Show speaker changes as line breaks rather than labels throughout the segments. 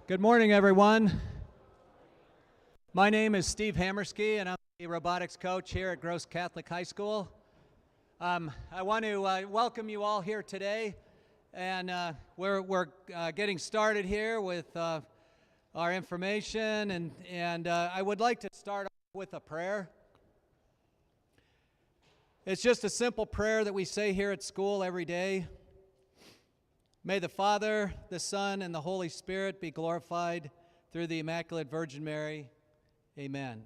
Good morning, everyone. My name is Steve Hammerski, and I'm the robotics coach here at Gross Catholic High School. I want to welcome you all here today, and we're getting started here with our information, and I would like to start off with a prayer. It's just a simple prayer that we say here at school every day. May the Father, the Son, and the Holy Spirit be glorified through the Immaculate Virgin Mary. Amen.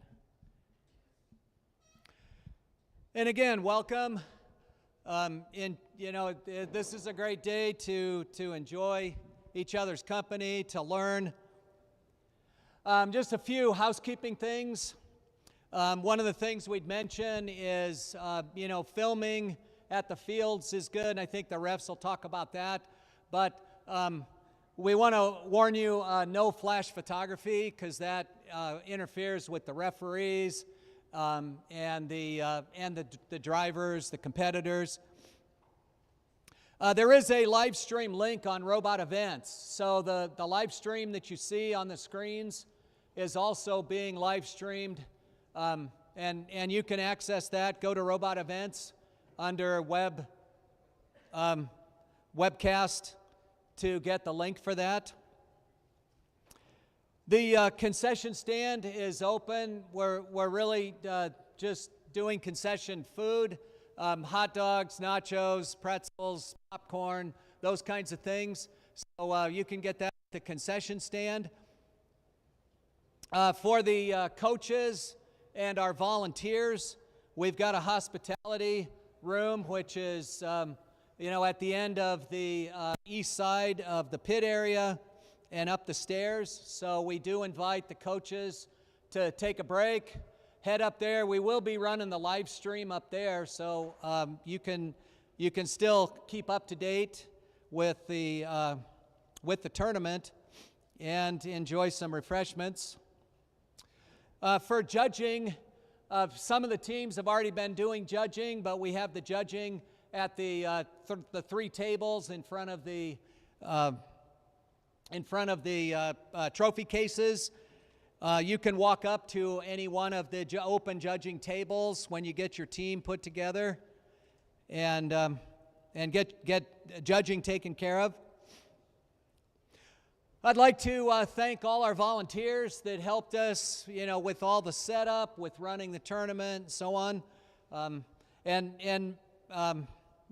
And again, welcome. This is a great day to enjoy each other's company, to learn. Just a few housekeeping things. One of the things we'd mention is, filming at the fields is good, and I think the refs will talk about that. But we want to warn you, no flash photography, because that interferes with the referees and the drivers, the competitors. There is a live stream link on Robot Events. So the live stream that you see on the screens is also being live streamed. And you can access that. Go to Robot Events under webcast to get the link for that. The concession stand is open. We're really just doing concession food, hot dogs, nachos, pretzels, popcorn, those kinds of things. So you can get that at the concession stand. For the coaches and our volunteers, we've got a hospitality room, which is at the end of the east side of the pit area and up the stairs. So we do invite the coaches to take a break, head up there. We will be running the live stream up there, so you can still keep up to date with the tournament and enjoy some refreshments. For judging, some of the teams have already been doing judging, but we have the judging at the three tables in front of the trophy cases. You can walk up to any one of the open judging tables when you get your team put together, and get judging taken care of. I'd like to thank all our volunteers that helped us, with all the setup, with running the tournament, and so on.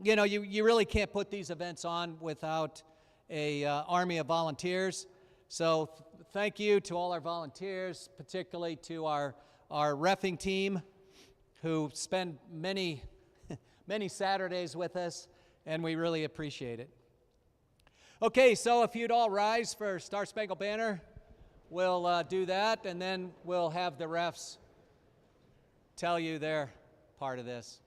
You really can't put these events on without a army of volunteers. So thank you to all our volunteers, particularly to our reffing team, who spend many Saturdays with us, and we really appreciate it. Okay, so if you'd all rise for Star Spangled Banner, we'll do that, and then we'll have the refs tell you their part of this.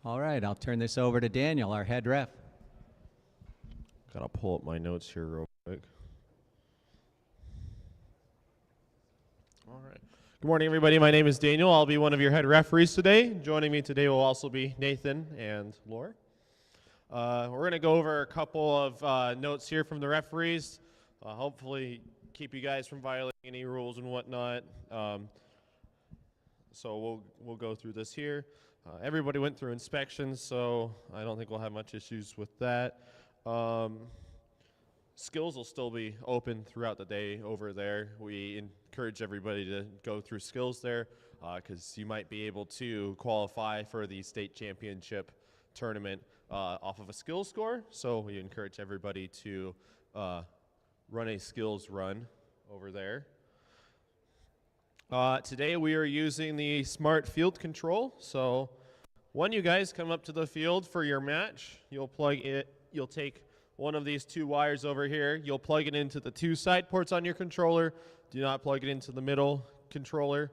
All right, I'll turn this over to Daniel, our head ref.
Gotta pull up my notes here real quick. All right. Good morning, everybody. My name is Daniel. I'll be one of your head referees today. Joining me today will also be Nathan and Laura. We're going to go over a couple of notes here from the referees. Hopefully keep you guys from violating any rules and whatnot. So we'll go through this here. Everybody went through inspections, so I don't think we'll have much issues with that. Skills will still be open throughout the day over there. We encourage everybody to go through skills there because you might be able to qualify for the state championship tournament off of a skills score. So we encourage everybody to run a skills run over there. Today we are using the smart field control. So when you guys come up to the field for your match, you'll take one of these two wires over here. You'll plug it into the two side ports on your controller. Do not plug it into the middle controller,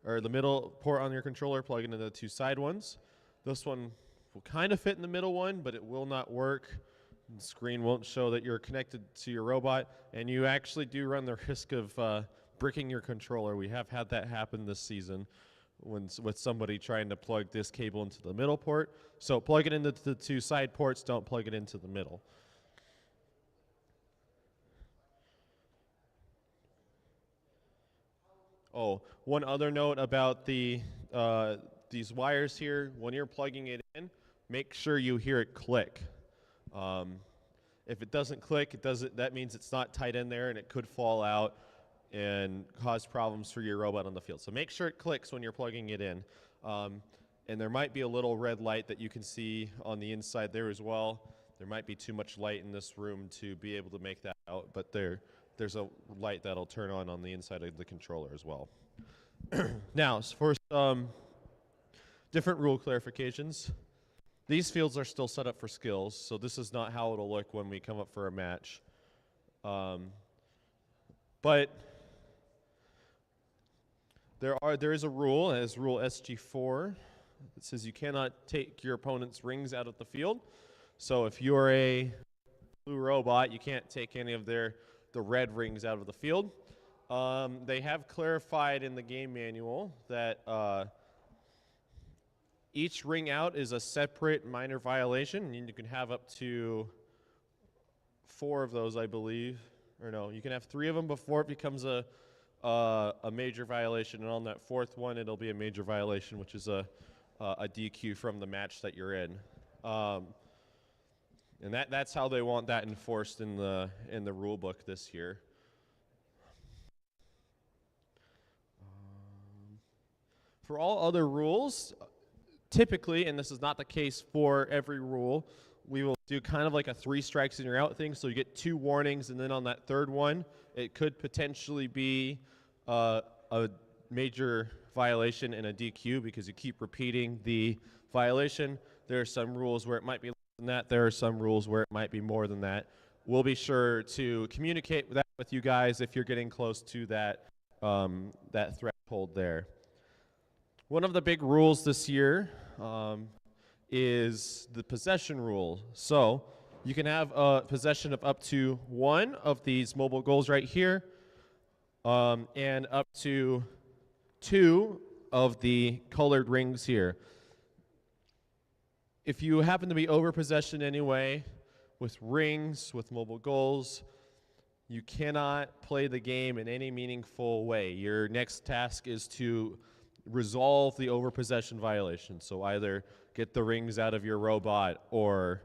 or the middle port on your controller. Plug it into the two side ones. This one will kind of fit in the middle one, but it will not work. The screen won't show that you're connected to your robot, and you actually do run the risk of bricking your controller. We have had that happen this season with somebody trying to plug this cable into the middle port. So plug it into the two side ports. Don't plug it into the middle. Oh, one other note about these wires here. When you're plugging it in, make sure you hear it click. If it doesn't click, that means it's not tight in there and it could fall out and cause problems for your robot on the field. So make sure it clicks when you're plugging it in. And there might be a little red light that you can see on the inside there as well. There might be too much light in this room to be able to make that out, but there's a light that'll turn on the inside of the controller as well. Now, for some different rule clarifications, these fields are still set up for skills, so this is not how it'll look when we come up for a match. But there is a rule, as Rule SG4, that says you cannot take your opponent's rings out of the field. So if you're a blue robot, you can't take any of the red rings out of the field. They have clarified in the game manual that each ring out is a separate minor violation, and you can have up to 4 of those, I believe. Or no, you can have 3 of them before it becomes a major violation, and on that 4th one, it'll be a major violation, which is a DQ from the match that you're in. And that's how they want that enforced in the rule book this year. For all other rules, typically, and this is not the case for every rule, we will do kind of like a 3 strikes and you're out thing. So you get 2 warnings, and then on that 3rd one, it could potentially be a major violation and a DQ because you keep repeating the violation. There are some rules where it might be less than that. There are some rules where it might be more than that. We'll be sure to communicate that with you guys if you're getting close to that threshold there. One of the big rules this year is the possession rule. So you can have a possession of up to 1 of these mobile goals right here, and up to 2 of the colored rings here. If you happen to be over possession anyway, with rings, with mobile goals, you cannot play the game in any meaningful way. Your next task is to resolve the over-possession violation. So either get the rings out of your robot or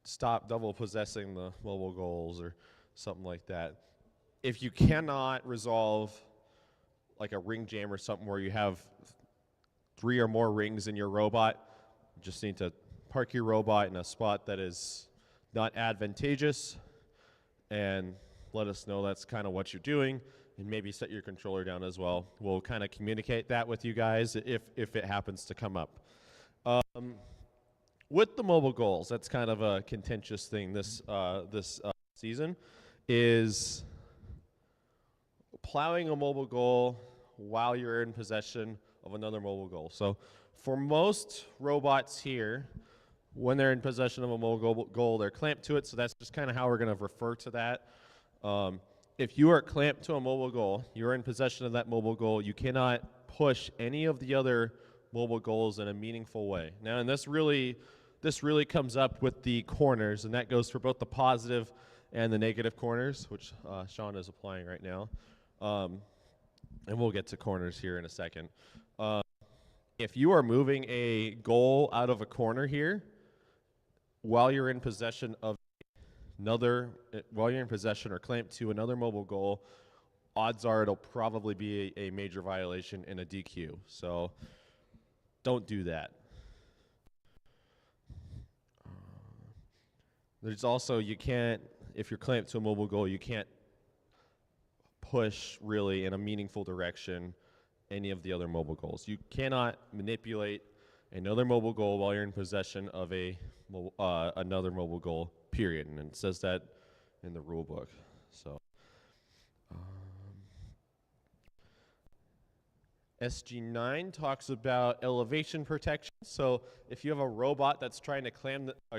stop double possessing the mobile goals or something like that. If you cannot resolve like a ring jam or something where you have 3 or more rings in your robot, you just need to park your robot in a spot that is not advantageous and let us know that's kind of what you're doing. And maybe set your controller down as well. We'll kind of communicate that with you guys if it happens to come up. With the mobile goals, that's kind of a contentious thing this season, is plowing a mobile goal while you're in possession of another mobile goal. So for most robots here, when they're in possession of a mobile goal, they're clamped to it, so that's just kind of how we're going to refer to that. if you are clamped to a mobile goal, you're in possession of that mobile goal, you cannot push any of the other mobile goals in a meaningful way. Now, and this really comes up with the corners, and that goes for both the positive and the negative corners, which Sean is applying right now. And we'll get to corners here in a second. If you are moving a goal out of a corner here, while you're in possession of while you're in possession or clamped to another mobile goal, odds are it'll probably be a major violation and a DQ. So don't do that. There's also, you can't, if you're clamped to a mobile goal, you can't push really in a meaningful direction any of the other mobile goals. You cannot manipulate another mobile goal while you're in possession of another mobile goal, period. And it says that in the rule book. So SG9 talks about elevation protection. So if you have a robot that's trying to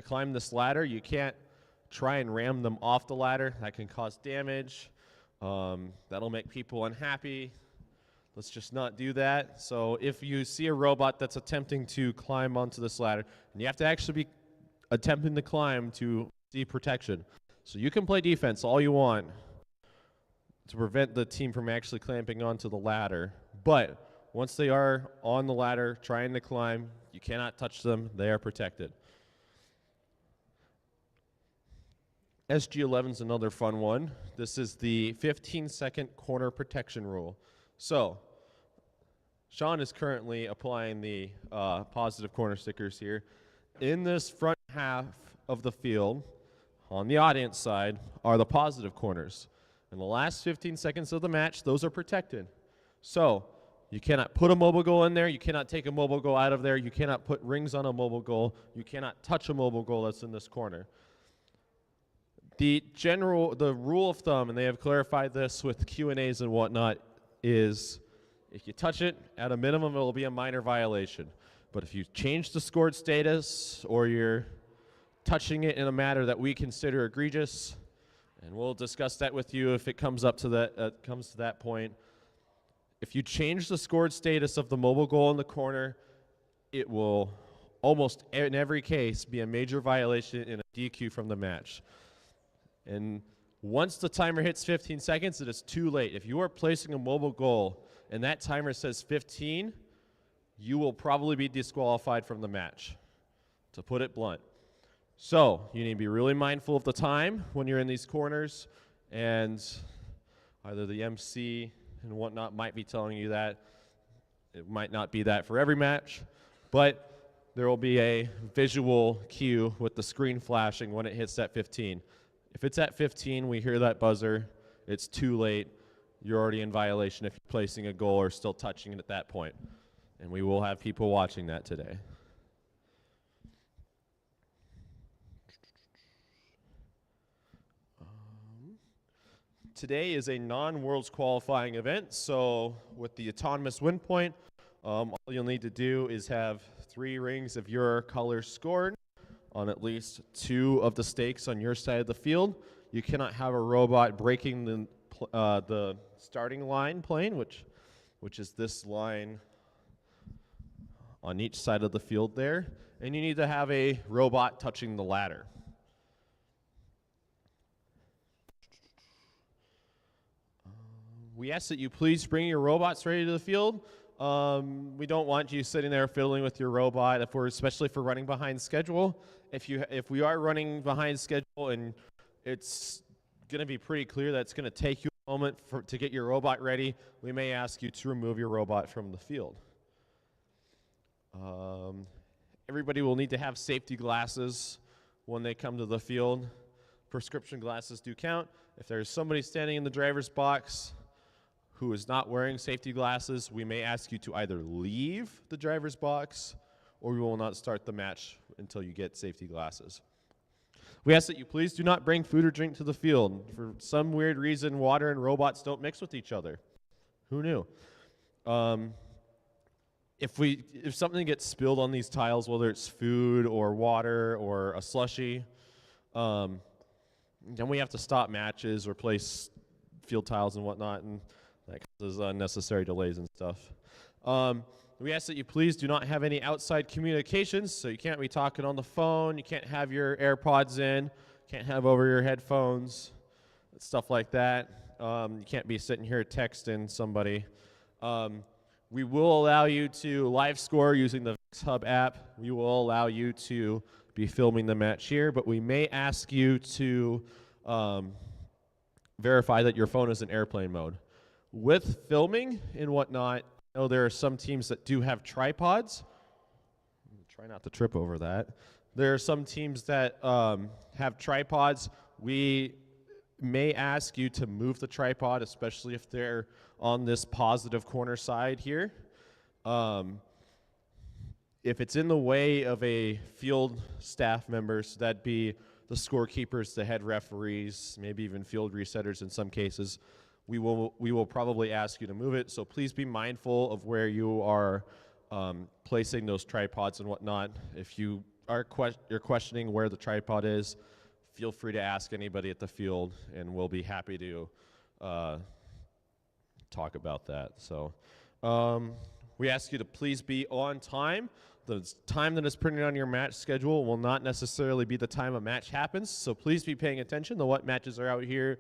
climb this ladder, you can't try and ram them off the ladder. That can cause damage. That'll make people unhappy. Let's just not do that. So if you see a robot that's attempting to climb onto this ladder, and you have to actually be attempting to climb to see protection. So you can play defense all you want to prevent the team from actually clamping onto the ladder. But once they are on the ladder trying to climb, you cannot touch them. They are protected. SG11 is another fun one. This is the 15-second corner protection rule. So Sean is currently applying the positive corner stickers here. In this front half of the field, on the audience side, are the positive corners. In the last 15 seconds of the match, those are protected. So you cannot put a mobile goal in there. You cannot take a mobile goal out of there. You cannot put rings on a mobile goal. You cannot touch a mobile goal that's in this corner. The rule of thumb, and they have clarified this with Q&As and whatnot, is if you touch it, at a minimum, it will be a minor violation. But if you change the scored status or you're touching it in a manner that we consider egregious, and we'll discuss that with you if it comes up to that point. If you change the scored status of the mobile goal in the corner, it will almost in every case be a major violation and a DQ from the match. And once the timer hits 15 seconds, it is too late. If you are placing a mobile goal and that timer says 15, you will probably be disqualified from the match, to put it blunt. So you need to be really mindful of the time when you're in these corners, and either the MC and whatnot might be telling you that. It might not be that for every match, but there will be a visual cue with the screen flashing when it hits that 15. If it's at 15, we hear that buzzer, it's too late. You're already in violation if you're placing a goal or still touching it at that point. And we will have people watching that today. Today is a non-Worlds qualifying event, so with the autonomous win point, all you'll need to do is have 3 rings of your color scored on at least 2 of the stakes on your side of the field. You cannot have a robot breaking the starting line plane, which is this line on each side of the field there, and you need to have a robot touching the ladder. We ask that you please bring your robots ready to the field. We don't want you sitting there fiddling with your robot, especially for running behind schedule. If we are running behind schedule and it's going to be pretty clear that it's going to take you a moment to get your robot ready, we may ask you to remove your robot from the field. Everybody will need to have safety glasses when they come to the field. Prescription glasses do count. If there's somebody standing in the driver's box who is not wearing safety glasses, we may ask you to either leave the driver's box or we will not start the match until you get safety glasses. We ask that you please do not bring food or drink to the field. For some weird reason, water and robots don't mix with each other. Who knew? If something gets spilled on these tiles, whether it's food or water or a slushie, then we have to stop matches or place field tiles and whatnot, and that causes unnecessary delays and stuff. We ask that you please do not have any outside communications, so you can't be talking on the phone, you can't have your AirPods in, can't have over your headphones, stuff like that. You can't be sitting here texting somebody. We will allow you to live score using the Hub app. We will allow you to be filming the match here, but we may ask you to verify that your phone is in airplane mode. With filming and whatnot, I know there are some teams that do have tripods. Try not to trip over that. There are some teams that have tripods. We may ask you to move the tripod, especially if they're on this positive corner side here. If it's in the way of a field staff member, so that'd be the scorekeepers, the head referees, maybe even field resetters in some cases, we will probably ask you to move it. So please be mindful of where you are placing those tripods and whatnot. If you're questioning where the tripod is, feel free to ask anybody at the field, and we'll be happy to talk about that. So we ask you to please be on time. The time that is printed on your match schedule will not necessarily be the time a match happens, so please be paying attention to what matches are out here,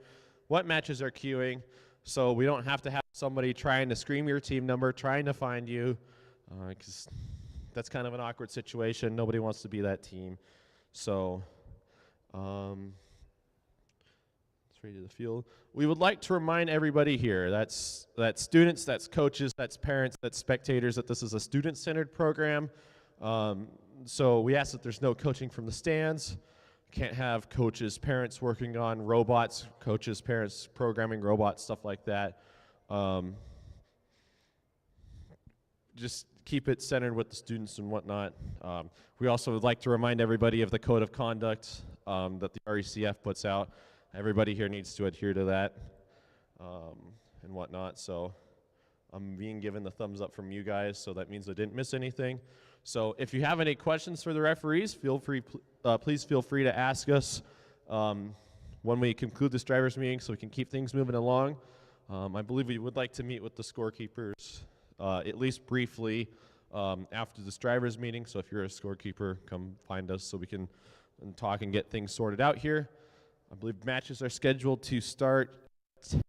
what matches are queuing, so we don't have to have somebody trying to scream your team number, trying to find you, because that's kind of an awkward situation. Nobody wants to be that team. So let's ready to the field. We would like to remind everybody here, that's students, that's coaches, that's parents, that's spectators, that this is a student-centered program. So we ask that there's no coaching from the stands. Can't have coaches, parents working on robots, coaches, parents programming robots, stuff like that. Just keep it centered with the students and whatnot. We also would like to remind everybody of the code of conduct that the RECF puts out. Everybody here needs to adhere to that and whatnot. So I'm being given the thumbs up from you guys, so that means I didn't miss anything. So if you have any questions for the referees, please feel free to ask us when we conclude this drivers meeting so we can keep things moving along. I believe we would like to meet with the scorekeepers at least briefly after this drivers meeting. So if you're a scorekeeper, come find us so we can talk and get things sorted out here. I believe matches are scheduled to start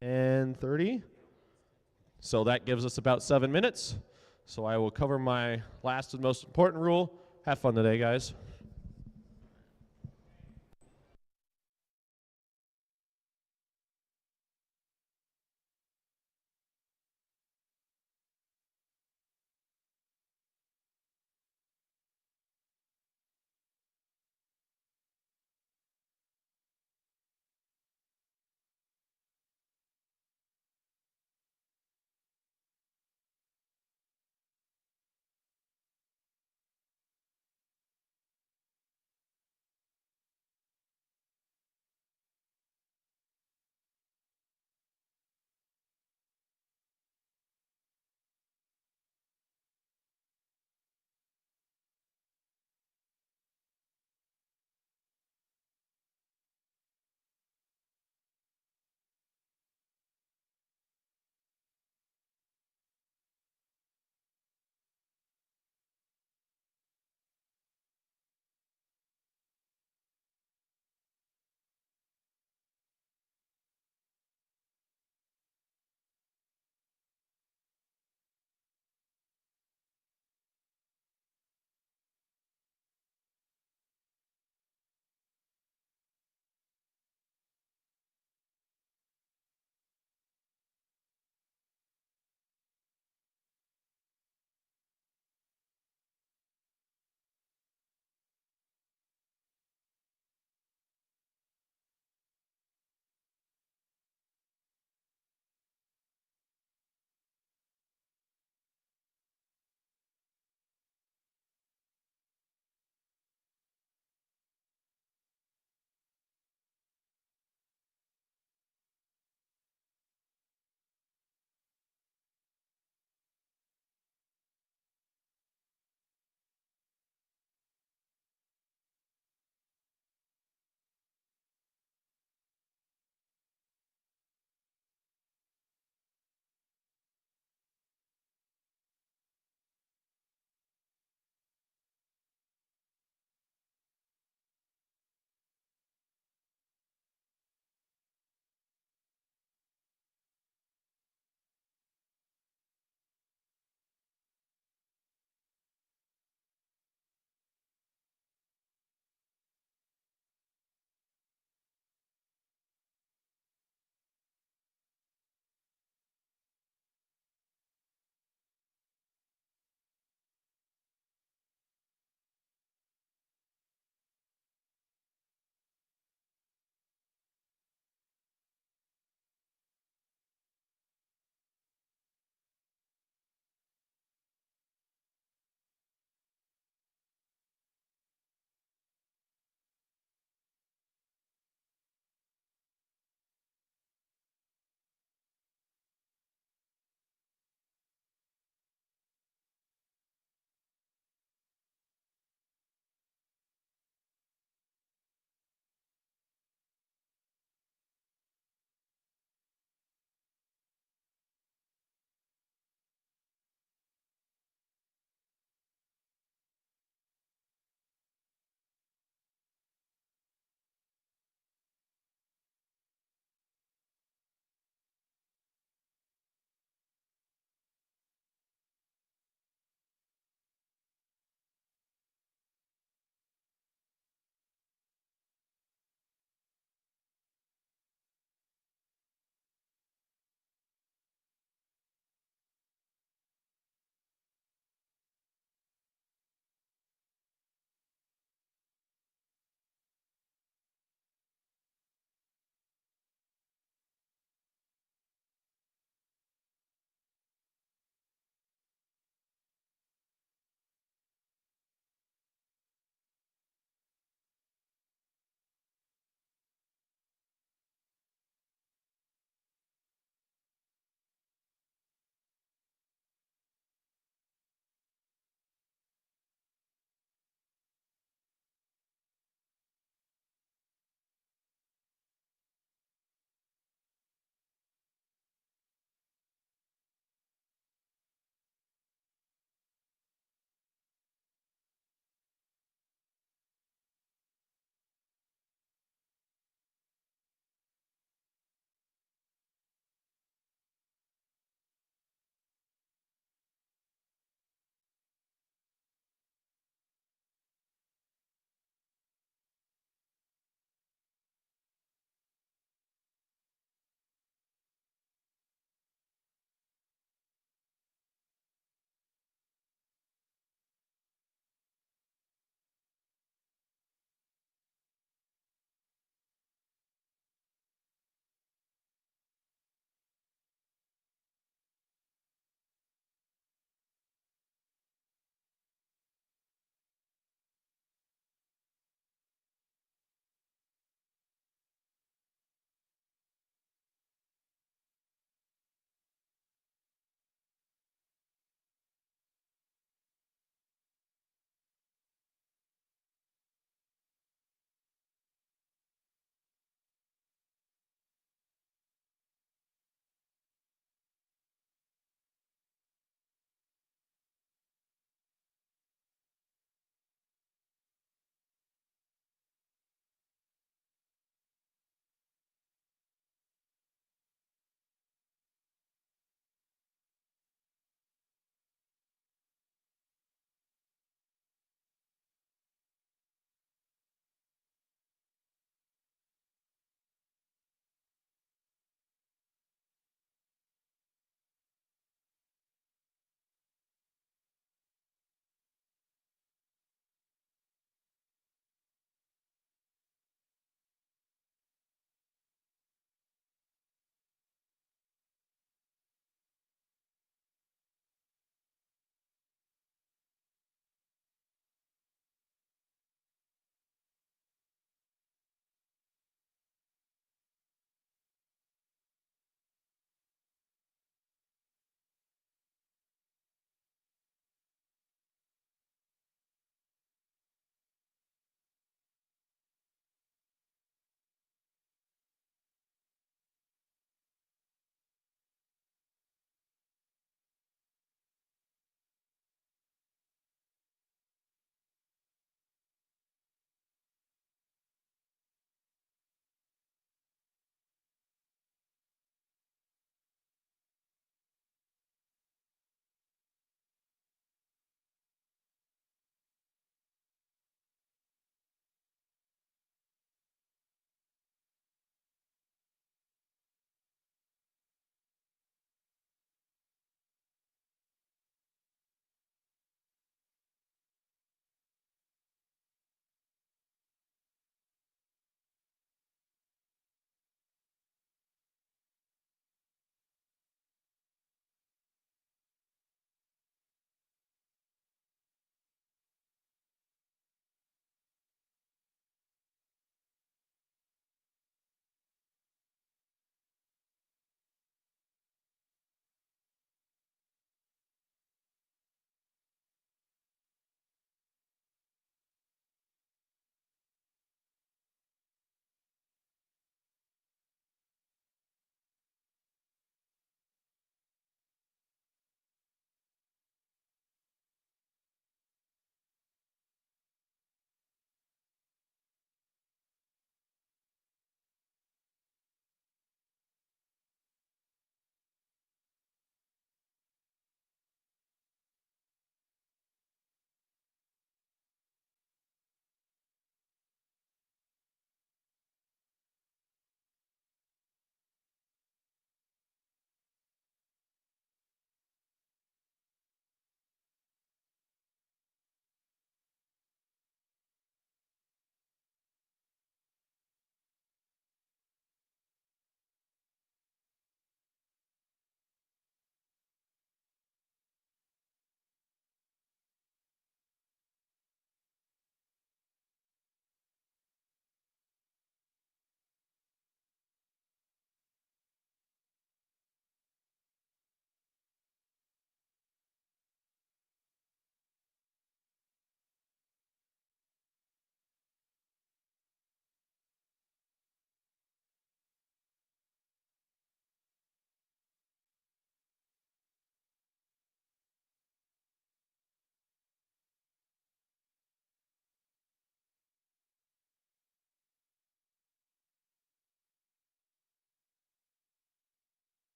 10:30. So that gives us about 7 minutes. So I will cover my last and most important rule. Have fun today, guys.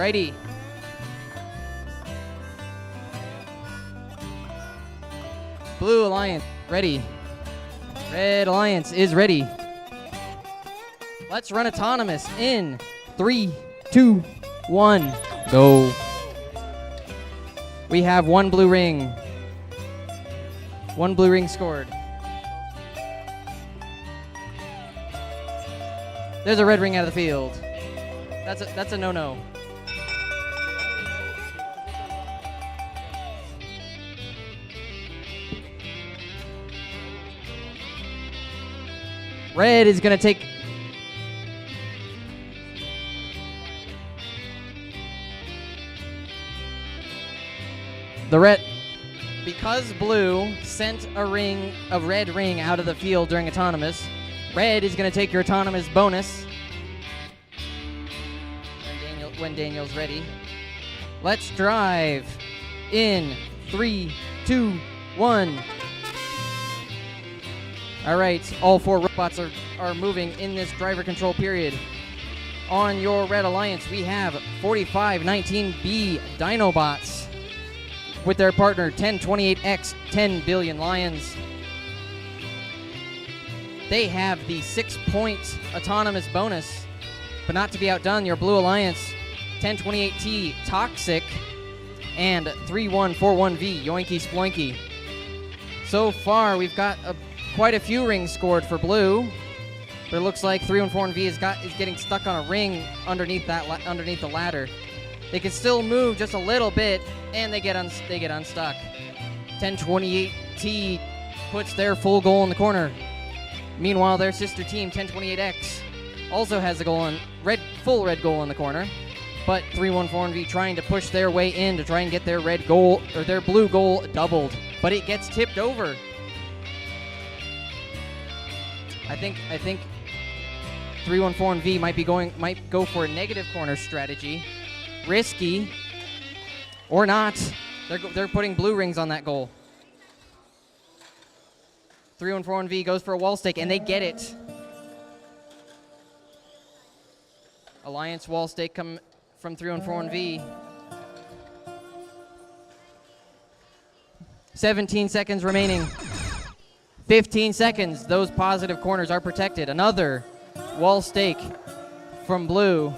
Righty. Blue Alliance, ready. Red Alliance is ready. Let's run autonomous in 3, 2, 1, go. We have one blue ring. One blue ring scored. There's a red ring out of the field. That's a no-no. Red is going to take... The red... Because blue sent a red ring out of the field during autonomous, red is going to take your autonomous bonus. When Daniel's ready. Let's drive in 3, 2, 1. All right, all 4 robots are moving in this driver control period. On your Red Alliance, we have 4519B Dinobots with their partner 1028X 10 Billion Lions. They have the 6-point autonomous bonus, but not to be outdone, your Blue Alliance 1028T Toxic and 3141V Yoinky Sploinky. So far, we've got quite a few rings scored for blue, but it looks like 314V is getting stuck on a ring underneath the ladder. They can still move just a little bit, and they get unstuck. 1028T puts their full goal in the corner. Meanwhile, their sister team 1028X also has a full red goal in the corner, but 314V trying to push their way in to try and get their red goal or their blue goal doubled, but it gets tipped over. I think 314V might go for a negative corner strategy. Risky or not. They're putting blue rings on that goal. 314V goes for a wall stake and they get it. Alliance wall stake come from 314V. 17 seconds remaining. 15 seconds, those positive corners are protected. Another wall stake from blue.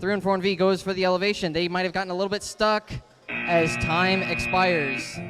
314V goes for the elevation. They might have gotten a little bit stuck as time expires.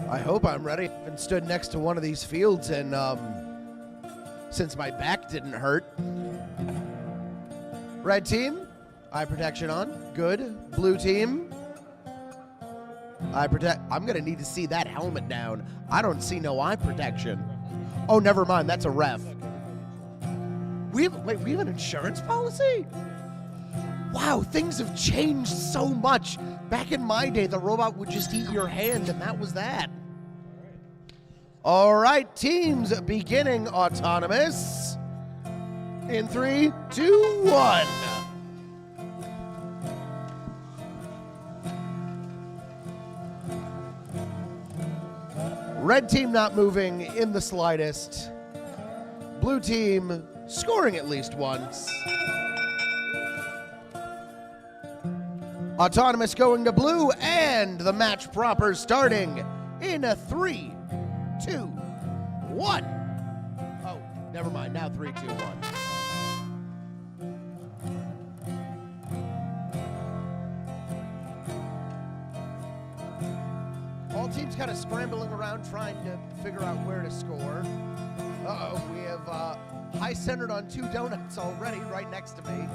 I hope I'm ready. I've been stood next to one of these fields and since my back didn't hurt. Red team, eye protection on. Good. Blue team, eye protect. I'm gonna need to see that helmet down. I don't see no eye protection. Oh, never mind. That's a ref. We have an insurance policy? Wow, things have changed so much. Back in my day, the robot would just eat your hand, and that was that. All right, teams beginning autonomous. In 3, 2, 1. Red team not moving in the slightest. Blue team scoring at least once. Autonomous going to blue, and the match proper starting in a 3, 2, 1. Oh. Never mind. Now 3, 2, 1. All teams kind of scrambling around trying to figure out where to score. Uh-oh, we have high centered on 2 donuts already right next to me.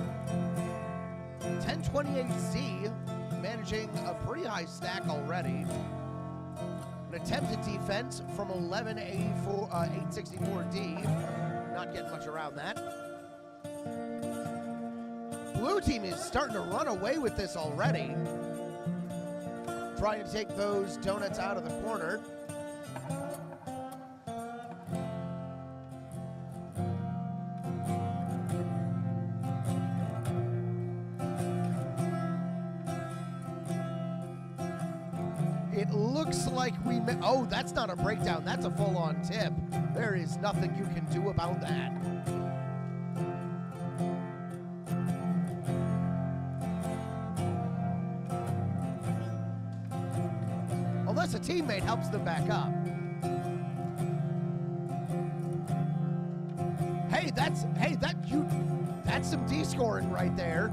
1028Z managing a pretty high stack already. An attempted defense from 864D. Not getting much around that. Blue team is starting to run away with this already. Trying to take those donuts out of the corner. It looks like oh, that's not a breakdown. That's a full-on tip. There is nothing you can do about that. Unless a teammate helps them back up. That's some D-scoring right there.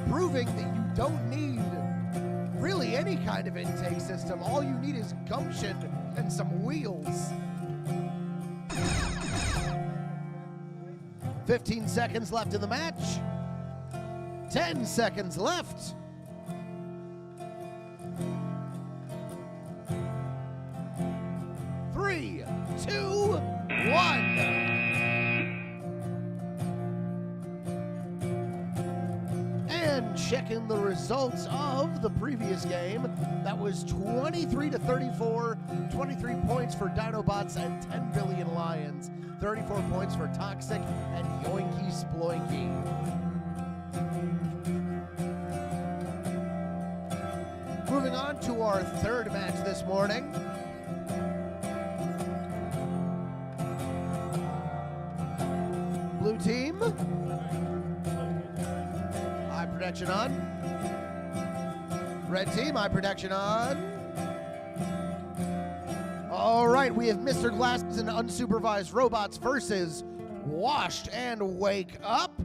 Proving that you don't need really any kind of intake system. All you need is gumption and some wheels. 15 seconds left in the match. 10 seconds left. Three, 2, 1. Checking the results of the previous game. That was 23-34, 23 points for Dinobots and 10 billion Lions, 34 points for Toxic and Yoinky Sploinky. Moving on to our third match this morning. Blue team. Protection on. Red team, eye protection on. All right, we have Mr. Glasses and unsupervised robots versus Washed and Wake Up.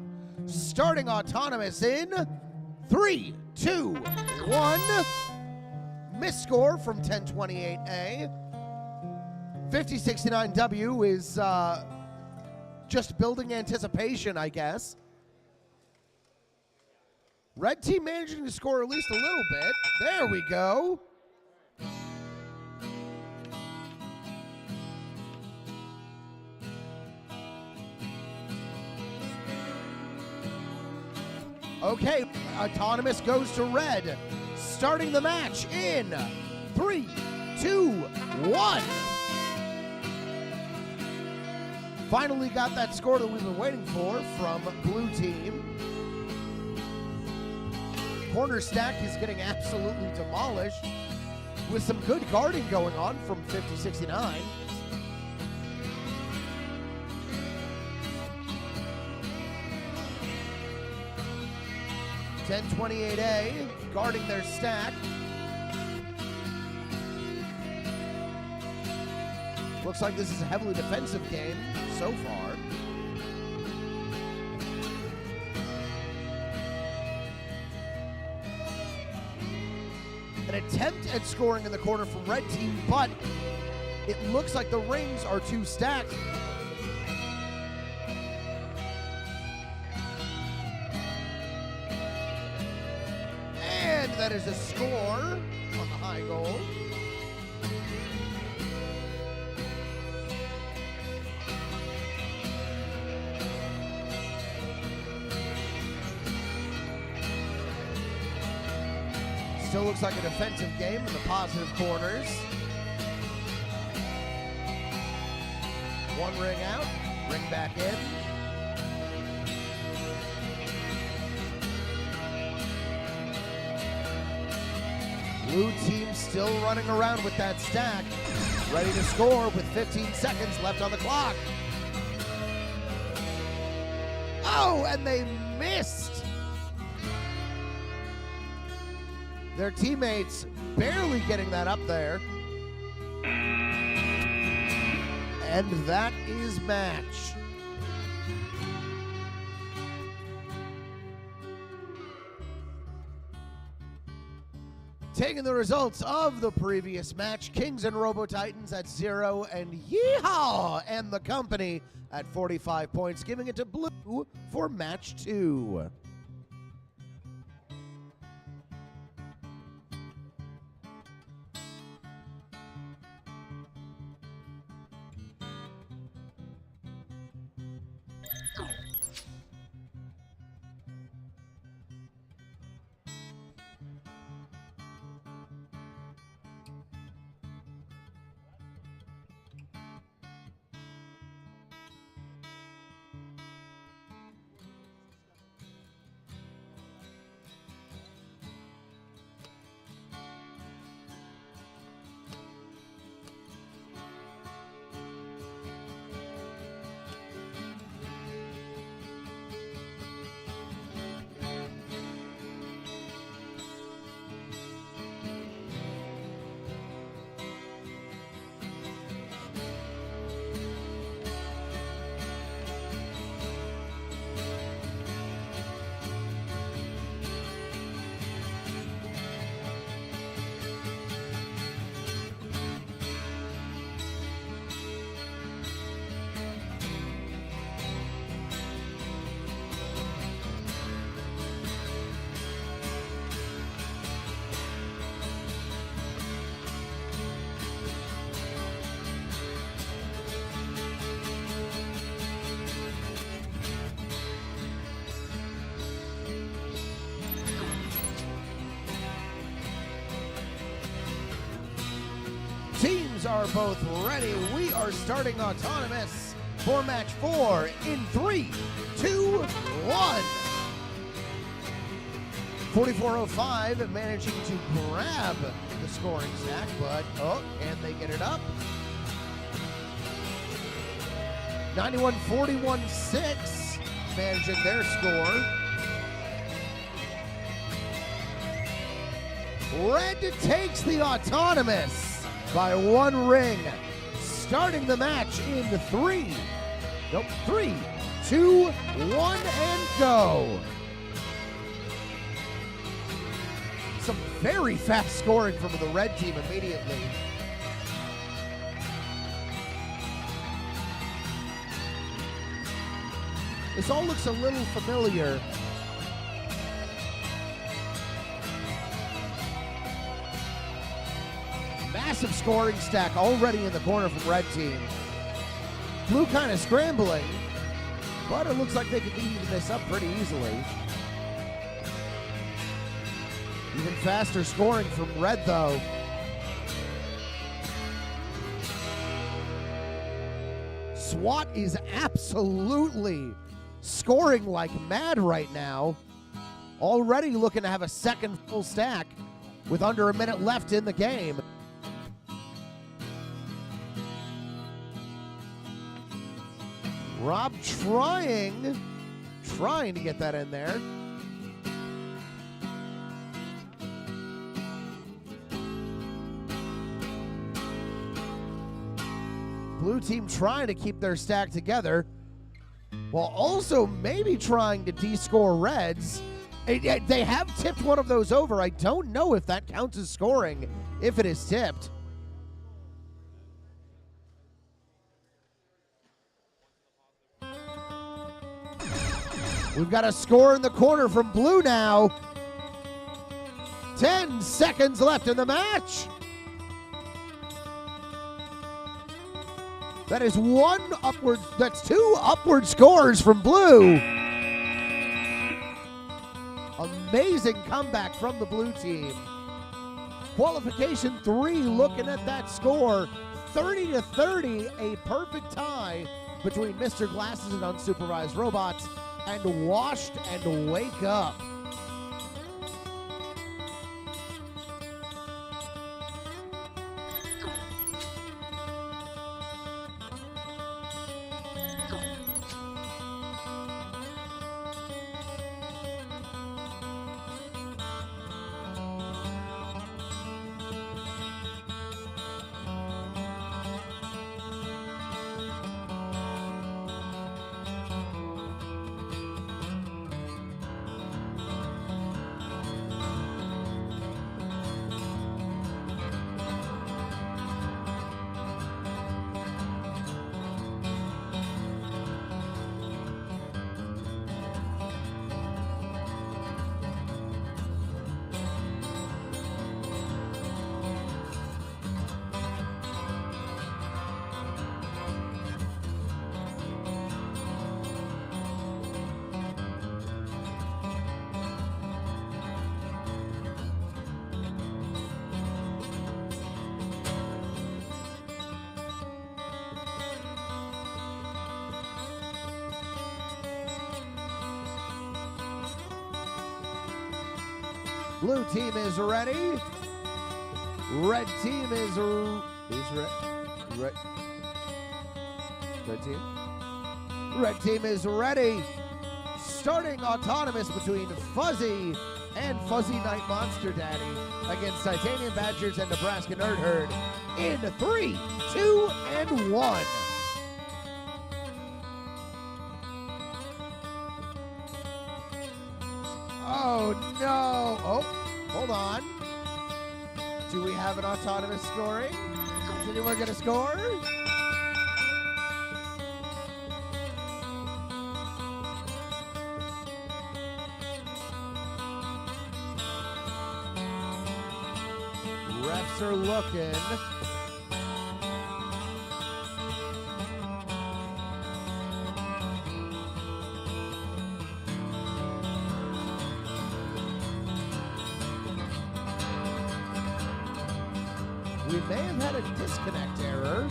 Starting autonomous in 3, 2, 1. Miss score from 1028A. 5069W is just building anticipation, I guess. Red team managing to score at least a little bit. There we go. Okay, autonomous goes to red. Starting the match in 3, 2, 1. Finally got that score that we've been waiting for from blue team. Corner stack is getting absolutely demolished with some good guarding going on from 5069. (1028A) guarding their stack. Looks like this is a heavily defensive game so far. An attempt at scoring in the corner from red team, but it looks like the rings are too stacked. And that is a score on the high goal. Still looks like a defensive game in the positive corners. One ring out, ring back in. Blue team still running around with that stack, ready to score with 15 seconds left on the clock. Oh, and they missed. Their teammates barely getting that up there. And that is match. Taking the results of the previous match, Kings and Robo Titans at 0 and Yeehaw and the company at 45 points, giving it to Blue for match 2. Teams are both ready. We are starting autonomous for match 4 in 3, 2, 1. 4405 managing to grab the scoring stack, but can they get it up? 91-41-6 managing their score. Red takes the autonomous by 1 ring, starting the match in 3, 2, 1, and go. Some very fast scoring from the red team immediately. This all looks a little familiar. Massive scoring stack already in the corner from red team. Blue kind of scrambling, but it looks like they could even this up pretty easily. Even faster scoring from red though. SWAT is absolutely scoring like mad right now. Already looking to have a second full stack with under a minute left in the game. Rob trying to get that in there. Blue team trying to keep their stack together while also maybe trying to de-score reds. They have tipped one of those over. I don't know if that counts as scoring if it is tipped. We've got a score in the corner from Blue now. 10 seconds left in the match. That is that's 2 upward scores from Blue. Amazing comeback from the Blue team. Qualification 3 looking at that score. 30-30, a perfect tie between Mr. Glasses and Unsupervised Robots and Washed and Wake Up. Blue team is ready. Red team is Red team. Red team is ready. Starting autonomous between Fuzzy and Fuzzy Night Monster Daddy against Titanium Badgers and Nebraska Nerd Herd in 3, 2, and 1. Oh no! Oh, hold on. Do we have an autonomous scoring? Is anyone gonna score? Refs are looking. We may have had a disconnect error.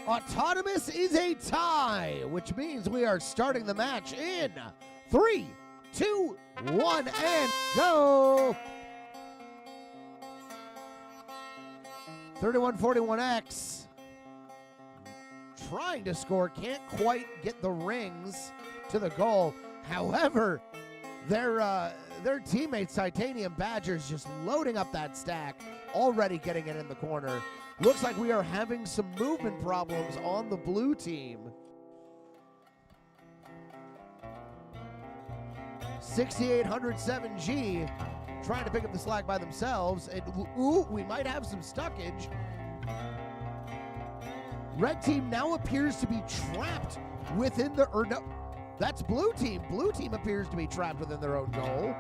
Autonomous is a tie, which means we are starting the match in 3, 2, 1, and go! 3141X trying to score, can't quite get the rings to the goal. However, their teammates, Titanium Badgers, just loading up that stack, already getting it in the corner. Looks like we are having some movement problems on the blue team. 6807G trying to pick up the slack by themselves. And ooh, we might have some stuckage. Red team now appears to be trapped within the, or no, that's blue team. Blue team appears to be trapped within their own goal.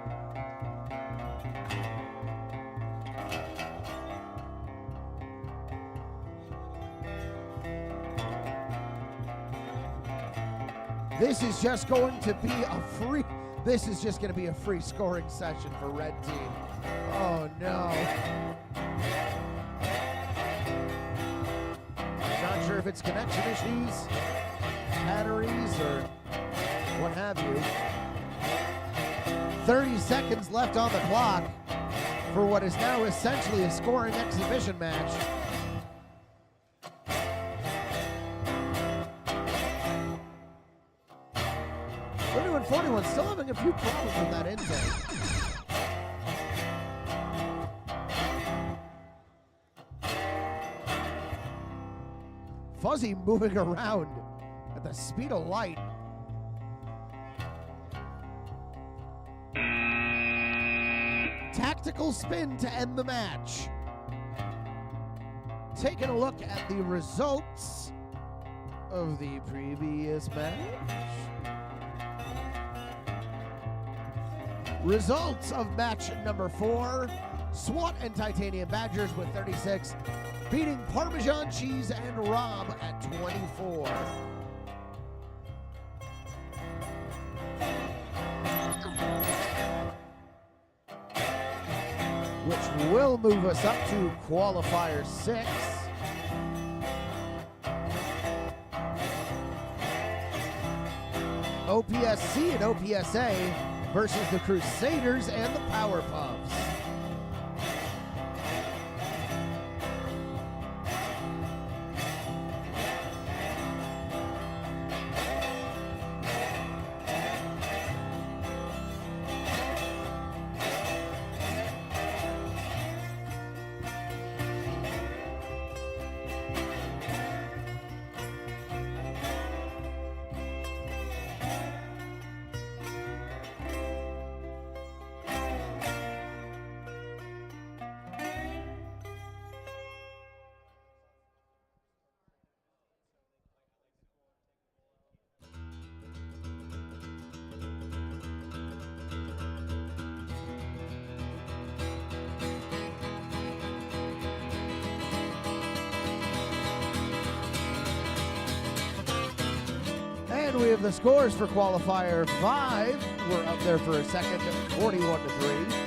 This is just going to be a free, this is just going to be a free scoring session for red team. Oh no. Not sure if it's connection issues, batteries, or what have you. 30 seconds left on the clock for what is now essentially a scoring exhibition match. 41 still having a few problems with that intake. Fuzzy moving around at the speed of light. Tactical spin to end the match. Taking a look at the results of the previous match. Results of match number 4, SWAT and Titanium Badgers with 36, beating Parmesan Cheese and Rob at 24. Which will move us up to qualifier 6. OPSC and OPSA versus the Crusaders and the Powerpuffs. And we have the scores for qualifier 5. We're up there for a second, 41-3.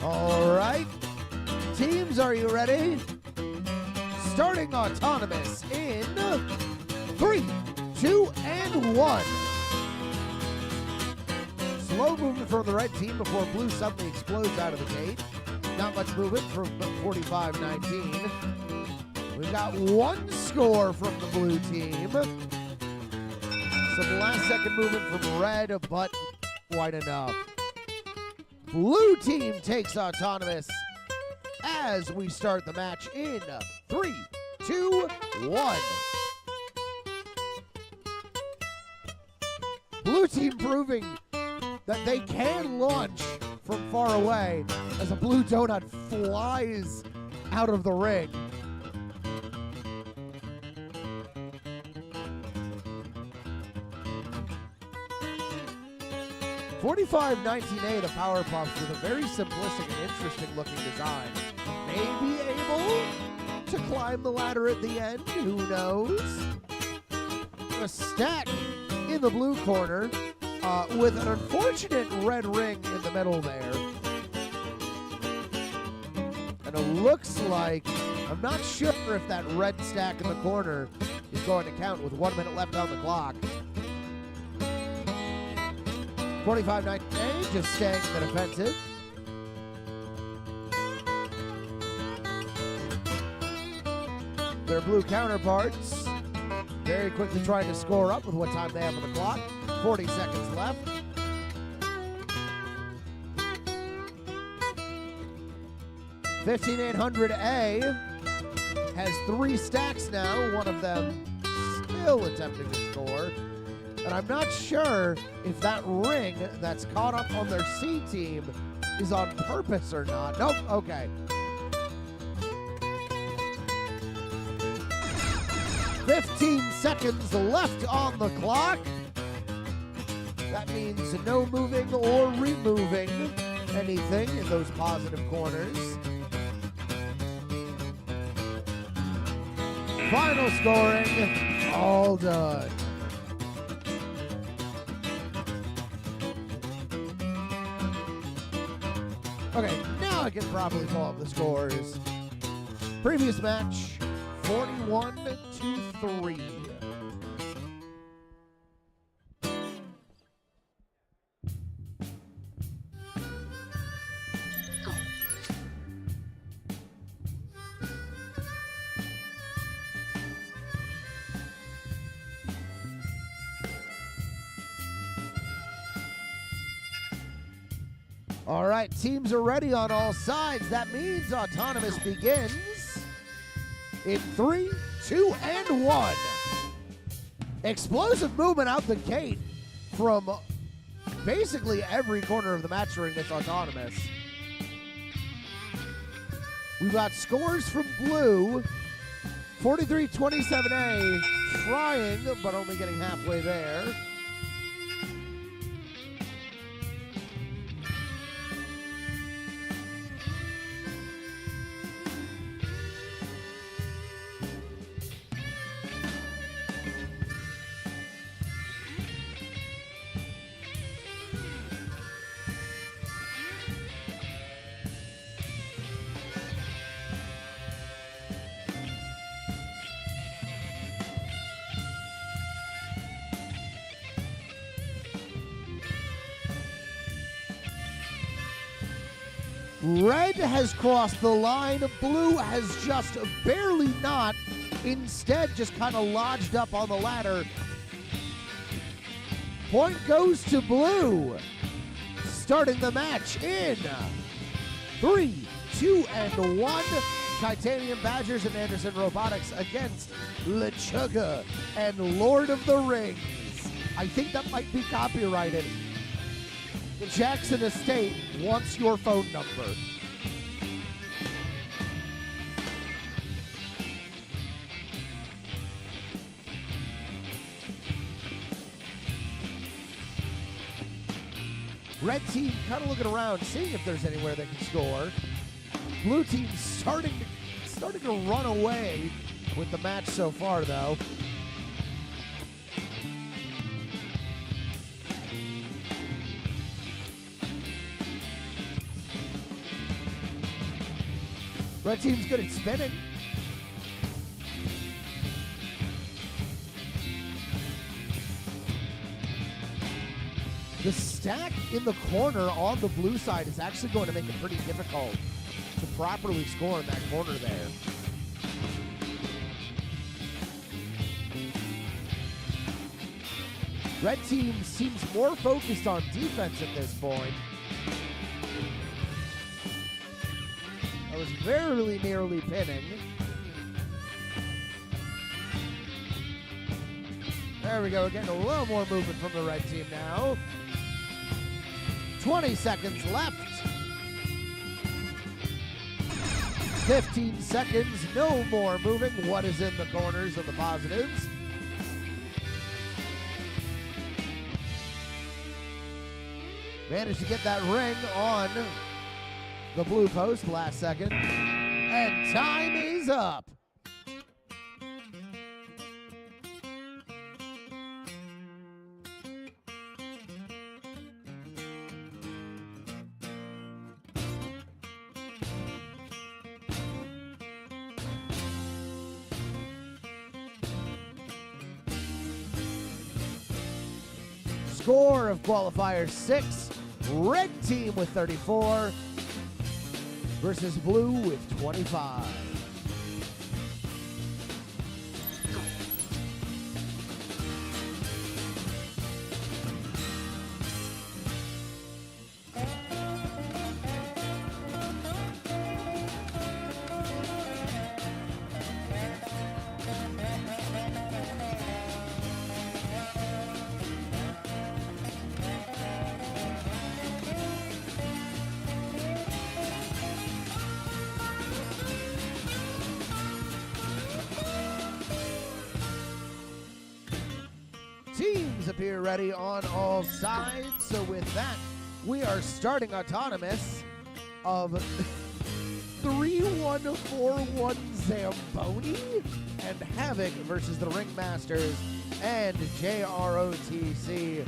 All right, teams, are you ready? Starting autonomous in 3, 2, and 1. Slow movement from the red team before blue suddenly explodes out of the gate. Not much movement from 45-19. We've got one score from the blue team. Some last second movement from red, but quite enough. Blue team takes autonomous as we start the match in 3, 2, 1. Blue team proving that they can launch from far away as a blue donut flies out of the ring. (45-19A) to Power Puffs with a very simplistic and interesting looking design. Maybe able to climb the ladder at the end, who knows? A stack in the blue corner with an unfortunate red ring in the middle there. And it looks like, I'm not sure if that red stack in the corner is going to count with 1 minute left on the clock. 45-19A, just staying in the defensive. Their blue counterparts very quickly trying to score up with what time they have on the clock. 40 seconds left. (15-800A) has 3 stacks now, one of them still attempting to score. And I'm not sure if that ring that's caught up on their C team is on purpose or not. Nope, okay. 15 seconds left on the clock. That means no moving or removing anything in those positive corners. Final scoring, all done. Okay, now I can probably pull up the scores. Previous match, 41-3. All right, teams are ready on all sides. That means autonomous begins in 3, 2, and 1. Explosive movement out the gate from basically every corner of the match ring that's autonomous. We've got scores from blue. 43-27A trying, but only getting halfway there. Red has crossed the line. Blue has just barely not. Instead, just kind of lodged up on the ladder. Point goes to blue. Starting the match in 3, 2, and 1. Titanium Badgers and Anderson Robotics against LeChugga and Lord of the Rings. I think that might be copyrighted. The Jackson Estate wants your phone number. Red team kind of looking around, seeing if there's anywhere they can score. Blue team starting to run away with the match so far, though. Red team's good at spinning. The stack in the corner on the blue side is actually going to make it pretty difficult to properly score in that corner there. Red team seems more focused on defense at this point. I was very nearly pinning. There we go, we're getting a little more movement from the red team now. 20 seconds left. 15 seconds, no more moving. What is in the corners of the positives? Managed to get that ring on the blue post last second. And time is up. Score of qualifier 6, red team with 34 versus blue with 25. Teams appear ready on all sides. So with that, we are starting autonomous of 3141 Zamboni and Havoc versus the Ringmasters and JROTC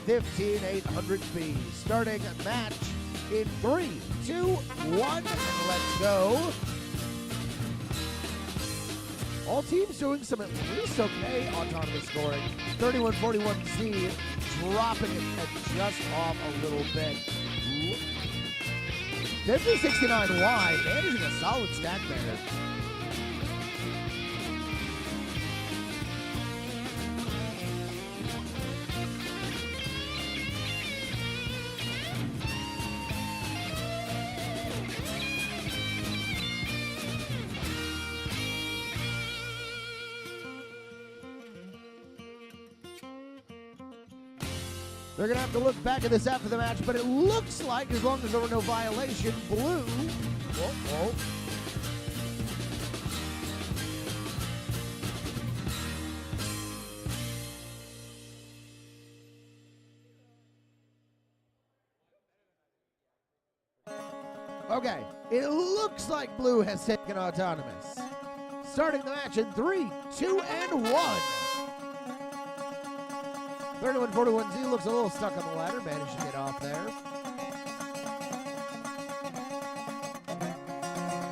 15800B. Starting match in 3, 2, 1, and let's go. All teams doing some at least okay autonomous scoring. 3141Z dropping it just off a little bit. 5069Y managing a solid stack there. They're going to have to look back at this after the match, but it looks like, as long as there were no violation, blue. Whoa. Okay, it looks like blue has taken autonomous. Starting the match in 3, 2, and 1. 3141Z looks a little stuck on the ladder, managed to get off there.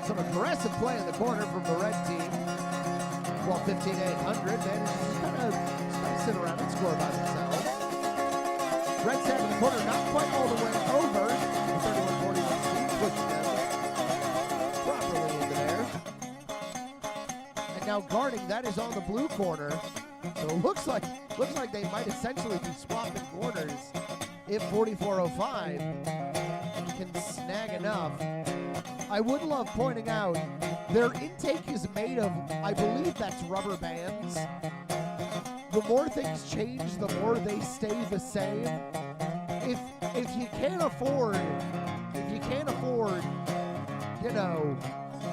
Some aggressive play in the corner from the red team. While 15800 managed to kind of sit around and score by themselves. Red stack in the corner, not quite all the way over. 3141Z pushed them properly into there. And now guarding, that is on the blue corner. So it looks like they might essentially be swapping corners if 4405 can snag enough. I would love pointing out their intake is made of, I believe that's rubber bands. the more things change, the more they stay the same. If you can't afford, you know,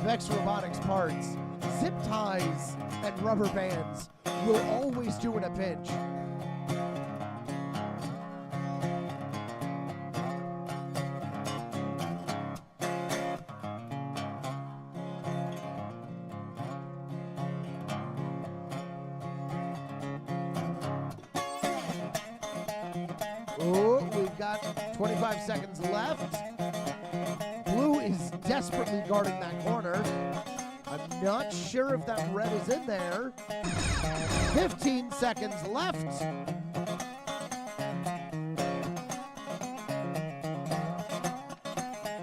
Vex Robotics parts, zip ties and rubber bands will always do in a pinch. Oh, we've got 25 seconds left. Blue is desperately guarding that corner. I'm not sure if that red is in there. 15 seconds left.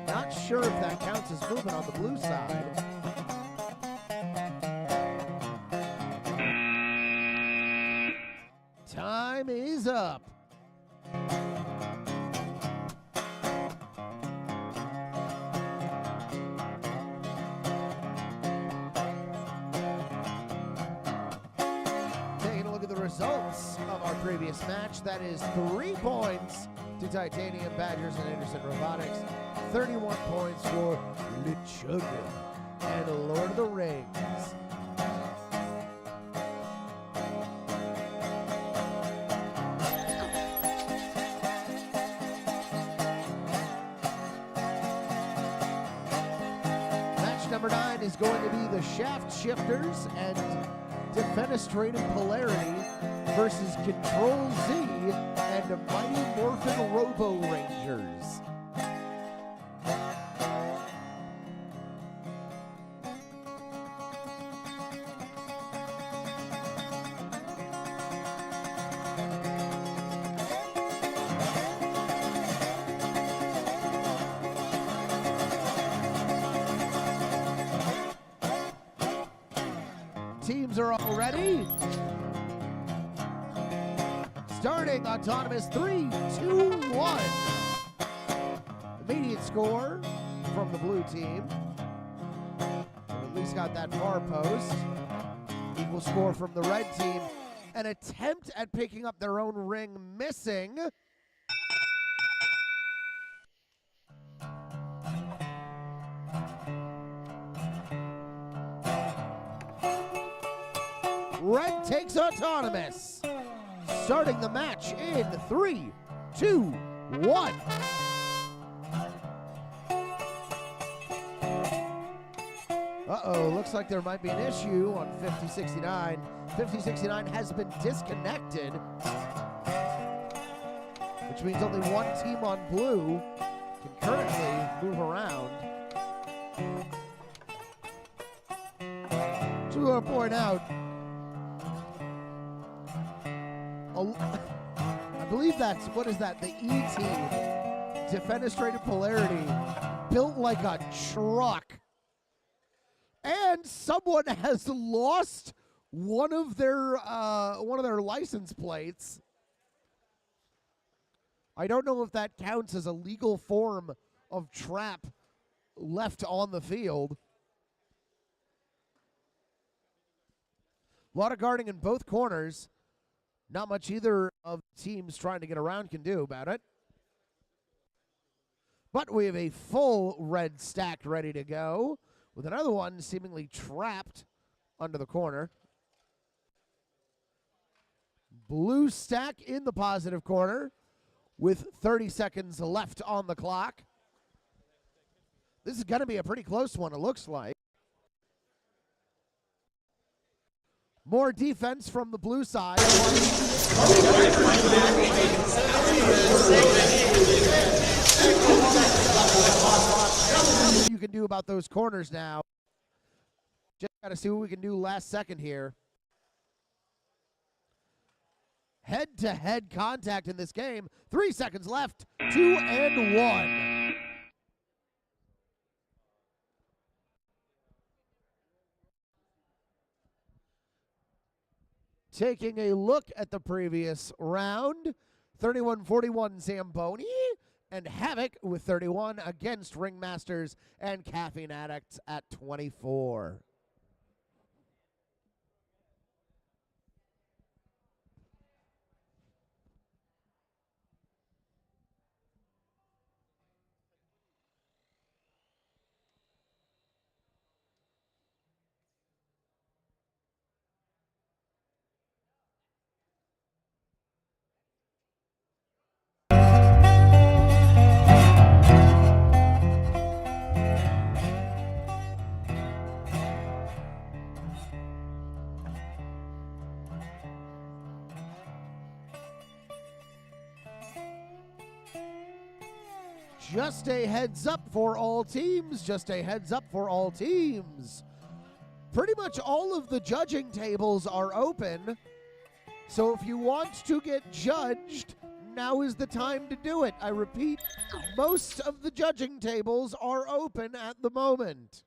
Not sure if that counts as movement on the blue side. Time is up. Results of our previous match. That is 3 points to Titanium Badgers and Anderson Robotics, 31 points for LeChuga and Lord of the Rings. Match number 9 is going to be the Shaft Shifters and Defenestrated Polarity versus Control Z and Mighty Morphin Robo Rangers. Teams are all ready. Starting autonomous 3, 2, 1. Immediate score from the blue team. At least got that far post. Equal score from the red team. An attempt at picking up their own ring missing. Red takes autonomous. Starting the match in 3, 2, 1. Uh-oh, looks like there might be an issue on 5069. 5069 has been disconnected, which means only one team on blue can currently move around. Just want to point out, I believe that's, what is that, the E team, Defenestrated Polarity, built like a truck. And someone has lost one of their license plates. I don't know if that counts as a legal form of trap left on the field. A lot of guarding in both corners. Not much either of the teams trying to get around can do about it. But we have a full red stack ready to go, with another one seemingly trapped under the corner. Blue stack in the positive corner with 30 seconds left on the clock. This is going to be a pretty close one, it looks like. More defense from the blue side. You can do about those corners now. Just got to see what we can do last second here. Head-to-head contact in this game. 3 seconds left. 2 and 1. Taking a look at the previous round, 31-41 Zamboni and Havoc with 31 against Ringmasters and Caffeine Addicts at 24. Just a heads up for all teams. Just a heads up for all teams. Pretty much all of the judging tables are open. So if you want to get judged, now is the time to do it. I repeat, most of the judging tables are open at the moment.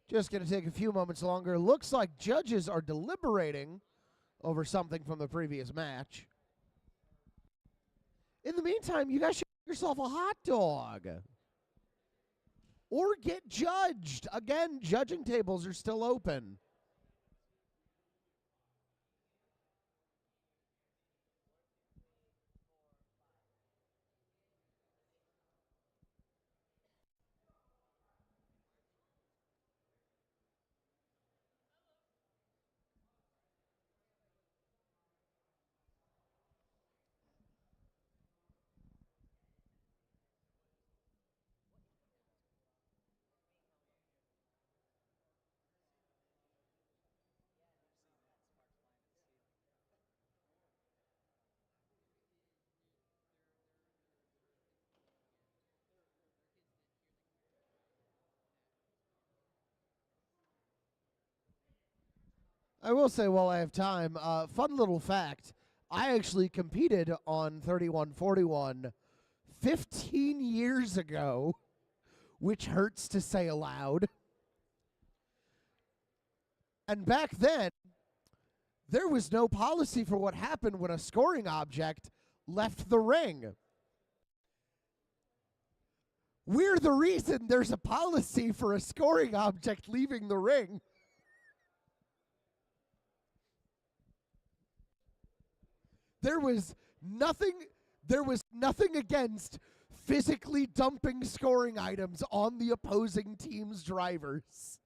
Just going to take a few moments longer. Looks like judges are deliberating over something from the previous match. In the meantime, you guys should get yourself a hot dog. Or get judged. Again, judging tables are still open. I will say while I have time, fun little fact, I actually competed on 3141 15 years ago, which hurts to say aloud. And back then, there was no policy for what happened when a scoring object left the ring. We're the reason there's a policy for a scoring object leaving the ring. There was nothing against physically dumping scoring items on the opposing team's drivers.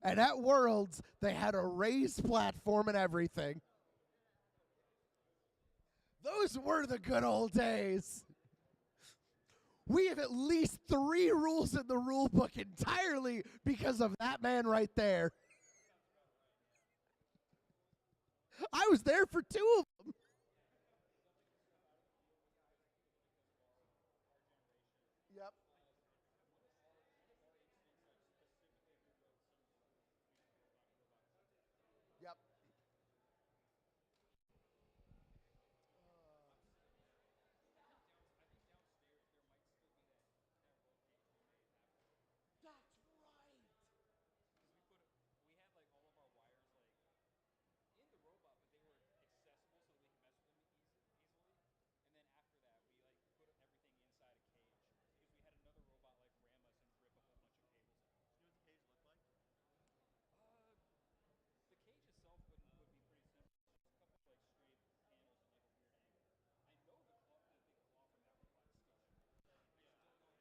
And at Worlds, they had a raised platform and everything. Those were the good old days. We have at least 3 rules in the rule book entirely because of that man right there. I was there for 2 of them. Yep. Yep. That's right.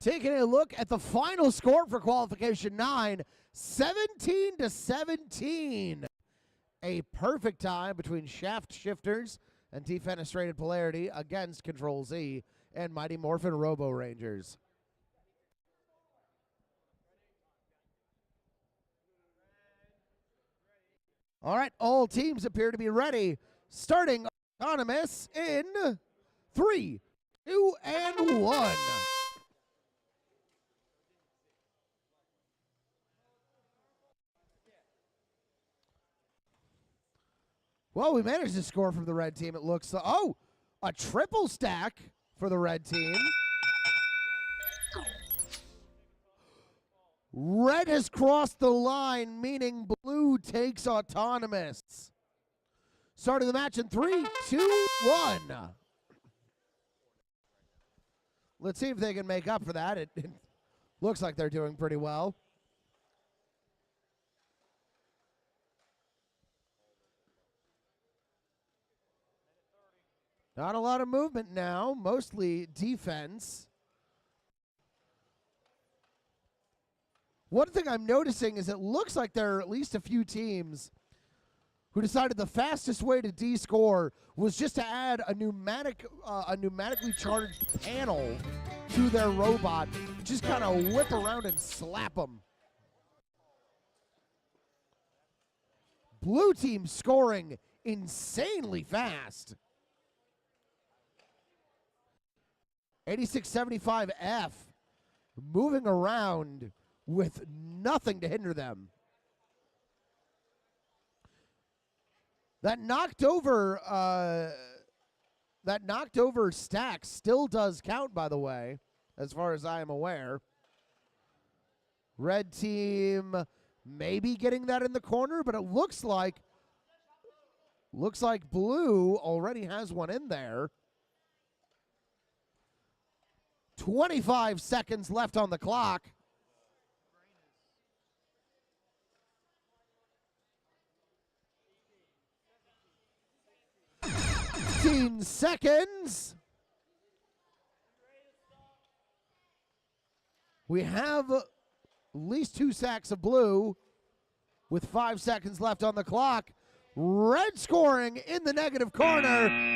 Taking a look at the final score for qualification 9, 17-17. A perfect tie between Shaft Shifters and Defenestrated Polarity against Control Z and Mighty Morphin Robo Rangers. All right, all teams appear to be ready. Starting autonomous in 3, 2, and 1. Well, we managed to score from the red team, it looks like. Oh, a triple stack for the red team. Red has crossed the line, meaning blue takes autonomous. Starting the match in 3, 2, 1. Let's see if they can make up for that. It looks like they're doing pretty well. Not a lot of movement now, mostly defense. One thing I'm noticing is it looks like there are at least a few teams who decided the fastest way to de-score was just to add a pneumatically charged panel to their robot. Just kind of whip around and slap them. Blue team scoring insanely fast. 8675F moving around with nothing to hinder them. That knocked over stack still does count, by the way, as far as I am aware. Red team maybe getting that in the corner, but it looks like blue already has one in there. 25 seconds left on the clock. 15 seconds. We have at least 2 sacks of blue with 5 seconds left on the clock. Red scoring in the negative corner.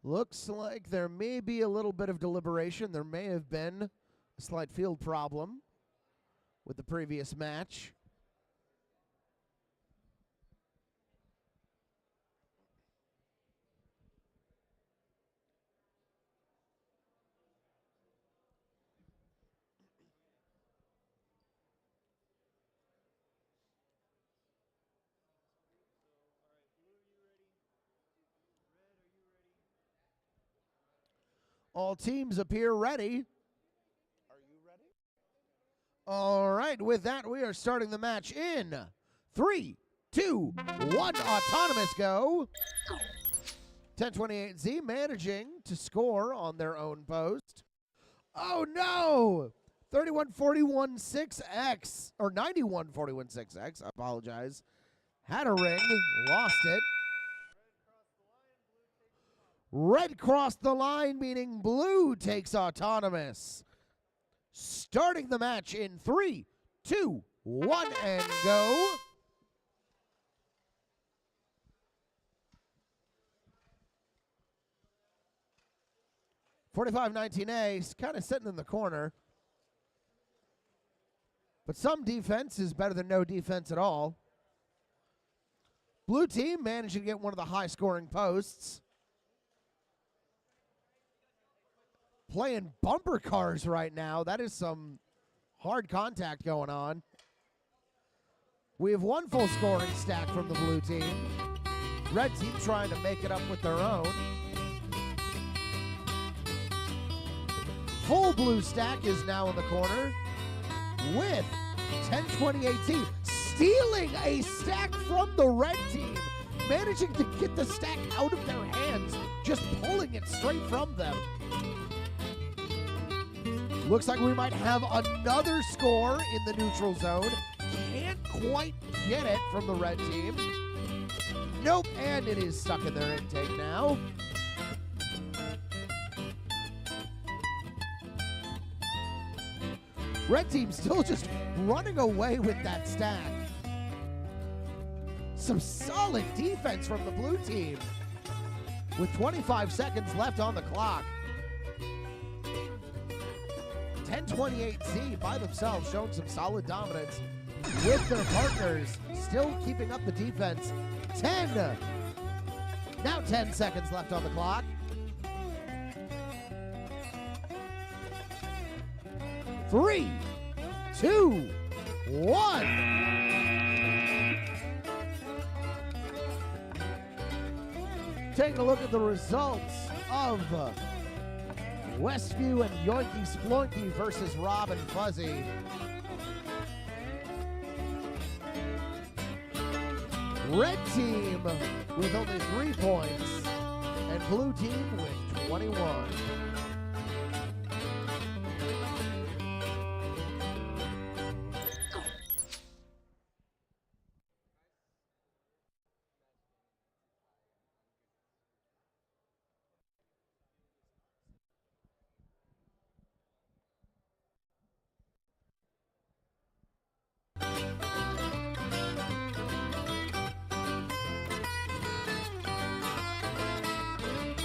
Looks like there may be a little bit of deliberation. There may have been a slight field problem with the previous match. All teams appear ready. Are you ready? All right, with that, we are starting the match in 3, 2, 1. Autonomous go. 1028Z managing to score on their own post. Oh no! 31-41 6X, or 91-41 6X, I apologize. Had a ring, lost it. Red crossed the line, meaning blue takes autonomous. Starting the match in 3, 2, 1, and go. .45-19A is kind of sitting in the corner. But some defense is better than no defense at all. Blue team managed to get one of the high-scoring posts. Playing bumper cars right now. That is some hard contact going on. We have one full scoring stack from the blue team. Red team trying to make it up with their own. Full blue stack is now in the corner with 1028T stealing a stack from the red team, managing to get the stack out of their hands, just pulling it straight from them. Looks like we might have another score in the neutral zone. Can't quite get it from the red team. Nope, and it is stuck in their intake now. Red team still just running away with that stack. Some solid defense from the blue team with 25 seconds left on the clock. 1028Z by themselves showing some solid dominance with their partners still keeping up the defense. 10. Now 10 seconds left on the clock. 3, 2, 1. Taking a look at the results of Westview and Yoinky Sploinky versus Rob and Fuzzy. Red team with only 3 points and blue team with 21.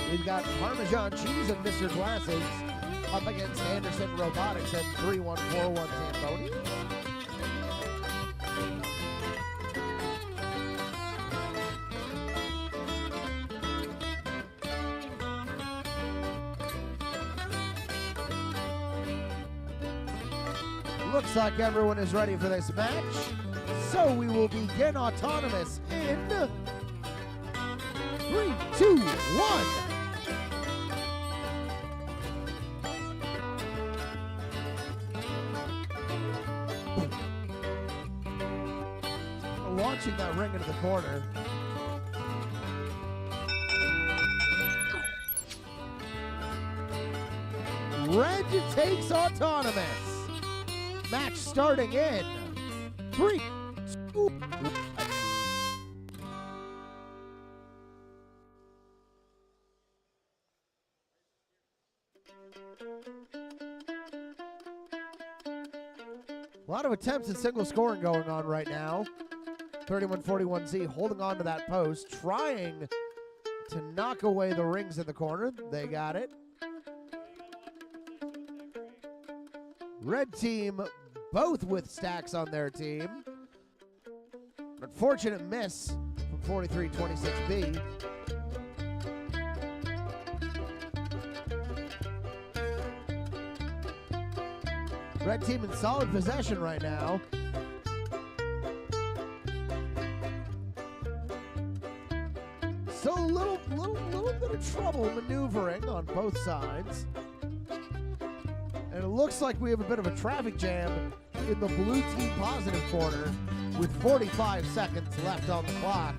We've got Parmesan Cheese and Mr. Glasses up against Anderson Robotics and 3141 Zamboni. Looks like everyone is ready for this match, so we will begin autonomous in 3, 2, 1. Launching that ring into the corner. Red takes autonomous. Match starting in 3, 2, 1. A lot of attempts at single scoring going on right now. 3141Z holding on to that post, trying to knock away the rings in the corner. They got it. Red team, both with stacks on their team. Unfortunate miss from 4326B. Red team in solid possession right now. So a little bit of trouble maneuvering on both sides. And it looks like we have a bit of a traffic jam in the blue team positive corner with 45 seconds left on the clock.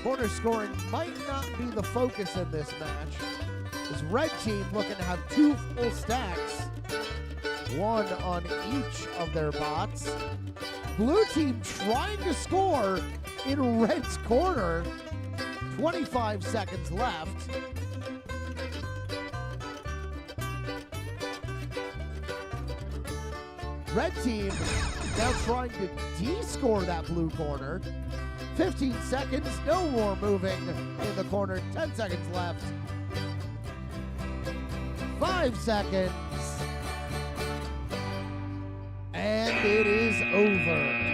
Corner scoring might not be the focus in this match. This red team looking to have 2 full stacks, 1 on each of their bots. Blue team trying to score in red's corner. 25 seconds left. Red team now trying to de-score that blue corner. 15 seconds, no more moving in the corner. 10 seconds left. 5 seconds. And it is over.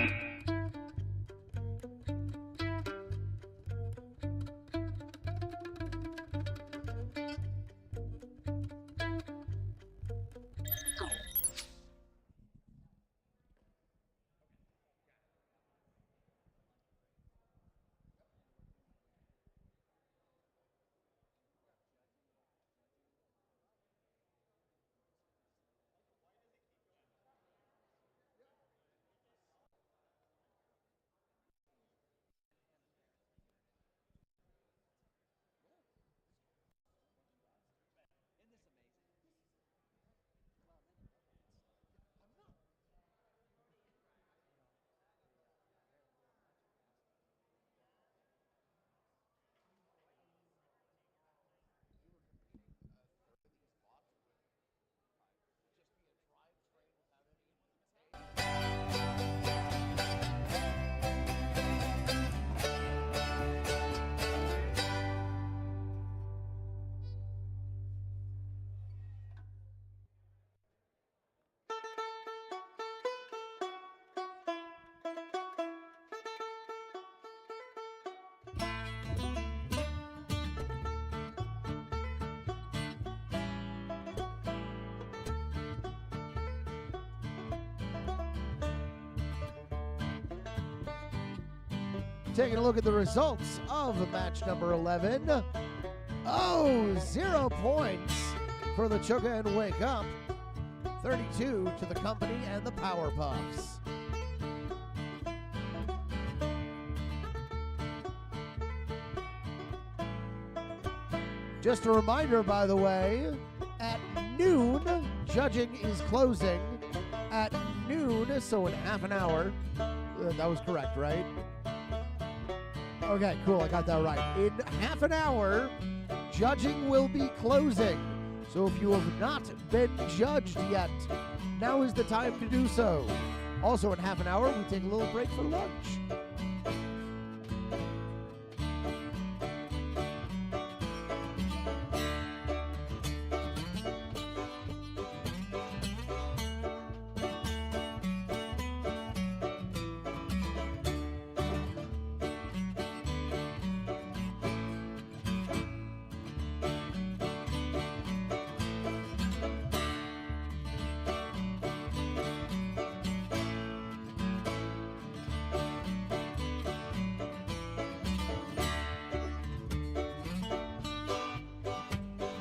Taking a look at the results of match number 11. Oh, 0 points for the Chugga and Wake Up. 32 to the company and the Powerpuffs. Just a reminder, by the way, at noon, judging is closing. At noon, so in half an hour. That was correct, right? Okay, cool, I got that right. In half an hour, judging will be closing. So if you have not been judged yet, now is the time to do so. Also in half an hour, we take a little break for lunch.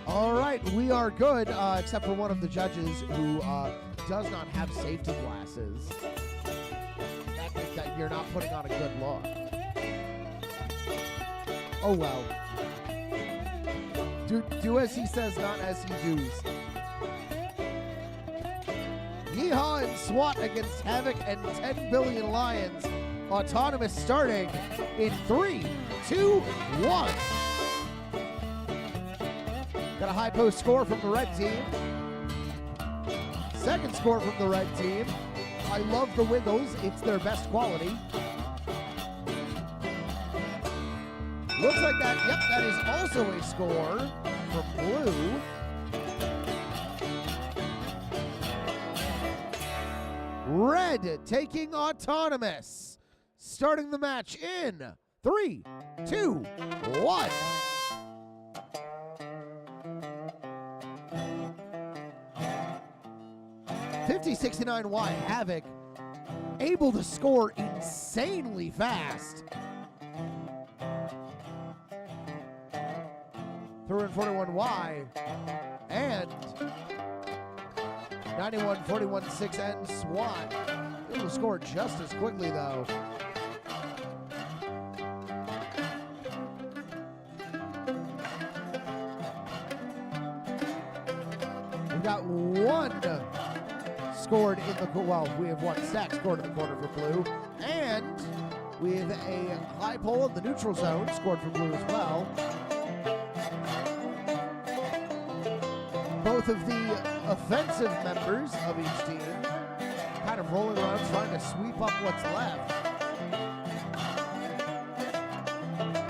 All right, we are good, except for one of the judges who does not have safety glasses. That means that you're not putting on a good look. Oh, well. Do as he says, not as he does. Yeehaw and SWAT against Havoc and 10 Billion Lions. Autonomous starting in 3, 2, 1. Got a high post score from the red team. Second score from the red team. I love the wiggles. It's their best quality. Looks like that. Yep, that is also a score from blue. Red taking autonomous. Starting the match in 3, 2, 1. 50-69 Havoc, able to score insanely fast. Through in 41Y and 91-41-6 and SWAT. Able to score just as quickly though. We've got one scored in the, well, we have one stack scored in the corner for blue, and we have a high pole in the neutral zone scored for blue as well. Both of the offensive members of each team kind of rolling around trying to sweep up what's left.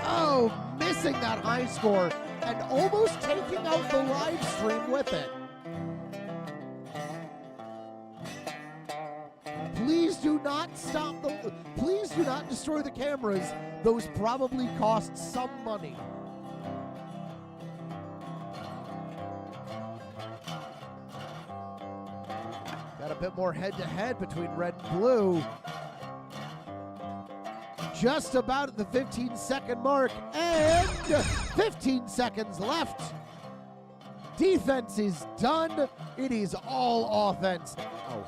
Oh, missing that high score and almost taking out the live stream with it. Please do not stop the, please do not destroy the cameras. Those probably cost some money. Got a bit more head-to-head between red and blue. Just about at the 15-second mark, and 15 seconds left. Defense is done. It is all offense now.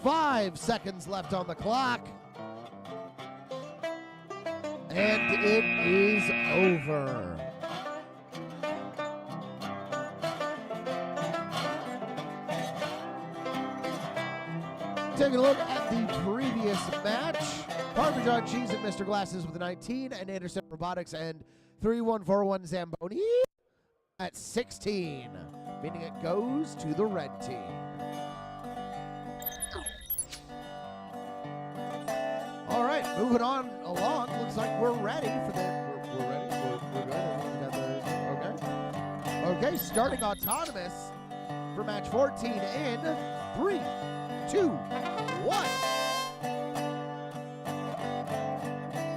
5 seconds left on the clock. And it is over. Taking a look at the previous match, Parmesan Cheese and Mr. Glasses with 19, and Anderson Robotics and 3141 Zamboni at 16, meaning it goes to the red team. All right, moving on along. Looks like we're ready for the. We're ready. We're good. Okay. Starting autonomous for match 14 in 3, 2, 1.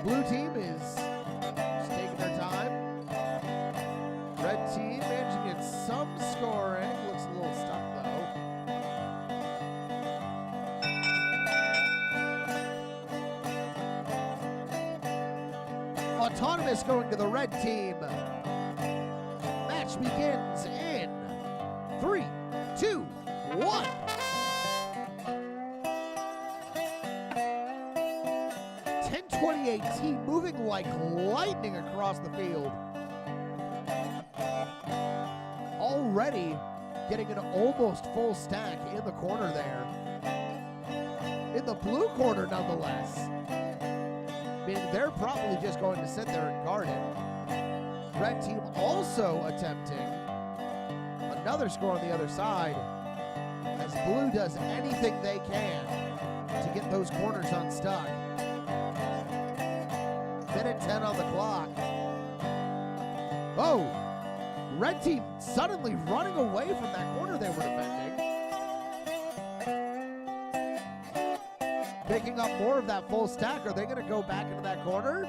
Blue team is just taking their time. Red team managing to get some scoring. Looks a little stuck though. Autonomous going to the red team. Match begins in 3, 2, 1. 10-28 moving like lightning across the field. Already getting an almost full stack in the corner there. In the blue corner, nonetheless. Meaning they're probably just going to sit there and guard it. Red team also attempting another score on the other side, as blue does anything they can to get those corners unstuck. Minute 10 on the clock. Oh, red team suddenly running away from that corner they were defending. Picking up more of that full stack. Are they going to go back into that corner?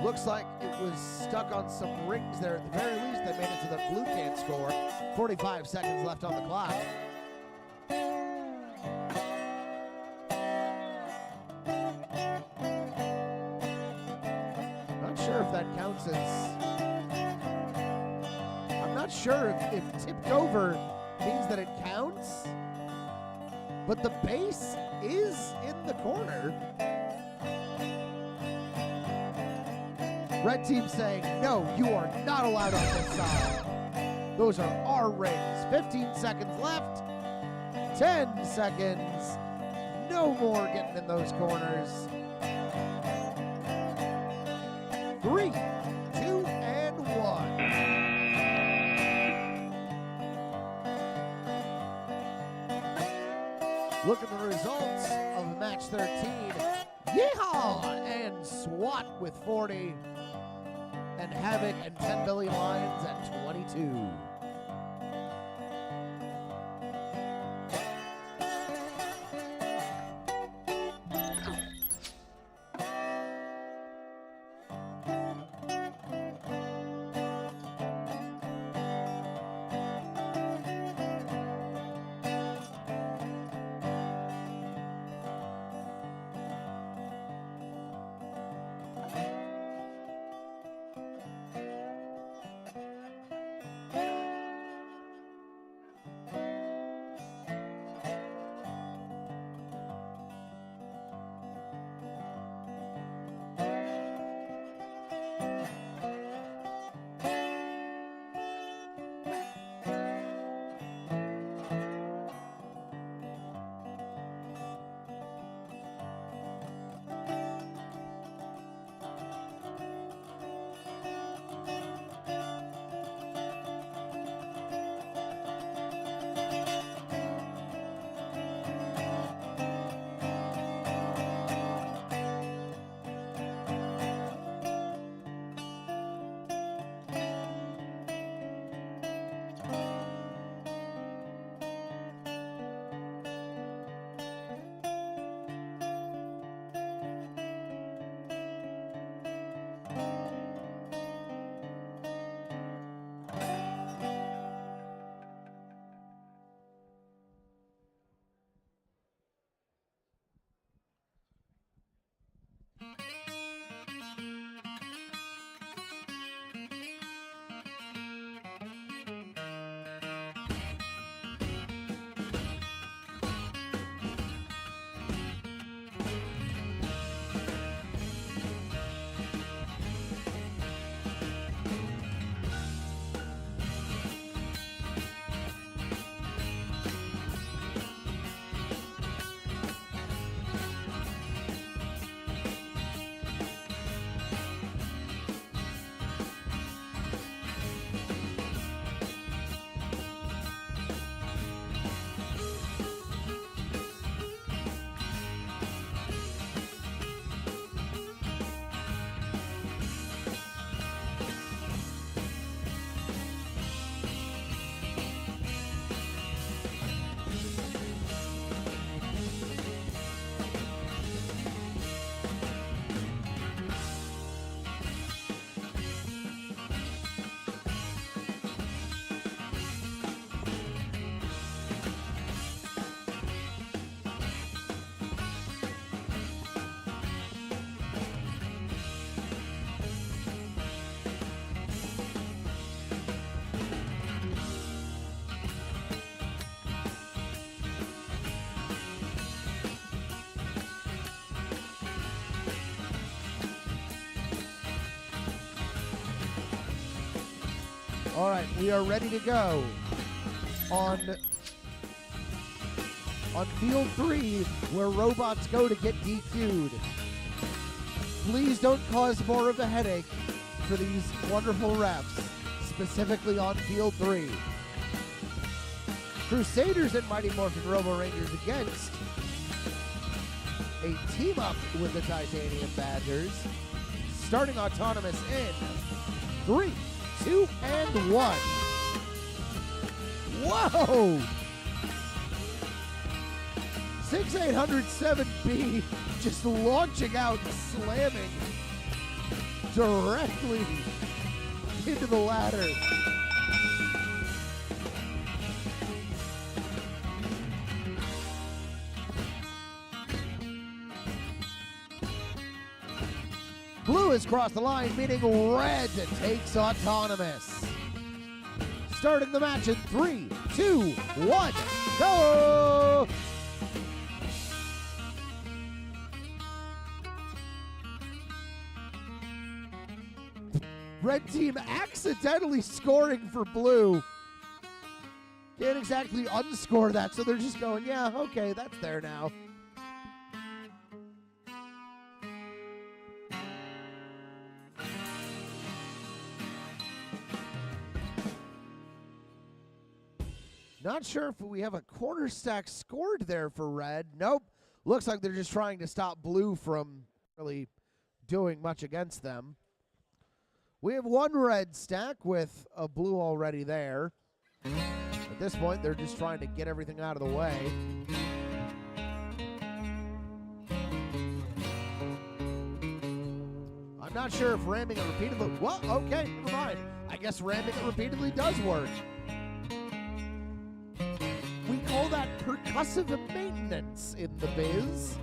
Looks like it was stuck on some rings there. At the very least, they made it so that blue can't score. 45 seconds left on the clock. If that counts as, I'm not sure if tipped over means that it counts, but the base is in the corner. Red team saying, no, you are not allowed on this side. Those are our rings. 15 seconds left. 10 seconds. No more getting in those corners. 3, 2, and 1. Look at the results of match 13. Yeehaw! And SWAT with 40. And Havoc and 10 Billion Lions at 22. All right, we are ready to go on field 3, where robots go to get DQ'd. Please don't cause more of a headache for these wonderful refs, specifically on field 3. Crusaders and Mighty Morphin Robo Rangers against a team up with the Titanium Badgers. Starting autonomous in 3, 2, and 1. Whoa! 6807B just launching out, slamming directly into the ladder. Blue has crossed the line, meaning red takes autonomous. Starting the match in 3, 2, 1, go! Red team accidentally scoring for blue. Can't exactly unscore that, so they're just going, yeah, okay, that's there now. Not sure if we have a quarter stack scored there for red. Nope. Looks like they're just trying to stop blue from really doing much against them. We have one red stack with a blue already there. At this point, they're just trying to get everything out of the way. I'm not sure if ramming it repeatedly... Well, okay, never mind. I guess ramming it repeatedly does work. We call that percussive maintenance in the biz.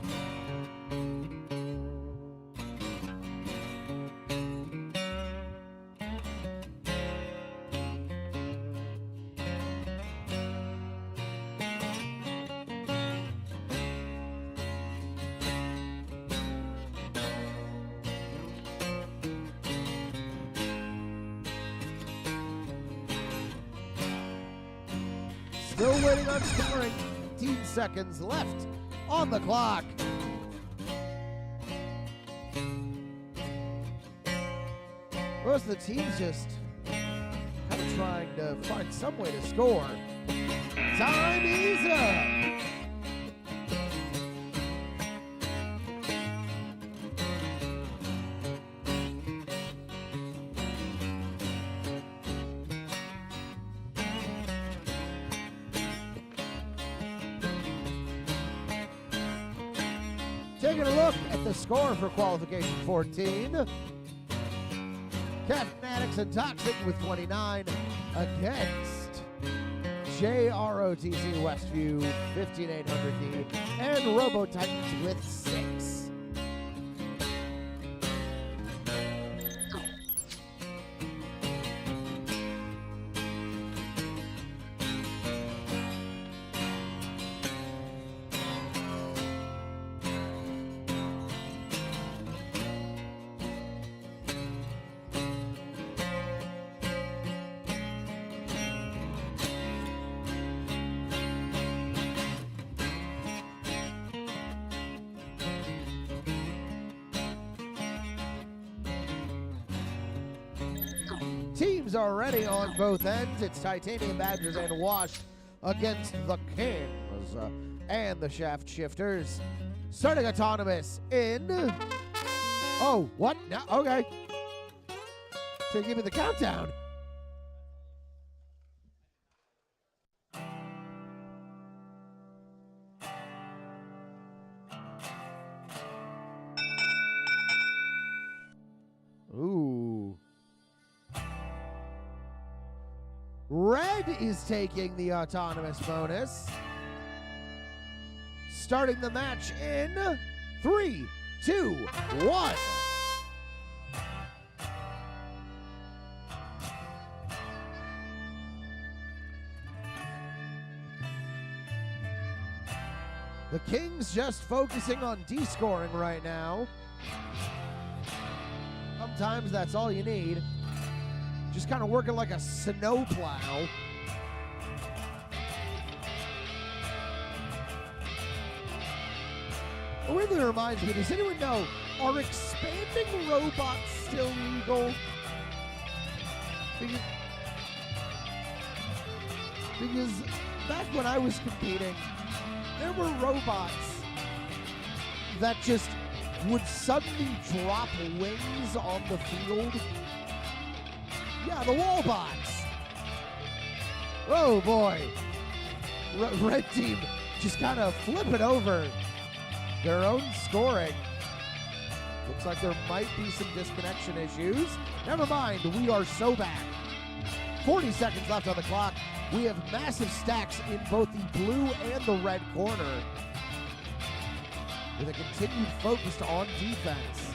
Still waiting on scoring. 15 seconds left on the clock. Most of the teams just kind of trying to find some way to score. Time is up. Taking a look at the score for qualification 14. Captain Addicts and Toxic with 29 against JROTC Westview 15800D and Robo Titans with 6. Teams are ready on both ends. It's Titanium Badgers and Washed against the Kings and the Shaft Shifters. Starting autonomous in... Oh, what? No, okay. So give me the countdown. Ooh. Red is taking the autonomous bonus. Starting the match in 3, 2, 1. The Kings just focusing on D-scoring right now. Sometimes that's all you need. just kind of working like a snowplow. It really reminds me, does anyone know, are expanding robots still legal? Because back when I was competing, there were robots that just would suddenly drop wings on the field. Yeah, the wall bots. Oh boy. Red team just kind of flipping over their own scoring. Looks like there might be some disconnection issues. Never mind, we are so back. 40 seconds left on the clock. We have massive stacks in both the blue and the red corner, with a continued focus on defense.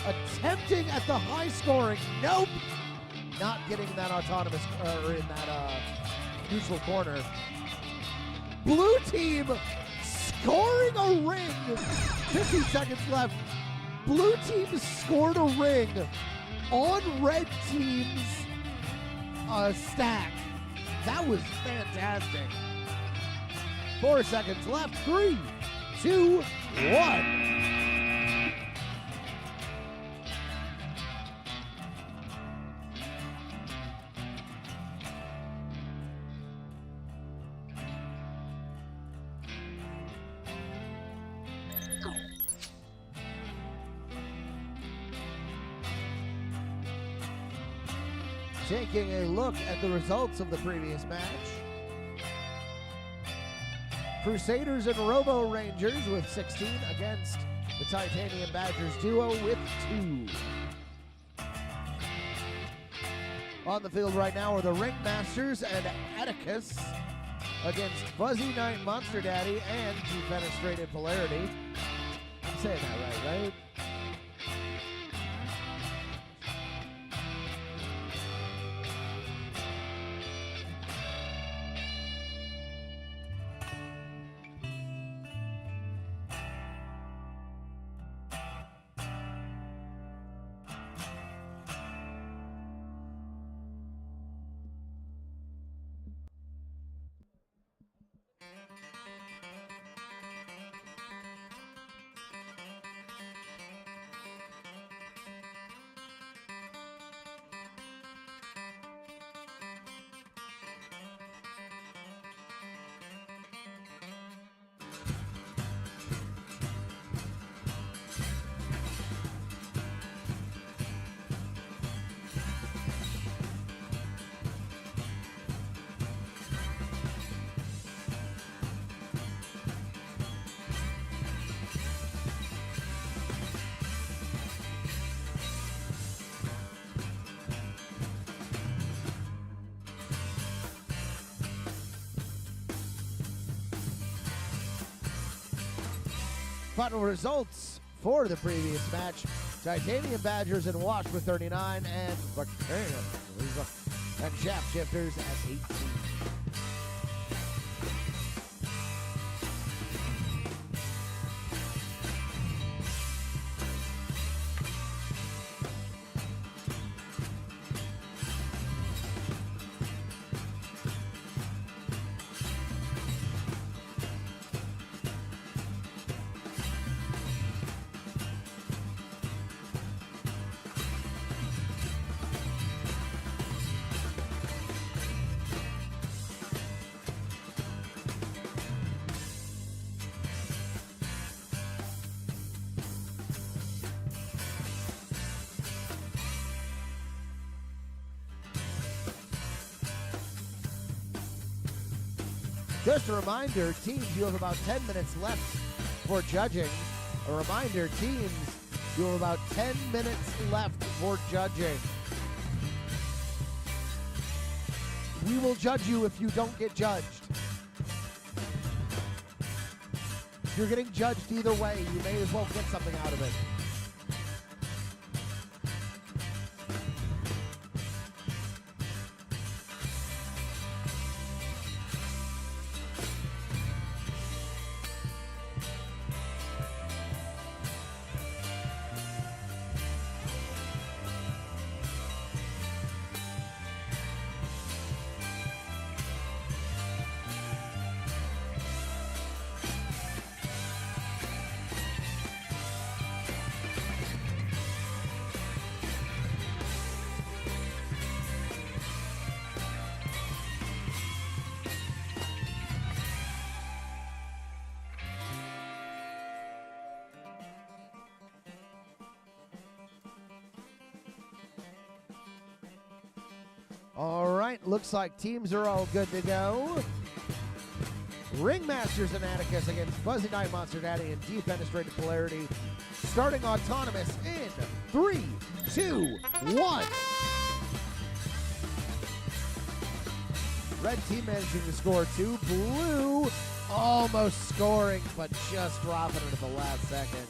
Attempting at the high scoring, nope! Not getting that autonomous, or in that neutral corner. Blue team scoring a ring. 15 seconds left. Blue team scored a ring on red team's stack. That was fantastic. 4 seconds left. 3, 2, 1. Taking a look at the results of the previous match. Crusaders and Robo Rangers with 16 against the Titanium Badgers duo with 2. On the field right now are the Ringmasters and Atticus against Fuzzy Knight Monster Daddy and Defenestrated Polarity. I'm saying that right? Final results for the previous match. Titanium Badgers and Wash with 39 and Shaft Shifters at 18. Just a reminder, teams, you have about 10 minutes left for judging. A reminder, teams, you have about 10 minutes left for judging. We will judge you if you don't get judged. If you're getting judged either way, you may as well get something out of it. All right, looks like teams are all good to go. Ringmasters and Atticus against Fuzzy Night Monster Daddy and Defenestrated Polarity. Starting autonomous in 3, 2, 1. Red team managing to score 2. Blue almost scoring, but just dropping it at the last second.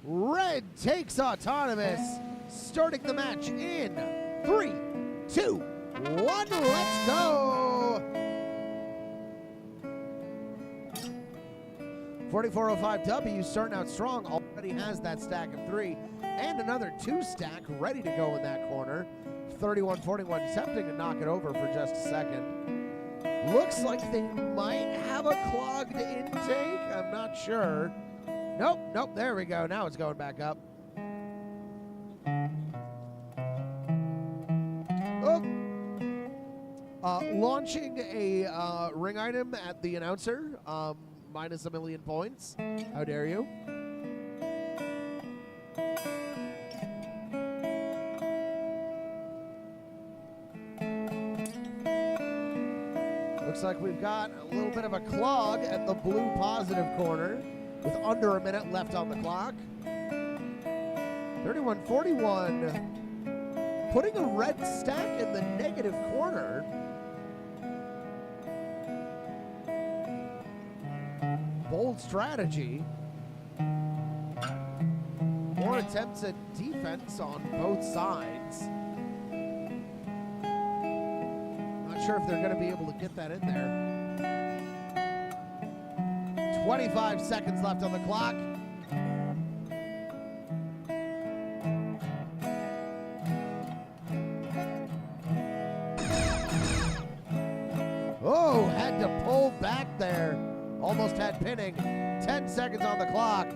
Red takes autonomous, starting the match in 3, 2, 1, let's go! 4405W starting out strong, already has that stack of 3, and another 2 stack ready to go in that corner. 3141 attempting to knock it over for just a second. Looks like they might have a clogged intake, I'm not sure. Nope, there we go. Now it's going back up. Oh. Launching a ring item at the announcer, minus 1 million points. How dare you? Looks like we've got a little bit of a clog at the blue positive corner, with under a minute left on the clock. 3141 putting a red stack in the negative corner. Bold strategy. More attempts at defense on both sides. Not sure if they're going to be able to get that in there. 25 seconds left on the clock. Oh, had to pull back there. Almost had pinning. 10 seconds on the clock.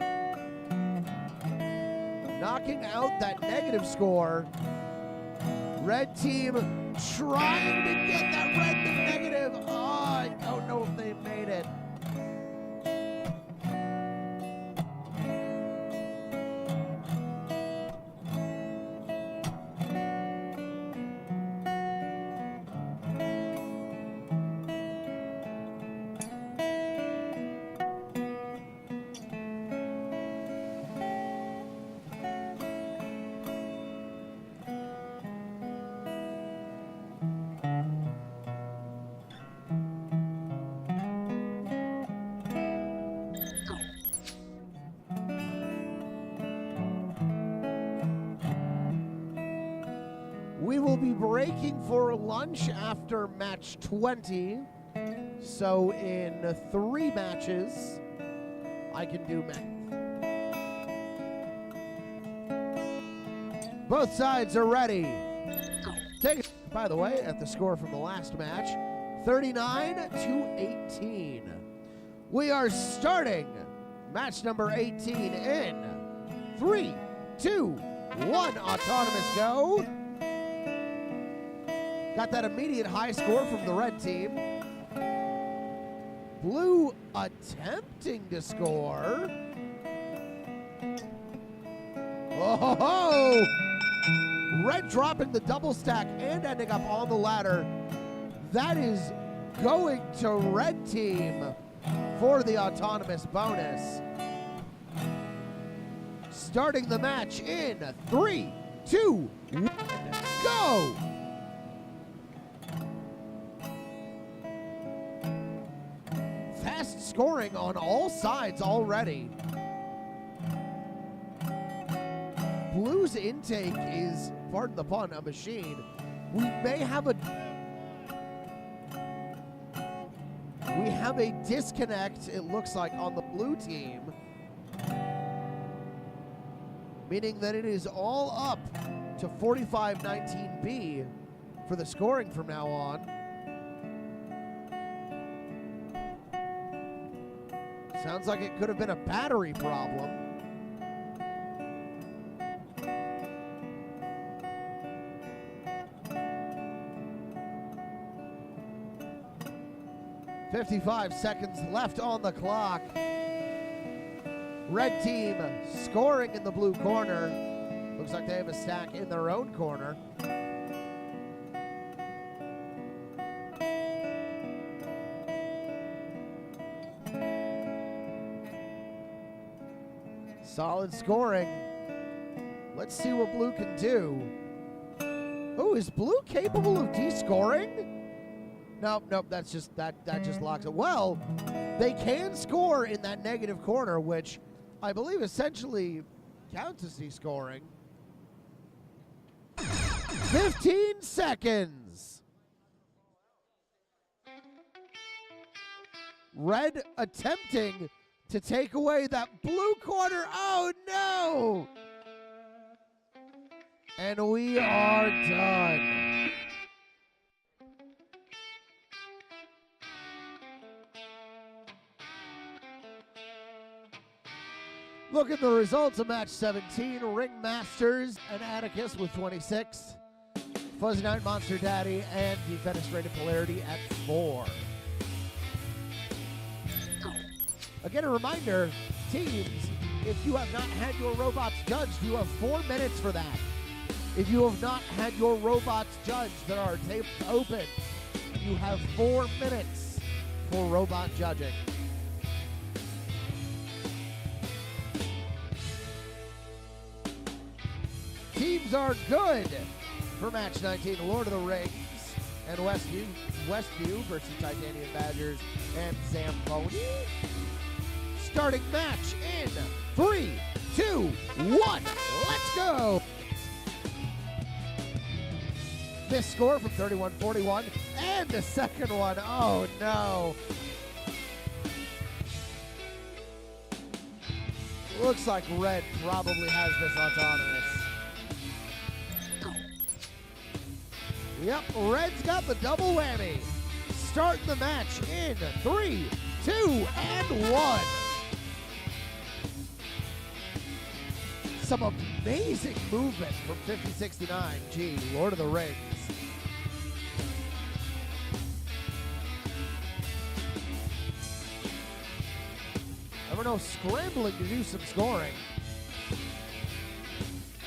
Knocking out that negative score. Red team trying to get that red to negative. Oh, I don't know if they made it. We will be breaking for lunch after match 20. So in 3 matches, I can do math. Both sides are ready. Take it, by the way, at the score from the last match, 39-18. We are starting match number 18 in 3, 2, 1, autonomous go. Got that immediate high score from the red team. Blue attempting to score. Oh! Red dropping the double stack and ending up on the ladder. That is going to red team for the autonomous bonus. Starting the match in 3, 2, 1, go! Fast scoring on all sides already. Blue's intake is, pardon the pun, a machine. We have a disconnect, it looks like, on the blue team. Meaning that it is all up to 45-19B for the scoring from now on. Sounds like it could have been a battery problem. .55 seconds left on the clock. Red team scoring in the blue corner. Looks like they have a stack in their own corner. Solid scoring. Let's see what blue can do. Oh, is blue capable of descoring? Nope, that's just that just locks it. Well, they can score in that negative corner, which I believe essentially counts as descoring. 15 seconds. Red attempting to take away that blue corner. Oh no! And we are done. Look at the results of match 17. Ringmasters and Atticus with 26. Fuzzy Knight, Monster Daddy, and Defenestrated Polarity at 4. Again, a reminder, teams, if you have not had your robots judged, you have 4 minutes for that. If you have not had your robots judged, there are tapes open. You have 4 minutes for robot judging. Teams are good for match 19, Lord of the Rings and Westview versus Titanium Badgers and Zamboni. Starting match in 3, 2, 1, let's go! This score from 31-41, and the second one, oh no. Looks like red probably has this autonomous. Yep, red's got the double whammy. Starting the match in 3, 2, and 1. Some amazing movement from 5069. Gee, Lord of the Rings. Everno scrambling to do some scoring.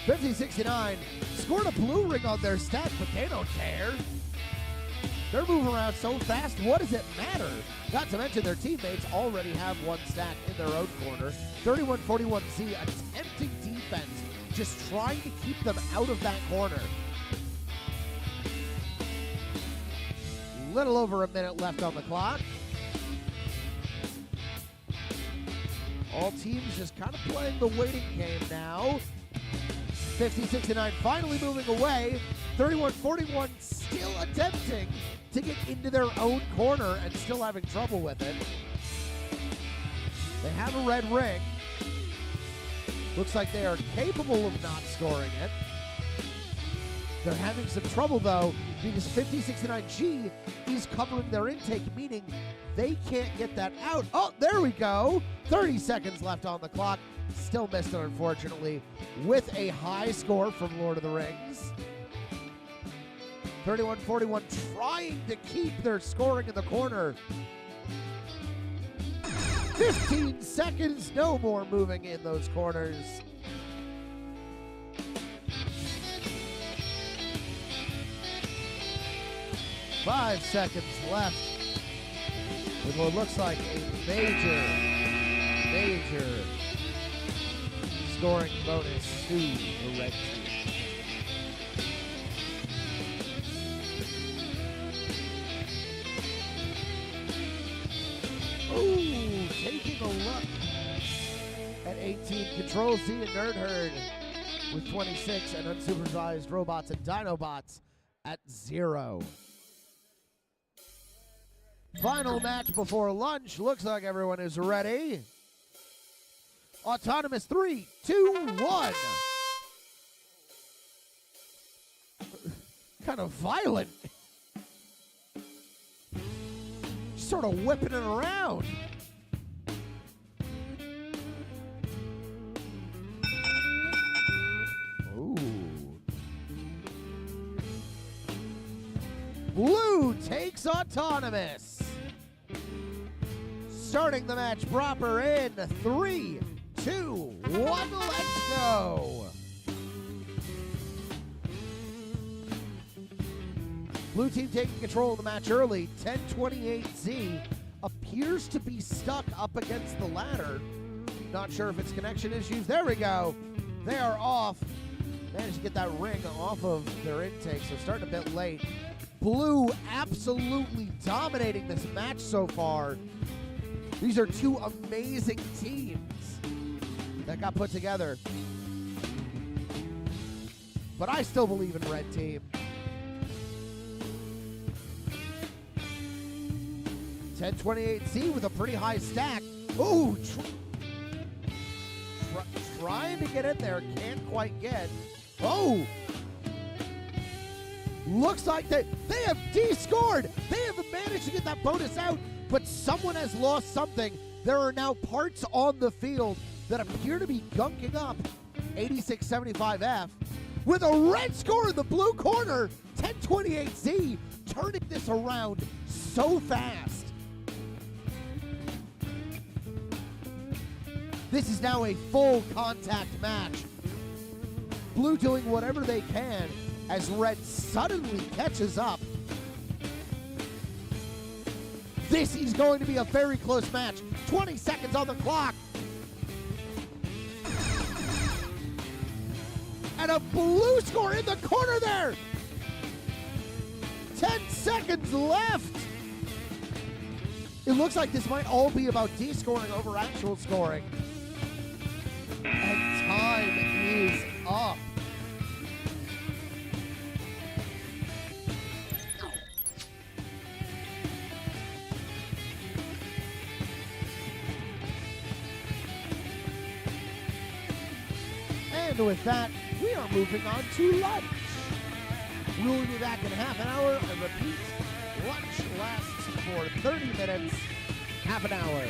5069 scored a blue ring on their stack, but they don't care. They're moving around so fast, what does it matter? Not to mention their teammates already have one stack in their own corner. 31-41Z attempting defense, just trying to keep them out of that corner. Little over a minute left on the clock. All teams just kind of playing the waiting game now. 5069 finally moving away. 31-41 still attempting to get into their own corner and still having trouble with it. They have a red ring. Looks like they are capable of not scoring it. They're having some trouble though because 5069G is covering their intake, meaning they can't get that out. Oh, there we go. 30 seconds left on the clock. Still missed it, unfortunately, with a high score from Lord of the Rings. 31-41 trying to keep their scoring in the corner. 15 seconds, no more moving in those corners. Five seconds left with what looks like a major scoring bonus to the red team. Ooh, taking a look at 18, Control Z and Nerd Herd with 26, and unsupervised robots and Dinobots at 0. Final match before lunch. Looks like everyone is ready. Autonomous 3, 2, 1. kind of violent. Sort of whipping it around. Ooh. Blue takes autonomous. Starting the match proper in 3, 2, 1, let's go. Blue team taking control of the match early. 1028Z appears to be stuck up against the ladder. Not sure if it's connection issues. There we go. They are off. Managed to get that ring off of their intake, so starting a bit late. Blue absolutely dominating this match so far. These are two amazing teams that got put together. But I still believe in red team. 1028Z with a pretty high stack. Ooh, trying to get in there, can't quite get. Oh! Looks like they have de-scored. They have managed to get that bonus out, but someone has lost something. There are now parts on the field that appear to be gunking up 8675F with a red score in the blue corner. 1028Z turning this around so fast. This is now a full contact match. Blue doing whatever they can as red suddenly catches up. This is going to be a very close match. 20 seconds on the clock. And a blue score in the corner there. 10 seconds left. It looks like this might all be about de-scoring over actual scoring. And time is up. And with that, we are moving on to lunch. We will be back in half an hour and repeat. Lunch lasts for 30 minutes, half an hour.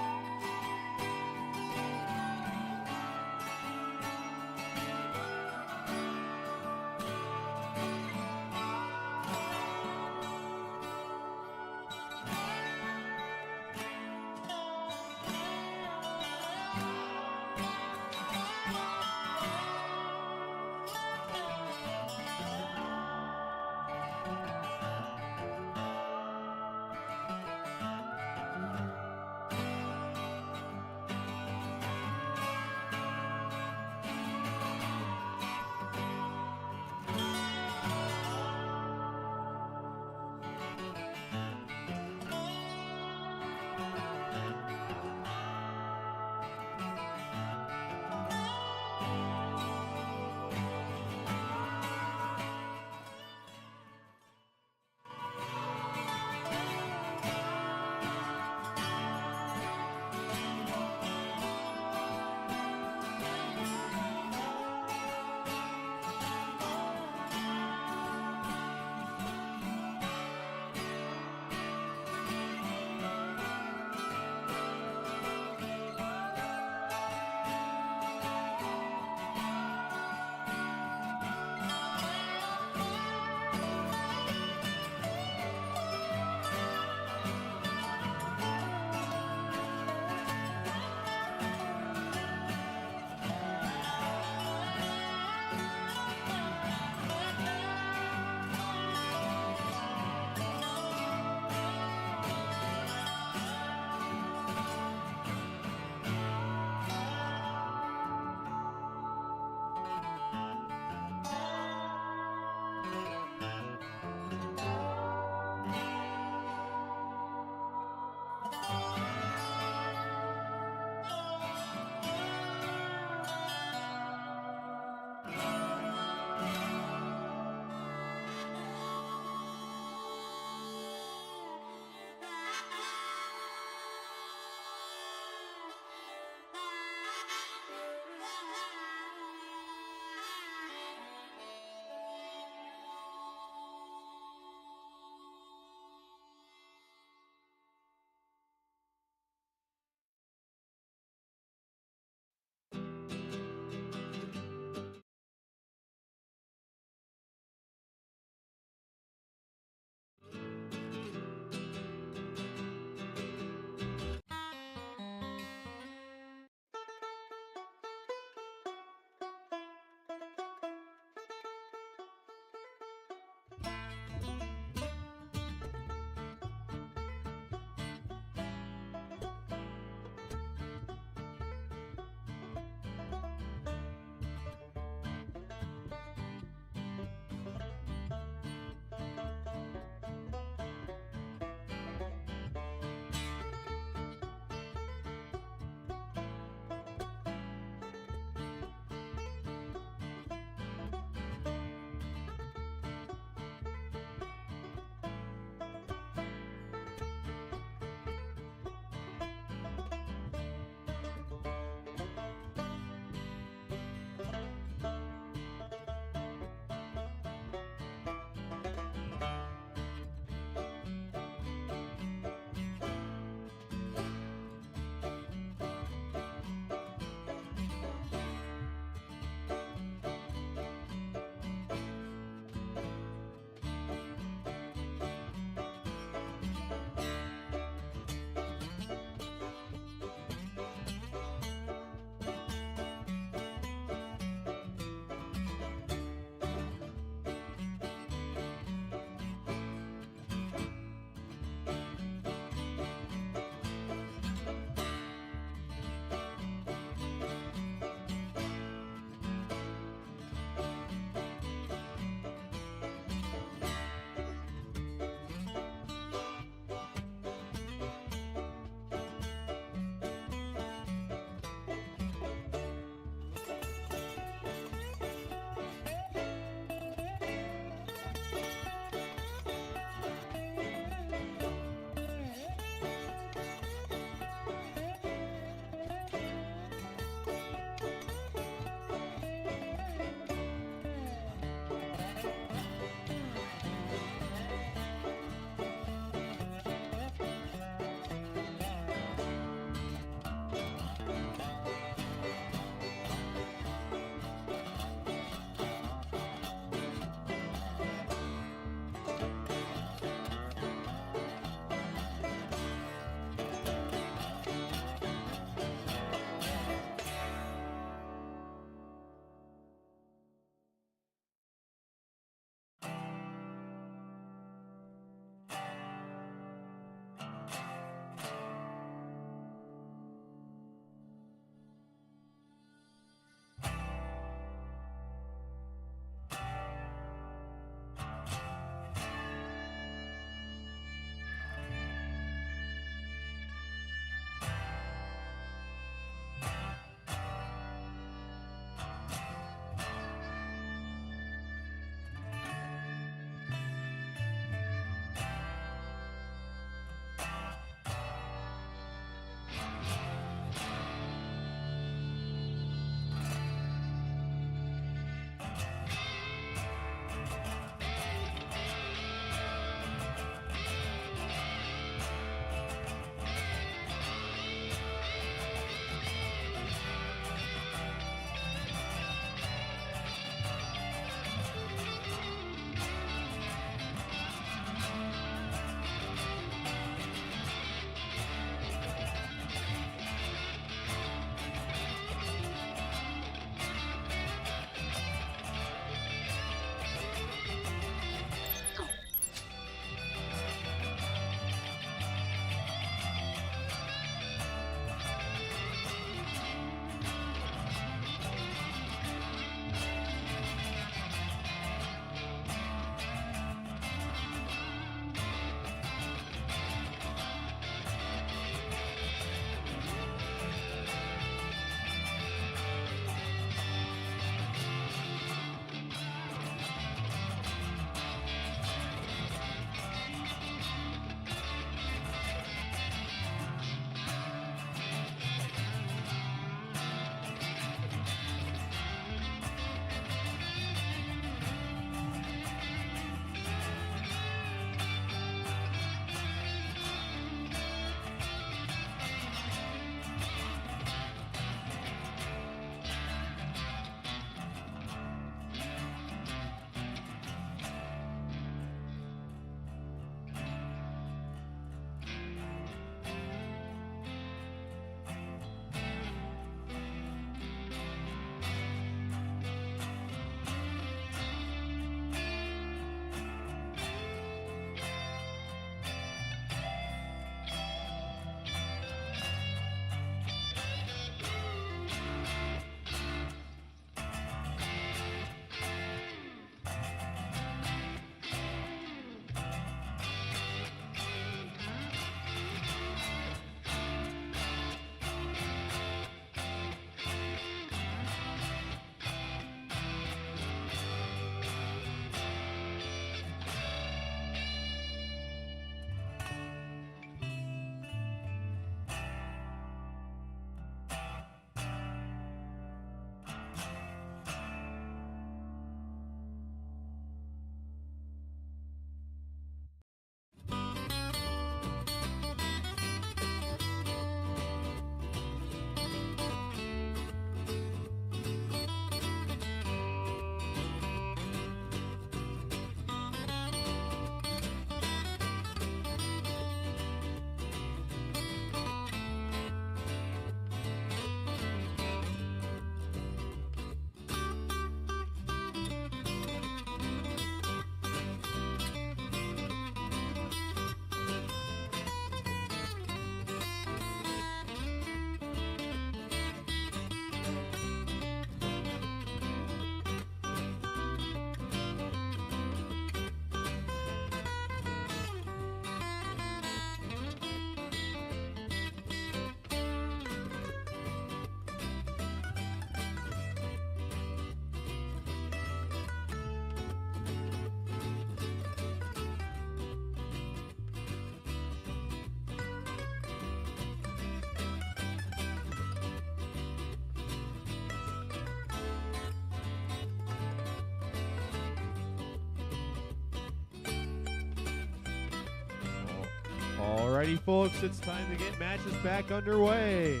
Alrighty, folks, it's time to get matches back underway.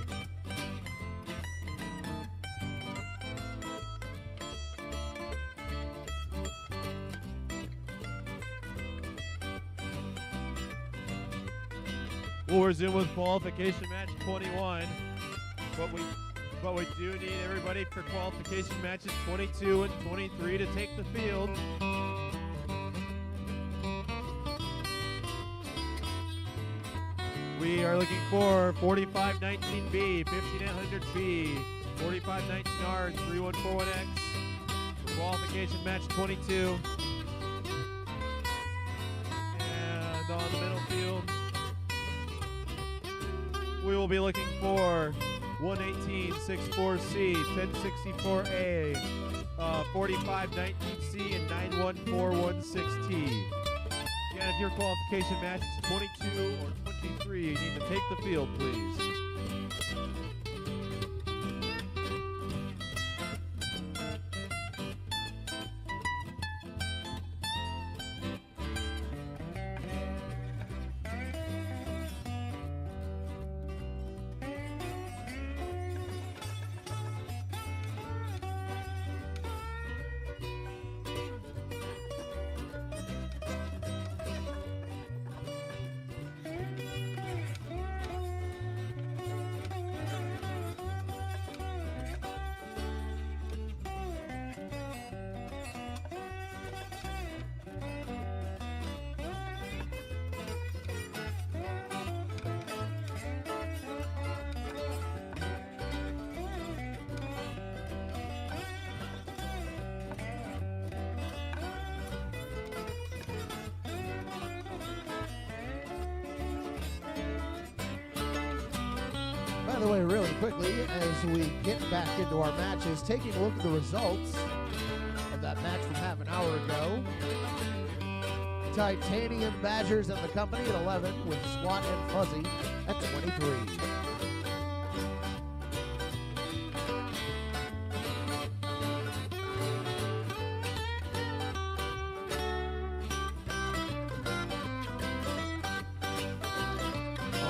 We'll resume with qualification match 21, but we do need everybody for qualification matches 22 and 23 to take the field. We are looking for 4519B, 5900B, 4519R, 3141X for qualification match 22. And on the middle field, we will be looking for 11864C, 1064A, 4519C, and 91416T. Again, if your qualification match is 22 or 23, you need to take the field, please.
By the way, really quickly, as we get back into our matches, taking a look at the results of that match from half an hour ago. Titanium Badgers and the company at 11, with SWAT and Fuzzy at 23.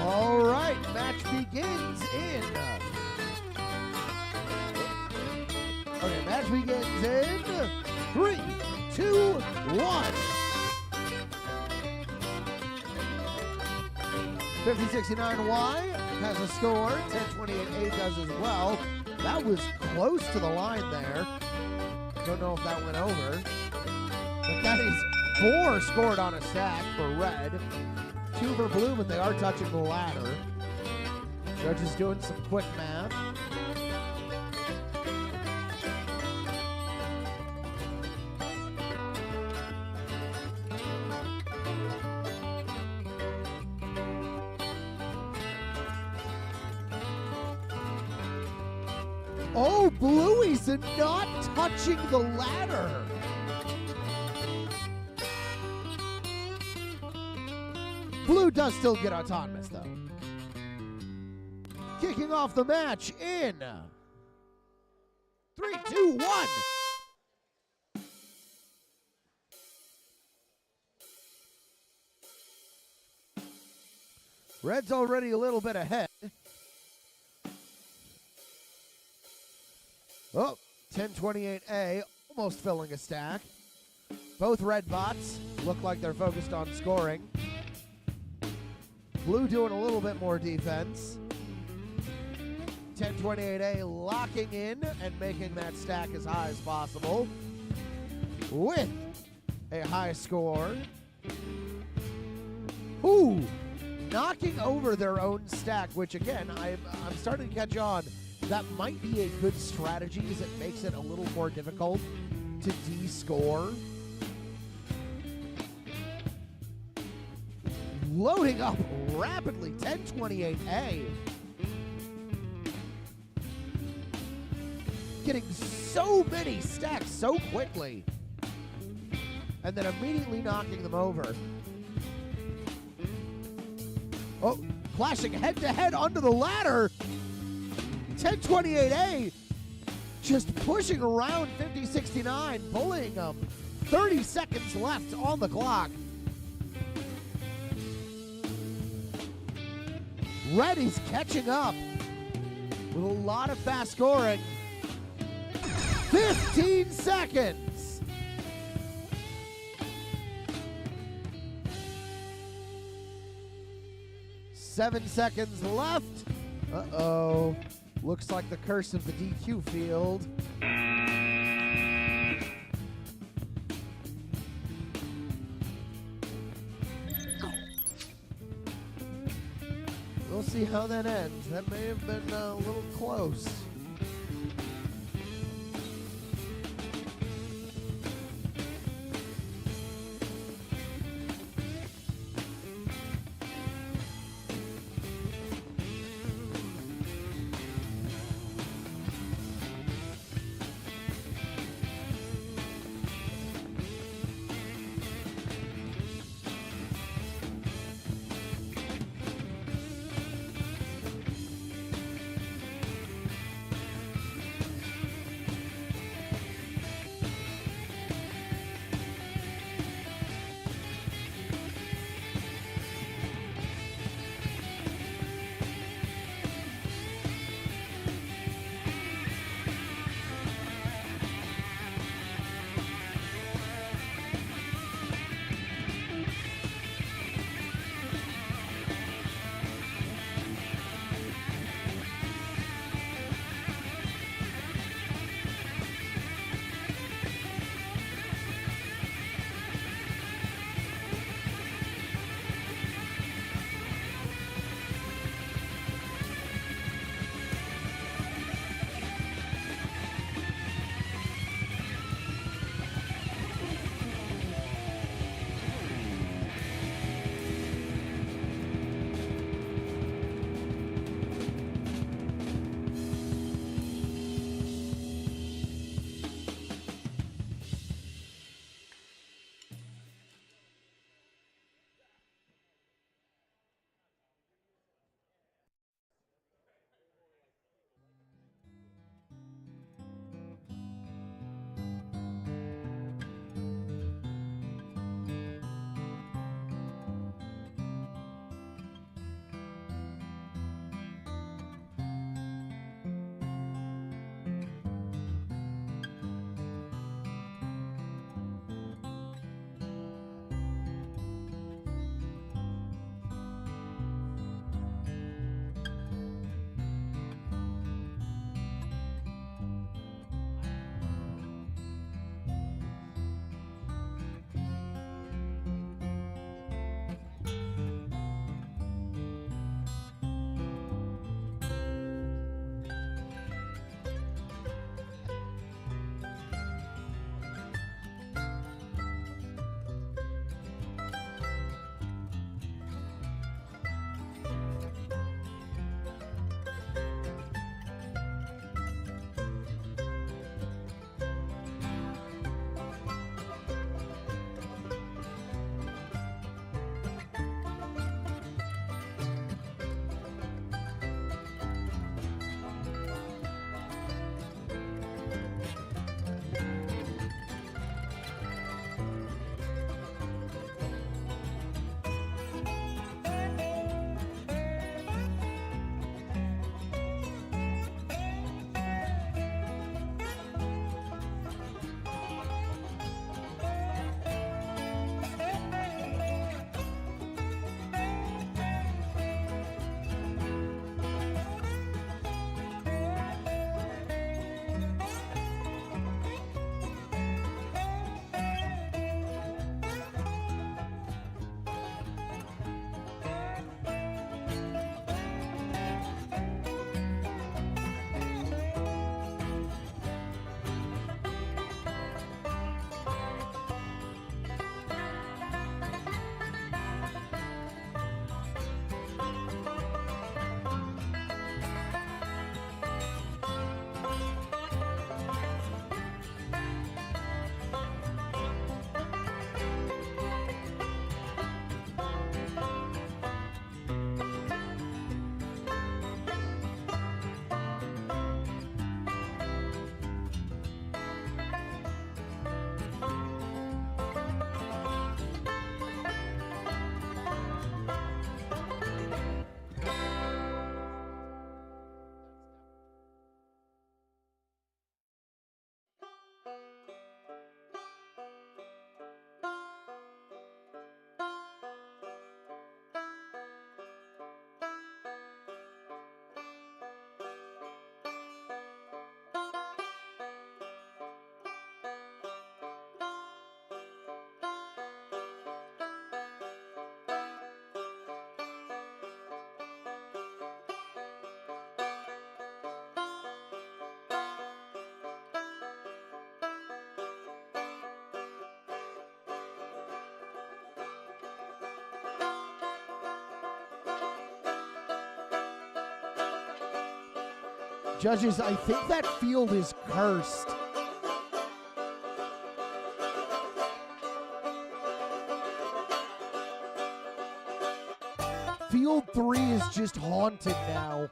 All right, match begins in. Okay, match begins in 3, 2, 1. 5069Y has a score. 1028A does as well. That was close to the line there. Don't know if that went over. But that is 4 scored on a stack for red. 2 for blue, but they are touching the ladder. Judges doing some quick math. Oh, Bluey's not touching the ladder. Blue does still get autonomous, though. Kicking off the match in 3, 2, 1. Red's already a little bit ahead. Oh, 1028A almost filling a stack. Both red bots look like they're focused on scoring. Blue doing a little bit more defense. 1028A locking in and making that stack as high as possible with a high score. Ooh, knocking over their own stack, which again, I'm starting to catch on. That might be a good strategy as it makes it a little more difficult to de-score. Loading up rapidly, 1028A. Getting so many stacks so quickly. And then immediately knocking them over. Oh, clashing head-to-head under the ladder. 1028A just pushing around 5069, bullying them. 30 seconds left on the clock. Red is catching up with a lot of fast scoring. 15 seconds. Seven seconds left. Uh-oh. Looks like the curse of the DQ field. We'll see how that ends. That may have been a little close. Judges, I think that field is cursed. Field 3 is just haunted now.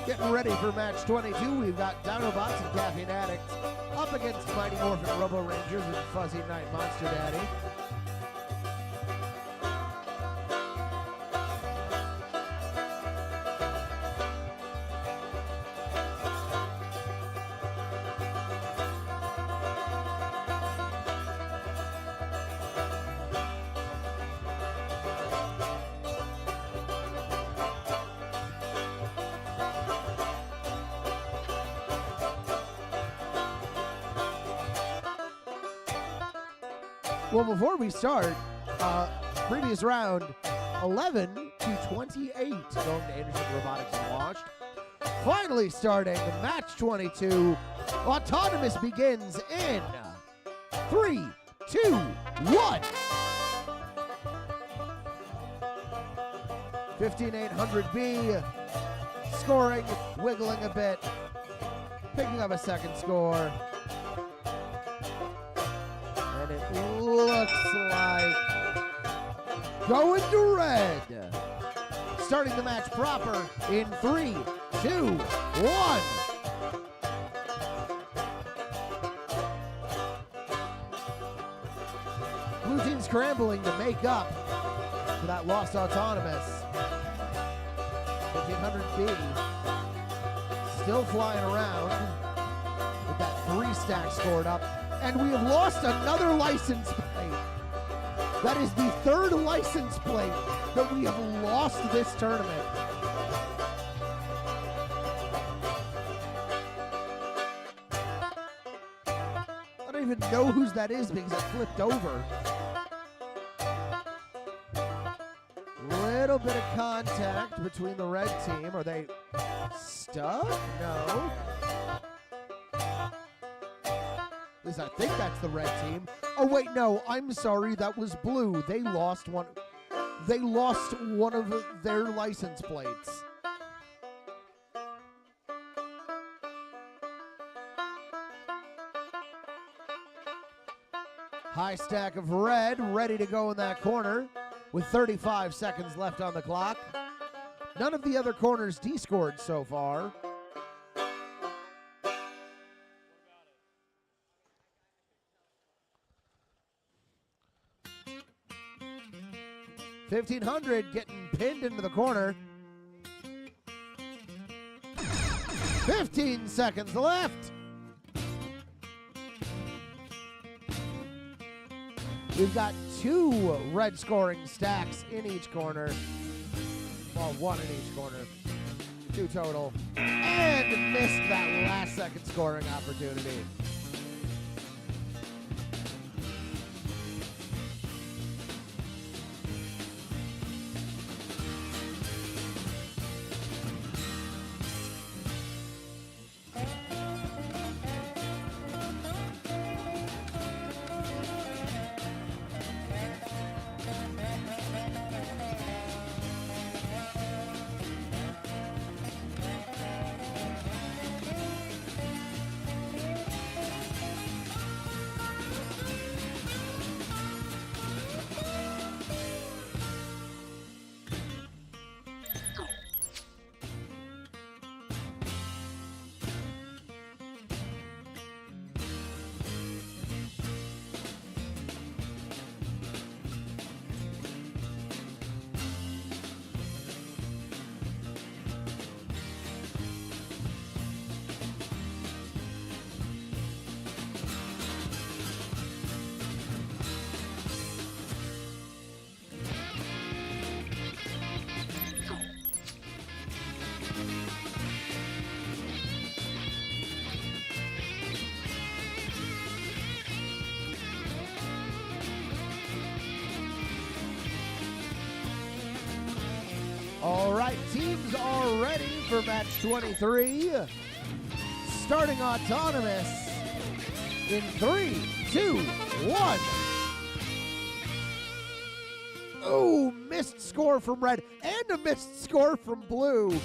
Getting ready for match 22, we've got Dinobots and Caffeine Addicts up against Mighty Morphin Robo Rangers and Fuzzy Night Monster Daddy. Well, before we start, previous round, 11 to 28 going to Anderson Robotics and Washed. Finally starting match 22. Autonomous begins in 3, 2, 1. 15800B scoring, wiggling a bit, picking up a second score. And it looks like going to red. Starting the match proper in 3, 2, 1. Blue team scrambling to make up for that lost autonomous. 1500B still flying around with that 3 stack scored up. And we have lost another license plate. That is the 3rd license plate that we have lost this tournament. I don't even know whose that is because it flipped over. Little bit of contact between the red team. Are they stuck? No. At least I think that's the red team. Oh wait, no, I'm sorry, that was blue. They lost one. They lost one of their license plates. High stack of red, ready to go in that corner with 35 seconds left on the clock. None of the other corners D-scored so far. 1500 getting pinned into the corner. 15 seconds left. We've got 2 red scoring stacks in each corner. Well, 1 in each corner. 2 total. And missed that last second scoring opportunity. All right, teams are ready for match 23. Starting autonomous in 3, 2, 1. Oh, missed score from red and a missed score from blue.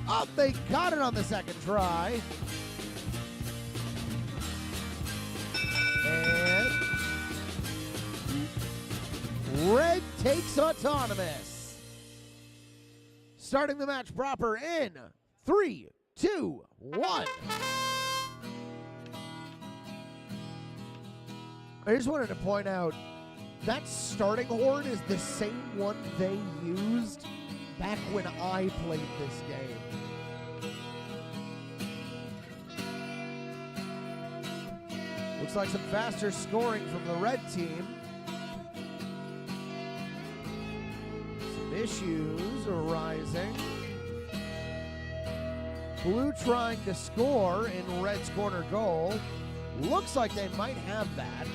Oh, they got it on the second try. And red takes autonomous. Starting the match proper in 3, 2, 1. I just wanted to point out that starting horn is the same one they used back when I played this game. Looks like some faster scoring from the red team. Some issues arising. Blue trying to score in red's corner goal. Looks like they might have that.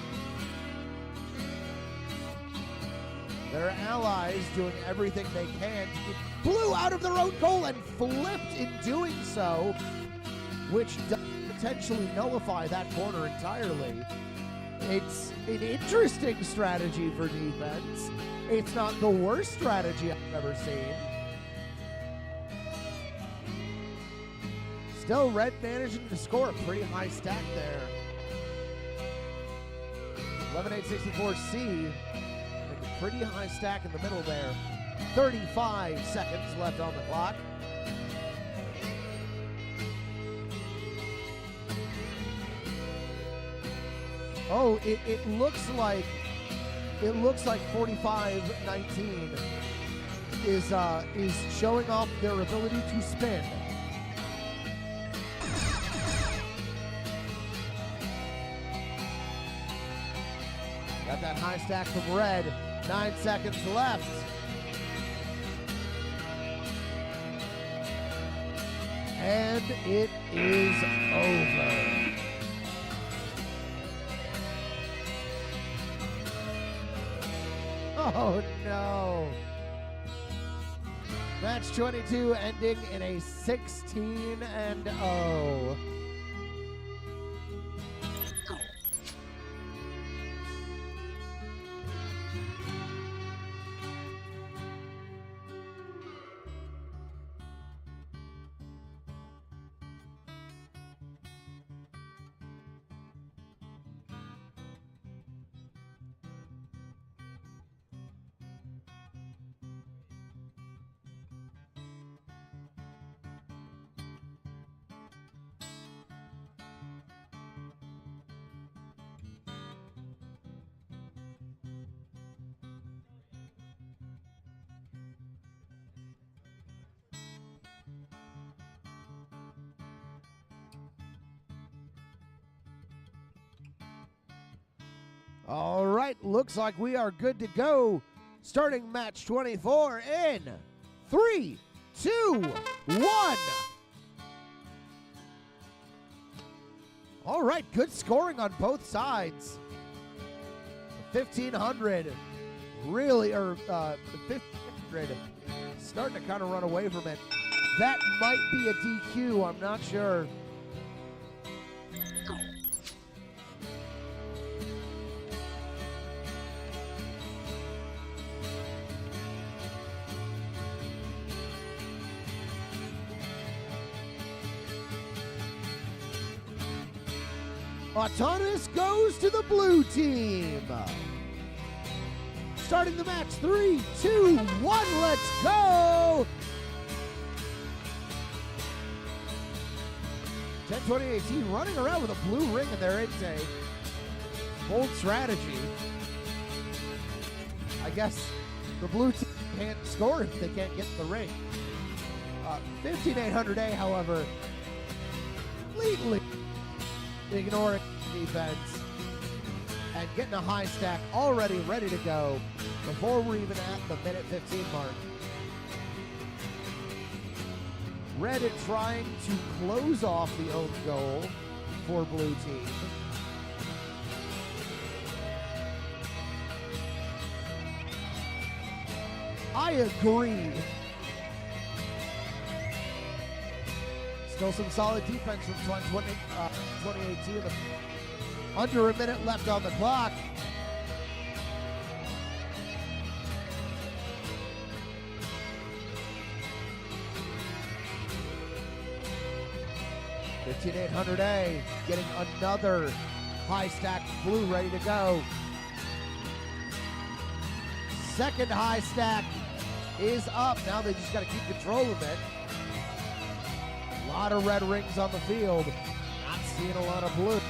Their allies doing everything they can to get blue out of their own goal and flipped in doing so, which does potentially nullify that corner entirely. It's an interesting strategy for defense. It's not the worst strategy I've ever seen. Still, red managing to score a pretty high stack there. 11-8-64C. Pretty high stack in the middle there. 35 seconds left on the clock. Oh, it looks like 45-19 is showing off their ability to spin. Got that high stack from red. 9 seconds left. And it is over. Oh no. Match 22 ending in a 16-0. All right, looks like we are good to go. Starting match 24 in 3, 2, 1. All right, good scoring on both sides. 1,500 really, or 1,500 starting to kind of run away from it. That might be a DQ, I'm not sure. Autonomous goes to the blue team. Starting the match, 3, 2, 1, let's go! 10-20-18 running around with a blue ring in their intake. Bold strategy. I guess the blue team can't score if they can't get the ring. 15-800A, however, completely ignoring defense and getting a high stack already ready to go before we're even at the minute 15 mark. Red trying to close off the own goal for blue team. I agree. Still some solid defense from 2018. Under a minute left on the clock. $1,500A getting another high stack blue ready to go. Second high stack is up. Now they just got to keep control of it. A lot of red rings on the field. Not seeing a lot of blue.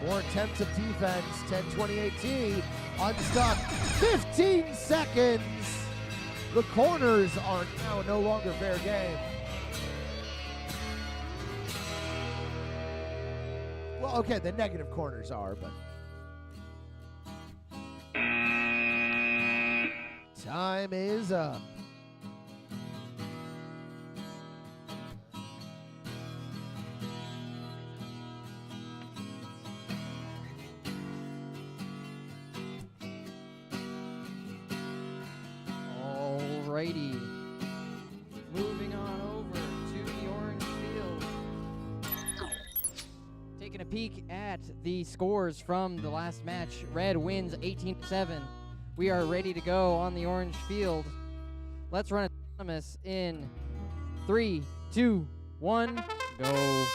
More attempts of defense. 10-28T unstuck. 15 seconds. The corners are now no longer fair game. Well, okay, the negative corners are, but time is up.
Alrighty. Moving on over to the orange field. Taking a peek at the scores from the last match. Red wins 18-7. We are ready to go on the orange field. Let's run autonomous in 3, 2, 1, go.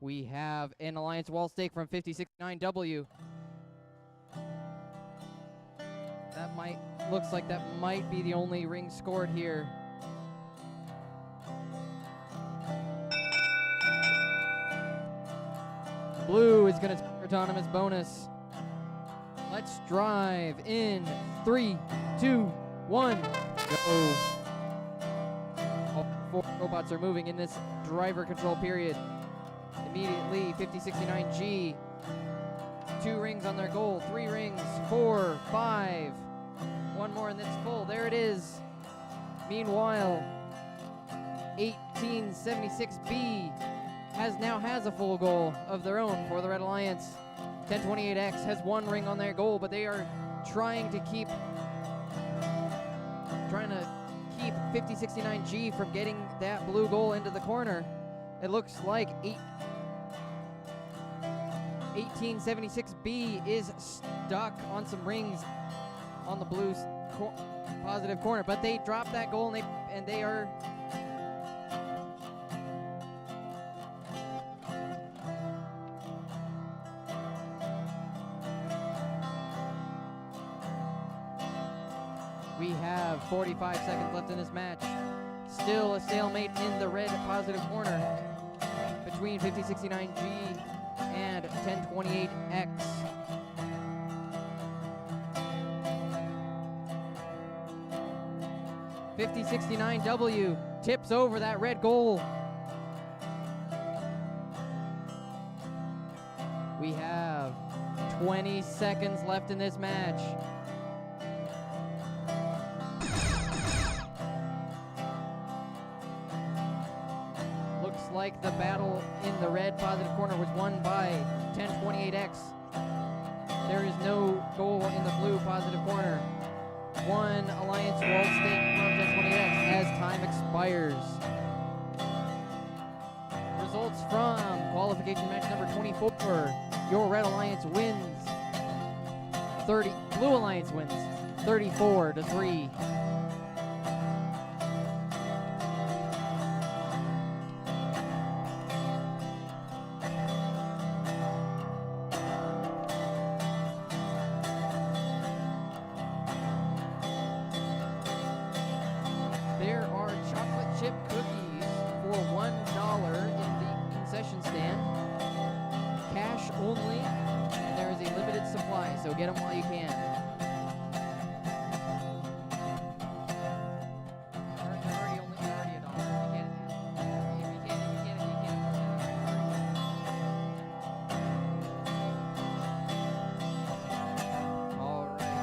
We have an Alliance wall stake from 5069W. Looks like that might be the only ring scored here. Blue is going to take autonomous bonus. Let's drive in 3, 2, 1, go. All 4 robots are moving in this driver control period. Immediately, 5069G. 2 rings on their goal, 3 rings, 4, 5. One more and it's full. There it is. Meanwhile, 1876B now has a full goal of their own for the Red Alliance. 1028X has 1 ring on their goal, but they are trying to keep 5069G from getting that blue goal into the corner. It looks like 1876B is stuck on some rings on the Blues positive corner, but they dropped that goal and they are we have 45 seconds left in this match. Still a stalemate in the red positive corner between 5069G and 1028X. 5069W tips over that red goal. We have 20 seconds left in this match. Looks like the battle in the red positive corner was won by 1028X. There is no goal in the blue positive corner. 1 Alliance wall stake from 1028X as time expires. Results from qualification match number 24. Your Red Alliance wins 30. Blue Alliance wins 34-3. There are chocolate chip cookies for $1 in the concession stand. Cash only, and there is a limited supply, so get them while you can. They're already $1. If you can. All right.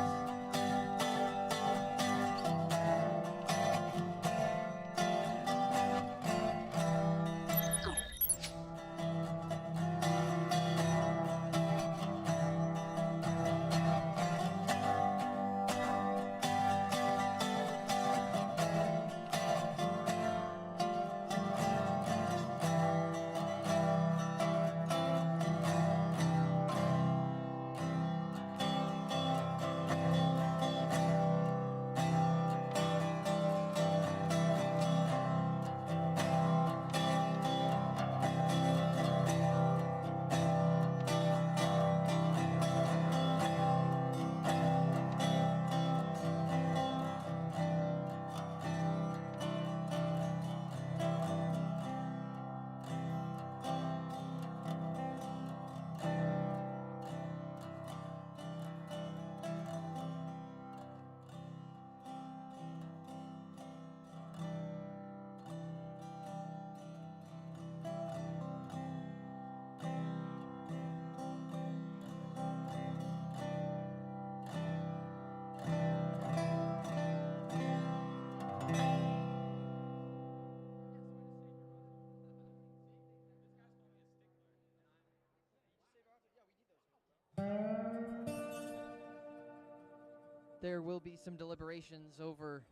there will be some deliberations over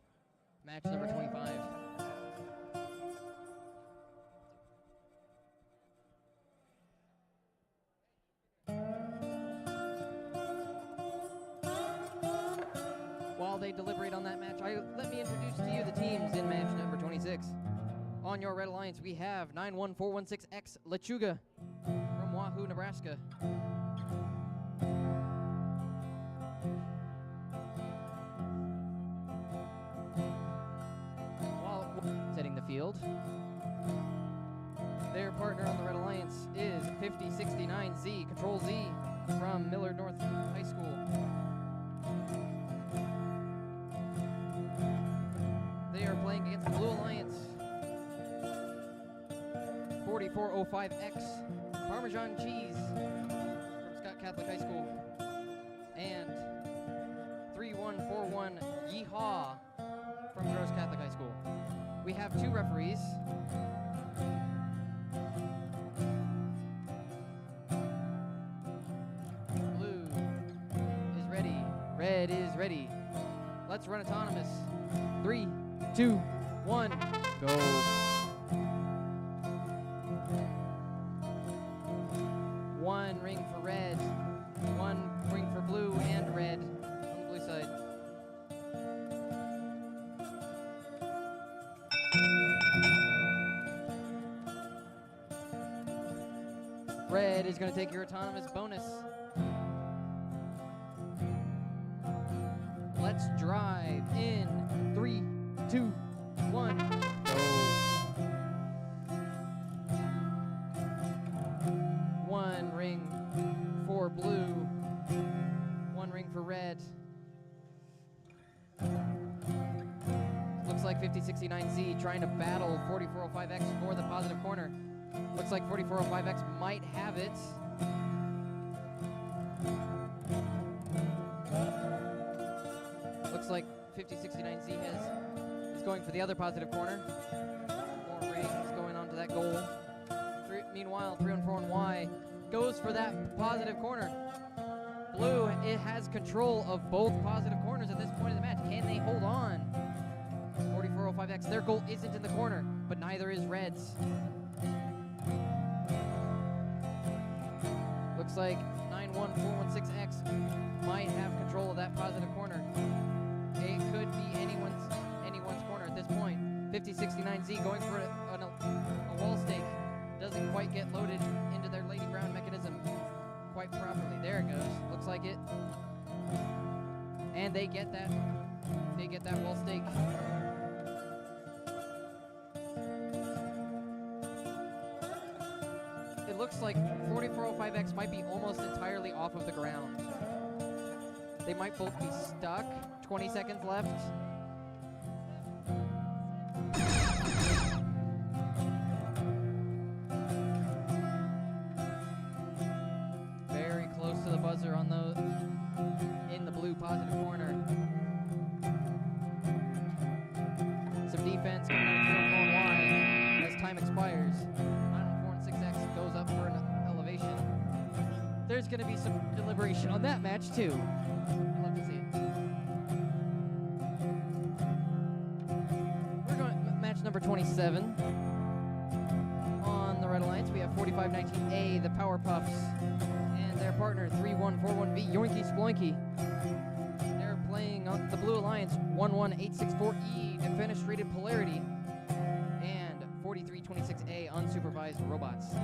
match number 25. While they deliberate on that match, let me introduce to you the teams in match number 26. On your Red Alliance, we have 91416X Lechuga from Wahoo, Nebraska. While setting the field, their partner on the Red Alliance is 5069Z, Control Z from Millard North High School. They are playing against the Blue Alliance, 4405X Parmesan Cheese from Scott Catholic High School, and 3141 Yeehaw from Gross Catholic High School. We have two referees. Blue is ready. Red is ready. Let's run autonomous. 3, 2, 1, go. One ring for red, one ring for blue and red on the blue side. Red is going to take your autonomous bonus. Let's drive in 3, 2, 1, go. One ring for blue, one ring for red. Looks like 5069Z trying to battle 4405X for the positive corner. Looks like 4405X might have it. Looks like 5069Z is going for the other positive corner. More rings going on to that goal. Meanwhile, 3141Y goes for that positive corner. Blue, it has control of both positive corners at this point in the match. Can they hold on? 4405X, their goal isn't in the corner, but neither is Red's. Looks like 91416X might have control of that positive corner. It could be anyone's corner at this point. 5069Z going for a wall stake. Doesn't quite get loaded into their Lady Brown mechanism quite properly. There it goes. Looks like it. And they get that wall stake. It looks like 4405X might be almost entirely off of the ground. They might both be stuck. 20 seconds left. Very close to the buzzer on in the blue positive corner. Some defense coming out of 4Y as time expires. 91416X goes up for an elevation. There's going to be some deliberation on that match too. I'd love to see it. We're going match number 27. On the Red Alliance, we have 4519A, the Power Puffs, and their partner 3141V, Yoinky Sploinky. They're playing on the Blue Alliance 11864E, Defenestrated Polarity, and 4326A, Unsupervised Robots.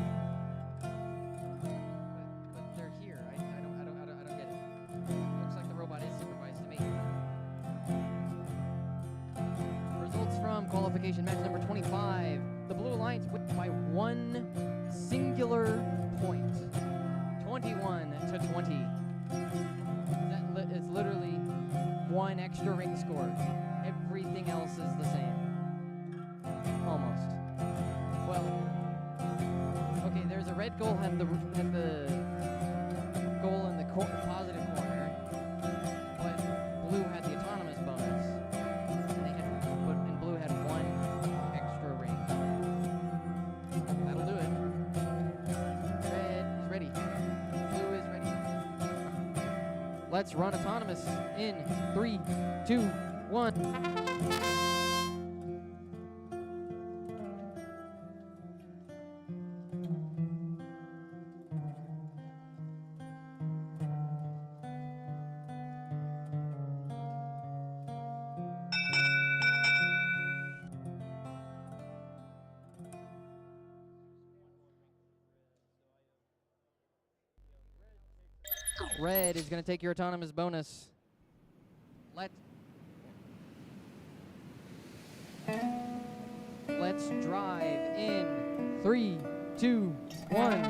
But they're here. I don't get it. Looks like the robot is supervised to me. Results from qualification match number 25. The Blue Alliance wins by one singular point. 21-20. It's literally one extra ring scored. Everything else is the same. Almost. Well, okay, there's a red goal had the goal in the positive corner, but blue had the autonomous bonus. And blue had one extra ring. That'll do it. Red is ready. Blue is ready. Let's run autonomous in 3, 2, 1. Red is going to take your autonomous bonus. Let's drive in 3, 2, 1.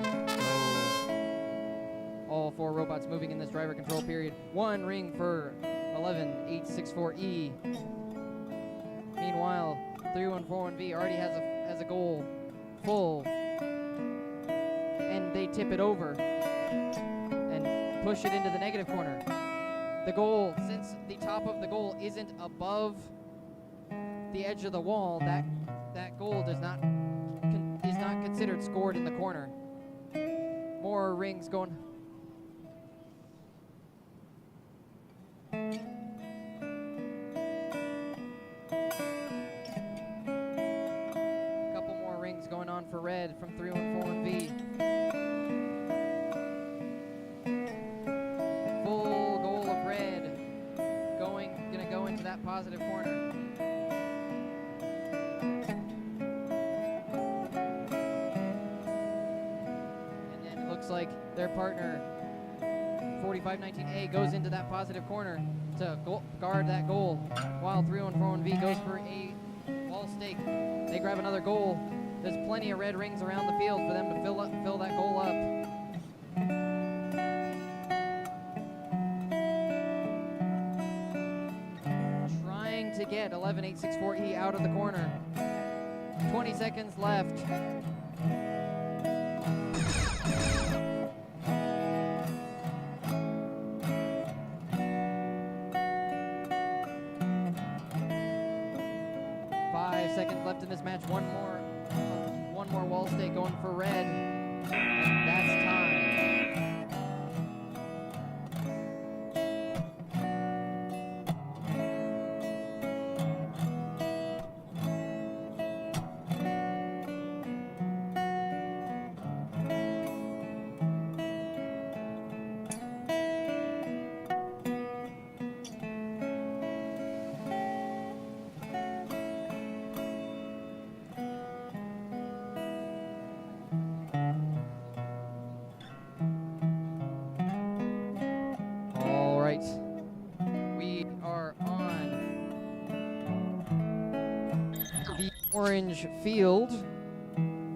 All 4 robots moving in this driver control period. 1 ring for 11864E. Meanwhile, 3141V already has a goal full, and they tip it over and push it into the negative corner. The goal, since the top of the goal isn't above the edge of the wall, that goal is not considered scored in the corner. More rings going. Couple more rings going on for red from 3141V. Full goal of red gonna go into that positive corner. Like their partner 4519A goes into that positive corner to guard that goal, while 3141V goes for a wall stake. They grab another goal. There's plenty of red rings around the field for them to fill that goal up. Trying to get 11864E out of the corner. 20 seconds left. Seconds left in this match. One more wall stake going for red. And that's time. We are on the orange field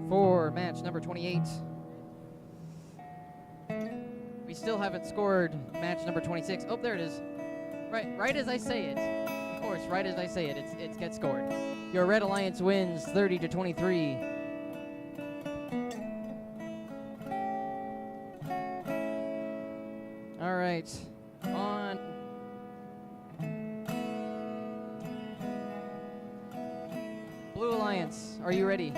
for match number 28. We still haven't scored match number 26. Oh, there it is. Right as I say it. Of course, right as I say it, it gets scored. Your Red Alliance wins 30-23. All right. On Blue Alliance, are you ready?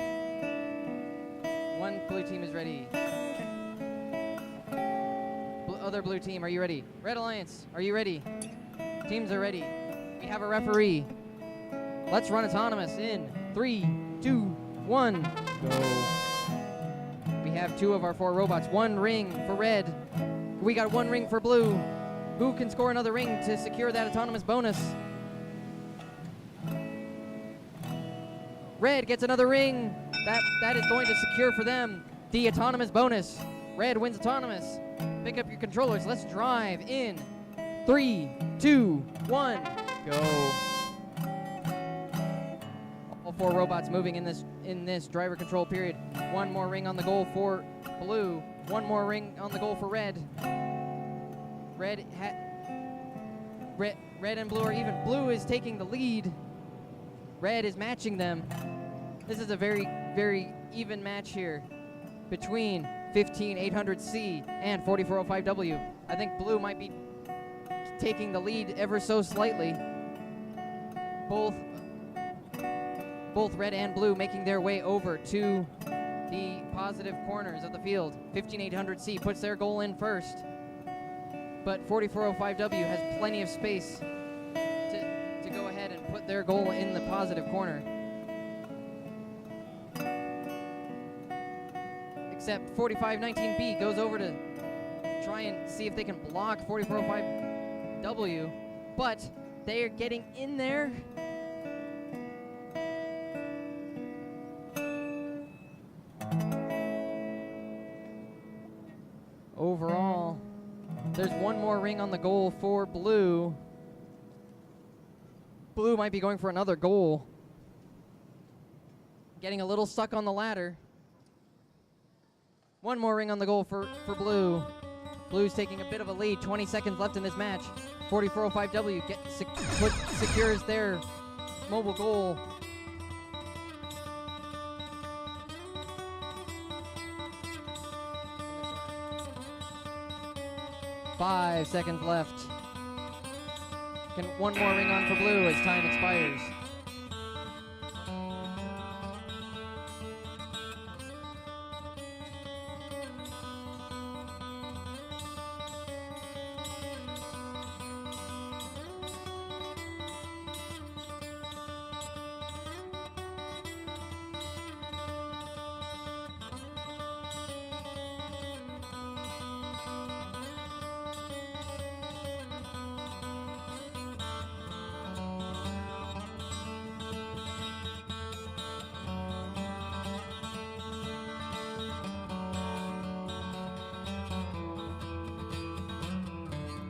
One blue team is ready. Other blue team, are you ready? Red Alliance, are you ready? Teams are ready. We have a referee. Let's run autonomous in 3, 2, 1, go. We have 2 of our 4 robots. 1 ring for red. We got 1 ring for blue. Who can score another ring to secure that autonomous bonus? Red gets another ring. That is going to secure for them the autonomous bonus. Red wins autonomous. Pick up your controllers. Let's drive in 3, 2, 1, go. All 4 robots moving in this driver control period. 1 more ring on the goal for blue. 1 more ring on the goal for red. Red and blue are even. Blue is taking the lead. Red is matching them. This is a very, very even match here between 15800C and 4405W. I think blue might be taking the lead ever so slightly. Both red and blue making their way over to the positive corners of the field. 15800C puts their goal in first. but 4405W has plenty of space to go ahead and put their goal in the positive corner. Except 4519B goes over to try and see if they can block 4405W, but they are getting in there. Overall, there's one more ring on the goal for blue. Blue might be going for another goal. Getting a little stuck on the ladder. One more ring on the goal for blue. Blue's taking a bit of a lead. 20 seconds left in this match. 4405W secures their mobile goal. Five seconds left. Can one more ring on for blue as time expires.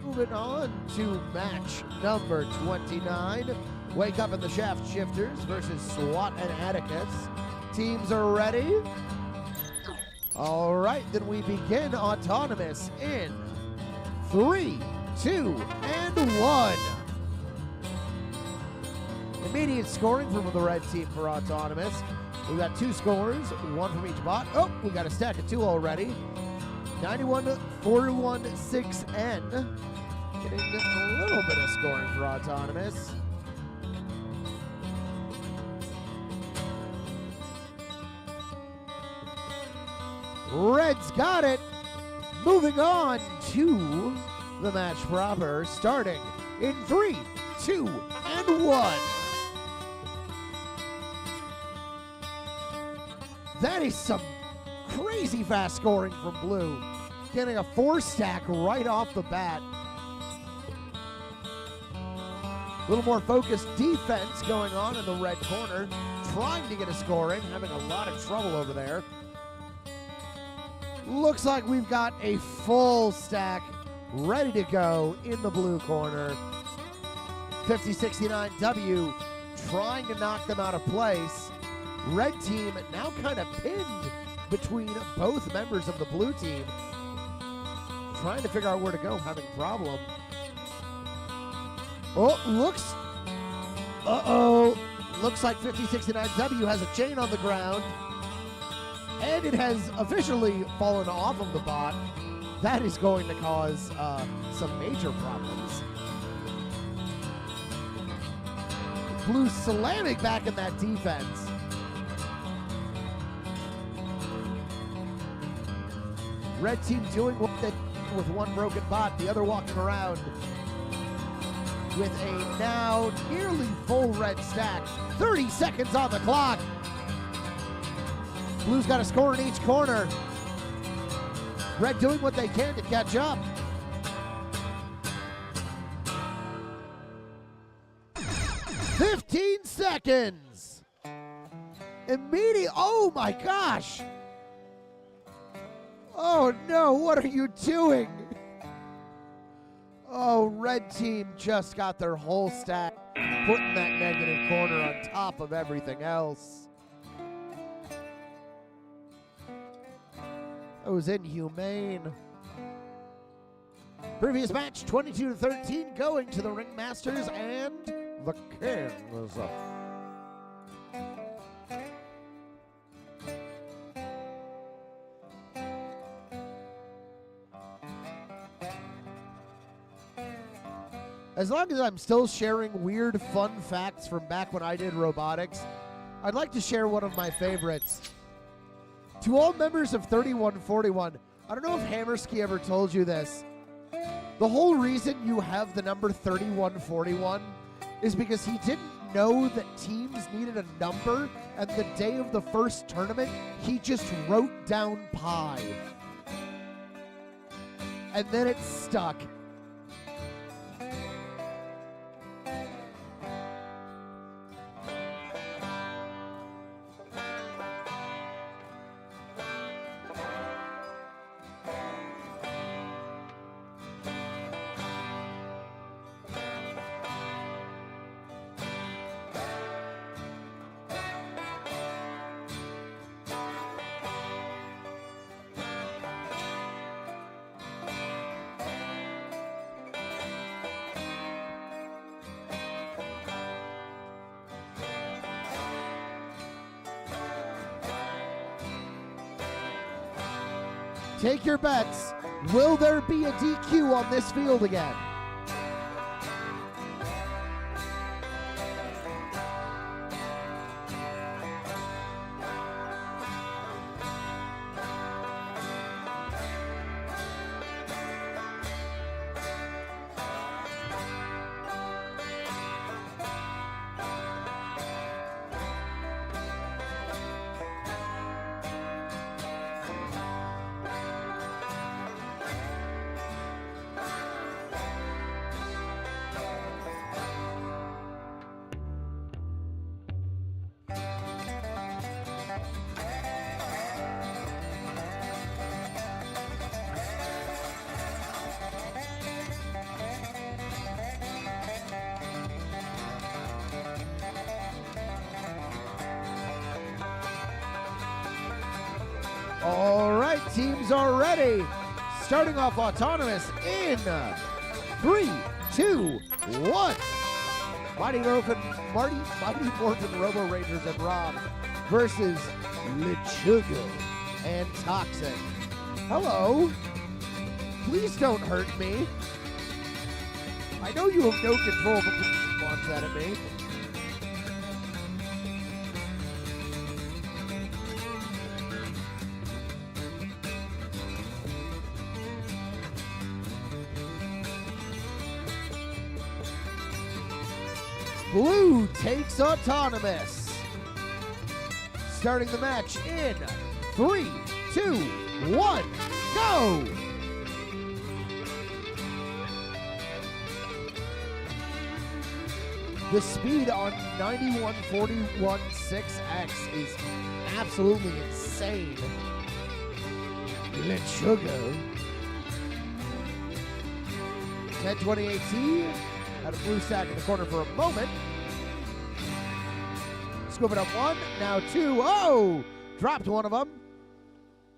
Moving on to match number 29. Wake Up in the Shaft Shifters versus SWAT and Atticus. Teams are ready. All right, then we begin autonomous in 3, 2, and 1. Immediate scoring from the red team for autonomous. We've got 2 scores, 1 from each bot. Oh, we got a stack of 2 already. 91-416N. Getting a little bit of scoring for autonomous. Red's got it. Moving on to the match proper, starting in 3, 2, and 1. That is some crazy fast scoring from blue. Getting a 4-stack right off the bat. A little more focused defense going on in the red corner. Trying to get a scoring, having a lot of trouble over there. Looks like we've got a full stack ready to go in the blue corner. 5069W trying to knock them out of place. Red team now kind of pinned between both members of the blue team. Trying to figure out where to go, having a problem. Oh, looks like 5069W has a chain on the ground. And it has officially fallen off of the bot. That is going to cause some major problems. Blue slamming back in that defense. Red team doing what they did with one broken bot, the other walking around with a now nearly full red stack. 30 seconds on the clock. Blue's got a score in each corner. Red doing what they can to catch up. "15 seconds. Immediate, oh my gosh. Oh no, what are you doing? Oh, red team just got their whole stack, putting that negative corner on top of everything else. That was inhumane. Previous match, 22-13, going to the Ringmasters and the Kings. As long as I'm still sharing weird, fun facts from back when I did robotics, I'd like to share one of my favorites. To all members of 3141, I don't know if Hammerski ever told you this, The whole reason you have the number 3141 is because he didn't know that teams needed a number, and the day of the first tournament, he just wrote down pi. And then it stuck. Take your bets. Will there be a DQ on this field again? All right, teams are ready. Starting off autonomous in 3, 2, 1. Mighty Morphin Robo Rangers and Rob versus Lechuga and Toxic. Hello. Please don't hurt me. I know you have no control, but please launch that at me. Blue takes autonomous. Starting the match in 3, 2, 1, go! The speed on 9141.6X is absolutely insane. Lechuga. 1028T. Had a blue stack in the corner for a moment. Scoop it up 1, now 2. Oh! Dropped one of them.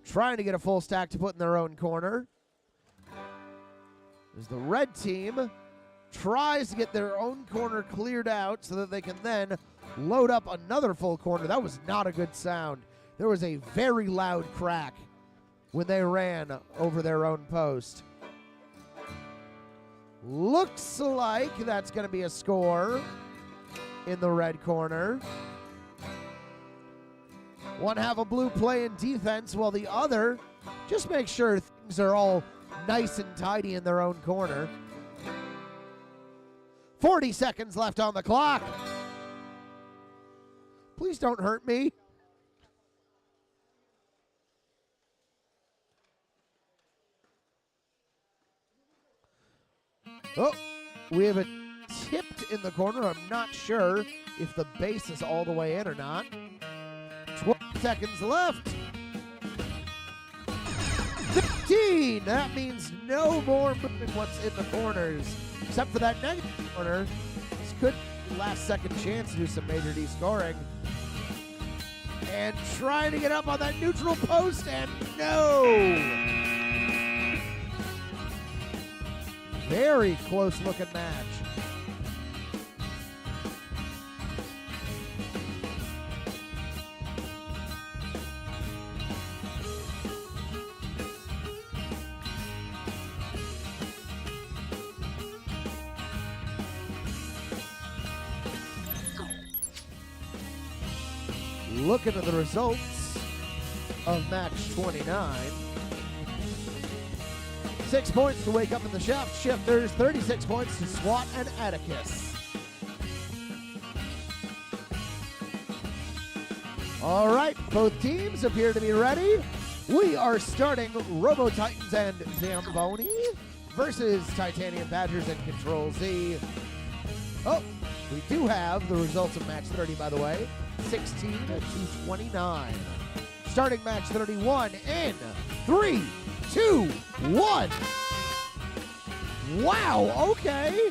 Trying to get a full stack to put in their own corner. As the red team tries to get their own corner cleared out so that they can then load up another full corner. That was not a good sound. There was a very loud crack when they ran over their own post. Looks like that's going to be a score in the red corner. One half of blue playing defense while the other just make sure things are all nice and tidy in their own corner. 40 seconds left on the clock. Please don't hurt me. Oh, we have it tipped in the corner. I'm not sure if the base is all the way in or not. 12 seconds left. 15. That means no more moving what's in the corners, except for that negative corner. This could be last second chance to do some major D scoring. And trying to get up on that neutral post, and no! Very close looking match. Looking at the results of match 29. 6 points to Wake Up in the Shaft Shifters, 36 points to SWAT and Atticus. All right, both teams appear to be ready. We are starting Robo Titans and Zamboni versus Titanium Badgers and Control Z. Oh, we do have the results of match 30, by the way, 16 to 29. Starting match 31 in 3, 2, 1. Wow, okay.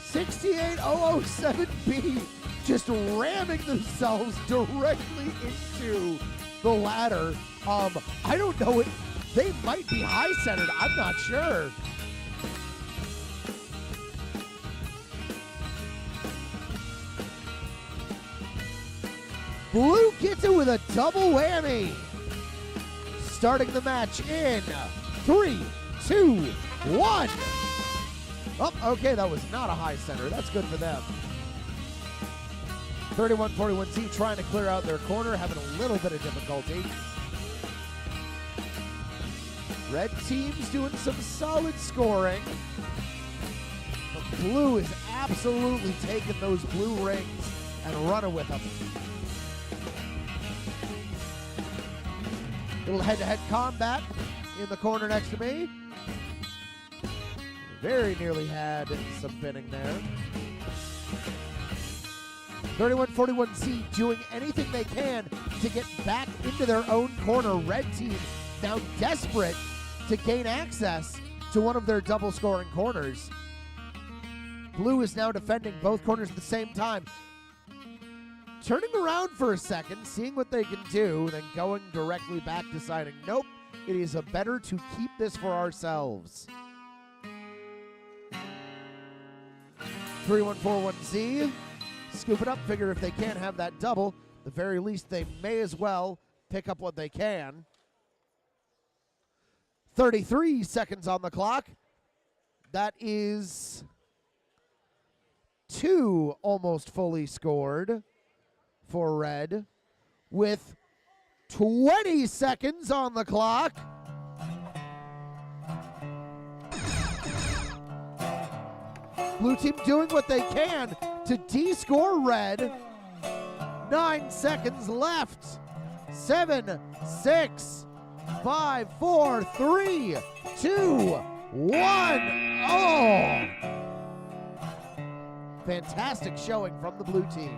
68007B just ramming themselves directly into the ladder. I don't know it. They might be high-centered. I'm not sure. Blue gets it with a double whammy. Starting the match in 3, 2, 1. Oh, okay, that was not a high center. That's good for them. 31-41Z trying to clear out their corner, having a little bit of difficulty. Red team's doing some solid scoring. But blue is absolutely taking those blue rings and running with them. Little head-to-head combat in the corner next to me. Very nearly had some pinning there. 31-41Z doing anything they can to get back into their own corner. Red team now desperate to gain access to one of their double scoring corners. Blue is now defending both corners at the same time. Turning around for a second, seeing what they can do, then going directly back, deciding, nope, it is better to keep this for ourselves. 3141Z, scoop it up, figure if they can't have that double, at the very least they may as well pick up what they can. 33 seconds on the clock. That is 2 almost fully scored for red, with 20 seconds on the clock. Blue team doing what they can to de-score red. 9 seconds left. 7, 6, 5, 4, 3, 2, 1. Oh! Fantastic showing from the blue team.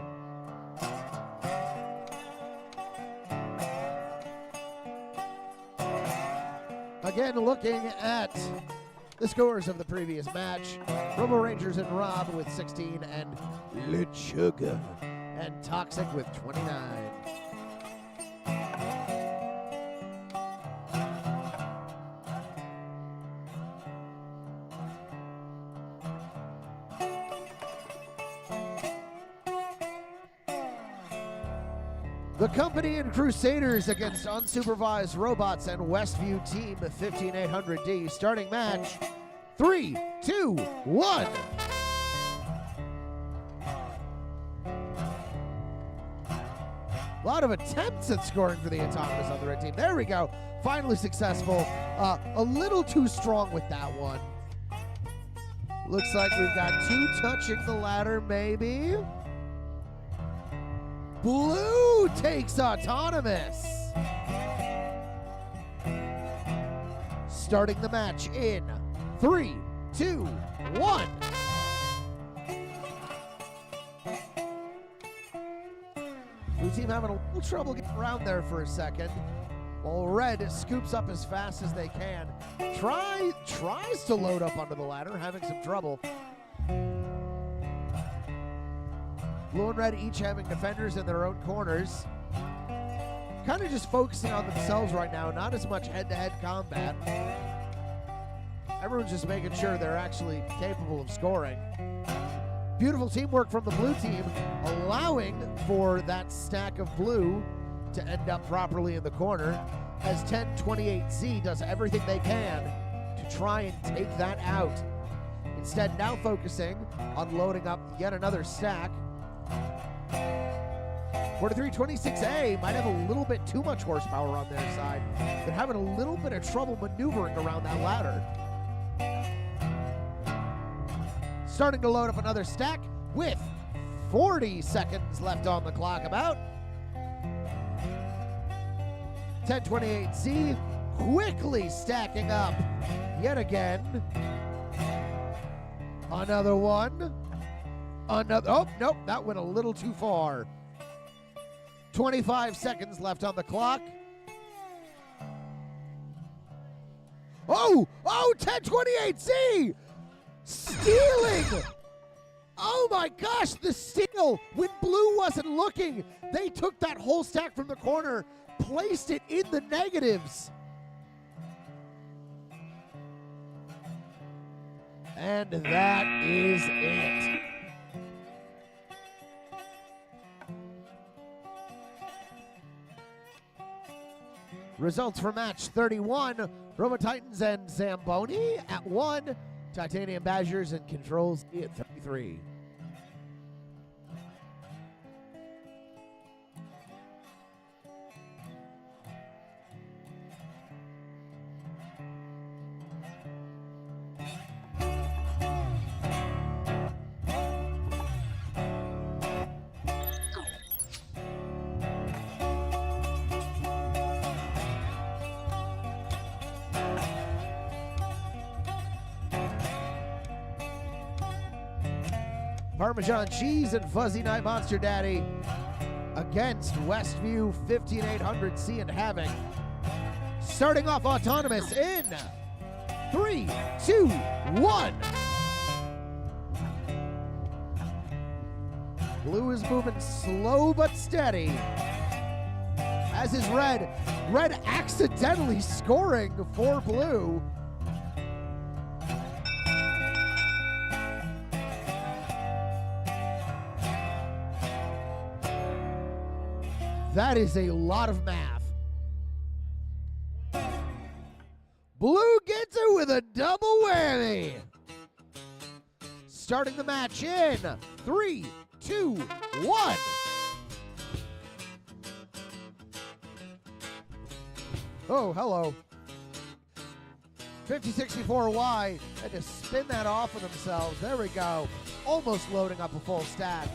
Again, looking at the scores of the previous match, Robo Rangers and Rob with 16 and LeChuga and Toxic with 29. The Company and Crusaders against Unsupervised Robots and Westview Team 15800D. Starting match, 3, 2, 1. A lot of attempts at scoring for the Autonomous on the red team. There we go. Finally successful. A little too strong with that one. Looks like we've got 2 touching the ladder, maybe. Blue takes Autonomous. Starting the match in 3, 2, 1. Blue team having a little trouble getting around there for a second. While red scoops up as fast as they can. Tries to load up onto the ladder, having some trouble. Blue and red each having defenders in their own corners. Kind of just focusing on themselves right now, not as much head-to-head combat. Everyone's just making sure they're actually capable of scoring. Beautiful teamwork from the blue team, allowing for that stack of blue to end up properly in the corner, as 1028Z does everything they can to try and take that out. Instead, now focusing on loading up yet another stack. 4326A might have a little bit too much horsepower on their side. They're having a little bit of trouble maneuvering around that ladder. Starting to load up another stack with 40 seconds left on the clock about. 1028Z quickly stacking up yet again. Another one. Another, oh, nope, that went a little too far. 25 seconds left on the clock. Oh, 1028Z! Stealing! Oh my gosh, the steal! When Blue wasn't looking, they took that whole stack from the corner, placed it in the negatives. And that is it. Results for match 31, Robo Titans and Zamboni at 1, Titanium Badgers and Controls at 33. Parmesan Cheese and Fuzzy Night Monster Daddy against Westview 15800C and Havoc. Starting off autonomous in 3, 2, 1. Blue is moving slow but steady. As is Red. Red accidentally scoring for Blue. That is a lot of math. Blue gets it with a double whammy. Starting the match in 3, 2, 1. Oh, hello. 5064Y had to spin that off of themselves. There we go. Almost loading up a full stack.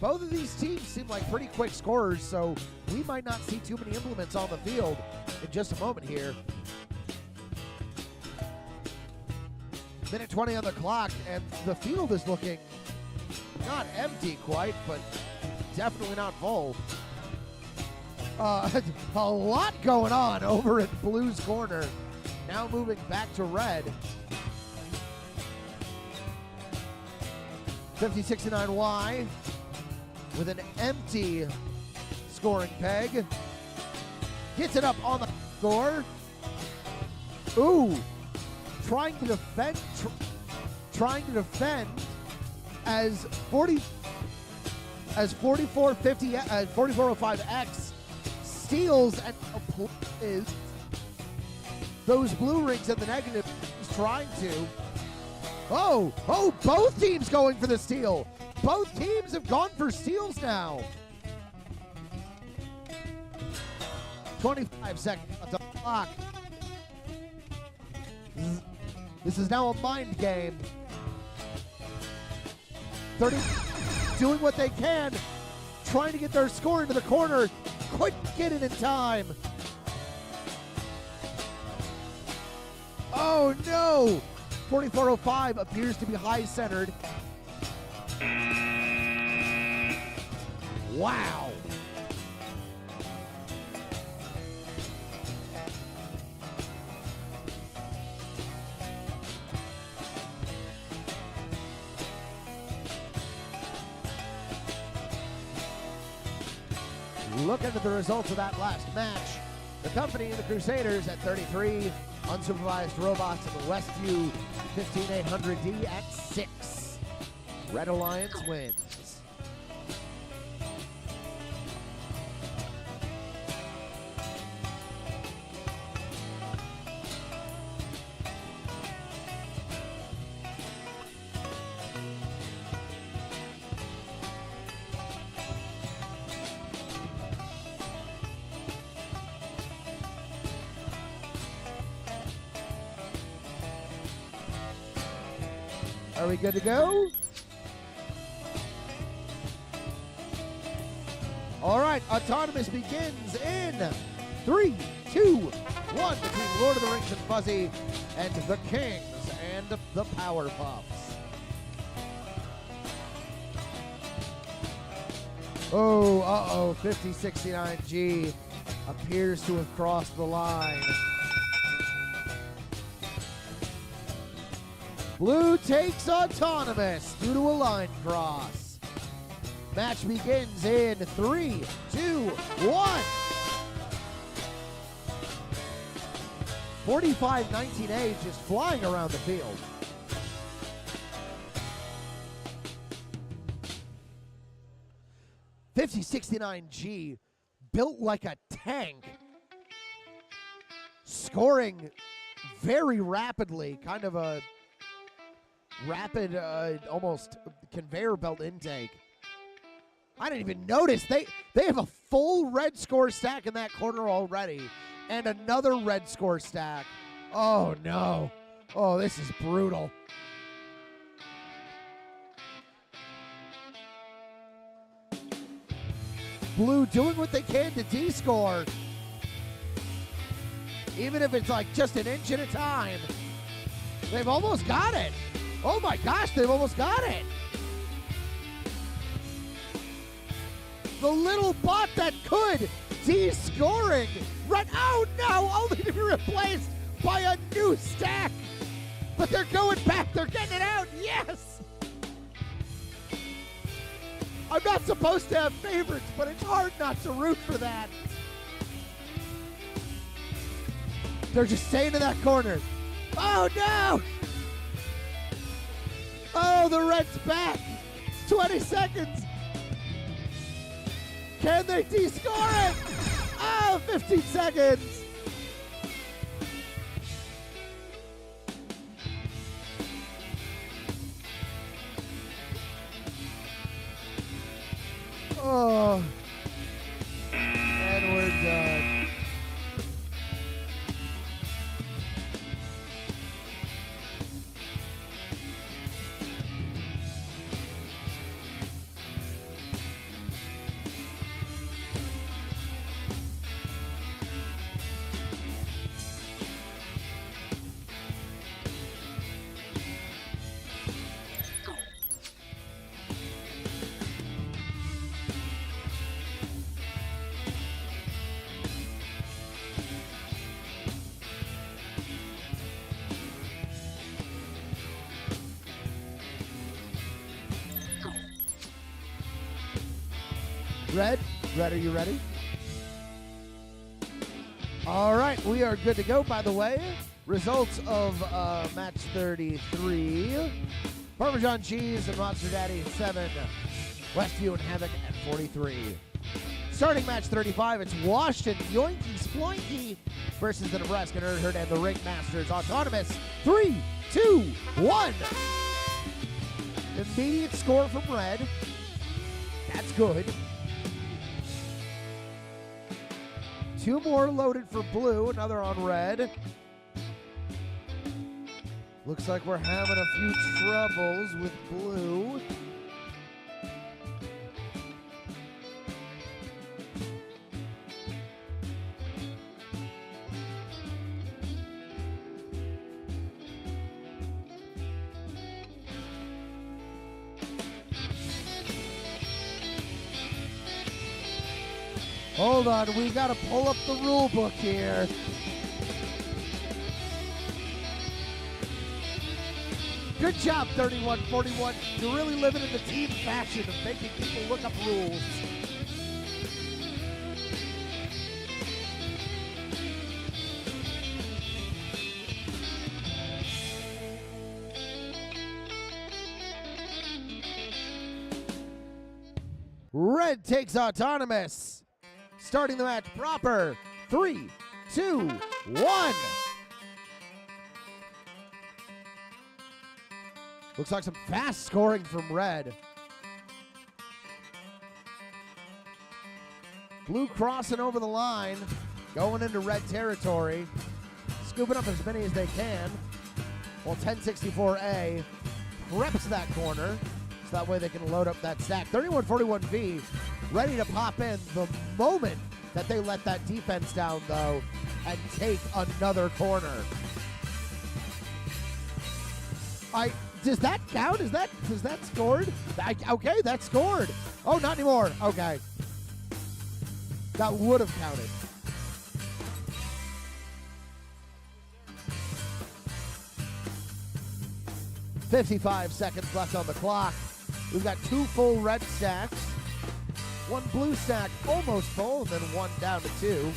Both of these teams seem like pretty quick scorers, so we might not see too many implements on the field in just a moment here. Minute 20 on the clock, and the field is looking not empty quite, but definitely not full. A lot going on over at Blue's corner. Now moving back to Red. 5069Y. With an empty scoring peg. Gets it up on the score. Ooh. Trying to defend as 4405X steals and is those blue rings in the negative. He's trying to. Oh, both teams going for the steal. Both teams have gone for steals now. 25 seconds on the clock. This is now a mind game. 30 doing what they can, trying to get their score into the corner. Couldn't get it in time. Oh no! 4405 appears to be high centered. Wow. Look at the results of that last match. The company and the Crusaders at 33, unsupervised robots in the Westview 15800D at 6. Red Alliance wins. Are we good to go? All right, Autonomous begins in 3, 2, 1 between Lord of the Rings and Fuzzy and the Kings and the Powerpuffs. Oh, 5069G appears to have crossed the line. Blue takes Autonomous due to a line cross. Match begins in 3, 2, 1. 45-19A just flying around the field. .5069G built like a tank, scoring very rapidly, kind of a rapid, almost conveyor belt intake. I didn't even notice. They have a full red score stack in that corner already, and another red score stack. Oh, no. Oh, this is brutal. Blue doing what they can to D-score. Even if it's like just an inch at a time. They've almost got it. Oh my gosh, they've almost got it. The little bot that could. D-scoring. Right. Oh no, only to be replaced by a new stack. But they're going back. They're getting it out. Yes. I'm not supposed to have favorites, but it's hard not to root for that. They're just staying in that corner. Oh, no! Oh, the red's back. 20 seconds. Can they de-score it? Oh, 15 seconds. Oh, and we're done. Red, are you ready? All right, we are good to go, by the way. Results of match 33. Parmesan Cheese and Monster Daddy 7. Westview and Havoc at 43. Starting match 35, it's Washington Yoinky Sploinky versus the Nebraska Nerd Herd and the Ringmasters. Autonomous, 3, 2, 1. Immediate score from Red. That's good. 2 more loaded for Blue, another on Red. Looks like we're having a few troubles with Blue. Hold on, we gotta pull up the rule book here. Good job, 3141. You're really living in the team fashion of making people look up rules. Red takes Autonomous. Starting the match proper. 3, 2, 1. Looks like some fast scoring from Red. Blue crossing over the line, going into Red territory, scooping up as many as they can. Well, 1064A preps that corner, so that way they can load up that stack. 31-41V, ready to pop in the moment that they let that defense down, though, and take another corner. Does that count? Is that scored? Okay, that's scored. Oh, not anymore. Okay. That would have counted. $55 seconds left on the clock. We've got 2 full red stacks, 1 blue stack almost full, and then 1 down to 2.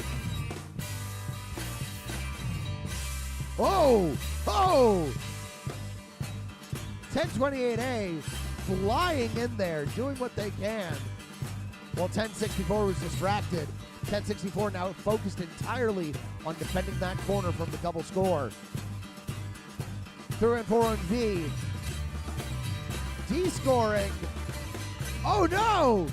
Oh! Oh! 1028A flying in there, doing what they can. While 1064 was distracted. 1064 now focused entirely on defending that corner from the double score. Through and 4 on V. D scoring. Oh no!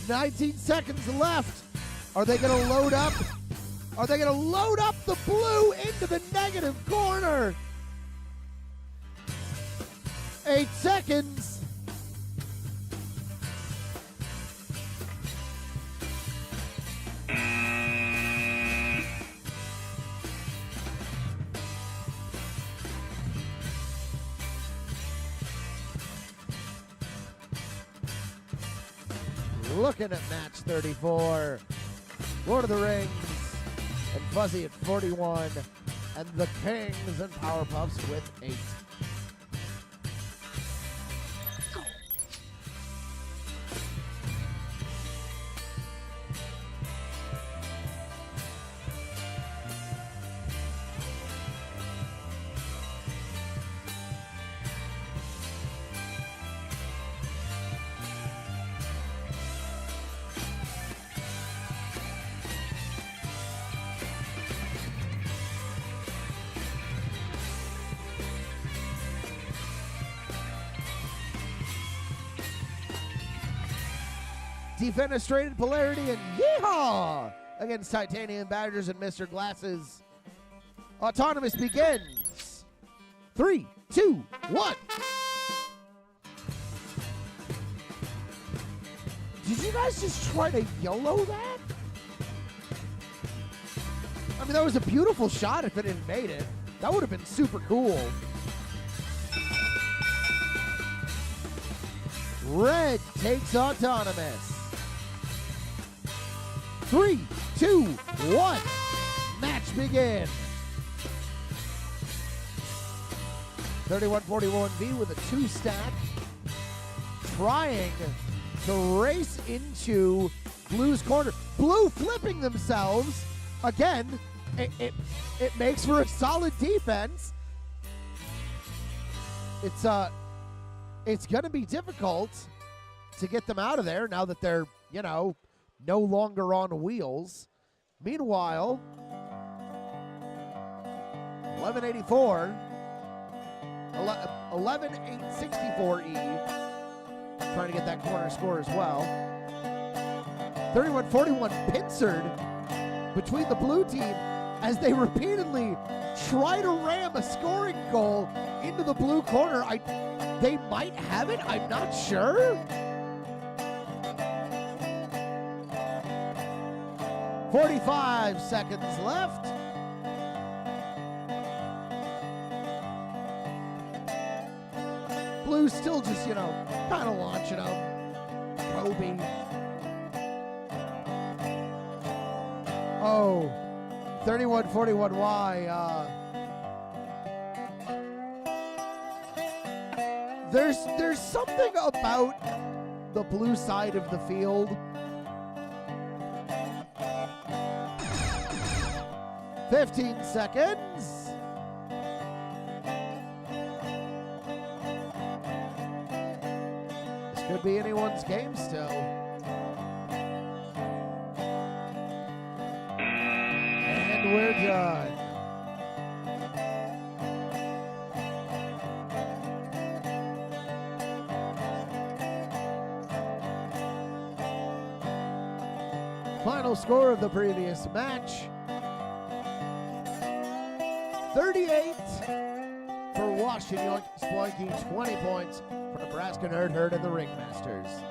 19 seconds left. Are they going to load up? Are they going to load up the blue into the negative corner? 8 seconds. Looking at match 34. Lord of the Rings and Fuzzy at 41. And the Kings and Powerpuffs with 8. Defenestrated Polarity and yeehaw against Titanium Badgers and Mr. Glasses. Autonomous begins. 3, 2, 1. Did you guys just try to YOLO that? I mean, that was a beautiful shot if it had made it. That would have been super cool. Red takes Autonomous. 3, 2, 1. Match begin. 31-41V with a 2 stack. Trying to race into Blue's corner. Blue flipping themselves. Again, it makes for a solid defense. It's going to be difficult to get them out of there now that they're, no longer on wheels. Meanwhile, 1184, 11864E, trying to get that corner score as well. 31-41 pincered between the blue team as they repeatedly try to ram a scoring goal into the blue corner. They might have it, I'm not sure. 45 seconds left. Blue's still just, kind of launching them, probing. Oh, 31-41Y. There's something about the blue side of the field. 15 seconds. This could be anyone's game still. And we're done. Final score of the previous match. 38 for Washington Sploinky, 20 points for Nebraska Nerd Herd and the Ringmasters.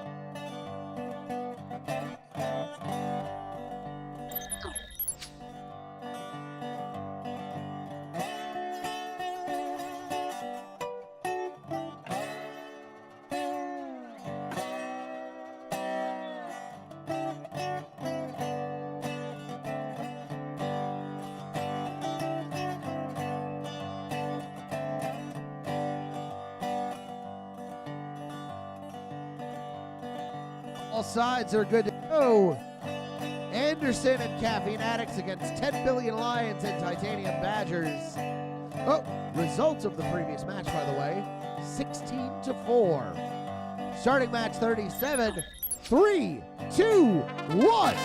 All sides are good to go. Anderson and Caffeine Addicts against 10 Billion Lions and Titanium Badgers. Oh, results of the previous match, by the way, 16-4. Starting match 37, 3, 2, 1.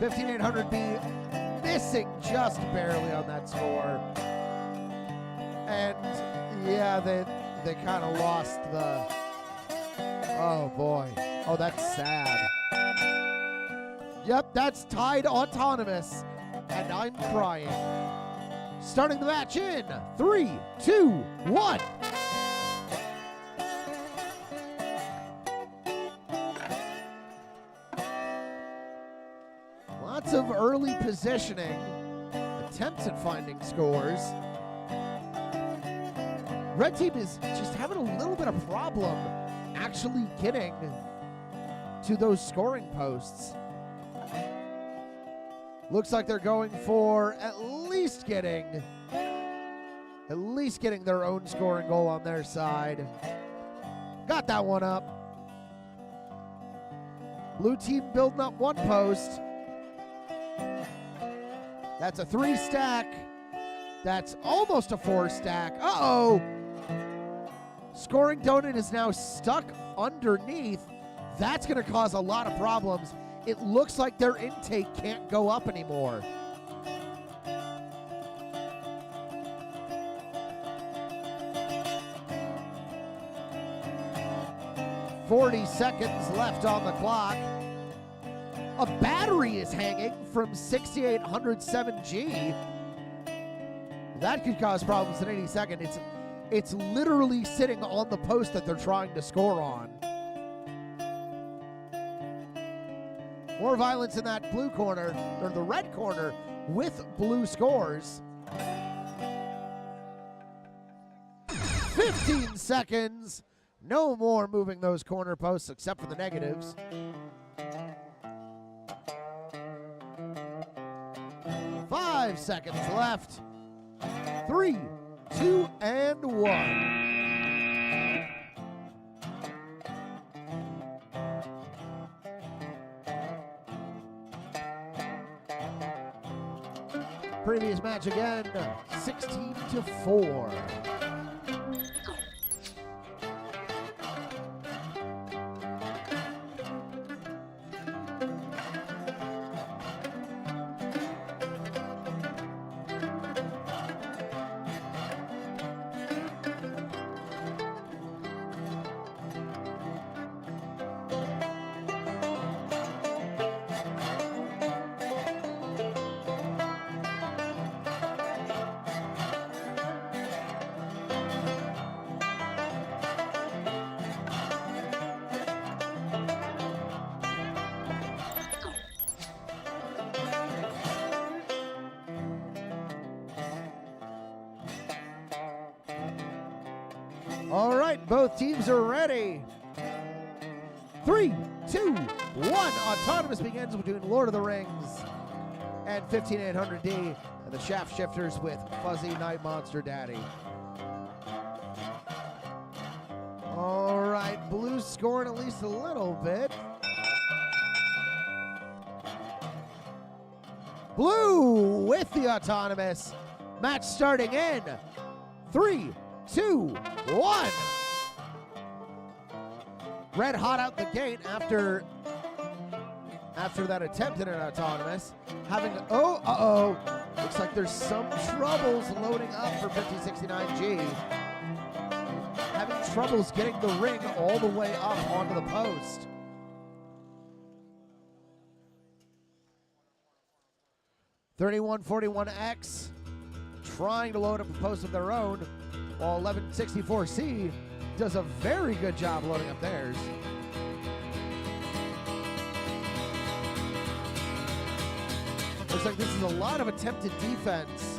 15800B missing just barely on that score. And yeah, they kind of lost the... Oh boy. Oh, that's sad. Yep, that's tied autonomous, and I'm crying. Starting the match in 3, 2, 1. Lots of early positioning, attempts at finding scores. Red team is just having a little bit of problem actually getting to those scoring posts. Looks like they're going for at least getting their own scoring goal on their side. Got that one up. Blue team building up one post. That's a 3 stack. That's almost a 4 stack. Uh-oh. Scoring donut is now stuck underneath. That's going to cause a lot of problems. It looks like their intake can't go up anymore. "40 seconds left on the clock. A battery is hanging from 6807G. That could cause problems in any second. It's literally sitting on the post that they're trying to score on. More violence in that blue corner, or the red corner, with blue scores. 15 seconds. No more moving those corner posts except for the negatives. Five seconds left. 3, 2, and 1. Previous match again, 16-4. All right, both teams are ready. 3, 2, 1. Autonomous begins between Lord of the Rings and 15800D, and the Shaft Shifters with Fuzzy Night Monster Daddy. All right, Blue's scoring at least a little bit. Blue with the autonomous. Match starting in 3, 2, 1. Red hot out the gate after that attempt at an autonomous. Looks like there's some troubles loading up for 5069G. Having troubles getting the ring all the way up onto the post. $3141X trying to load up a post of their own, while 1164C does a very good job loading up theirs. Looks like this is a lot of attempted defense.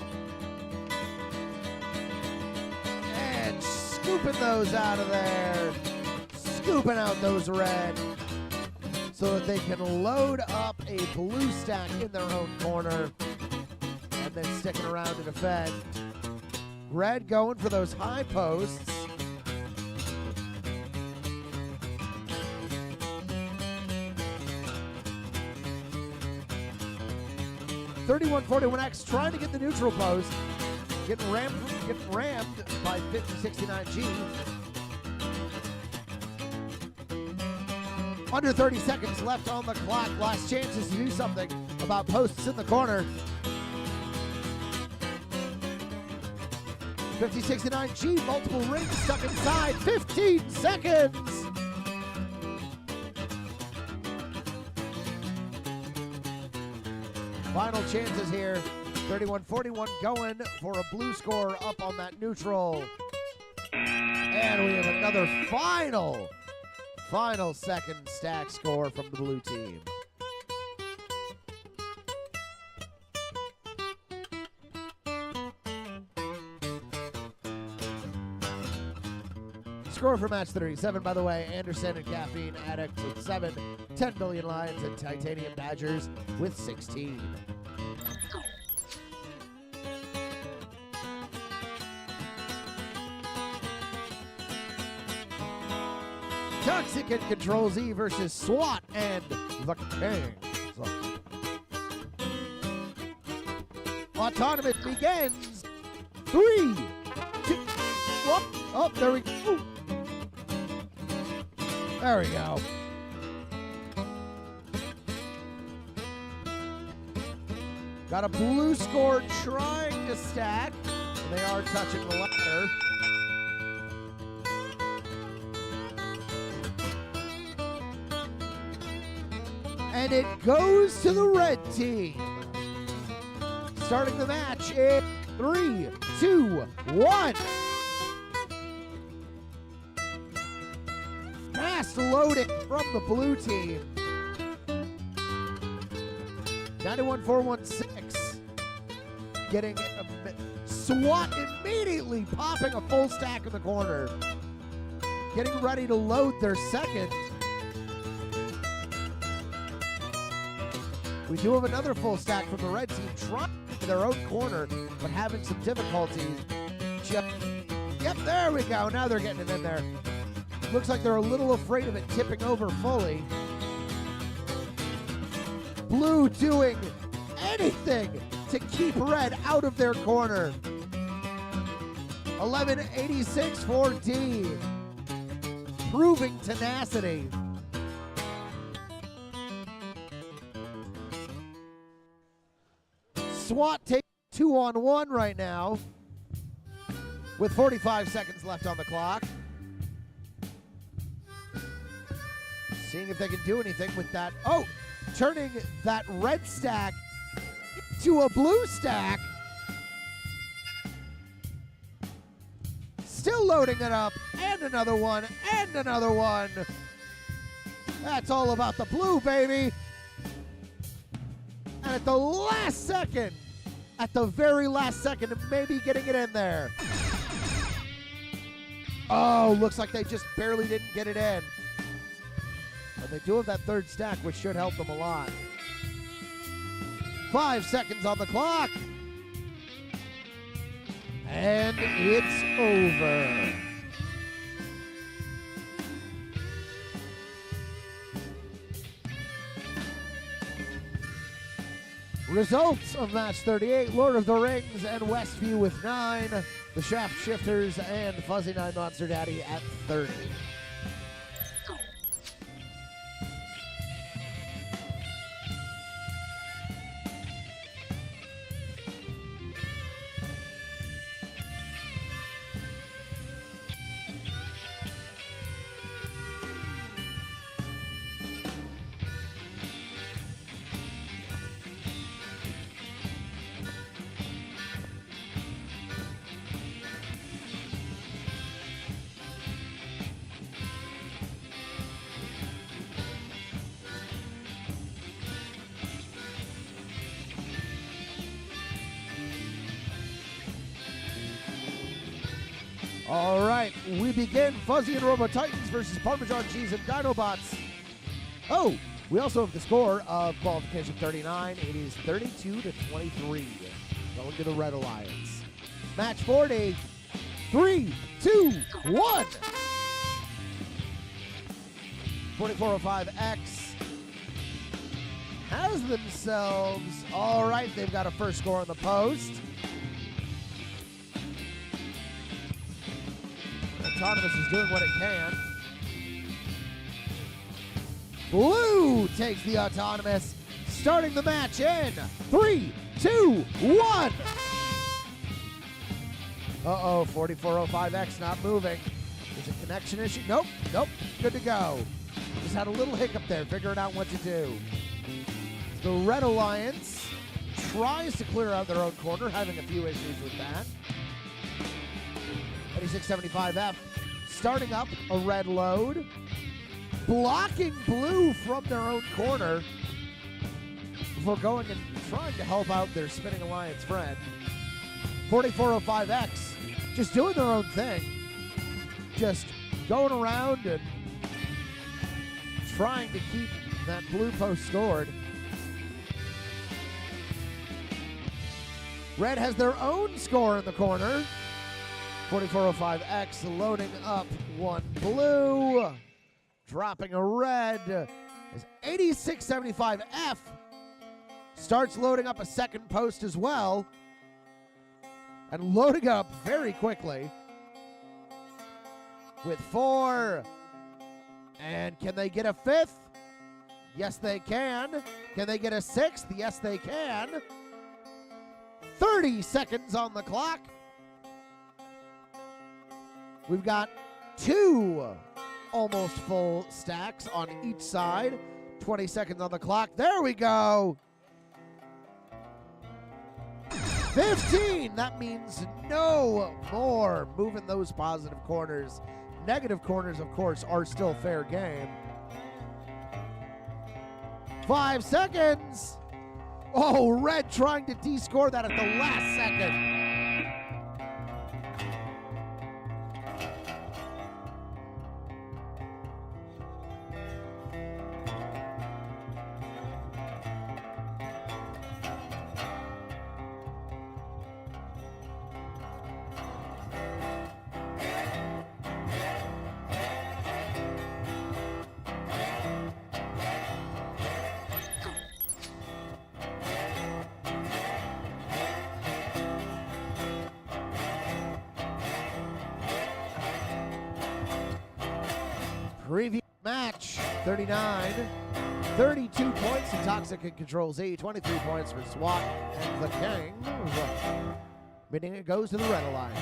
And scooping those out of there. Scooping out those red so that they can load up a blue stack in their own corner and then sticking around to defend. Red going for those high posts. $31.41X trying to get the neutral post. Getting rammed by 5069G. Under 30 seconds left on the clock. Last chances to do something about posts in the corner. 5069G, multiple rings stuck inside. 15 seconds. Final chances here. 31-41 going for a blue score up on that neutral. And we have another final second stack score from the blue team. Score for match 37, by the way, Anderson and Caffeine Addict with 7, 10 Billion Lions and Titanium Badgers with 16. Toxic and Control Z versus SWAT and the Kings. Autonomous begins. 3, 2, whoop. Oh, there we go. There we go. Got a blue score trying to stack. They are touching the ladder. And it goes to the red team. Starting the match in 3, 2, 1. Fast loading from the blue team. 91-416. Getting SWAT immediately popping a full stack in the corner. Getting ready to load their second. We do have another full stack from the red team trying to their own corner, but having some difficulties. Yep, there we go. Now they're getting it in there. Looks like they're a little afraid of it tipping over fully. Blue doing anything to keep red out of their corner. 1186 for D. Proving tenacity. SWAT takes 2-on-1 right now with 45 seconds left on the clock. Seeing if they can do anything with that. Oh, turning that red stack into a blue stack. Still loading it up, and another one, and another one. That's all about the blue, baby. And at the last second, at the very last second, maybe getting it in there. Oh, looks like they just barely didn't get it in. But they do have that third stack, which should help them a lot. 5 seconds on the clock. And it's over. Results of match 38, Lord of the Rings and Westview with 9, the Shaft Shifters and Fuzzy 9 Monster Daddy at 30. All right, we begin Fuzzy and Robo Titans versus Parmesan Cheese and Dinobots. Oh, we also have the score of qualification 39. It is 32-23, going to the Red Alliance. Match 40. 3, 2, 1. 4405X has themselves. All right, they've got a first score on the post. Autonomous is doing what it can. Blue takes the Autonomous, starting the match in 3, 2, 1. Uh-oh, 4405X not moving. There's a connection issue. Nope, good to go. Just had a little hiccup there, figuring out what to do. The Red Alliance tries to clear out their own corner, having a few issues with that. 8675F starting up a red load, blocking Blue from their own corner before going and trying to help out their spinning alliance friend. 4405X just doing their own thing, just going around and trying to keep that blue post scored. Red has their own score in the corner. 4405X loading up one blue, dropping a red. As 8675F starts loading up a second post as well, and loading up very quickly with 4. And can they get a 5th? Yes, they can. Can they get a 6th? Yes, they can. 30 seconds on the clock. We've got 2 almost full stacks on each side. 20 seconds on the clock. There we go. 15. That means no more moving those positive corners. Negative corners, of course, are still fair game. 5 seconds. Oh, Red trying to de-score that at the last second. Preview match 39, 32 points to Toxic and Control Z, 23 points for SWAT and the Kings, meaning it goes to the Red Alliance.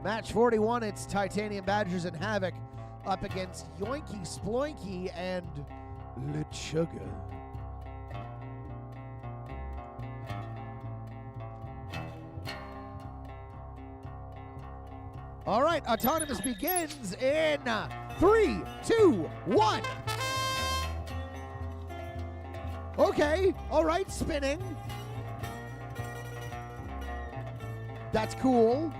Match 41, it's Titanium Badgers and Havoc up against Yoinky Sploinky and LeChuga. All right, Autonomous begins in 3, 2, 1. Okay, all right, spinning. That's cool.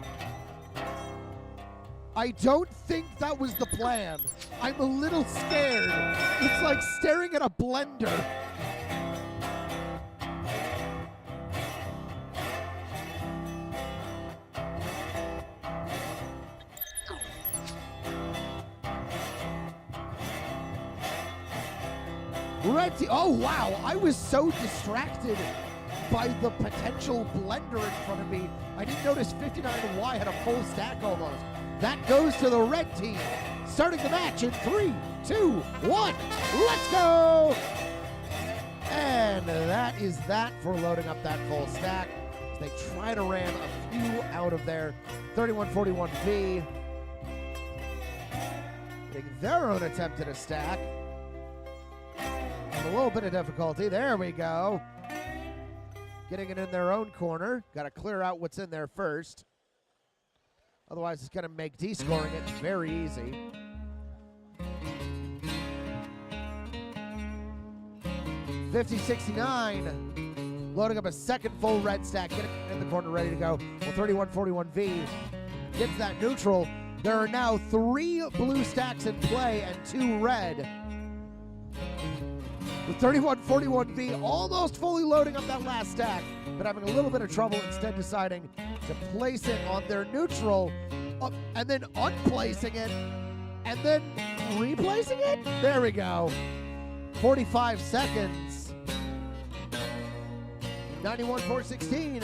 I don't think that was the plan. I'm a little scared. It's like staring at a blender. Red team. Oh, wow. I was so distracted by the potential blender in front of me. I didn't notice 59Y had a full stack almost. That goes to the red team. Starting the match in 3, 2, 1. Let's go! And that is that for loading up that full stack. As they try to ram a few out of there. 3141V. Getting their own attempt at a stack. A little bit of difficulty. There we go. Getting it in their own corner. Got to clear out what's in there first. Otherwise, it's going to make de-scoring it very easy. 50-69. Loading up a second full red stack. Getting in the corner, ready to go. Well, 3141V gets that neutral. There are now 3 blue stacks in play and 2 red. With 3141V almost fully loading up that last stack, but having a little bit of trouble, instead deciding to place it on their neutral, and then unplacing it, and then replacing it? There we go. 45 seconds. 91-416.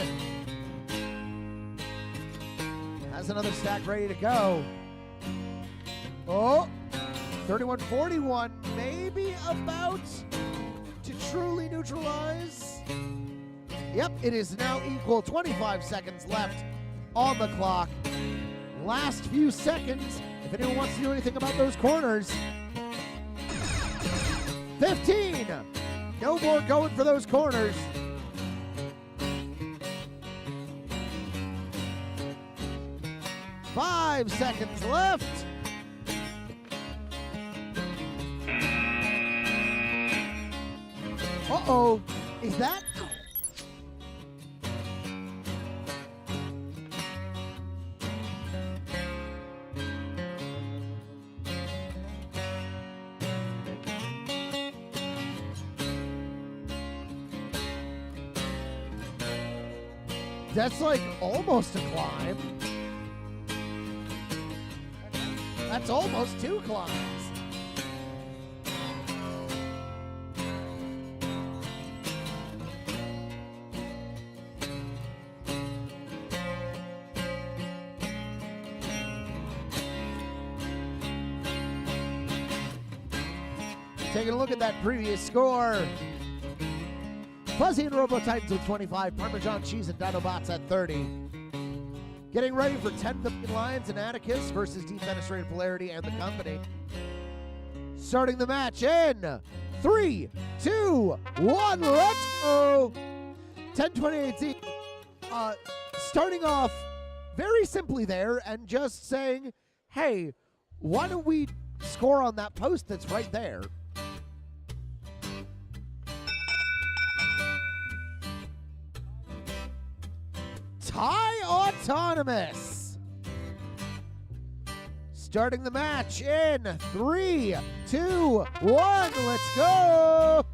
Has another stack ready to go. Oh, 3141, maybe about to truly neutralize. Yep, it is now equal. 25 seconds left on the clock. Last few seconds, if anyone wants to do anything about those corners. 15. No more going for those corners. Five seconds left. Uh-oh. Is that? That's like almost a climb. That's almost 2 climbs. Taking a look at that previous score. Fuzzy and Robo Titans with 25, Parmesan Cheese and Dinobots at 30. Getting ready for 10 Million Lions and Atticus versus Defenestrated Polarity and the company. Starting the match in 3, 2, 1, let's go! 1028Z. Starting off very simply there and just saying, hey, why don't we score on that post that's right there? Tie Autonomous. Starting the match in 3, 2, 1, let's go!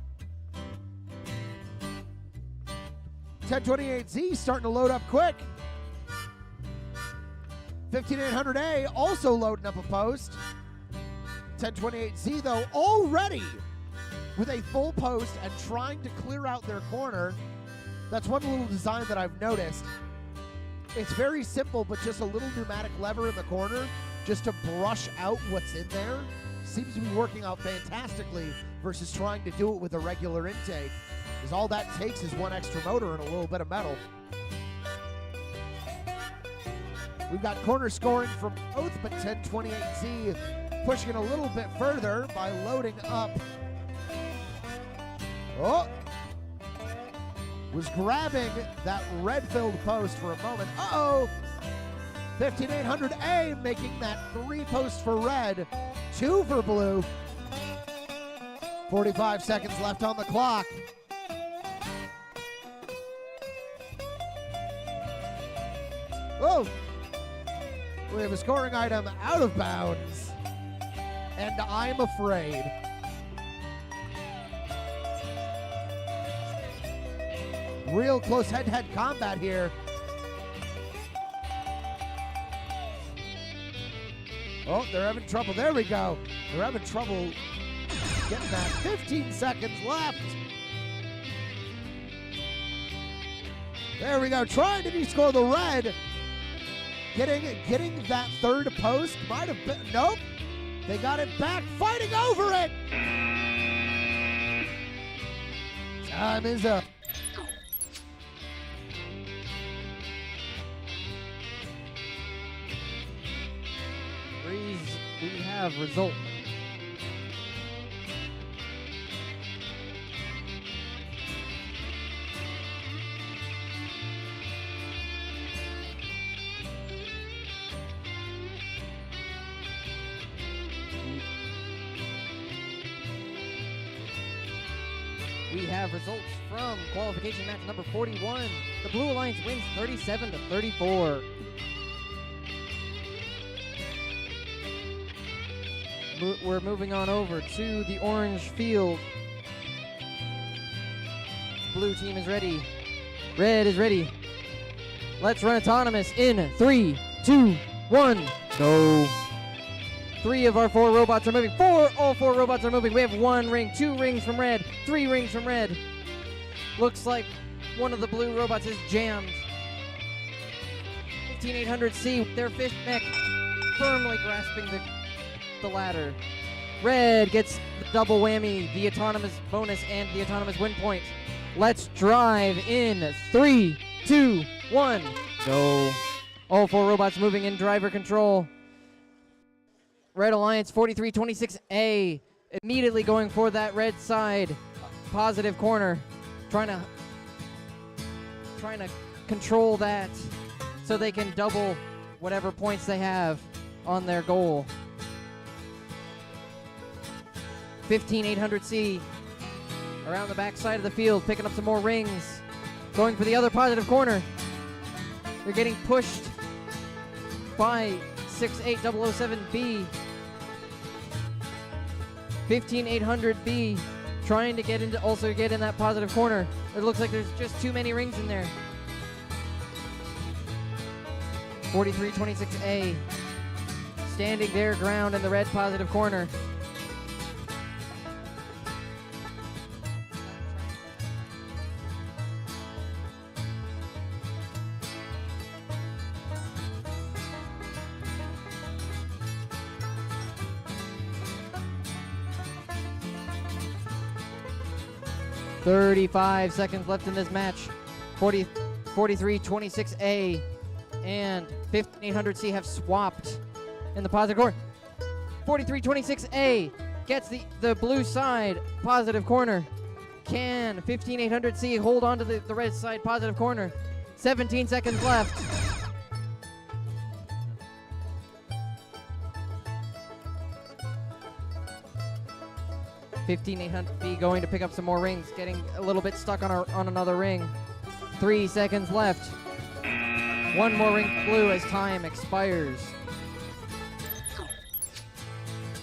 1028Z starting to load up quick. 15800A also loading up a post. 1028Z though already with a full post and trying to clear out their corner. That's one little design that I've noticed. It's very simple, but just a little pneumatic lever in the corner just to brush out what's in there. Seems to be working out fantastically versus trying to do it with a regular intake, because all that takes is one extra motor and a little bit of metal. We've got corner scoring from both, but 1028Z pushing it a little bit further by loading up. Oh! Was grabbing that red-filled post for a moment. Uh-oh! 15800A making that 3 posts for red, 2 for blue. 45 seconds left on the clock. Oh! We have a scoring item out of bounds. And I'm afraid. Real close head-to-head combat here. Oh, they're having trouble. There we go. They're having trouble getting that. 15 seconds left. There we go. Trying to descore the red. Getting that third post. Might have been. Nope. They got it back. Fighting over it. Time is up.
We have result. we have results from qualification match number 41. The Blue Alliance wins 37-34. We're moving on over to the orange field. Blue team is ready. Red is ready. Let's run autonomous in 3, 2, 1, go. 3 of our 4 robots are moving. All 4 robots are moving. We have 1 ring, 2 rings from red, 3 rings from red. Looks like one of the blue robots is jammed. 15800C, their fish neck firmly grasping the ladder. Red gets the double whammy, the autonomous bonus and the autonomous win point. Let's drive in 3, 2, 1, go. All 4 robots moving in driver control. Red Alliance 4326A immediately going for that red side positive corner, trying to control that so they can double whatever points they have on their goal. 15800C around the back side of the field, picking up some more rings, going for the other positive corner. They're getting pushed by 68007B. 15800B trying to get in that positive corner. It looks like there's just too many rings in there. 4326A standing their ground in the red positive corner. .35 seconds left in this match. 4326A and 15800C have swapped in the positive corner. 4326A gets the blue side positive corner. Can 15800C hold on to the red side positive corner? 17 seconds left. .15800B going to pick up some more rings, getting a little bit stuck on another ring. 3 seconds left. 1 more ring blue as time expires.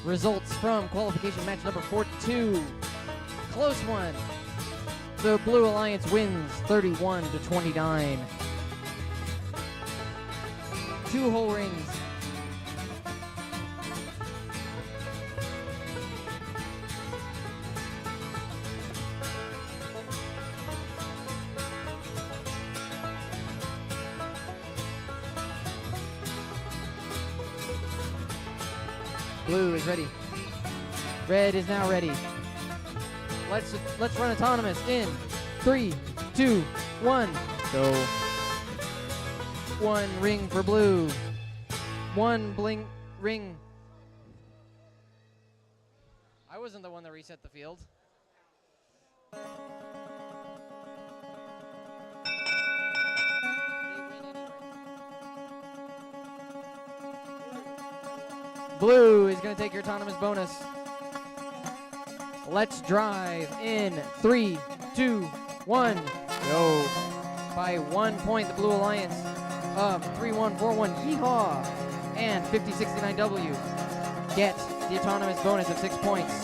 Results from qualification match number 42. Close one. The Blue Alliance wins 31-29. 2 whole rings. Blue is ready. Red is now ready. Let's run autonomous in 3, 2, 1, go. 1 ring for blue. 1 bling ring. I wasn't the one that reset the field. Blue is going to take your autonomous bonus. Let's drive in 3, 2, 1, go. By 1 point, the Blue Alliance of 3141 Yeehaw and 5069W get the autonomous bonus of 6 points.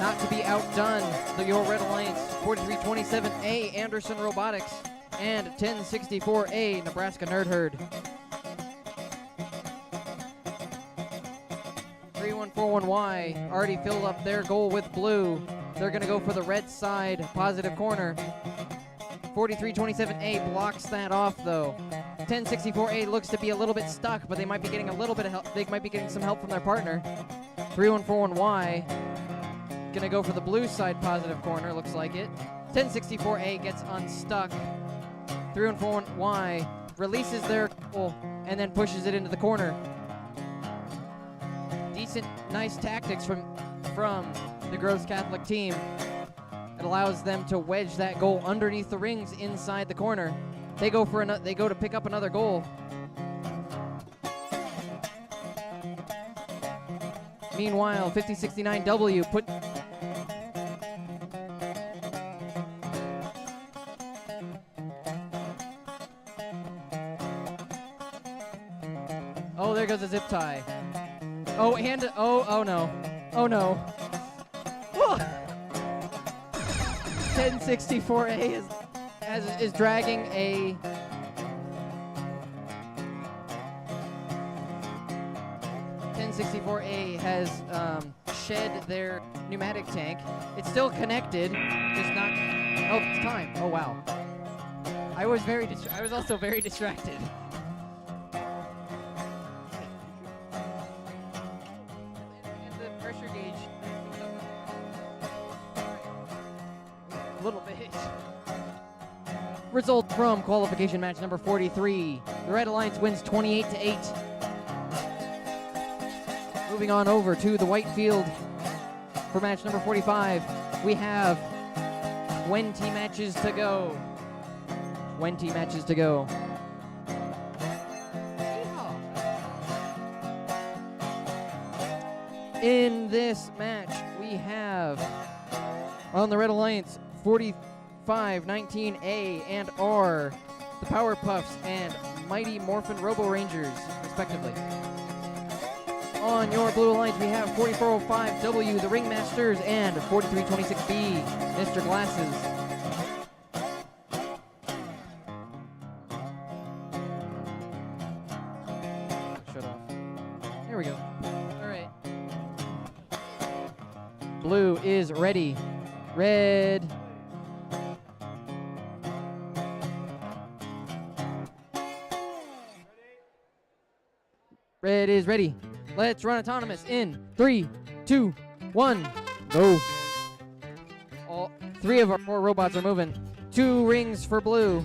Not to be outdone, your Red Alliance 4327A Anderson Robotics and 1064A Nebraska Nerd Herd. 3141Y already filled up their goal with blue. They're going to go for the red side positive corner. 4327A blocks that off though. 1064A looks to be a little bit stuck, but they might be getting a little bit of help. They might be getting some help from their partner. 3141Y going to go for the blue side positive corner, looks like it. 1064A gets unstuck. 3141Y releases their goal and then pushes it into the corner. Decent, nice tactics from the Gross Catholic team. It allows them to wedge that goal underneath the rings inside the corner. They go to pick up another goal. Meanwhile, 5069W goes a zip tie. Oh, and oh no. Oh no. Whoa. 1064A is dragging a 1064A has shed their pneumatic tank. It's still connected, just not. Oh, it's time. Oh wow. I was also very distracted. And the pressure gauge. A little bit. Result from qualification match number 43. The Red Alliance wins 28-8. Moving on over to the white field for match number 45. We have 20 matches to go. 20 matches to go. In this match, we have on the Red Alliance 4519A and R, the Power Puffs and Mighty Morphin Robo Rangers, respectively. On your Blue Alliance, we have 4405W, the Ringmasters, and 4326B, Mr. Glasses. Shut off. There we go. All right. Blue is ready. Red. Red is ready. Let's run autonomous in 3, 2, 1, go. All 3 of our 4 robots are moving. 2 rings for blue.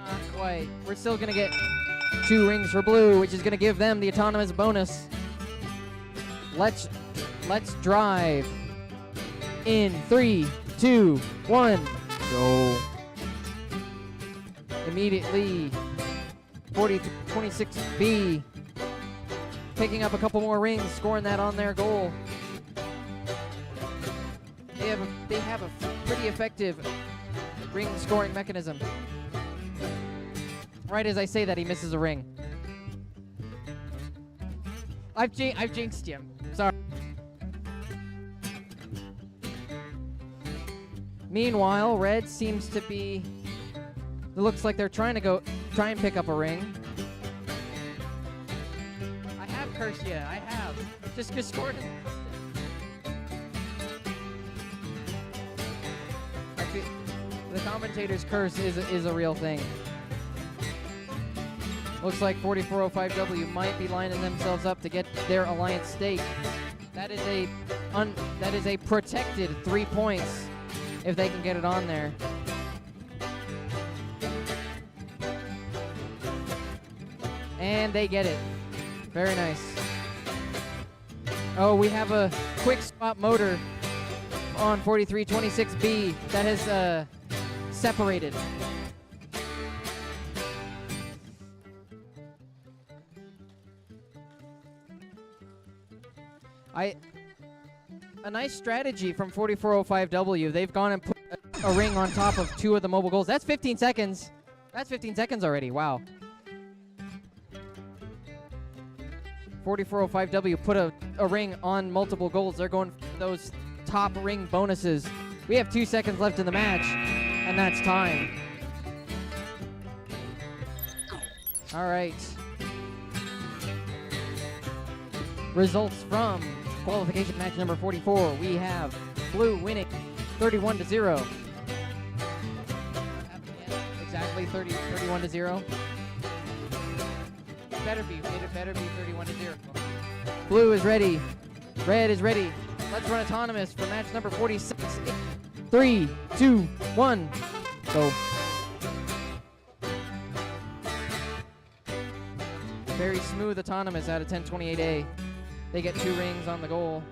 Not quite. We're still gonna get 2 rings for blue, which is gonna give them the autonomous bonus. Let's drive in 3, 2, 1, go. Immediately, 4026B picking up a couple more rings, scoring that on their goal. They have a pretty effective ring scoring mechanism. Right as I say that, he misses a ring. I've jinxed him. Sorry. Meanwhile, red seems to be. It looks like they're trying and pick up a ring. I have cursed you. I have. Just scored it. Actually, the commentator's curse is a real thing. Looks like 4405W might be lining themselves up to get their alliance stake. That is a protected 3 points if they can get it on there. And they get it. Very nice. Oh, we have a quick swap motor on 4326B that has separated. A nice strategy from 4405W. They've gone and put a ring on top of 2 of the mobile goals. That's 15 seconds. That's 15 seconds already. Wow. 4405W put a ring on multiple goals. They're going for those top ring bonuses. We have 2 seconds left in the match, and that's time. All right. Results from qualification match number 44. We have blue winning 31-0. Exactly 31-0. It better be 31-0. Blue is ready. Red is ready. Let's run autonomous for match number 46. 3, 2, 1, go. Very smooth autonomous out of 1028A. They get 2 rings on the goal.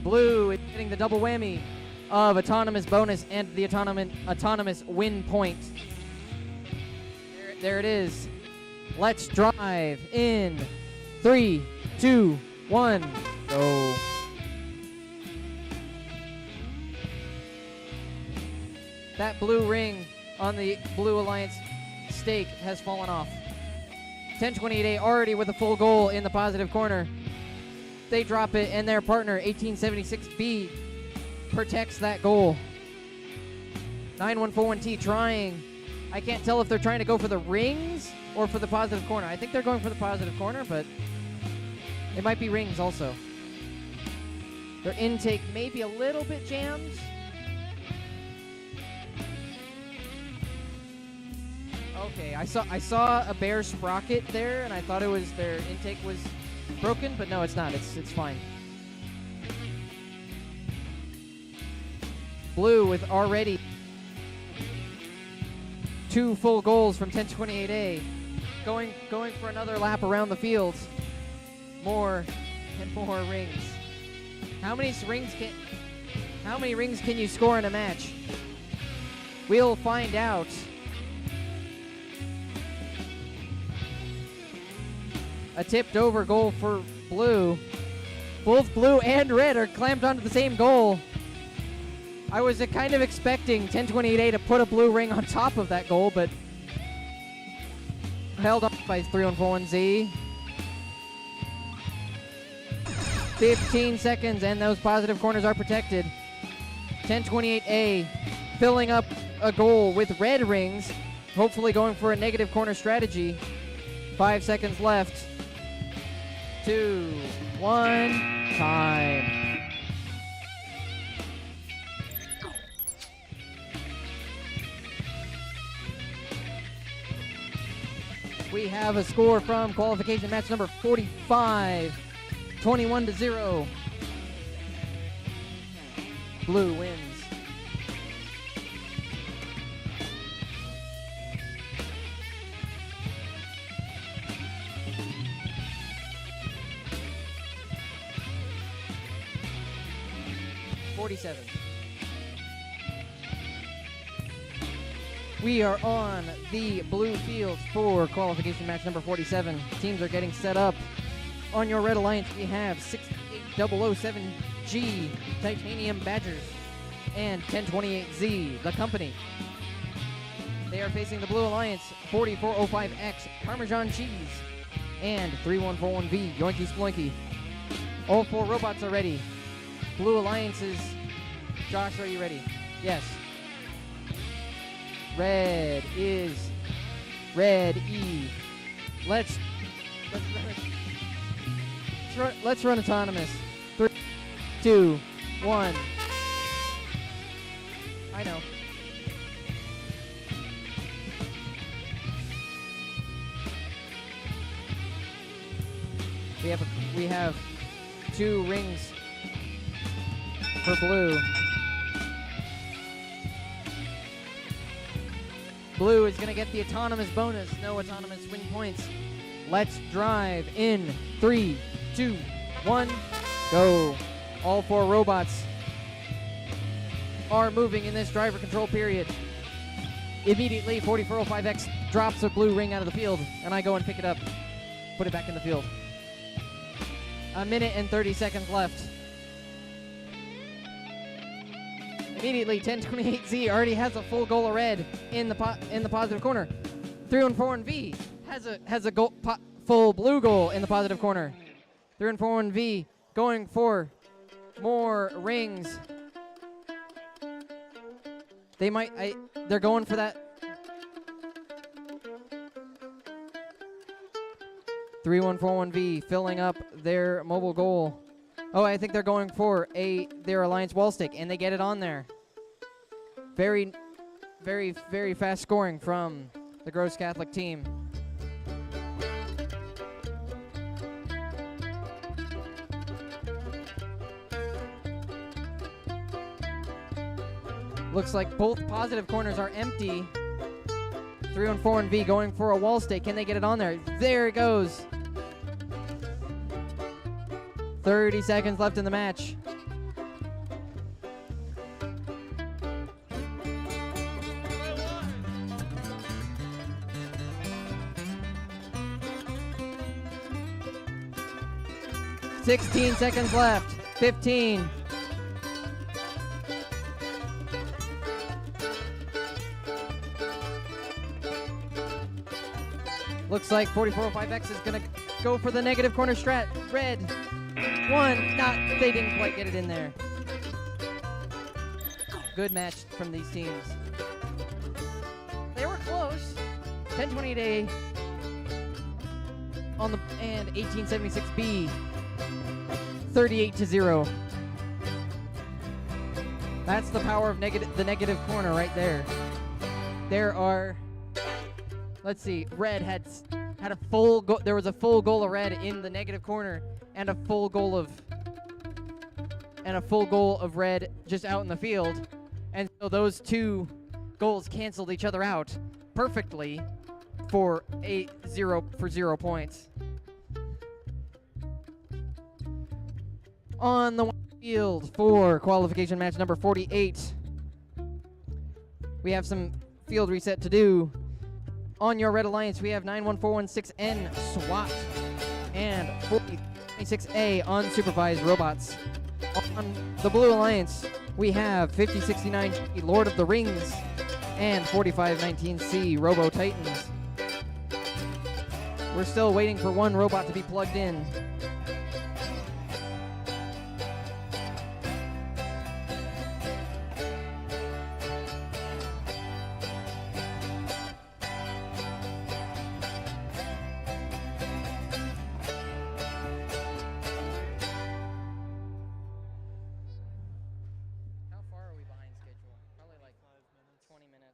Blue is getting the double whammy of autonomous bonus and the autonomous win point. There it is. Let's drive in 3, 2, 1, go. That blue ring on the Blue Alliance stake has fallen off. 1028A already with a full goal in the positive corner. They drop it, and their partner, 1876B, protects that goal. 9141T trying. I can't tell if they're trying to go for the rings or for the positive corner. I think they're going for the positive corner, but it might be rings also. Their intake may be a little bit jammed. Okay, I saw a bare sprocket there, and I thought it was their intake was broken, but no, it's not. It's fine. Blue with already 2 full goals from 1028A, going for another lap around the field. More and more rings. How many rings can you score in a match? We'll find out. A tipped over goal for blue. Both blue and red are clamped onto the same goal. I was kind of expecting 1028A to put a blue ring on top of that goal, but held off by 3141Z. 15 seconds, and those positive corners are protected. 1028A filling up a goal with red rings, hopefully going for a negative corner strategy. 5 seconds left. 2, 1, time. We have a score from qualification match number 45, 21-0. Blue wins. We are on the blue field for qualification match number 47. Teams are getting set up. On your Red Alliance, we have 68007G Titanium Badgers and 1028Z, the company. They are facing the Blue Alliance, 4405X Parmesan Cheese and 3141V Yoinky Sploinky. All 4 robots are ready. Blue Alliance's Josh, are you ready? Yes. Red is Red E. Let's run autonomous. 3, 2, 1. I know. We have 2 rings for blue. Blue is going to get the autonomous bonus. No autonomous win points. Let's drive in 3, 2, 1, go. All 4 robots are moving in this driver control period. Immediately, 4405X drops a blue ring out of the field, and I go and pick it up, put it back in the field. 1 minute and 30 seconds left. Immediately, 1028Z already has a full goal of red in the positive corner. 3141V has a full blue goal in the positive corner. 3141V going for more rings. They're going for that. 3141V filling up their mobile goal. Oh, I think they're going for their Alliance wall stick, and they get it on there. Very, very, very fast scoring from the Gross Catholic team. Looks like both positive corners are empty. 3141V going for a wall stick. Can they get it on there? There it goes. 30 seconds left in the match. 16 seconds left. 15. Looks like 4405X is going to go for the negative corner strat. Red. 1. They didn't quite get it in there. Good match from these teams. They were close. 1028A on the and 1876B 38-0. That's the power of the negative corner right there. There are, let's see, red had a full goal. There was a full goal of red in the negative corner and a full goal of red just out in the field. And so those two goals canceled each other out perfectly for 0 points. On the field for qualification match number 48, we have some field reset to do. On your Red Alliance, we have 91416N SWAT and 4026A unsupervised robots. On the Blue Alliance, we have 5069 Lord of the Rings and 4519C Robo Titans. We're still waiting for one robot to be plugged in. How far are we behind schedule? Probably like 20 minutes. Something like that.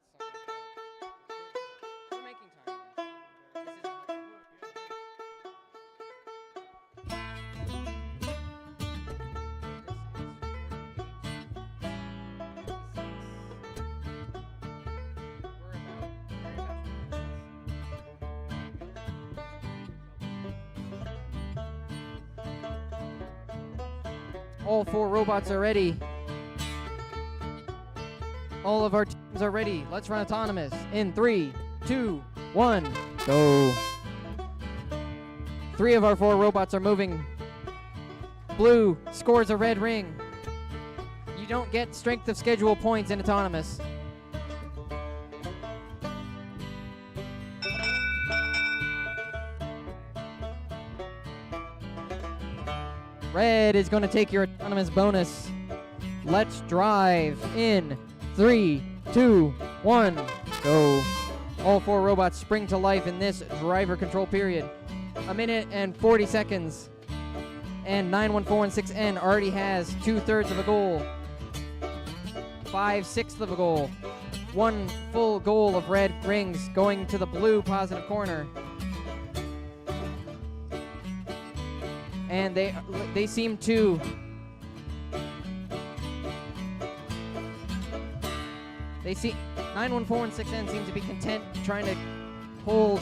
We're making time. This isn't All 4 robots are ready. All of our teams are ready. Let's run autonomous in 3, 2, 1, go. 3 of our 4 robots are moving. Blue scores a red ring. You don't get strength of schedule points in autonomous. Red is going to take your autonomous bonus. Let's drive in 3, 2, 1, go. All 4 robots spring to life in this driver control period. 1 minute and 40 seconds. And 91416N already has 2/3 of a goal. 5/6 of a goal. 1 full goal of red rings going to the blue positive corner. And they seem to they see 91416N seems to be content trying to hold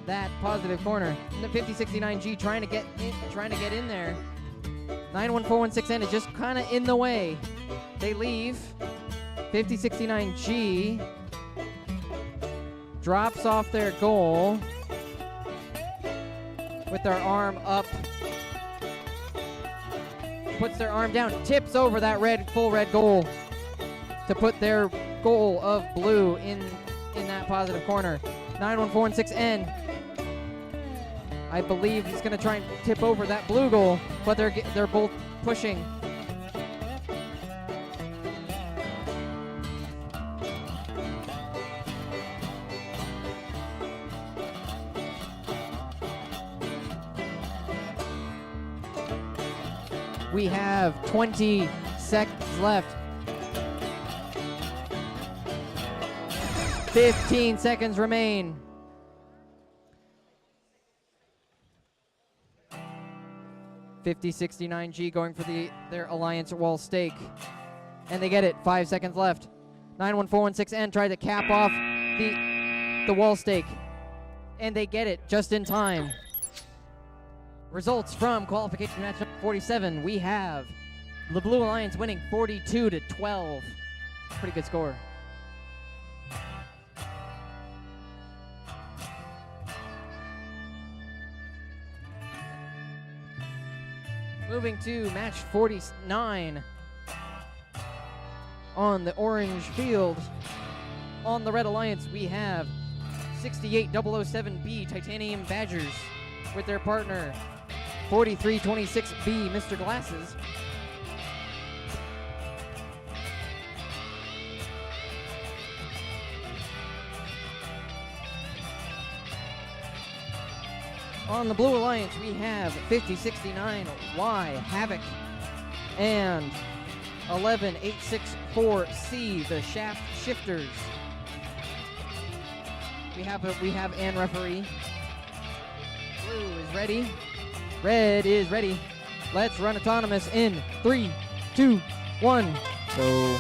that positive corner. And the 5069G trying to get in there. 91416N is just kind of in the way. They leave. 5069G drops off their goal with their arm up. Puts their arm down, tips over that full red goal to put their goal of blue in that positive corner. 91416N, I believe he's going to try and tip over that blue goal, but they're both pushing. We have 20 seconds left. 15 seconds remain. $5069G going for their Alliance wall stake. And they get it. 5 seconds left. 91416N tried to cap off the wall stake. And they get it just in time. Results from qualification match number 47. We have the Blue Alliance winning 42-12. Pretty good score. Moving to match 49 on the orange field. On the Red Alliance, we have 68007B Titanium Badgers with their partner 4326B Mr. Glasses. On the Blue Alliance, we have 5069Y Havoc and 11864C the Shaft Shifters. We have an referee. Blue is ready. Red is ready. Let's run autonomous in 3, 2, 1, go.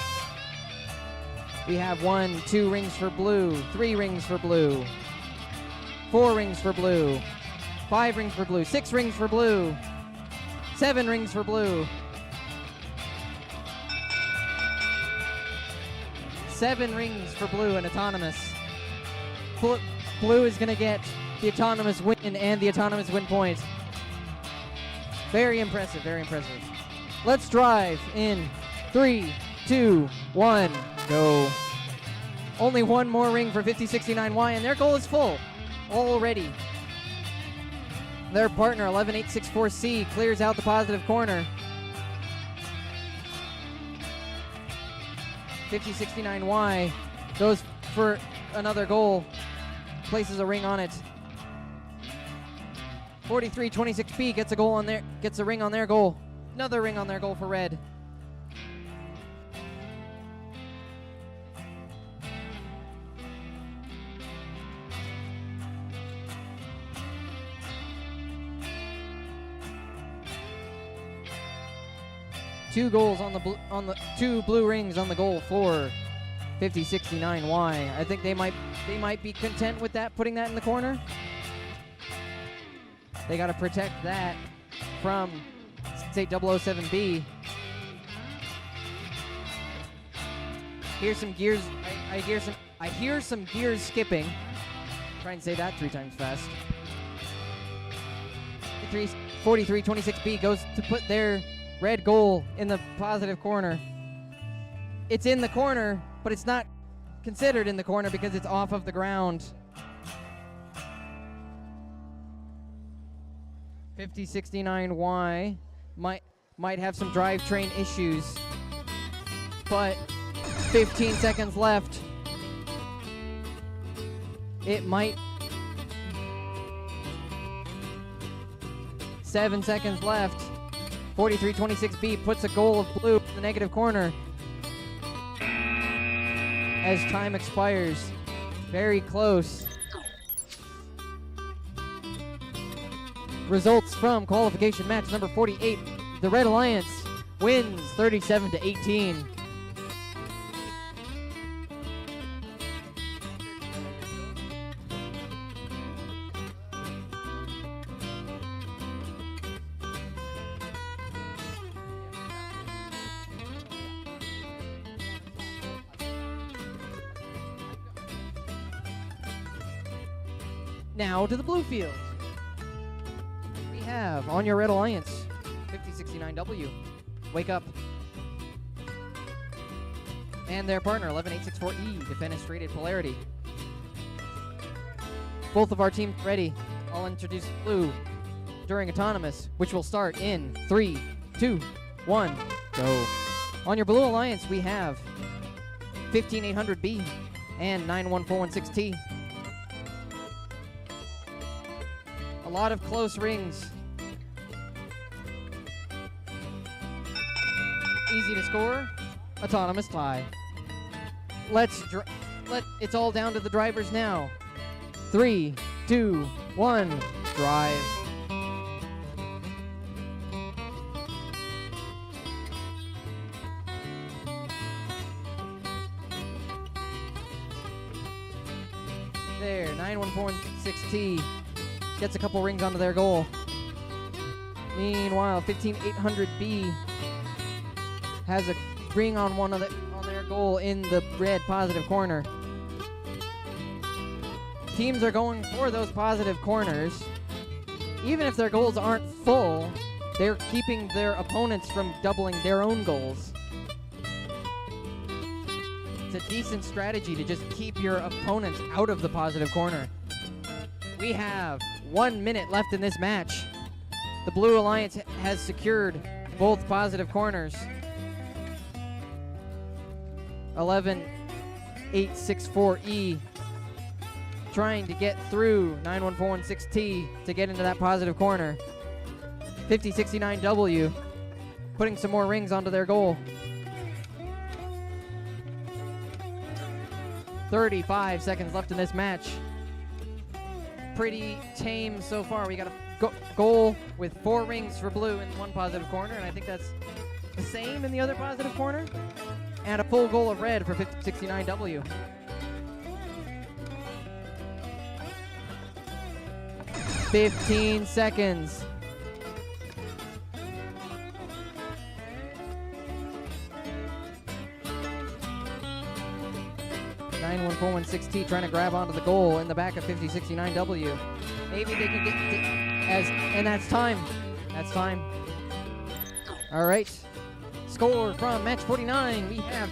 We have 1, 2 rings for blue, 3 rings for blue, 4 rings for blue, 5 rings for blue, 6 rings for blue, 7 rings for blue, 7 rings for blue and autonomous. Blue is going to get the autonomous win and the autonomous win point. Very impressive, very impressive. Let's drive in 3, 2, 1, go. Only one more ring for 5069Y, and their goal is full already. Their partner, 11864C, clears out the positive corner. 5069Y goes for another goal, places a ring on it. 4326B gets a goal on their, gets a ring on their goal. Another ring on their goal for red. Two goals on the two blue rings on the goal for 5069Y. I think they might be content with that, putting that in the corner. They got to protect that from 68007B. Here's some gears. I hear some gears skipping. Try and say that 3 times fast. 4326B goes to put their red goal in the positive corner. It's in the corner, but it's not considered in the corner because it's off of the ground. 5069Y might have some drivetrain issues, but 15 seconds left. It might. 7 seconds left. 4326B puts a goal of blue in the negative corner as time expires. Very close. Results from qualification match number 48. The Red Alliance wins 37-18. Now to the blue field. We have on your Red Alliance 5069W, Wake Up, and their partner 11864E, Defenestrated Polarity. Both of our teams ready. I'll introduce blue during autonomous, which will start in 3, 2, 1, go. On your Blue Alliance, we have 15800B and 91416T. A lot of close rings. Easy to score. Autonomous tie. It's all down to the drivers now. 3, 2, 1, drive. There, 91416T gets a couple rings onto their goal. Meanwhile, 15800B has a ring on their goal in the red positive corner. Teams are going for those positive corners. Even if their goals aren't full, they're keeping their opponents from doubling their own goals. It's a decent strategy to just keep your opponents out of the positive corner. We have 1 minute left in this match. The Blue Alliance has secured both positive corners. 11864E trying to get through 91416T to get into that positive corner. 5069W putting some more rings onto their goal. 35 seconds left in this match. Pretty tame so far. We got a goal with 4 rings for blue in one positive corner, and I think that's the same in the other positive corner. And a full goal of red for 5069W. $15 seconds. T trying to grab onto the goal in the back of 5069W. Maybe they can get and that's time. That's time. All right. Score from match 49. We have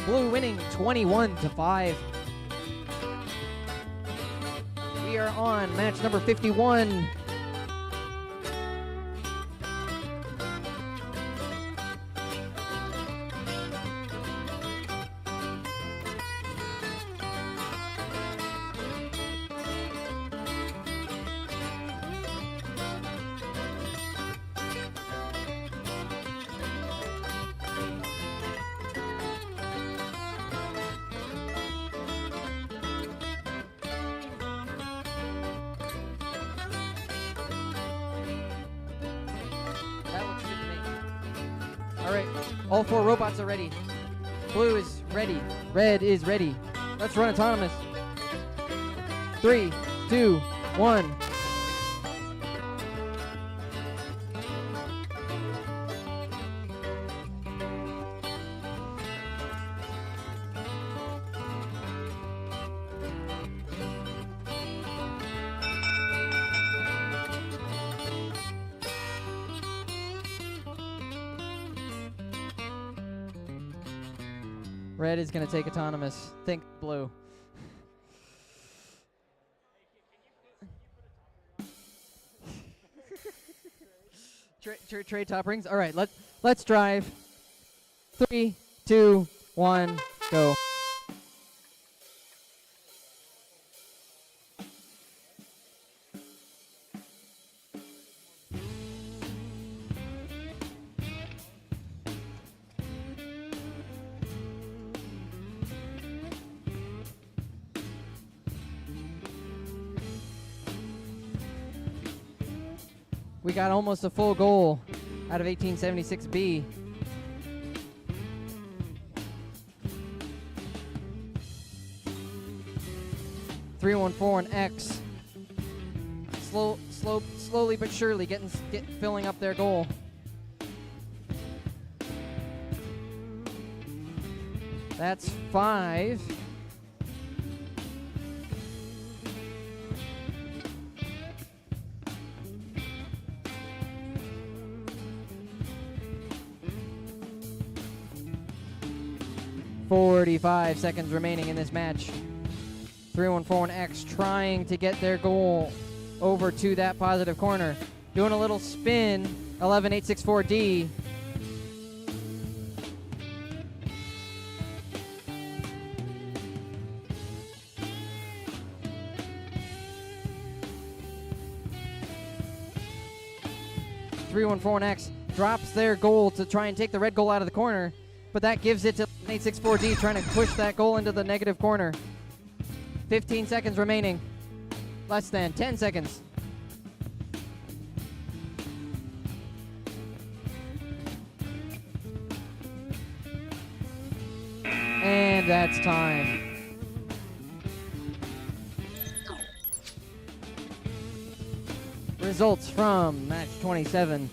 blue winning 21-5. We are on match number 51. All right, all 4 robots are ready. Blue is ready. Red is ready. Let's run autonomous. 3, 2, 1. Red is going to take autonomous. Think blue. Trade top rings. All right, let's drive. 3, 2, 1, go. We got almost a full goal out of 1876B. .314 and X. Slowly but surely filling up their goal. That's 5. .45 seconds remaining in this match. 314 X trying to get their goal over to that positive corner. Doing a little spin. 11864D. .314X drops their goal to try and take the red goal out of the corner, but that gives it to 864D trying to push that goal into the negative corner. 15 seconds remaining. Less than 10 seconds. And that's time. Results from match 27.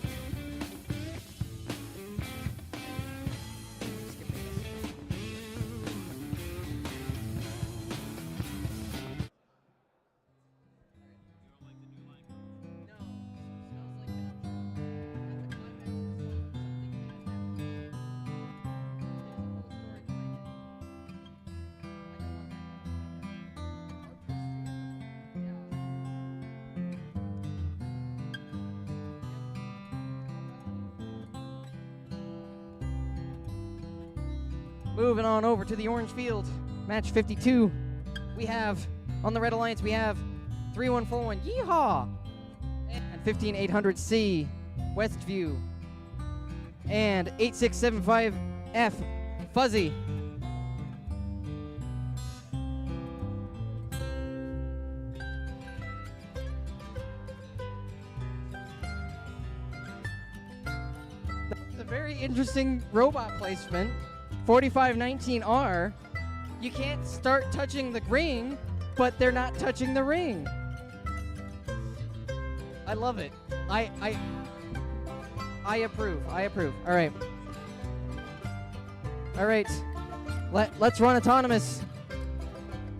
Moving on over to the orange field, match 52. We have, on the Red Alliance, we have 3141 Yeehaw and 15800C Westview and 8675F Fuzzy. That's a very interesting robot placement. 4519R. You can't start touching the ring, but they're not touching the ring. I love it. I approve. I approve. All right. All right. Let's run autonomous.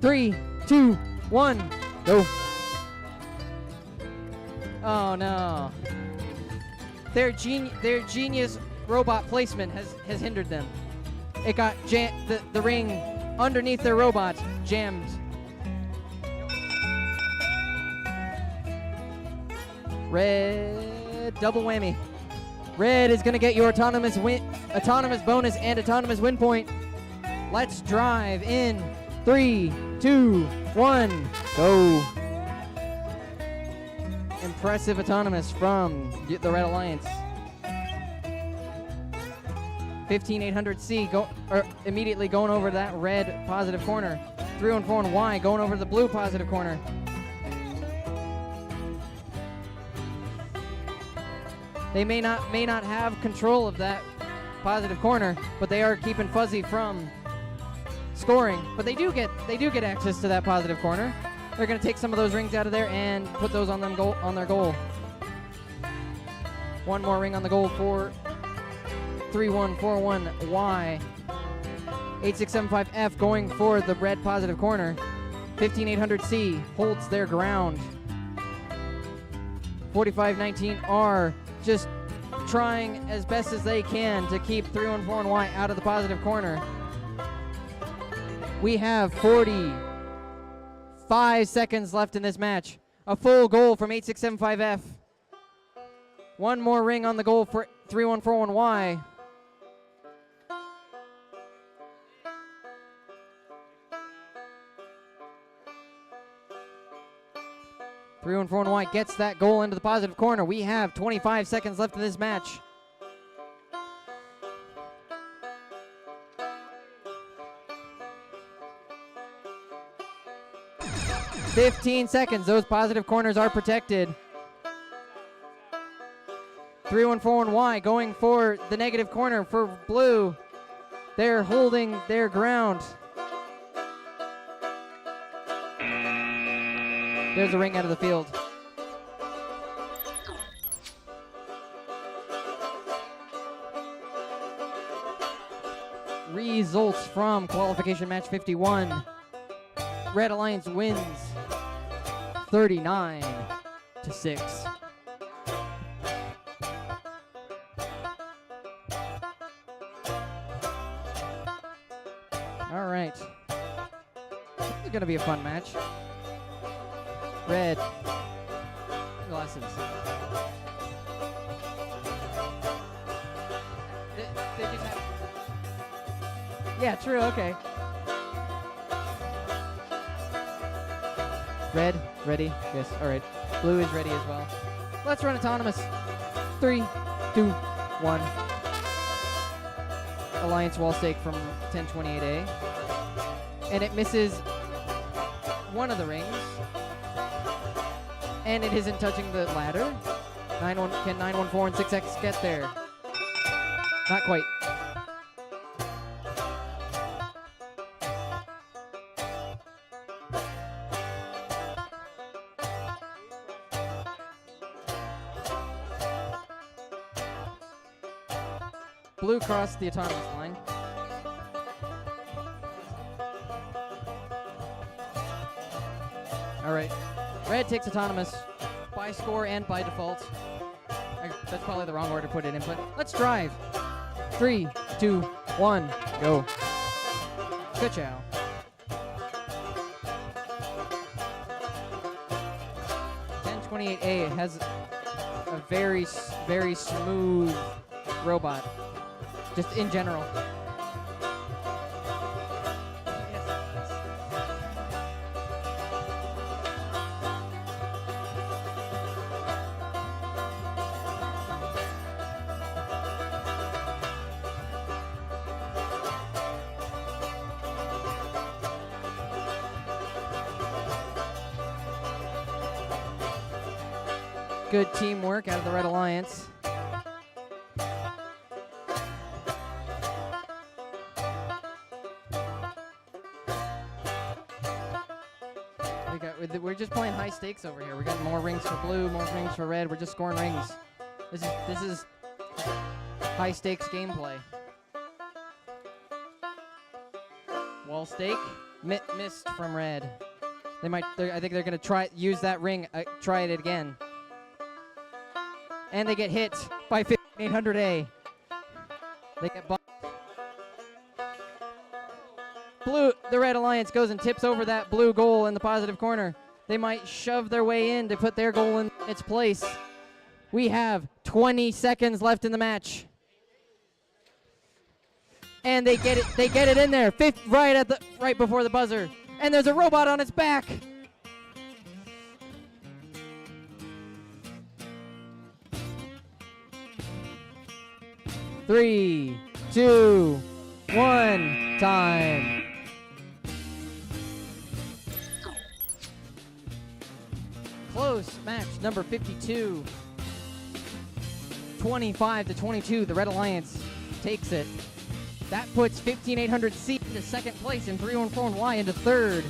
3, 2, 1, go. Oh no. Their genius robot placement has hindered them. It got the ring underneath their robot jammed. Red double whammy. Red is gonna get your autonomous bonus and autonomous win point. Let's drive in 3, 2, 1, go. Impressive autonomous from the Red Alliance. 15800C immediately going over to that red positive corner. 3141Y going over to the blue positive corner. They may not have control of that positive corner, but they are keeping Fuzzy from scoring. But they do get access to that positive corner. They're going to take some of those rings out of there and put those on their goal. One more ring on the goal for 3141Y. 8675F going for the red positive corner. 15800C holds their ground. 4519R just trying as best as they can to keep 3141Y out of the positive corner. We have 45 seconds left in this match. A full goal from 8675F. One more ring on the goal for 3141Y. Y gets that goal into the positive corner. We have 25 seconds left in this match. $15 seconds. Those positive corners are protected. 3141Y going for the negative corner for blue. They're holding their ground. There's a ring out of the field. Results from qualification match 51. Red Alliance wins 39-6. All right. This is going to be a fun match. Red glasses. They just have... Yeah, true, okay. Red, ready, yes, all right. Blue is ready as well. Let's run autonomous. 3, 2, 1. Alliance wall stake from 1028A. And it misses one of the rings. And it isn't touching the ladder. Can 914 and 6X get there? Not quite. Blue crossed the autonomous line. All right. Red takes autonomous by score and by default. That's probably the wrong order to put it in, but let's drive. 3, 2, 1, go. Good chow. A has a very smooth robot, just in general. Good teamwork out of the Red Alliance. We're just playing high stakes over here. We're getting more rings for blue, more rings for red. We're just scoring rings. This is high stakes gameplay. Wall stake missed from red. I think they're gonna use that ring. Try it again. And they get hit by 5800A. They get bumped. Blue, the Red Alliance goes and tips over that blue goal in the positive corner. They might shove their way in to put their goal in its place. We have 20 seconds left in the match. And they get it in there, right before the buzzer. And there's a robot on its back. Three, two, one, time. Close match number 52. 25-22, the Red Alliance takes it. That puts 15800C into second place and 3141Y into third.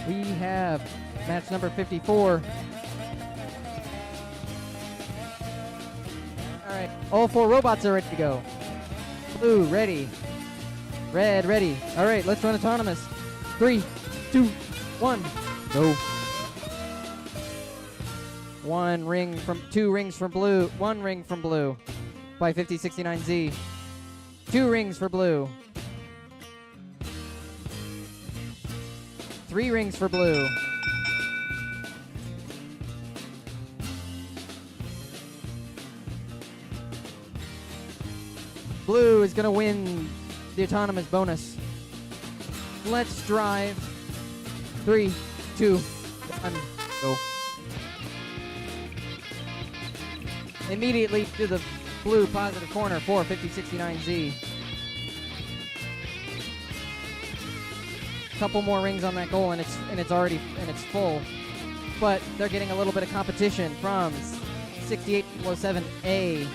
We have match number 54. All right, all four robots are ready to go. Blue, ready. Red, ready. All right, let's run autonomous. 3, 2, 1, go. Two rings from blue. One ring from blue by 5069Z. 2 rings for blue. 3 rings for blue. Blue is going to win the autonomous bonus. Let's drive. 3, 2, 1, go. Immediately to the blue positive corner for 5069Z. Couple more rings on that goal and it's full. But they're getting a little bit of competition from 6807A.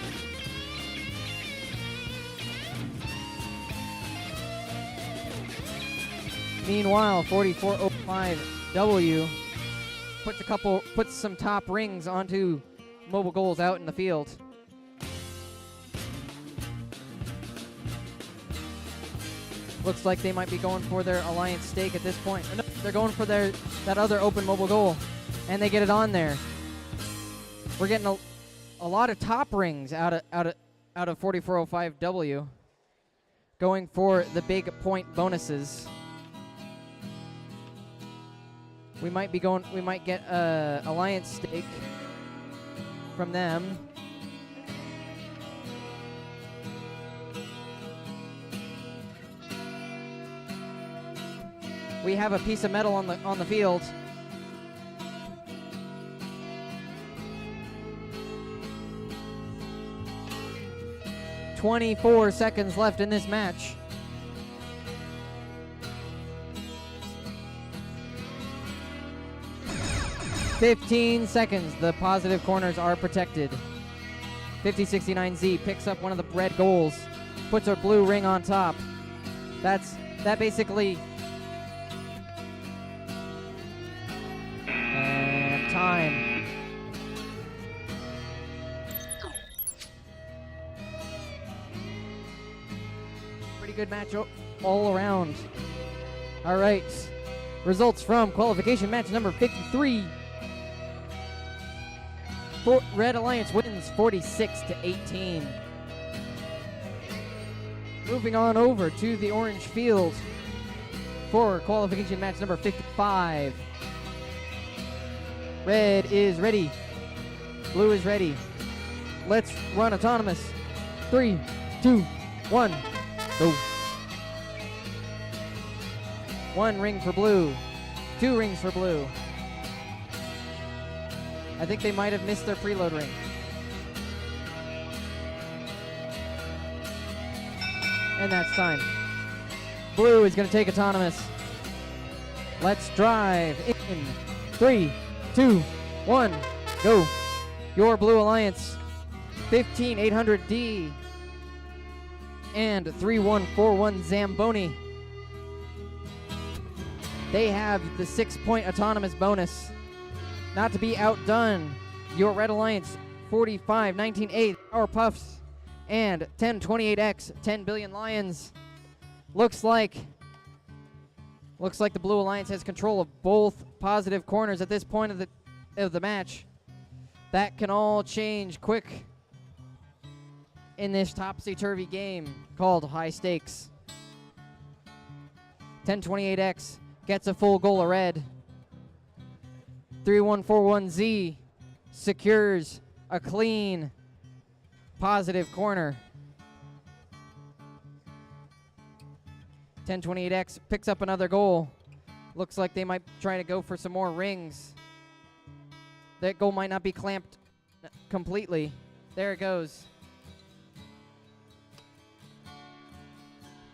Meanwhile, 4405W puts some top rings onto mobile goals out in the field. Looks like they might be going for their alliance stake at this point. No, they're going for that other open mobile goal, and they get it on there. We're getting a lot of top rings out of 4405W, going for the big point bonuses. We might get a alliance stake from them. We have a piece of metal on the field. "24 seconds left in this match. "15 seconds. The positive corners are protected. 5069Z picks up one of the red goals, puts her blue ring on top. That basically. And time. Pretty good match all around. All right. Results from qualification match number 53. Red Alliance wins 46-18. Moving on over to the orange field for qualification match number 55. Red is ready. Blue is ready. Let's run autonomous. 3, 2, 1, go. 1 ring for blue. 2 rings for blue. I think they might have missed their preload ring. And that's time. Blue is going to take autonomous. Let's drive in 3, 2, 1, go. Your Blue Alliance, 15800D and 3141 Zamboni. They have the 6-point autonomous bonus. Not to be outdone, your Red Alliance, 4519A Power Puffs and 1028X 10 Billion Lions. Looks like the Blue Alliance has control of both positive corners at this point of the match. That can all change quick in this topsy-turvy game called High Stakes. 1028X gets a full goal of red. 3141Z secures a clean positive corner. 1028X picks up another goal. Looks like they might try to go for some more rings. That goal might not be clamped completely. There it goes.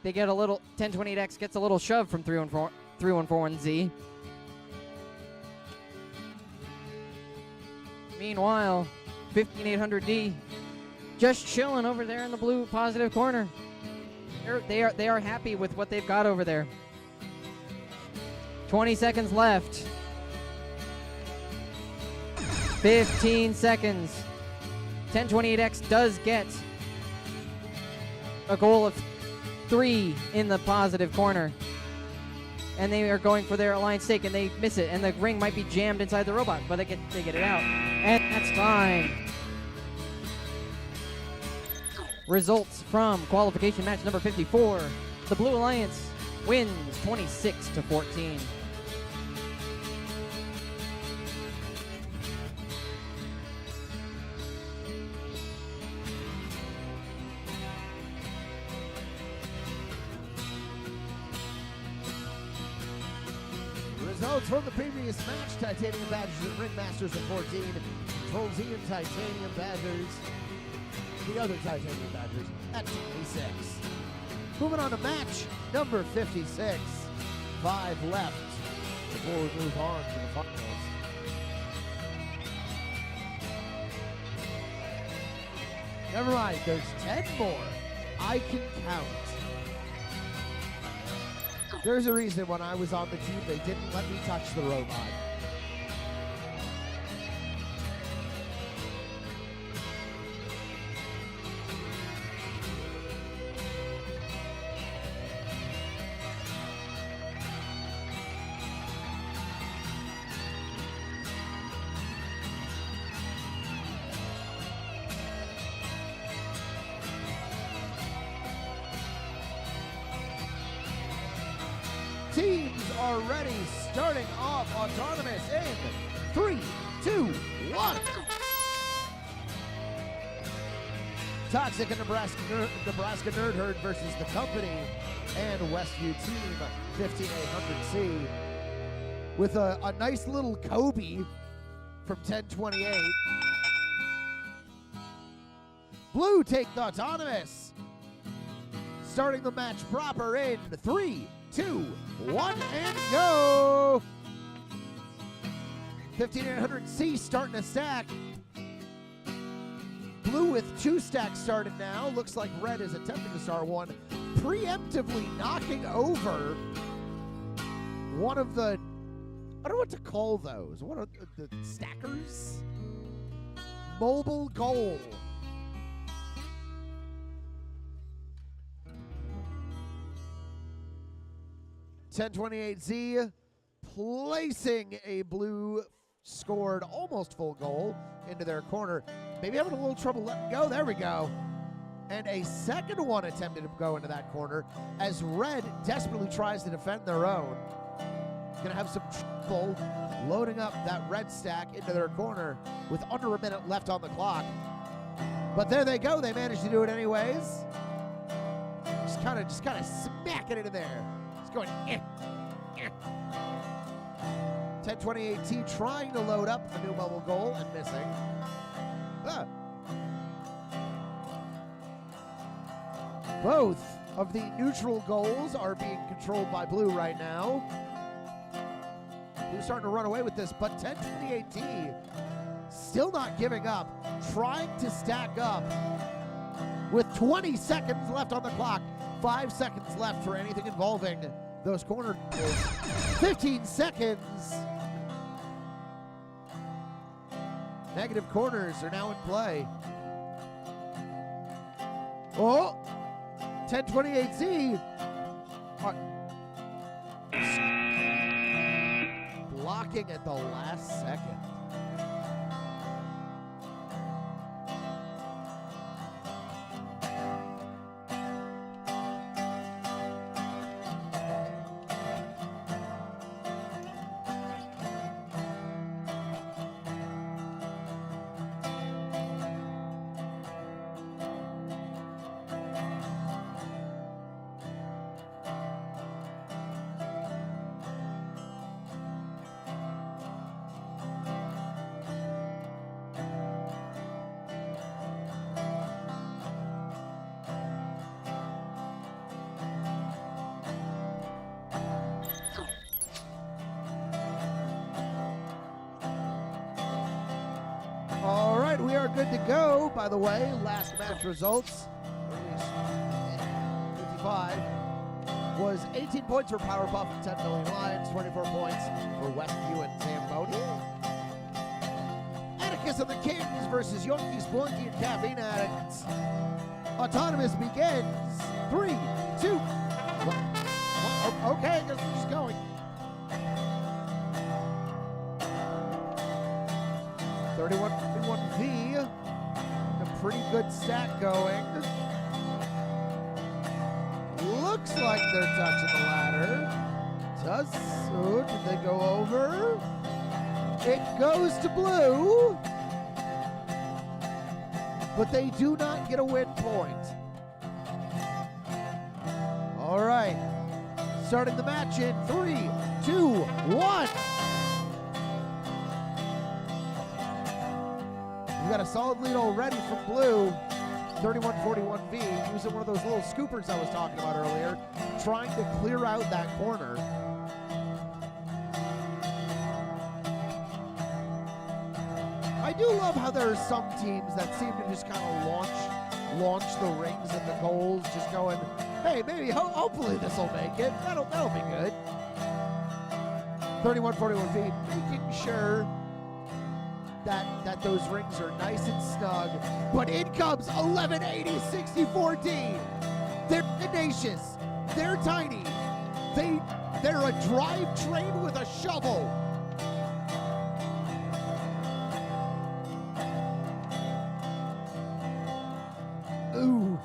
They get a little, 1028X gets a little shove from 3141Z. Meanwhile, 15800D just chilling over there in the blue positive corner. They are happy with what they've got over there. 20 seconds left. 15 seconds. 1028X does get a goal of 3 in the positive corner. And they are going for their alliance stake, and they miss it. And the ring might be jammed inside the robot, but they get it out. And that's time. Results from qualification match number 54. The Blue Alliance wins 26-14.
Results from the previous match: Titanium Badgers and Ringmasters at 14, Trollsian Titanium Badgers, the other Titanium Badgers at 26. Moving on to match number 56. 5 left before we move on to the finals. Never mind, there's 10 more. I can count. There's a reason when I was on the team, they didn't let me touch the robot. Teams are ready, starting off autonomous in 3, 2, 1. Toxic and Nebraska Nerd Herd versus the company and Westview Team 15800C with a nice little Kobe from 1028. Blue take the autonomous. Starting the match proper in 3, 2, 1, and go! 15800C starting a stack. Blue with 2 stacks started now. Looks like red is attempting to start one. Preemptively knocking over one of the, I don't know what to call those. What are the stackers? Mobile goal. (1028Z) placing a blue scored almost full goal into their corner. Maybe having a little trouble letting go. There we go. And a second one attempted to go into that corner as red desperately tries to defend their own. Gonna have some trouble loading up that red stack into their corner with under a minute left on the clock. But there they go. They managed to do it anyways. Just kind of smacking it in there. Going 1028T trying to load up a new mobile goal and missing. Both of the neutral goals are being controlled by blue right now. Blue's starting to run away with this, but 1028T still not giving up, trying to stack up with 20 seconds left on the clock. 5 seconds left for anything involving those corner goals. 15 seconds. Negative corners are now in play. Oh, 1028Z. Blocking at the last second. All right, we are good to go. By the way, last match results, or at least 55, was 18 points for Powerpuff and 10 Million Lions, 24 points for Westview and Zamboni. Atticus and the Kings versus Yonkey, Splunky, and Caffeine Addicts. Autonomous begins. 3, 2, 1. Okay, I guess we're just going. 31V, a pretty good stack going. Looks like they're touching the ladder. Does so? Did they go over? It goes to blue, but they do not get a win point. All right, starting the match in 3, 2, 1. We got a solid lead already from blue. 31-41V, using one of those little scoopers I was talking about earlier, trying to clear out that corner. I do love how there are some teams that seem to just kind of launch the rings and the goals, just going, hey, maybe hopefully this will make it. That'll be good. 31-41V, making sure that those rings are nice and snug. But in comes 1180-64D. They're tenacious. They're tiny. They're a drivetrain with a shovel. Ooh.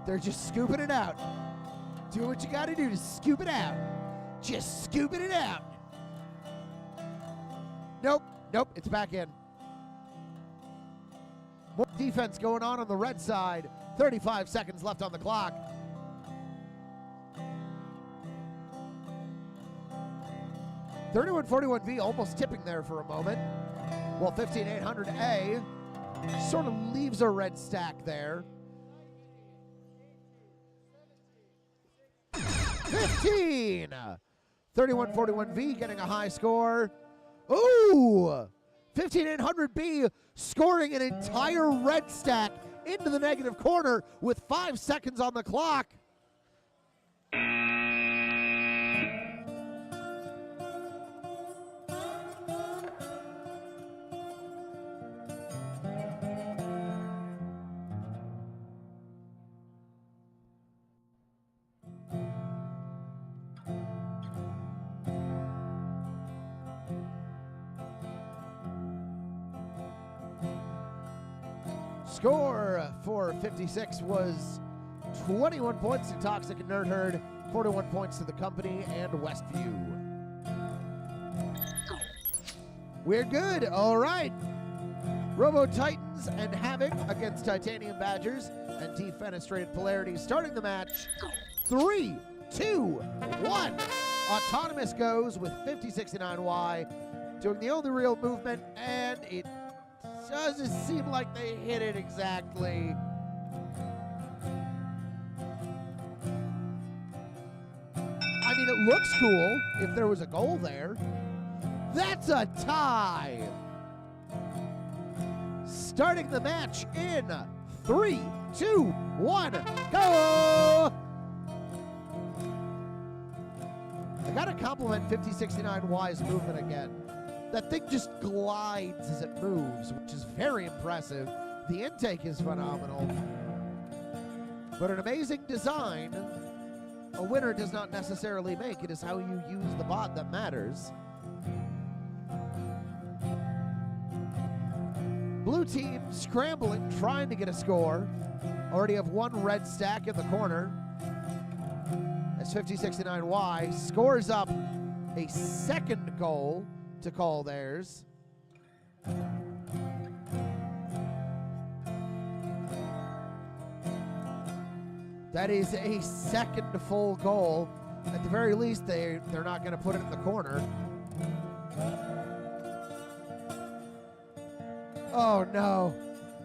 They're just scooping it out. Do what you gotta do to scoop it out. Just scooping it out. Nope, it's back in. More defense going on the red side. 35 seconds left on the clock. (31-41V) almost tipping there for a moment. Well, 15800A sort of leaves a red stack there. 15! 31-41V getting a high score. Ooh! 15800B scoring an entire red stack into the negative corner with 5 seconds on the clock. Score for 56 was 21 points to Toxic and Nerd Herd, 41 points to the company and Westview. We're good. All right. Robo Titans and Havoc against Titanium Badgers and Defenestrated Polarity starting the match. 3, 2, 1. Autonomous goes with 5069Y, doing the only real movement, and it doesn't seem like they hit it exactly. I mean, it looks cool if there was a goal there. That's a tie. Starting the match in 3, 2, 1, go! I gotta compliment 5069Y's movement again. That thing just glides as it moves, which is very impressive. The intake is phenomenal. But an amazing design, a winner does not necessarily make. It is how you use the bot that matters. Blue team scrambling, trying to get a score. Already have one red stack in the corner. As 5069Y scores up a second goal to call theirs. That is a second full goal. At the very least, they're not going to put it in the corner. Oh, no.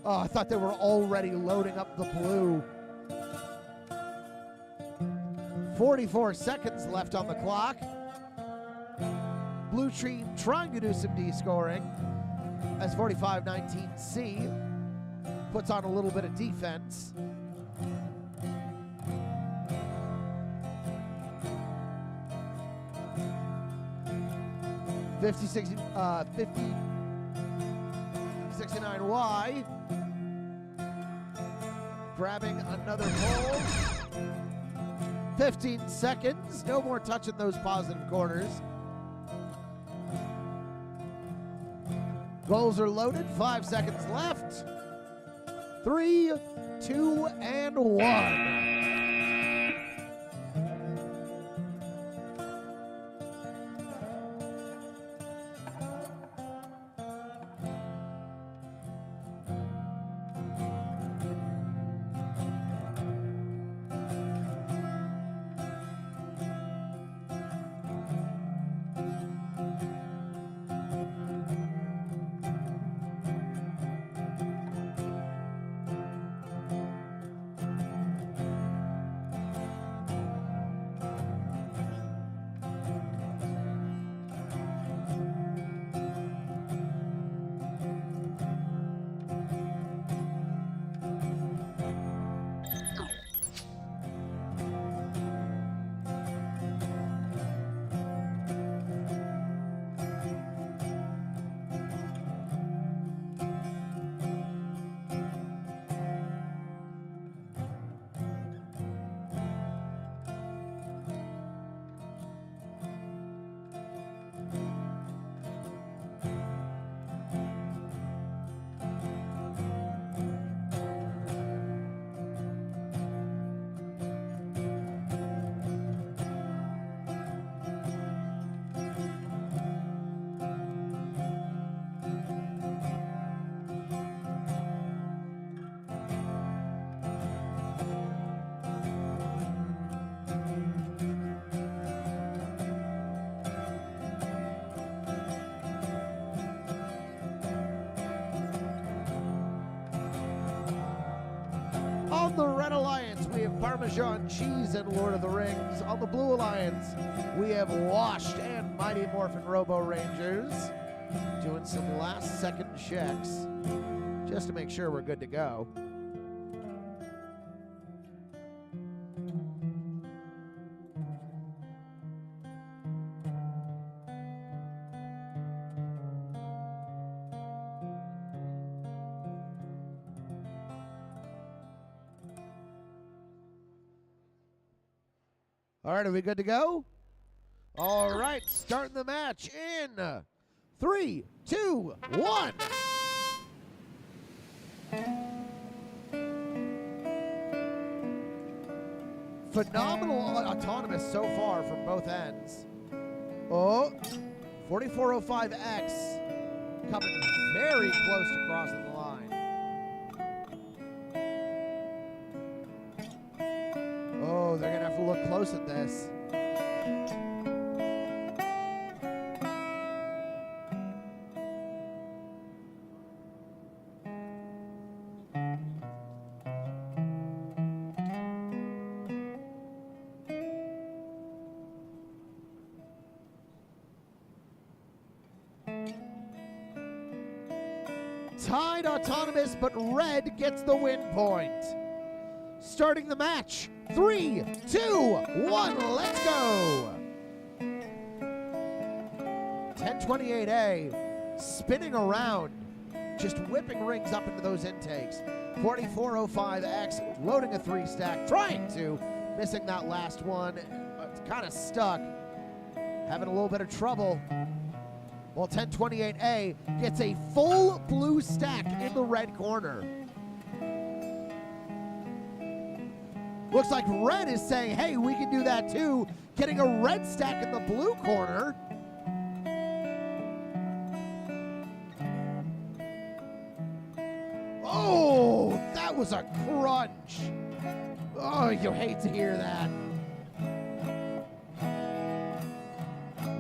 Oh, I thought they were already loading up the blue. 44 seconds left on the clock. Blue team trying to do some D-scoring as 45-19C puts on a little bit of defense. Uh, 5069Y grabbing another goal. 15 seconds. No more touching those positive corners. Goals are loaded. 5 seconds left. 3, 2, and 1. On the Red Alliance, we have Parmesan cheese and Lord of the Rings. On the Blue Alliance, we have Washed and Mighty Morphin Robo Rangers. Doing some last second checks just to make sure we're good to go. All right, are we good to go? All right, starting the match in 3, 2, 1. Phenomenal autonomous so far from both ends. Oh, 4405X coming very close to crossing the line. Oh, they're going to have to look close at this. tied autonomous, but red gets the win point. Starting the match. 3, 2, 1, let's go. 1028A spinning around, just whipping rings up into those intakes. 4405X loading a 3-stack, trying to, missing that last one. Kind of stuck, having a little bit of trouble. Well, 1028A gets a full blue stack in the red corner. Looks like red is saying, hey, we can do that too, getting a red stack in the blue corner. Oh, that was a crunch. Oh, you hate to hear that.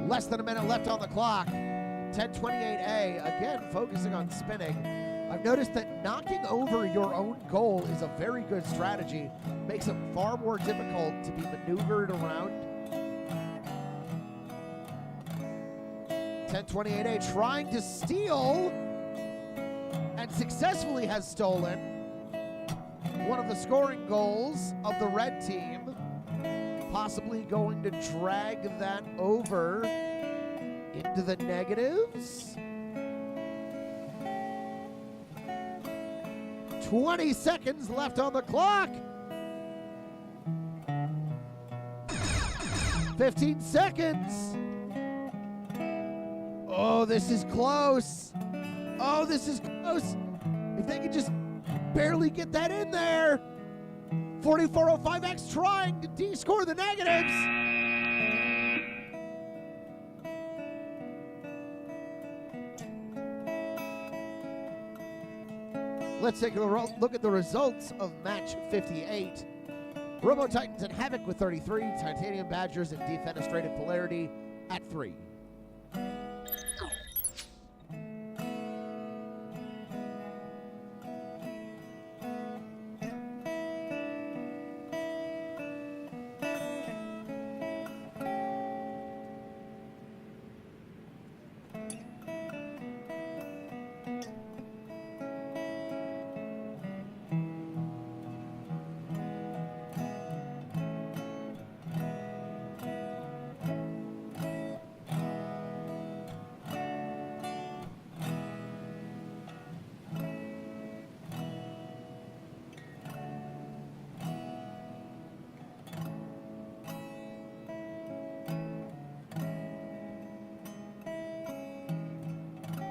Less than a minute left on the clock. 1028A, again, focusing on spinning. I've noticed that knocking over your own goal is a very good strategy. Makes it far more difficult to be maneuvered around. 1028A trying to steal and successfully has stolen one of the scoring goals of the red team. Possibly going to drag that over into the negatives. 20 seconds left on the clock. 15 seconds. Oh, this is close. Oh, this is close. If they could just barely get that in there. 4405X trying to de-score the negatives. Let's take a look at the results of match 58. Robo Titans and Havoc with 33, Titanium Badgers and Defenestrated Polarity at 3.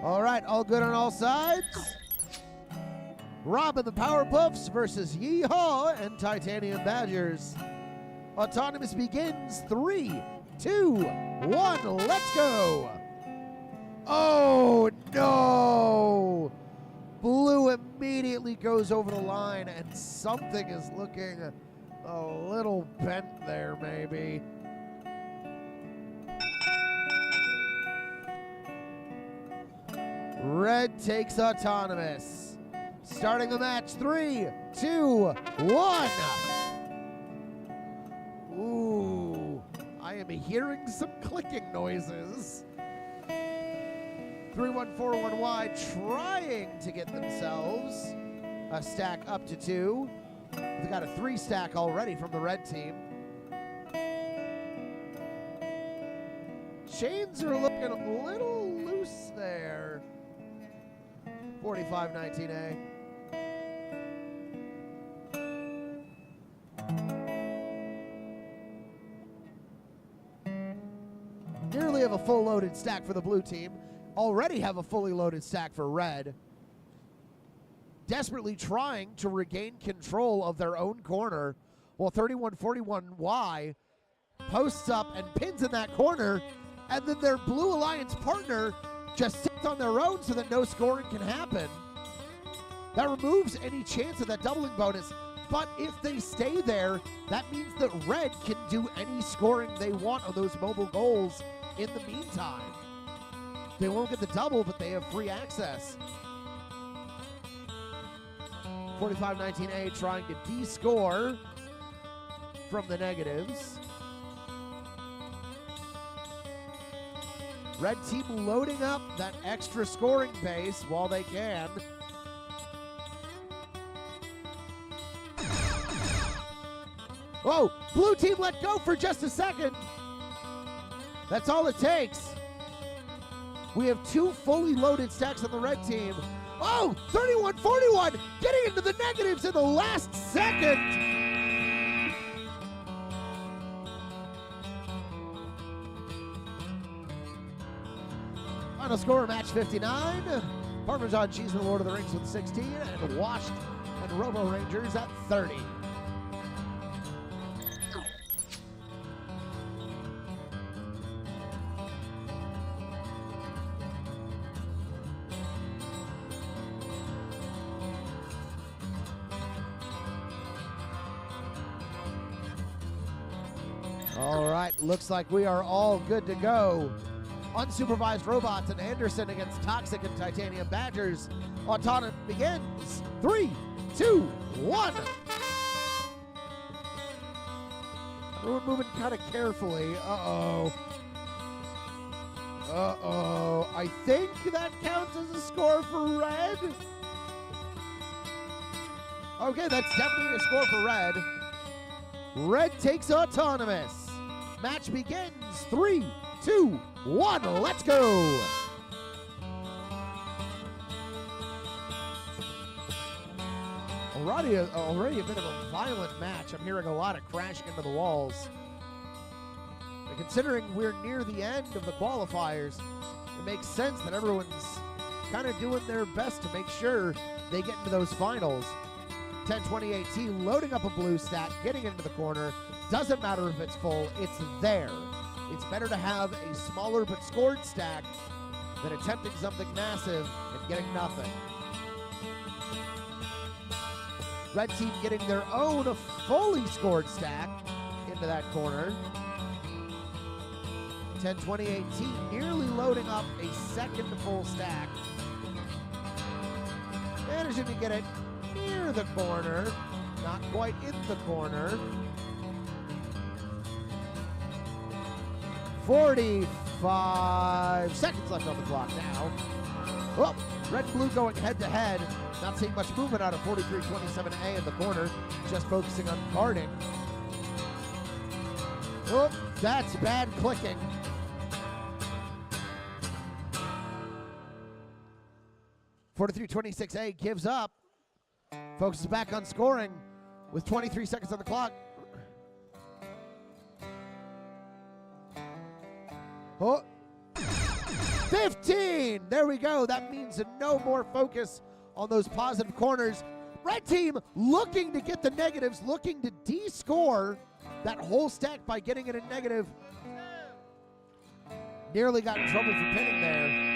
All right, all good on all sides. Rob and the Powerpuffs versus Yeehaw and Titanium Badgers. Autonomous begins. 3, 2, 1, let's go. Oh, no. Blue immediately goes over the line, and something is looking a little bent there, maybe. Red takes autonomous. Starting the match. 3, 2, 1. Ooh, I am hearing some clicking noises. 3141Y trying to get themselves a stack up to 2. They got a 3 stack already from the red team. Chains are looking a little loose there. 4519A. Nearly have a full loaded stack for the blue team. Already have a fully loaded stack for red. Desperately trying to regain control of their own corner, while 3141Y posts up and pins in that corner, and then their Blue Alliance partner just sits on their own so that no scoring can happen. That removes any chance of that doubling bonus, but if they stay there, that means that red can do any scoring they want on those mobile goals in the meantime. They won't get the double, but they have free access. 4519A trying to de-score from the negatives. Red team loading up that extra scoring base while they can. Oh, blue team let go for just a second. That's all it takes. We have 2 fully loaded stacks on the red team. Oh, 31-41, getting into the negatives in the last second. Final score, match 59. Parmesan Cheese and Lord of the Rings with 16, and Washed and Robo Rangers at 30. All right, looks like we are all good to go. Unsupervised robots and Anderson against Toxic and Titanium Badgers. Autonomous begins. 3, 2, 1. Everyone moving kind of carefully. Uh-oh. Uh-oh. I think that counts as a score for red. Okay, that's definitely a score for red. Red takes autonomous. Match begins. 3, 2, 1. Let's go. Already a bit of a violent match. I'm hearing a lot of crashing into the walls. And considering we're near the end of the qualifiers, it makes sense that everyone's kind of doing their best to make sure they get into those finals. 1028T loading up a blue stack, getting into the corner. Doesn't matter if it's full, it's there. It's better to have a smaller but scored stack than attempting something massive and getting nothing. Red team getting their own fully scored stack into that corner. 1028T nearly loading up a second full stack. Managing to get it near the corner, not quite in the corner. 45 seconds left on the clock now. Oh, red and blue going head to head. Not seeing much movement out of 4327A in the corner, just focusing on guarding. Oh, that's bad clicking. .4326A gives up. Focuses back on scoring with 23 seconds on the clock. Oh, 15. There we go. That means no more focus on those positive corners. Red team looking to get the negatives, looking to de-score that whole stack by getting it in negative. Nearly got in trouble for pinning there.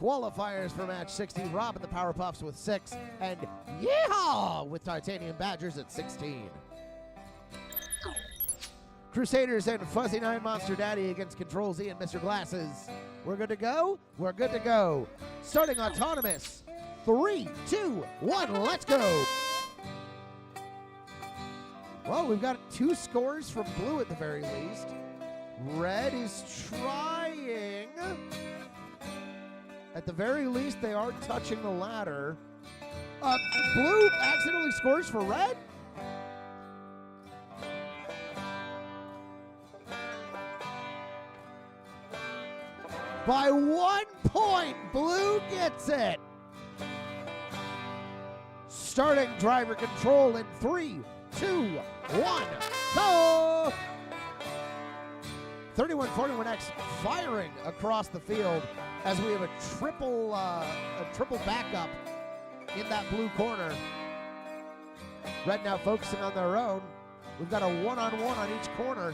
Qualifiers for match 60. Rob and the Powerpuffs with 6. And Yeehaw with Titanium Badgers at 16. Crusaders and Fuzzy 9 Monster Daddy against Control Z and Mr. Glasses. We're good to go? We're good to go. Starting autonomous. 3, 2, 1, let's go. Well, we've got 2 scores from blue at the very least. Red is trying. At the very least, they are touching the ladder. Blue accidentally scores for red? By 1 point, blue gets it. Starting driver control in 3, 2, 1, go! 3141X firing across the field as we have a triple backup in that blue corner. Red now focusing on their own. We've got a one-on-one on each corner.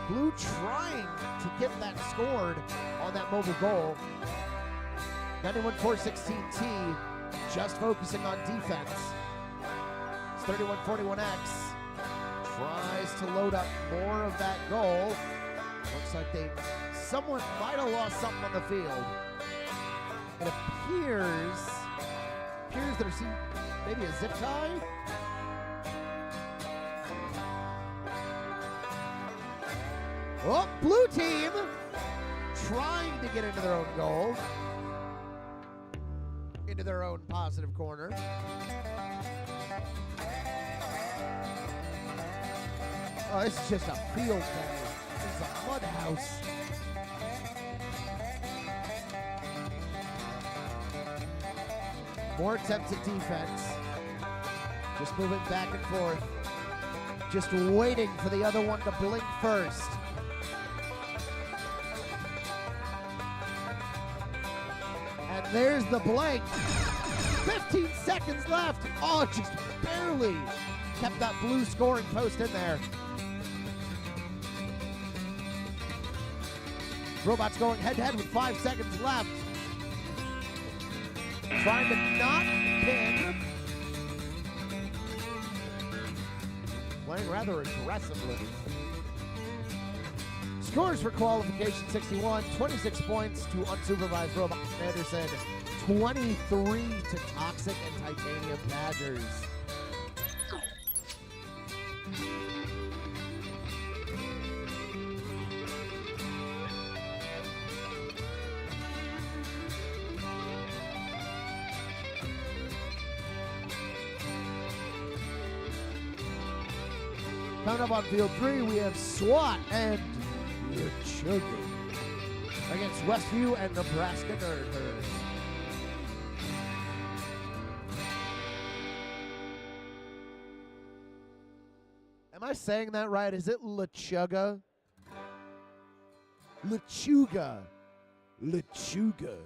Blue trying to get that scored on that mobile goal. 91-416T just focusing on defense. It's 3141X. Tries to load up more of that goal. Looks like someone might have lost something on the field. It appears there's maybe a zip tie. Oh, blue team trying to get into their own goal. Into their own positive corner. Oh, this is just a field day. This is a mud house. More attempts at defense. Just moving back and forth. Just waiting for the other one to blink first. And there's the blink. 15 seconds left. Oh, just barely kept that blue scoring post in there. Robots going head-to-head with 5 seconds left. Trying to not pin. Playing rather aggressively. Scores for qualification 61, 26 points to unsupervised Robot Anderson, 23 to Toxic and Titanium Badgers. Coming up on field 3, we have SWAT and Sugar against Westview and Nebraska Nerd Herd. Am I saying that right? Is it LeChuga? LeChuga. LeChuga.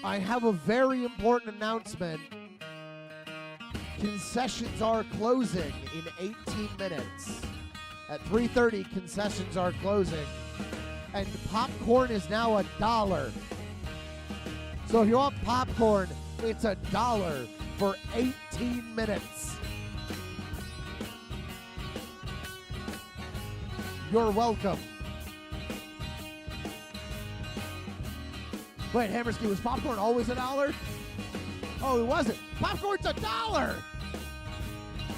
I have a very important announcement. Concessions are closing in 18 minutes. At 3:30, concessions are closing. And popcorn is now $1. So if you want popcorn, it's $1 for 18 minutes. You're welcome. Wait, Hammerski, was popcorn always $1? Oh, it wasn't. Popcorn's $1!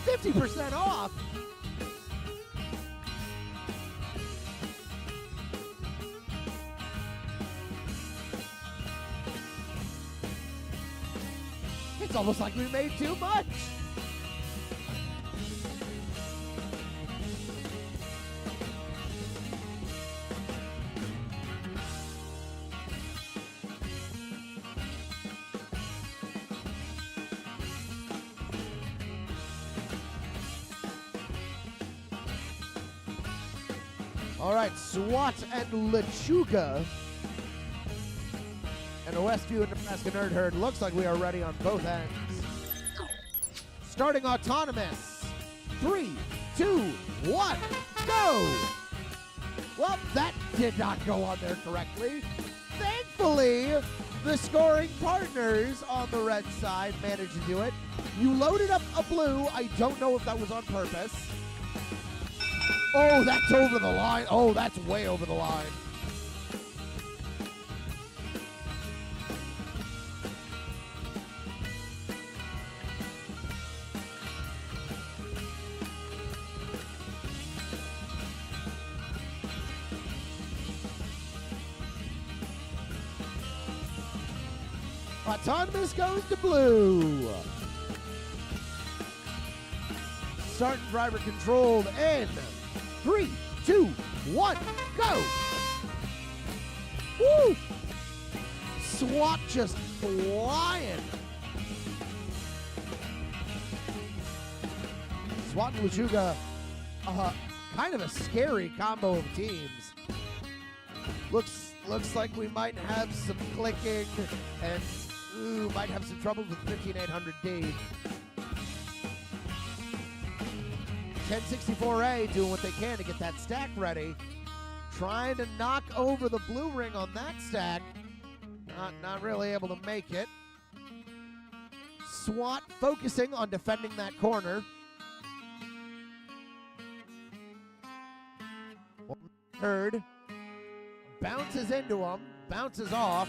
50% off. It's almost like we made too much. All right, SWAT and LeChuga and the Westview and Nebraska Nerd Herd. Looks like we are ready on both ends. Starting autonomous. 3, 2, 1, go! Well, that did not go on there correctly. Thankfully, the scoring partners on the red side managed to do it. You loaded up a blue. I don't know if that was on purpose. Oh, that's over the line. Oh, that's way over the line. Autonomous goes to blue. Start driver controlled in 3, 2, 1, go! Woo! SWAT just flying. SWAT and LeChuga kind of a scary combo of teams. Looks like we might have some clicking and might have some trouble with 15800D. 1064A doing what they can to get that stack ready. Trying to knock over the blue ring on that stack. Not really able to make it. SWAT focusing on defending that corner. Herd bounces into him, bounces off.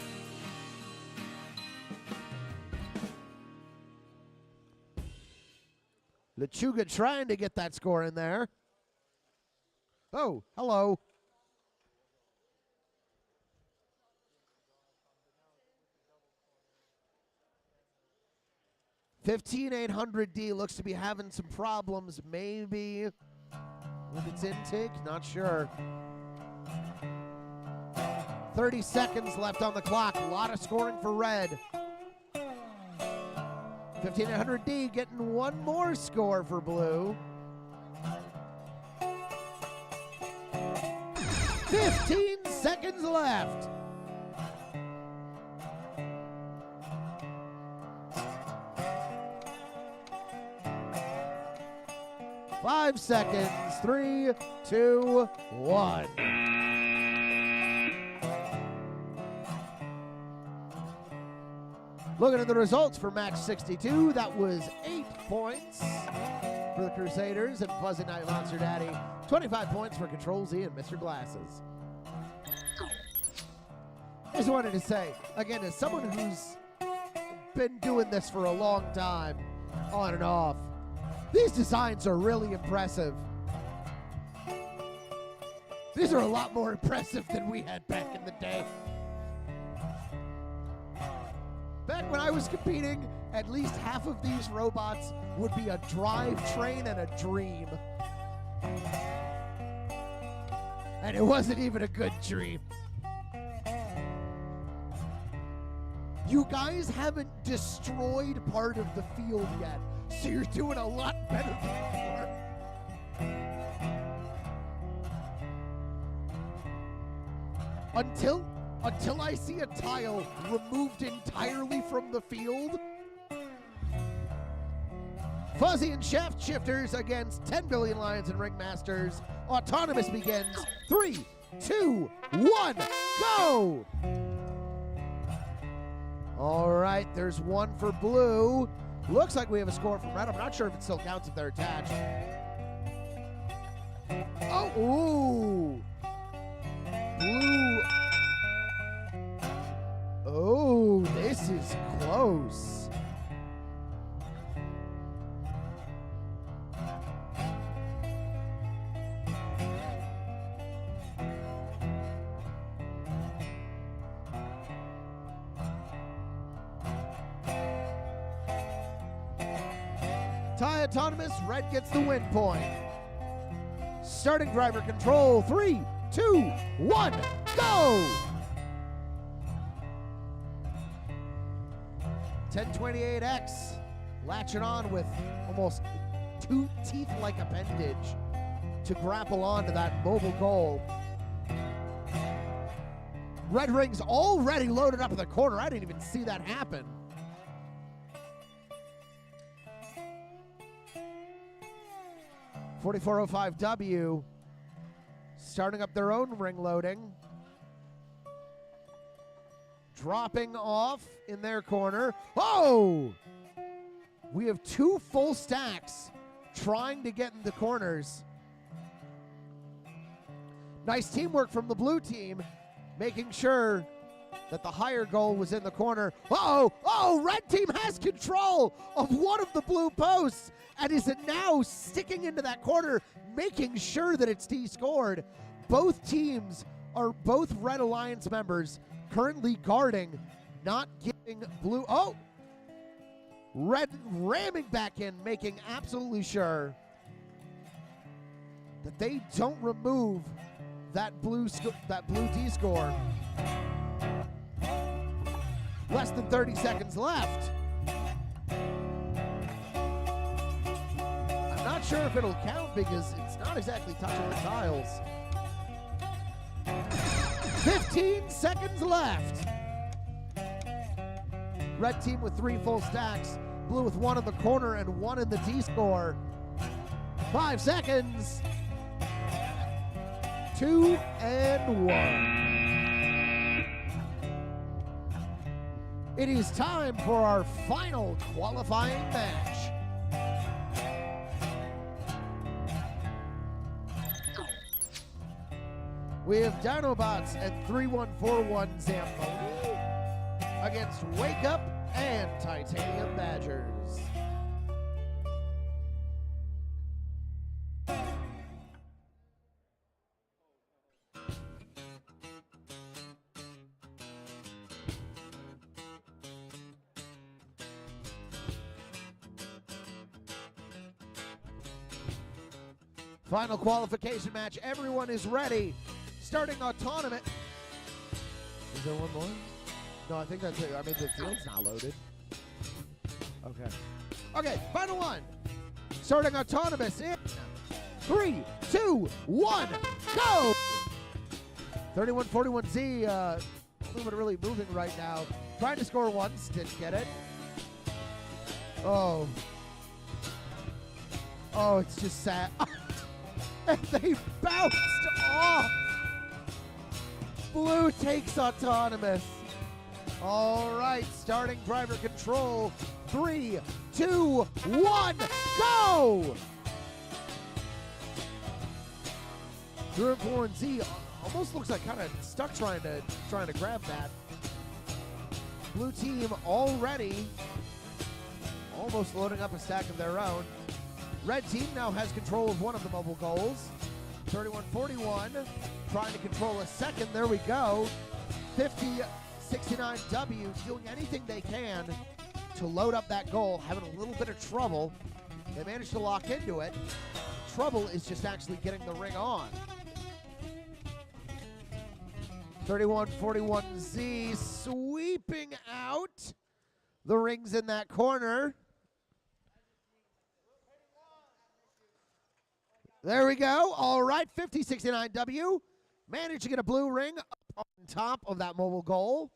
Lechuga trying to get that score in there. Oh, hello. $15800D looks to be having some problems, maybe with its intake, not sure. 30 seconds left on the clock. A lot of scoring for red. 15800D getting one more score for blue. 15 seconds left. Five seconds. 3, 2, 1. Looking at the results for match 62, that was 8 points for the Crusaders and Fuzzy Night Monster Daddy. 25 points for Control Z and Mr. Glasses. I just wanted to say, again, as someone who's been doing this for a long time, on and off, these designs are really impressive. These are a lot more impressive than we had back in the day. Back when I was competing, at least half of these robots would be a drivetrain and a dream. And it wasn't even a good dream. You guys haven't destroyed part of the field yet, so you're doing a lot better than before. Until I see a tile removed entirely from the field. Fuzzy and Shaft Shifters against 10 Billion Lions and Ringmasters. Autonomous begins. 3, 2, 1, go! All right, there's one for blue. Looks like we have a score from red. I'm not sure if it still counts if they're attached. Oh, ooh. Blue. Oh, this is close. Tie autonomous, red gets the win point. Starting driver control, 3, 2, 1, go! 1028X latching on with almost 2 teeth-like appendage to grapple onto that mobile goal. Red Ring's already loaded up in the corner. I didn't even see that happen. $44.05W starting up their own ring loading. Dropping off in their corner. Oh! We have 2 full stacks trying to get in the corners. Nice teamwork from the blue team, making sure that the higher goal was in the corner. Uh-oh! Oh, red team has control of one of the blue posts and is now sticking into that corner, making sure that it's T-scored. Both teams are both Red Alliance members currently guarding, not giving blue. Oh! Red ramming back in, making absolutely sure that they don't remove that blue D score. Less than 30 seconds left. I'm not sure if it'll count because it's not exactly touching the tiles. 15 seconds left. Red team with 3 full stacks. Blue with 1 in the corner and 1 in the D-score. 5 seconds. 2 and 1. It is time for our final qualifying match. We have Dinobots and 3141 Zamboni against Wake Up and Titanium Badgers. Final qualification match. Everyone is ready. Starting autonomous. Is there one more? No, I think that's it. I mean, the field's not loaded. Okay. Okay, final one. Starting autonomous in 3, 2, 1, go! 3141Z, only one really moving right now. Trying to score once, didn't get it. Oh. Oh, it's just sad. And they bounced off. Blue takes autonomous. All right, starting driver control. 3, 2, 1, go! 3141Z almost looks like kind of stuck trying to grab that. Blue team already almost loading up a stack of their own. Red team now has control of one of the mobile goals. 3141 trying to control a second. There we go. 5069W doing anything they can to load up that goal, having a little bit of trouble. They managed to lock into it. Trouble is just actually getting the ring on. 3141Z sweeping out the rings in that corner. There we go. All right, 5069W managed to get a blue ring up on top of that mobile goal,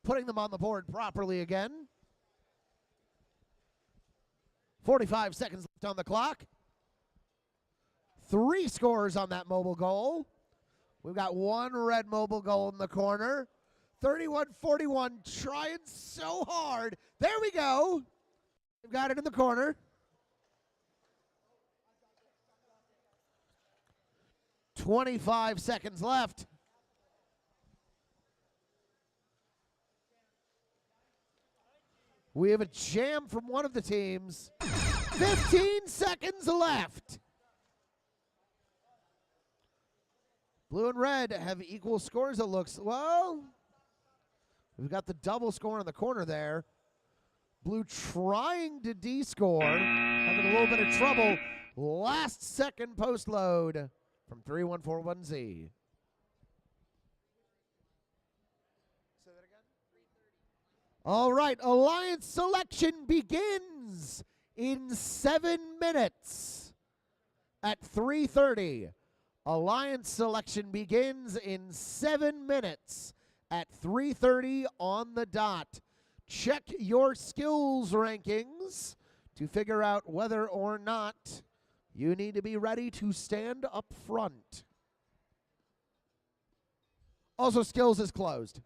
putting them on the board properly again. 45 seconds left on the clock. 3 scores on that mobile goal. We've got 1 red mobile goal in the corner. 3141 trying so hard. There we go. We've got it in the corner. 25 seconds left. We have a jam from one of the teams. 15 seconds left. Blue and red have equal scores, it looks. Well, we've got the double score in the corner there. Blue trying to D-score, having a little bit of trouble. Last second post load from 3141Z. Say that again? All right, Alliance selection begins in 7 minutes at 3:30. Alliance selection begins in 7 minutes at 3:30 on the dot. Check your skills rankings to figure out whether or not you need to be ready to stand up front. Also, skills is closed.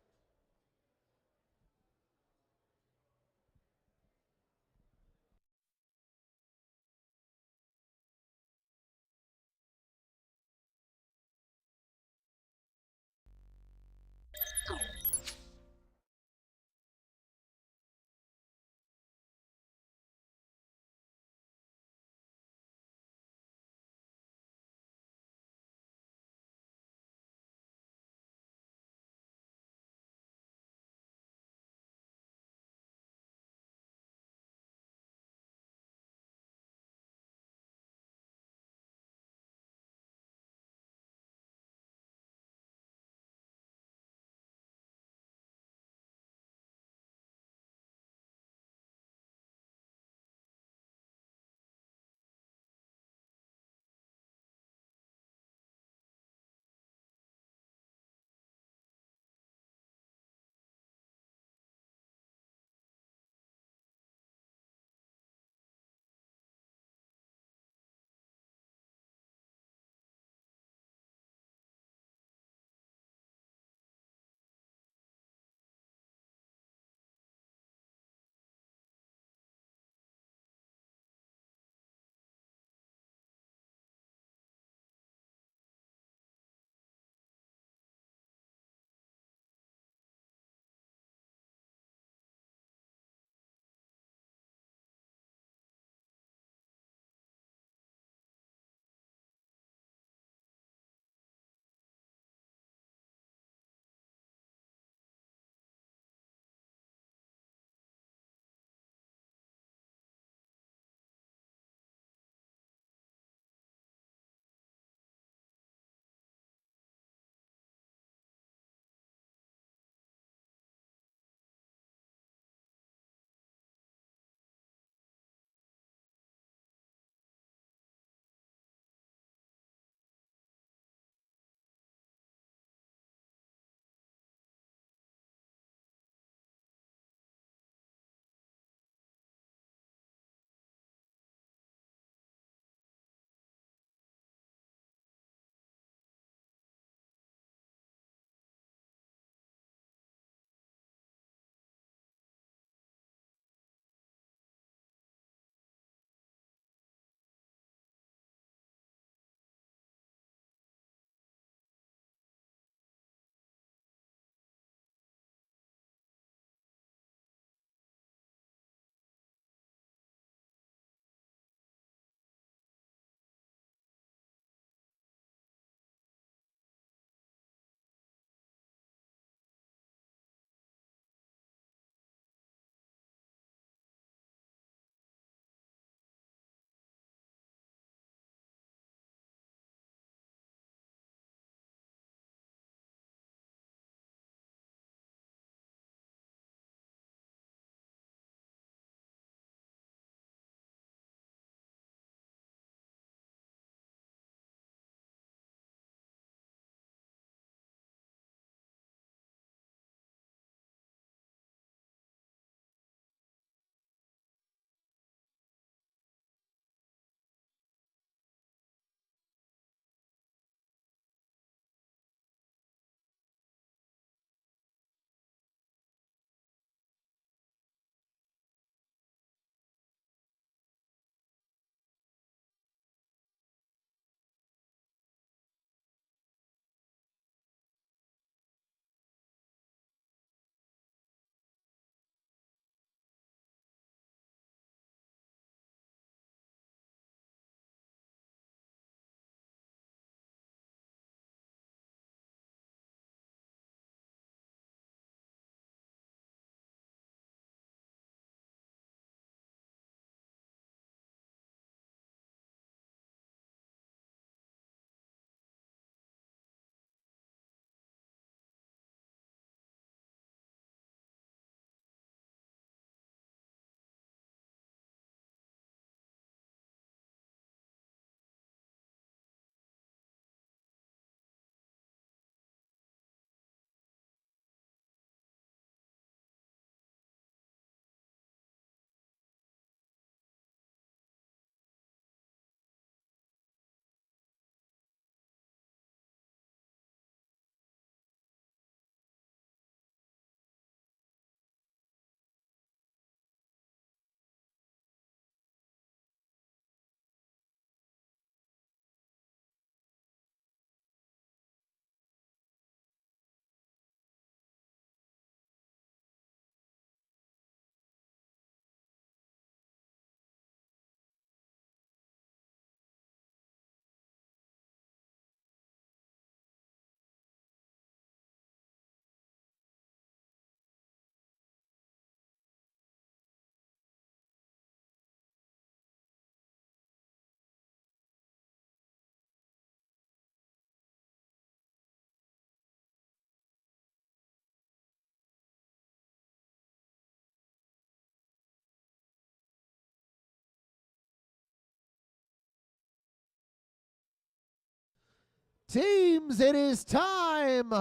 Teams, it is time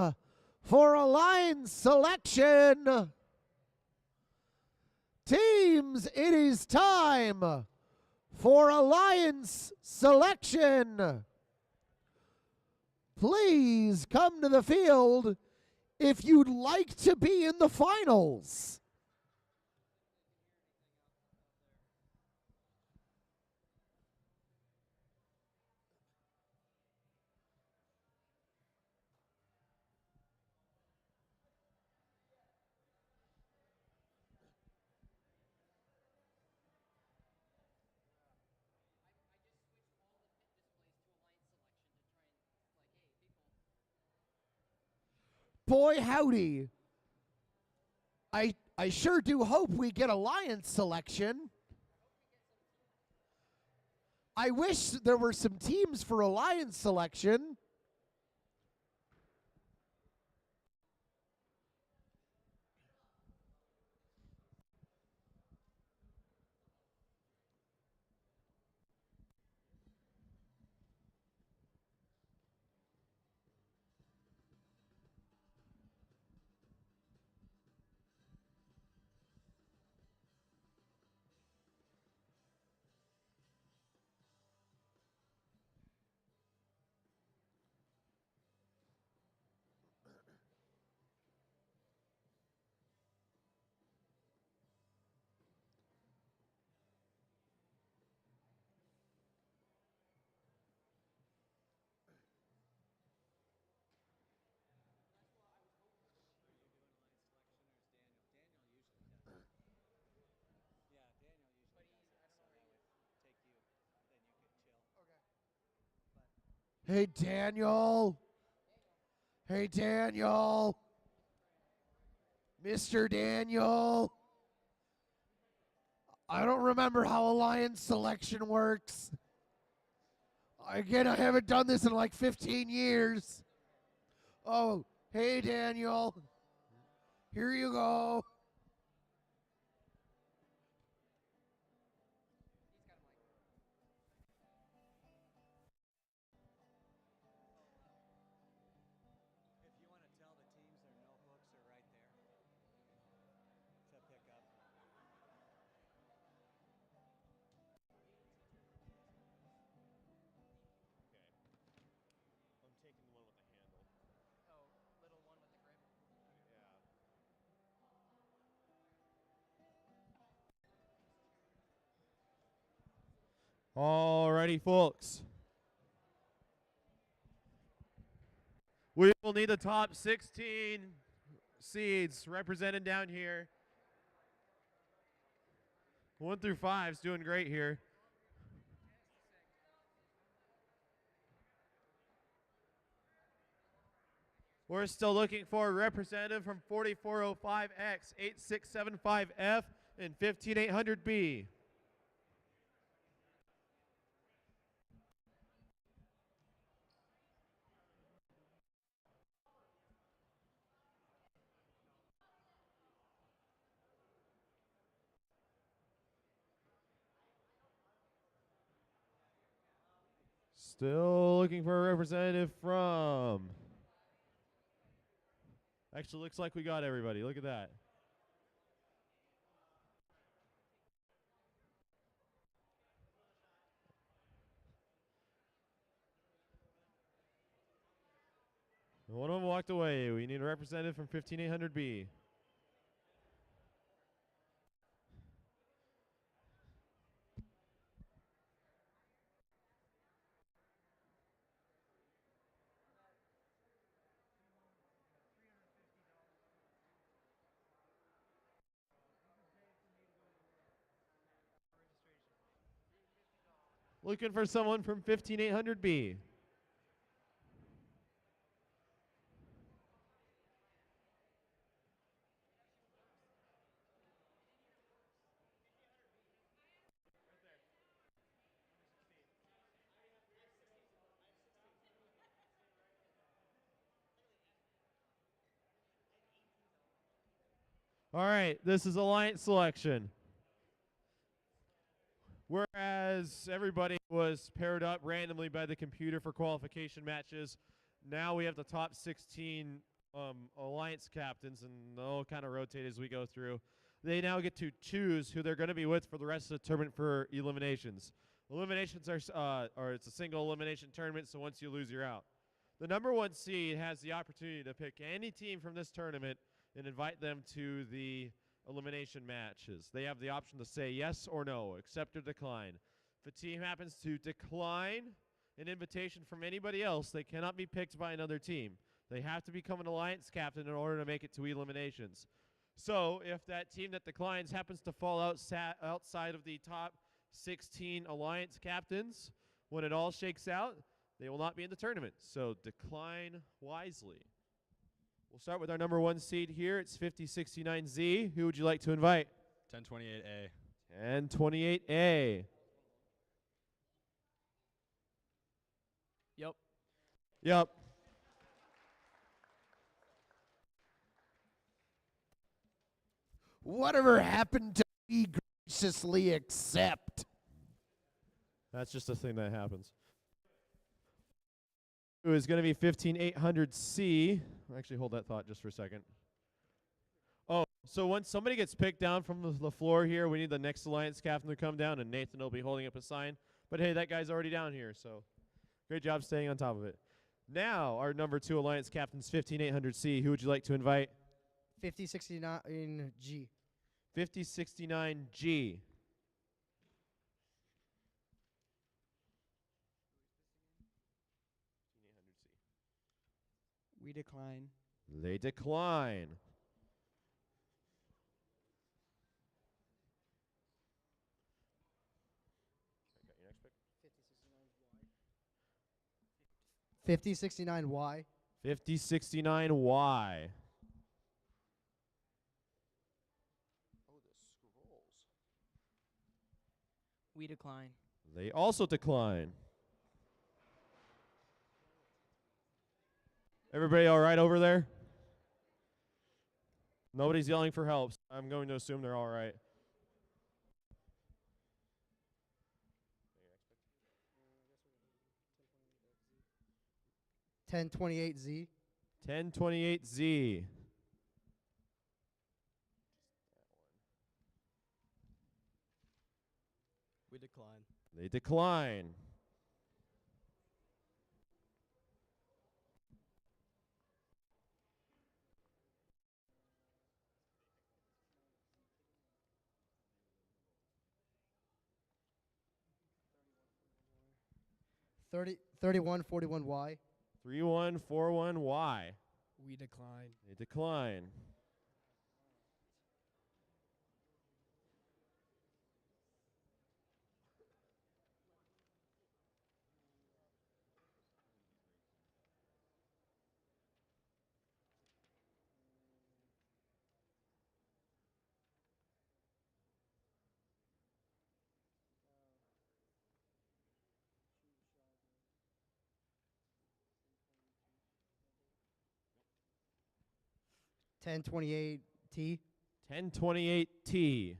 for alliance selection. Teams, it is time for alliance selection. Please come to the field if you'd like to be in the finals. Boy, howdy. I sure do hope we get alliance selection. I wish there were some teams for alliance selection. Hey, Daniel. Hey, Daniel. Mr. Daniel. I don't remember how alliance selection works. Again, I haven't done this in like 15 years. Oh, hey, Daniel. Here you go.
If you want to tell the teams their notebooks are right there to pick up.
I'm taking the one with the handle.
Oh, little one with the grip.
Yeah. Alrighty, folks. We will need the top 16 seeds represented down here. 1 through 5 is doing great here. We're still looking for a representative from 4405X, 8675F, and 15800B. Still looking for a representative from. Actually, looks like we got everybody. Look at that. One of them walked away. We need a representative from 15800B. Looking for someone from 15800B. All right, this is alliance selection. Whereas everybody was paired up randomly by the computer for qualification matches, Now we have the top 16 alliance captains, and they'll kind of rotate as we go through. They now get to choose who they're going to be with for the rest of the tournament for eliminations. Eliminations are it's a single elimination tournament, so once you lose, you're out. The number 1 seed has the opportunity to pick any team from this tournament and invite them to the elimination matches. They have the option to say yes or no, accept or decline. If a team happens to decline an invitation from anybody else, they cannot be picked by another team. They have to become an alliance captain in order to make it to eliminations. So if that team that declines happens to fall outside of the top 16 alliance captains, when it all shakes out, they will not be in the tournament. So decline wisely. We'll start with our number 1 seed here. It's 5069Z. Who would you like to invite?
1028A.
1028A.
Yep.
Yep.
Whatever happened to we graciously accept?
That's just a thing that happens. Who is going to be 15800C. Actually, hold that thought just for a second. Oh, so once somebody gets picked down from the floor here, we need the next alliance captain to come down, and Nathan will be holding up a sign. But hey, that guy's already down here, so great job staying on top of it. Now, our number 2 alliance captain's 15800C. Who would you like to invite?
5069G.
5069G.
We decline.
They decline.
I got your next pick? 5069Y.
5069Y.
We decline.
They also decline. Everybody all right over there? Nobody's yelling for help, so I'm going to assume they're all right.
1028Z.
1028Z.
We decline.
They decline.
Thirty 3141Y.
3141Y.
We decline.
They decline.
Ten 28T.
1028T.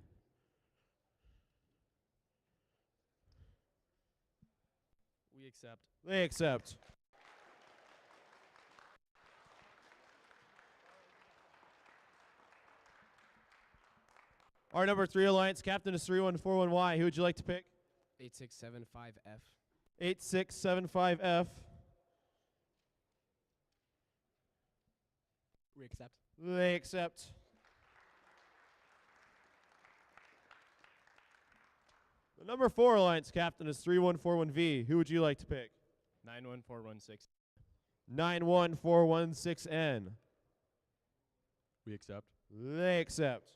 We accept.
They accept. Our number 3 alliance captain is 3141Y. Who would you like to pick?
8675F.
8675F.
We accept.
They accept. The number 4 alliance captain is 3141V. Who would you like to pick?
91416.
91416N.
We accept.
They accept.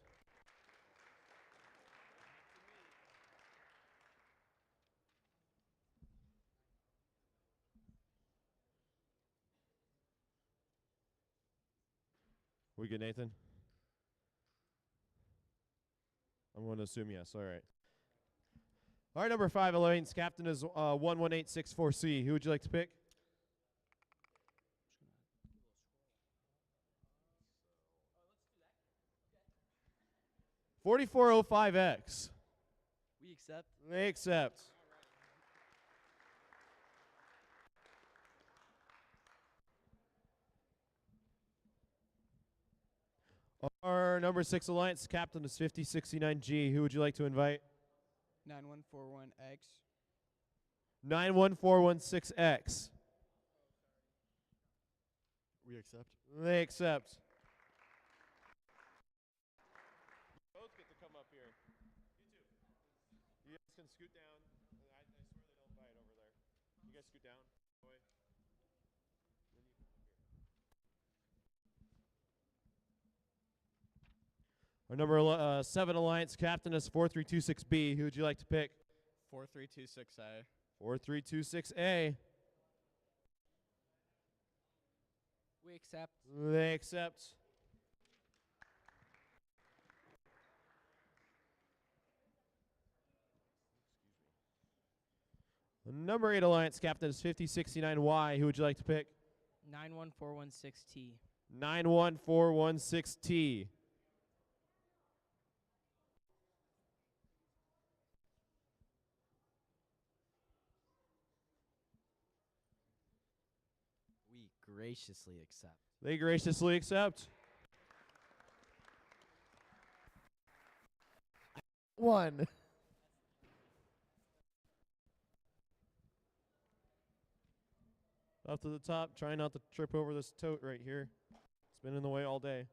We good, Nathan? I'm going to assume yes. All right. Our number 5 alliance captain is 11864C. Who would you like to pick? 4405X.
We accept.
They accept.
Our number 6 Alliance captain is 5069G. Who would you like to invite?
9141X.
91416X.
We accept.
They accept. Both get to come up here. You too. You guys can scoot down. I swear they don't fight over there. You guys scoot down. Boy. Then you come up here. Our number 7 Alliance captain is 4326B. Who would you like to pick?
4326A.
4326A.
We accept.
They accept. The number 8 Alliance captain is 5069Y. Who would you like to pick?
91416T.
91416T.
We graciously accept.
They graciously accept.
1.
Up to the top. Try not to trip over this tote right here. It's been in the way all day.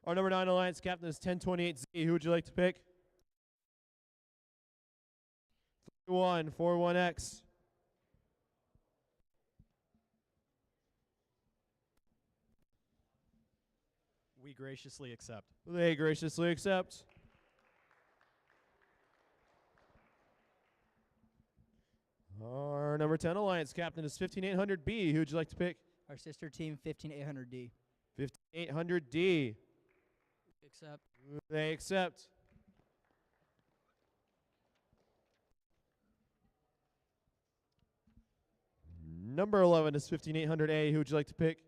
Our number 9 Alliance captain is 1028Z. Who would you like to pick? 3141X.
We graciously accept.
They graciously accept. Our number 10 Alliance captain is 15800B. Who would you like to pick?
Our sister team 15800D.
15800D.
Accept.
They accept. Number 11 is 15800A. Who would you like to pick?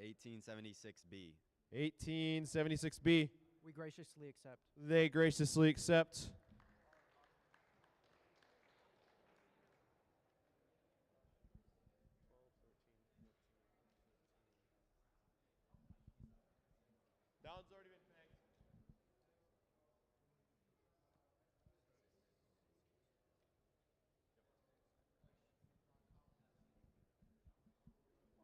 1876B.
1876B.
We graciously accept.
They graciously accept. Down's already been pegged.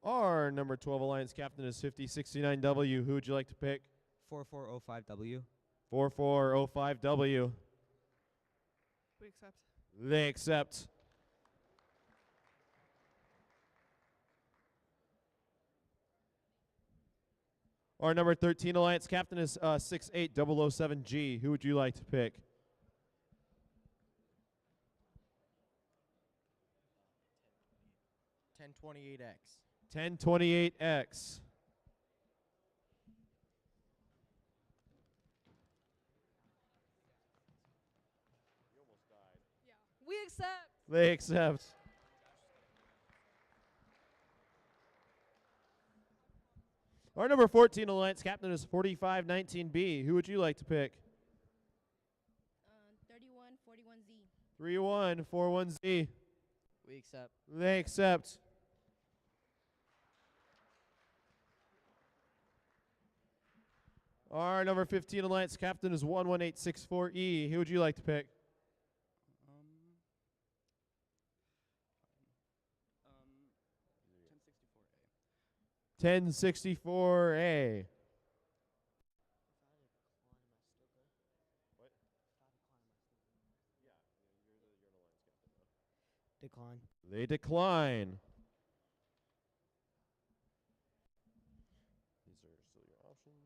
Our number 12 Alliance captain is 5069W. Who would you like to pick?
4405W.
4405W.
We accept.
They accept. Our number 13 Alliance captain is 68007G. Who would you like to pick?
1028X.
1028X.
We accept.
They accept. Our number 14 Alliance captain is 4519B. Who would you like to pick?
3141Z.
3141Z.
We accept.
They accept. Our number 15 Alliance captain is 11864E. Who would you like to pick? 1064A.
Decline.
They decline. These are still your options.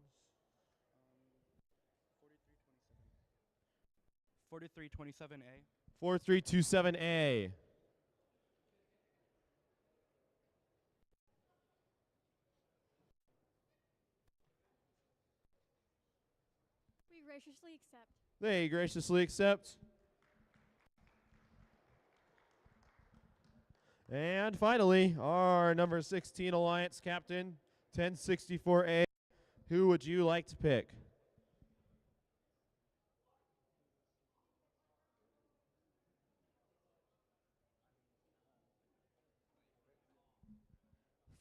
4327A.
4327A.
We graciously accept.
They graciously accept. And finally, our number 16 Alliance captain, 1064A. Who would you like to pick?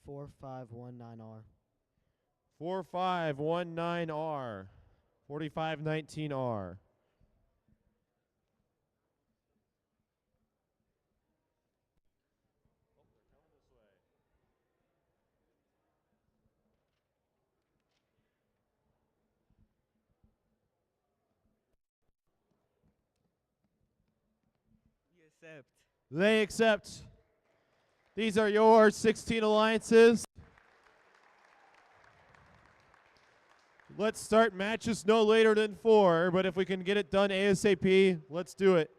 $4519R.
4519R. 4519R.
We accept.
They accept. These are your 16 alliances. Let's start matches no later than 4, but if we can get it done ASAP, let's do it.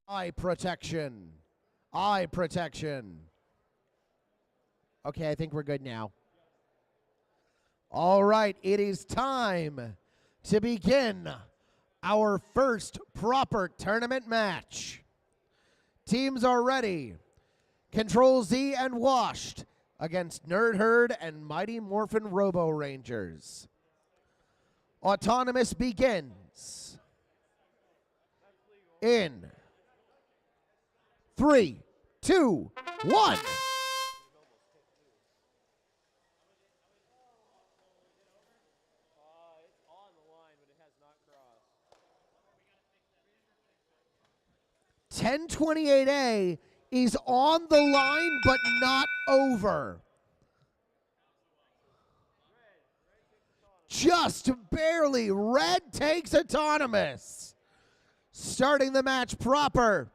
Eye protection. Eye protection. Okay, I think we're good now. All right, it is time to begin our first proper tournament match. Teams are ready. Control Z and Washed against Nerd Herd and Mighty Morphin Robo Rangers. Autonomous begins in 3, 2, 1.
It's on the line, but it has not crossed.
1028A is on the line, but not over. Just barely. Red takes Autonomous. Starting the match proper.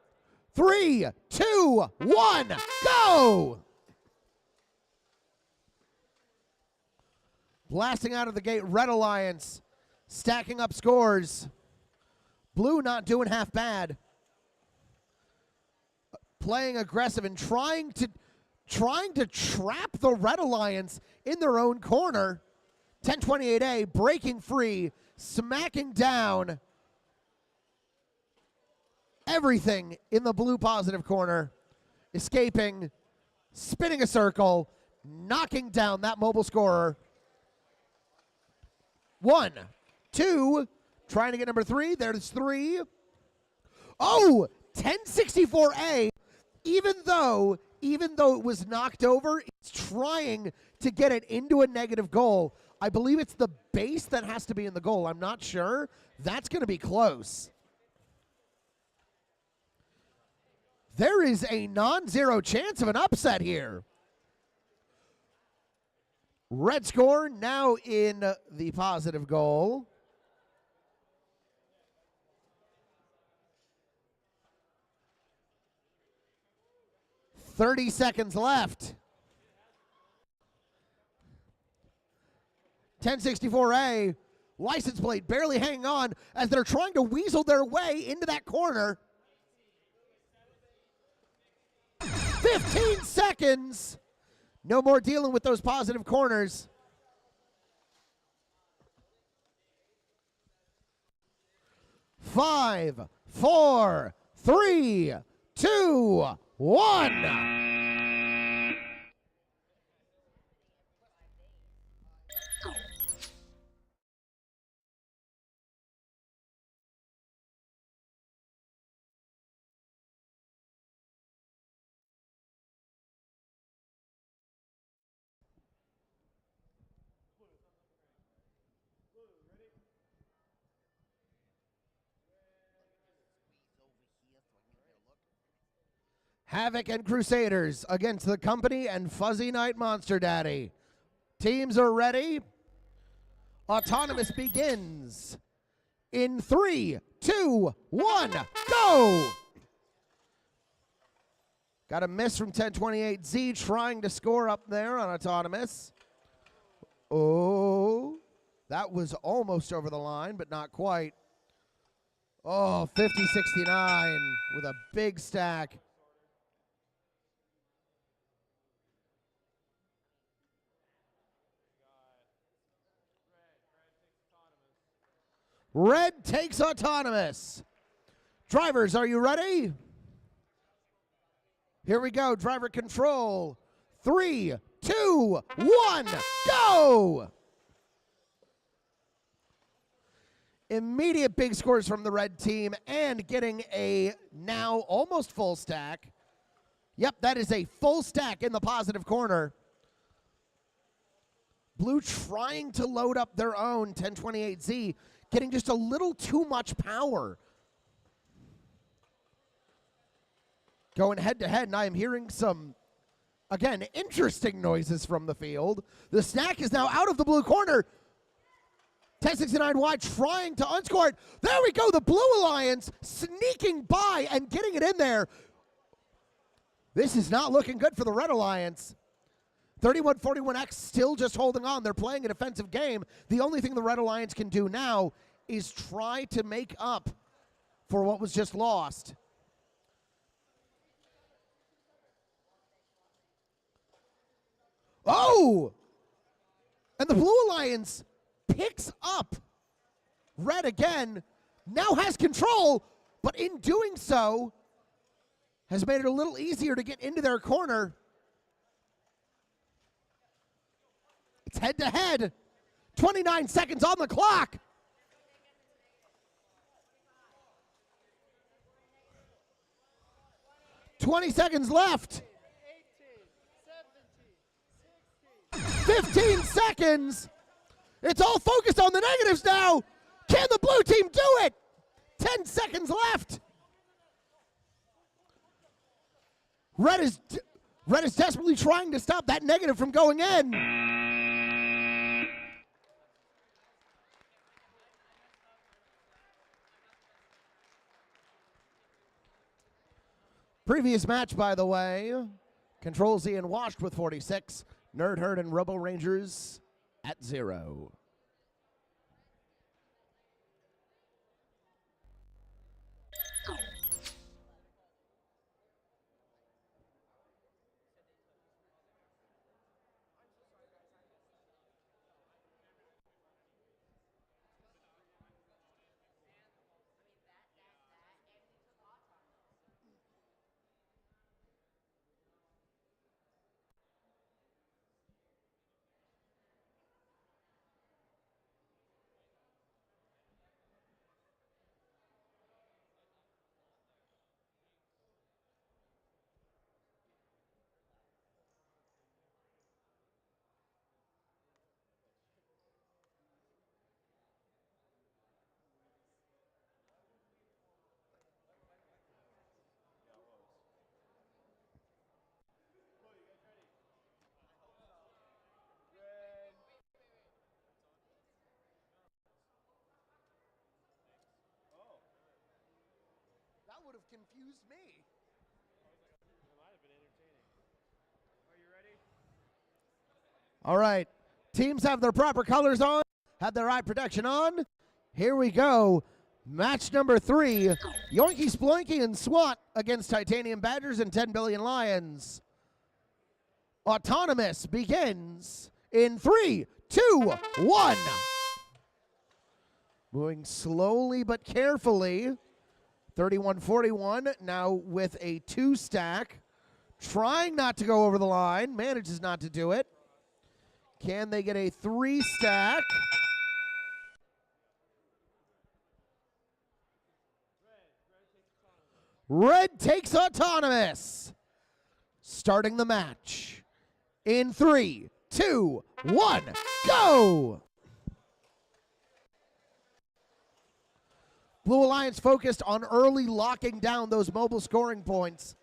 3, 2, 1, go! Blasting out of the gate, Red Alliance stacking up scores. Blue not doing half bad. Playing aggressive and trying to trap the Red Alliance in their own corner. 1028A breaking free, smacking down everything in the blue positive corner, escaping, spinning a circle, knocking down that mobile scorer. 1, 2, trying to get number 3. There's 3. Oh, 1064A, even though it was knocked over, it's trying to get it into a negative goal. I believe it's the base that has to be in the goal. I'm not sure. That's going to be close. There is a non-zero chance of an upset here. Red score now in the positive goal. $30 left. 1064A, license plate barely hanging on as they're trying to weasel their way into that corner. 15 seconds. No more dealing with those positive corners. Five, 4, 3, 2, 1. Havoc and Crusaders against the Company and Fuzzy Night Monster Daddy. Teams are ready. Autonomous begins in 3, 2, 1, go! Got a miss from 1028Z trying to score up there on Autonomous. Oh, that was almost over the line, but not quite. Oh, 5069 with a big stack. Red takes Autonomous. Drivers, are you ready? Here we go, driver control. 3, 2, 1, go! Immediate big scores from the red team and getting a now almost full stack. Yep, that is a full stack in the positive corner. Blue trying to load up their own 1028Z, getting just a little too much power. Going head to head, and I am hearing some, again, interesting noises from the field. The stack is now out of the blue corner. 1069Y trying to unscore it. There we go, the Blue Alliance sneaking by and getting it in there. This is not looking good for the Red Alliance. 3141X still just holding on. They're playing a defensive game. The only thing the Red Alliance can do now is try to make up for what was just lost. Oh! And the Blue Alliance picks up red again, now has control, but in doing so, has made it a little easier to get into their corner. It's head to head. 29 seconds on the clock. $20 seconds left. 15 seconds. It's all focused on the negatives now. Can the blue team do it? 10 seconds left. Red is desperately trying to stop that negative from going in. Previous match, by the way, Control Z and Washed with 46, Nerd Herd and Robo Rangers at 0. That would have confused me.
It might have been entertaining. Are you ready?
All right. Teams have their proper colors on, have their eye protection on. Here we go. Match number 3. Yoinky Sploinky and SWAT against Titanium Badgers and 10 Billion Lions. Autonomous begins in 3, 2, 1. Moving slowly but carefully. 31-41 now with a 2 stack. Trying not to go over the line. Manages not to do it. Can they get a 3 stack? Red takes autonomous. Starting the match in 3, 2, 1, go! Blue Alliance focused on early locking down those mobile scoring points.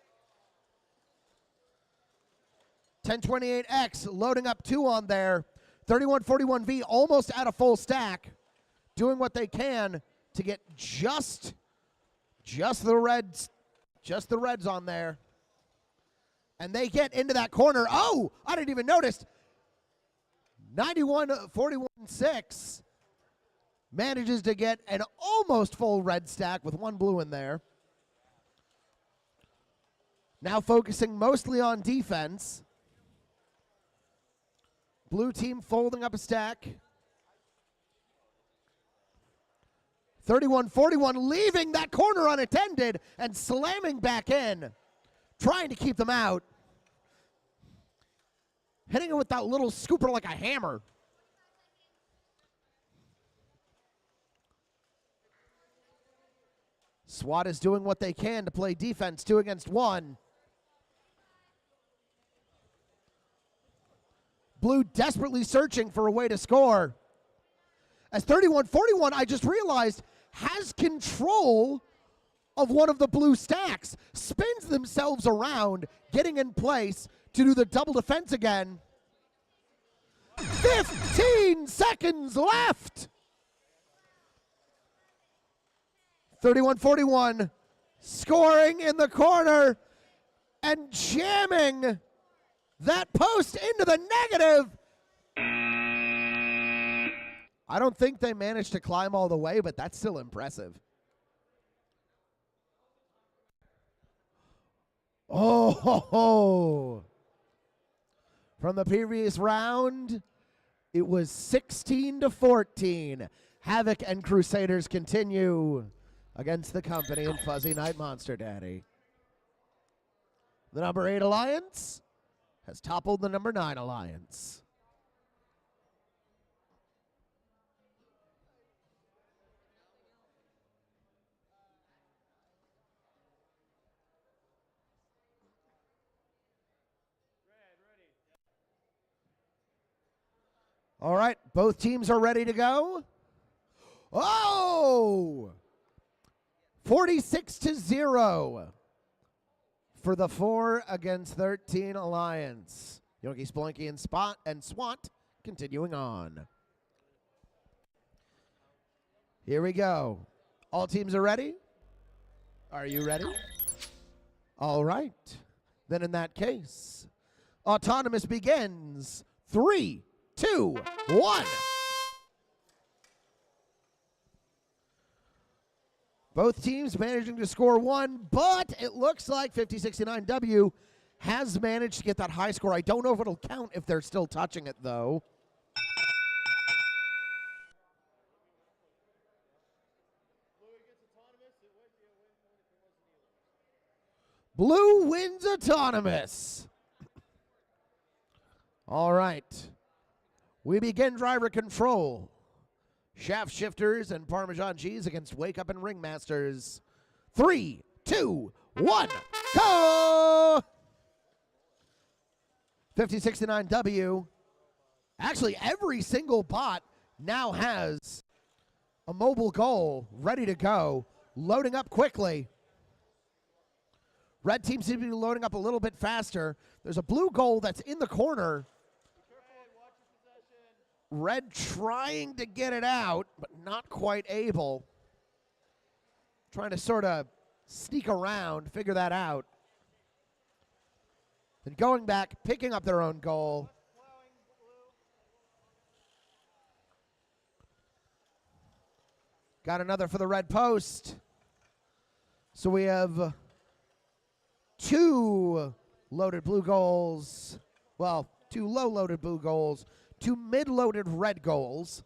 1028X loading up 2 on there. 3141V almost at a full stack. Doing what they can to get just the reds on there. And they get into that corner. Oh, I didn't even notice. 91-41-6 manages to get an almost full red stack with 1 blue in there. Now focusing mostly on defense. Blue team folding up a stack. 31-41 leaving that corner unattended and slamming back in. Trying to keep them out. Hitting it with that little scooper like a hammer. SWAT is doing what they can to play defense 2 against 1. Blue desperately searching for a way to score. As 31-41, I just realized, has control of one of the blue stacks. Spins themselves around, getting in place to do the double defense again. 15 seconds left. 31-41, scoring in the corner and jamming that post into the negative. I don't think they managed to climb all the way, but that's still impressive. Oh, ho, ho. From the previous round, it was 16-14. Havoc and Crusaders continue against the company and Fuzzy Night Monster Daddy. The number 8 Alliance has toppled the number 9 Alliance. All right, both teams are ready to go. Oh! 46-0 for the 4 against 13 Alliance. Yogi Spelunky and Spot and SWAT continuing on. Here we go. All teams are ready? Are you ready? All right. Then in that case, Autonomous begins. 3, 2, 1. Both teams managing to score 1, but it looks like 5069W has managed to get that high score. I don't know if it'll count if they're still touching it, though. Blue wins Autonomous. All right. We begin driver control. Shaft shifters and Parmesan cheese against Wake Up and Ringmasters. 3, 2, 1, go! 5069W. Actually, every single bot now has a mobile goal ready to go, loading up quickly. Red team seems to be loading up a little bit faster. There's a blue goal that's in the corner. Red trying to get it out, but not quite able. Trying to sort of sneak around, figure that out. Then going back, picking up their own goal. Got another for the red post. So we have 2 loaded blue goals. Well, 2 low-loaded blue goals. 2 mid-loaded red goals.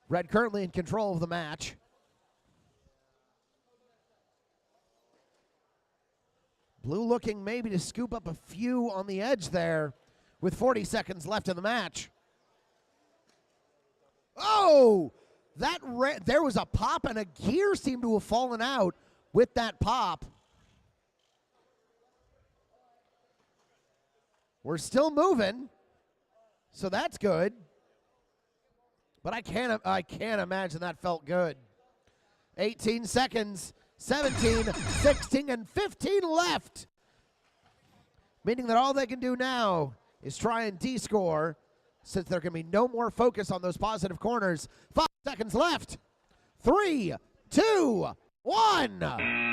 Red currently in control of the match. Blue looking maybe to scoop up a few on the edge there with 40 seconds left in the match. Oh! There was a pop and a gear seemed to have fallen out with that pop. We're still moving, so that's good. But I can't imagine that felt good. 18 seconds, 17, 16, and 15 left. Meaning that all they can do now is try and D-score, since there can be no more focus on those positive corners. 5 seconds left. 3, 2, 1.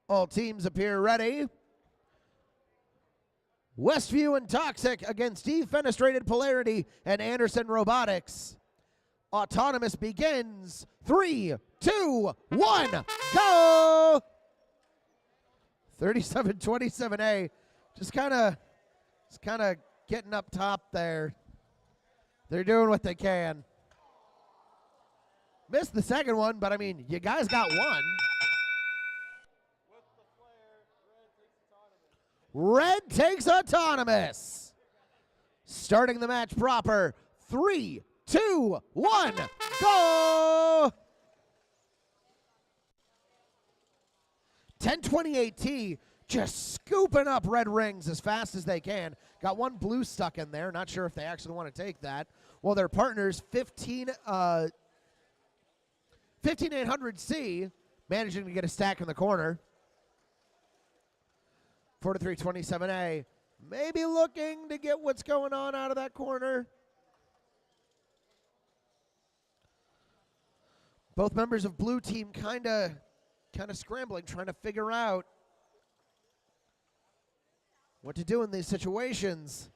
All teams appear ready. Westview and Toxic against Defenestrated Polarity and Anderson Robotics. Autonomous begins. 3, 2, 1, go! 37-27A. Just kind of getting up top there. They're doing what they can. Missed the second one, but I mean, you guys got one. Red takes Autonomous. Starting the match proper. 3, 2, 1, go! 1028T just scooping up red rings as fast as they can. Got one blue stuck in there. Not sure if they actually want to take that. Well, their partners, 15800C, managing to get a stack in the corner. 4327A, maybe looking to get what's going on out of that corner. Both members of blue team kind of scrambling, trying to figure out what to do in these situations.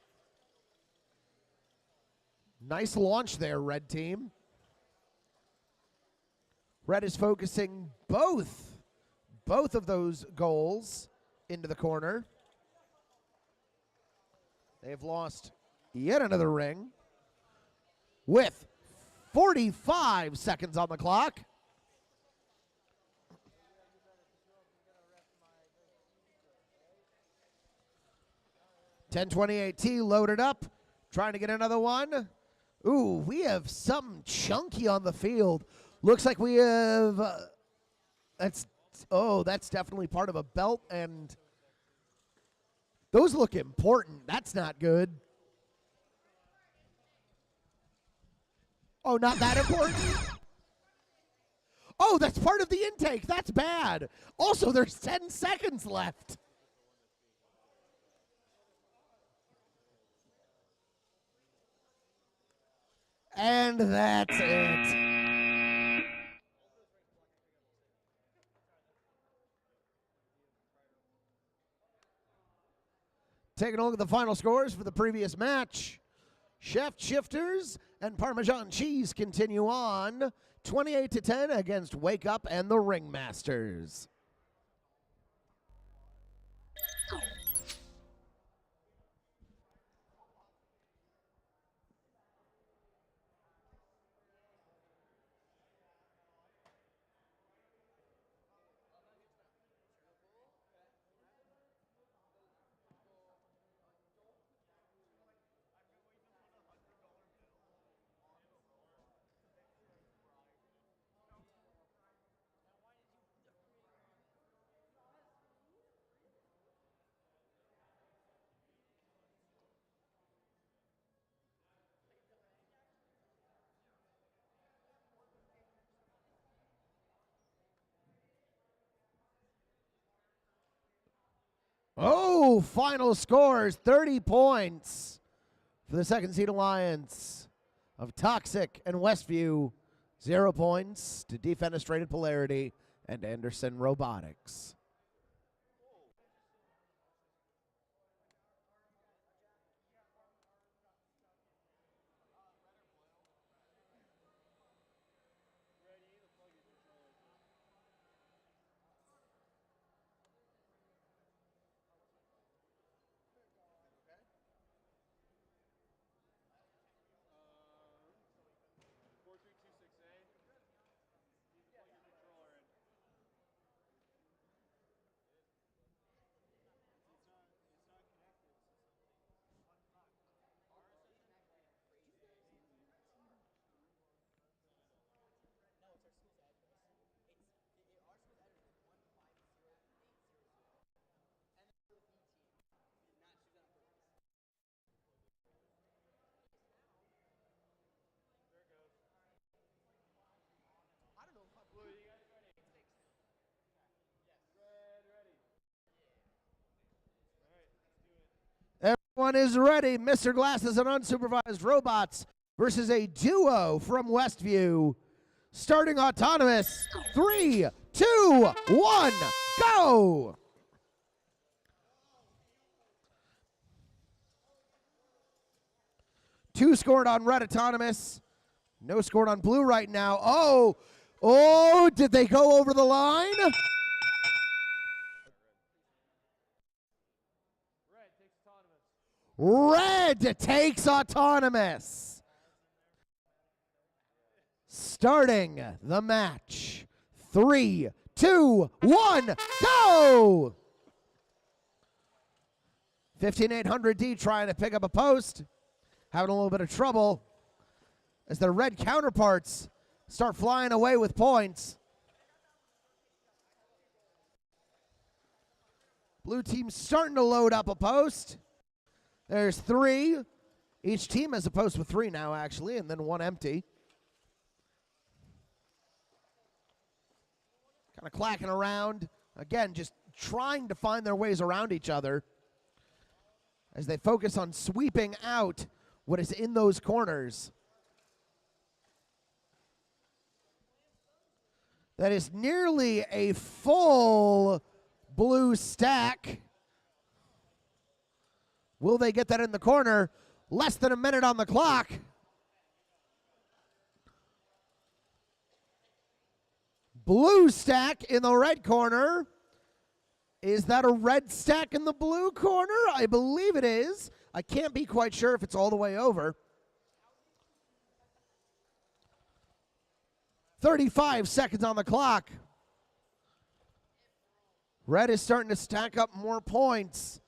Nice launch there, red team. Red is focusing both of those goals into the corner. They've lost yet another ring with 45 seconds on the clock. .1028T loaded up, trying to get another one. Ooh, we have something chunky on the field. Looks like we have, that's definitely part of a belt, and those look important. That's not good. Oh, not that important? Oh, that's part of the intake. That's bad. Also, there's 10 seconds left. And that's it. Taking a look at the final scores for the previous match. Chef Shifters and Parmesan Cheese continue on 28-10 against Wake Up and the Ringmasters. Oh, final scores, 30 points for the second seed alliance of Toxic and Westview. 0 points to Defenestrated Polarity and Anderson Robotics. Everyone is ready. Mr. Glasses and Unsupervised Robots versus a duo from Westview. Starting autonomous. 3, 2, 1, go! Two scored on red autonomous. No scored on blue right now. Oh, did they go over the line? Red takes autonomous. Starting the match. 3, 2, 1, go! 15800D trying to pick up a post. Having a little bit of trouble as their red counterparts start flying away with points. Blue team starting to load up a post. There's 3. Each team has a post with 3 now, actually, and then 1 empty. Kind of clacking around. Again, just trying to find their ways around each other as they focus on sweeping out what is in those corners. That is nearly a full blue stack. Will they get that in the corner? Less than a minute on the clock. Blue stack in the red corner. Is that a red stack in the blue corner? I believe it is. I can't be quite sure if it's all the way over. 35 seconds on the clock. Red is starting to stack up more points.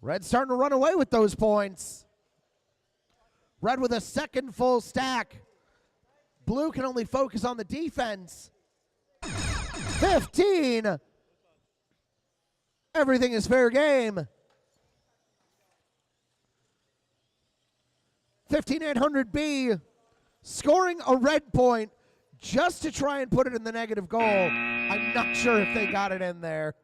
Red starting to run away with those points. Red with a second full stack. Blue can only focus on the defense. 15. Everything is fair game. 15800B scoring a red point just to try and put it in the negative goal. I'm not sure if they got it in there.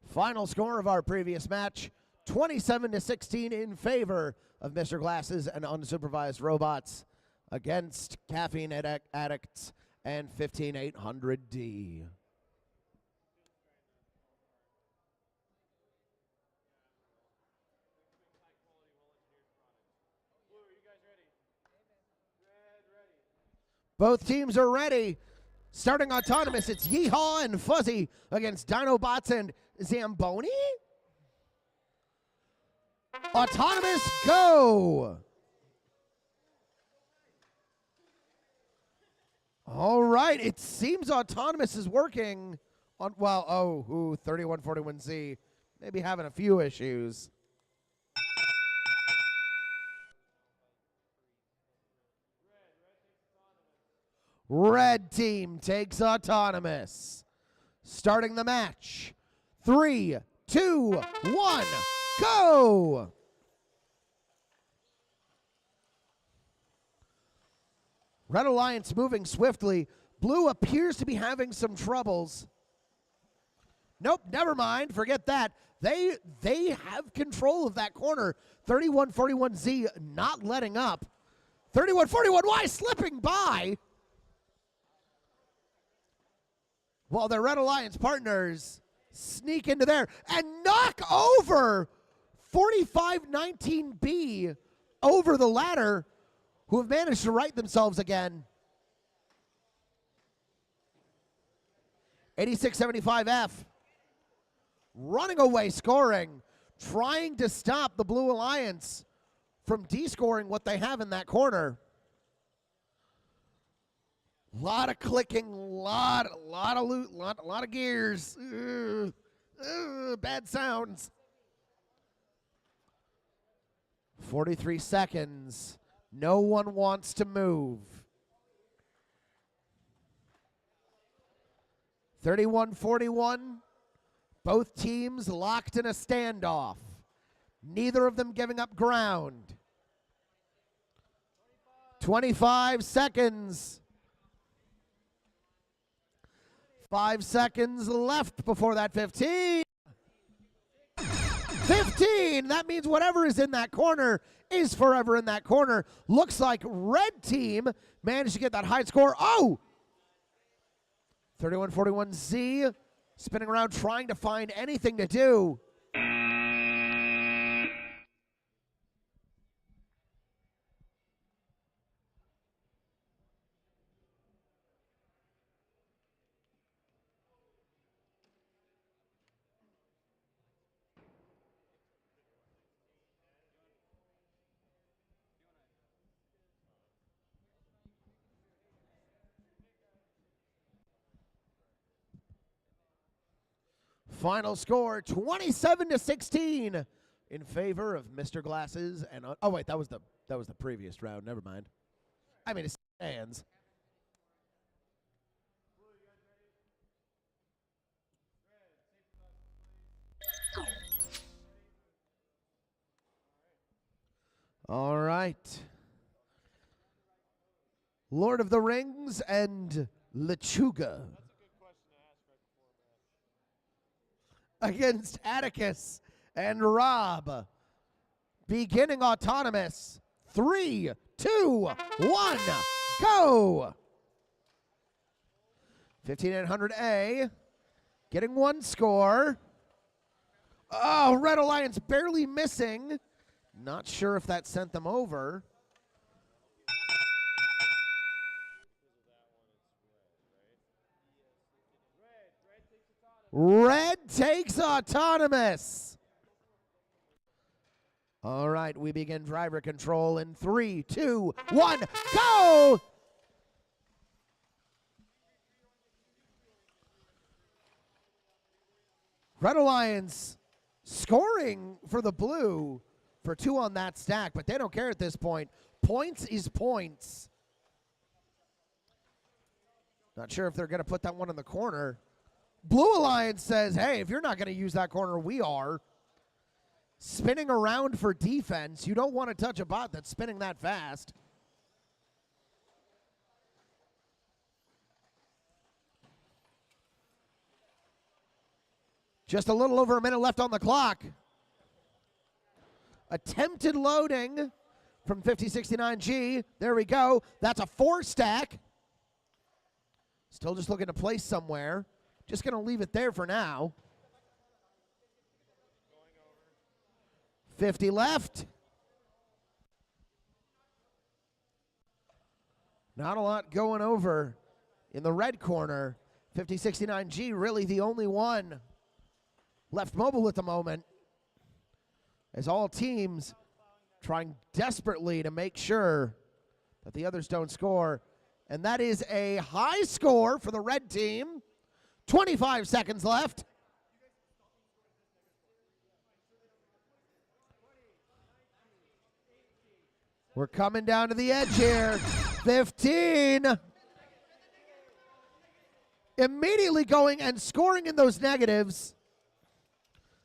Final score of our previous match, 27-16 in favor of Mr. Glasses and unsupervised robots against Caffeine Addicts and 15800D. Both teams are ready. Starting autonomous, it's Yeehaw and Fuzzy against Dinobots and Zamboni. Autonomous, go! All right, it seems autonomous is working on, well, 3141Z, maybe having a few issues. Red team takes autonomous. Starting the match. 3, 2, 1, go! Red Alliance moving swiftly. Blue appears to be having some troubles. Nope, never mind. Forget that. They have control of that corner. 3141Z not letting up. 3141Y slipping by. While their Red Alliance partners sneak into there and knock over 4519B over the ladder, who have managed to right themselves again. 8675F running away scoring, trying to stop the Blue Alliance from descoring what they have in that corner. Lot of clicking, lot of loot, lot of gears. Bad sounds. 43 seconds. No one wants to move. 31-41. Both teams locked in a standoff. Neither of them giving up ground. 25 seconds. 5 seconds left before that 15. 15! That means whatever is in that corner is forever in that corner. Looks like red team managed to get that high score. Oh! 31-41Z spinning around trying to find anything to do. Final score 27-16 in favor of Mr. Glasses and oh wait, that was the previous round. Never mind. I mean, it stands. All right. Lord of the Rings and Lechuga against Atticus and Rob. Beginning autonomous. 3, 2, 1, go! 15800A getting one score. Oh, Red Alliance barely missing. Not sure if that sent them over. Red takes autonomous. All right, we begin driver control in 3, 2, 1, go! Red Alliance scoring for the blue for 2 on that stack, but they don't care at this point. Points is points. Not sure if they're going to put that one in the corner. Blue Alliance says, hey, if you're not going to use that corner, we are. Spinning around for defense. You don't want to touch a bot that's spinning that fast. Just a little over a minute left on the clock. Attempted loading from 5069G. There we go. That's a 4 stack. Still just looking to place somewhere. Just going to leave it there for now. 50 left. Not a lot going over in the red corner. 5069G really the only one left mobile at the moment, as all teams trying desperately to make sure that the others don't score. And that is a high score for the red team. 25 seconds left. We're coming down to the edge here. 15. Immediately going and scoring in those negatives.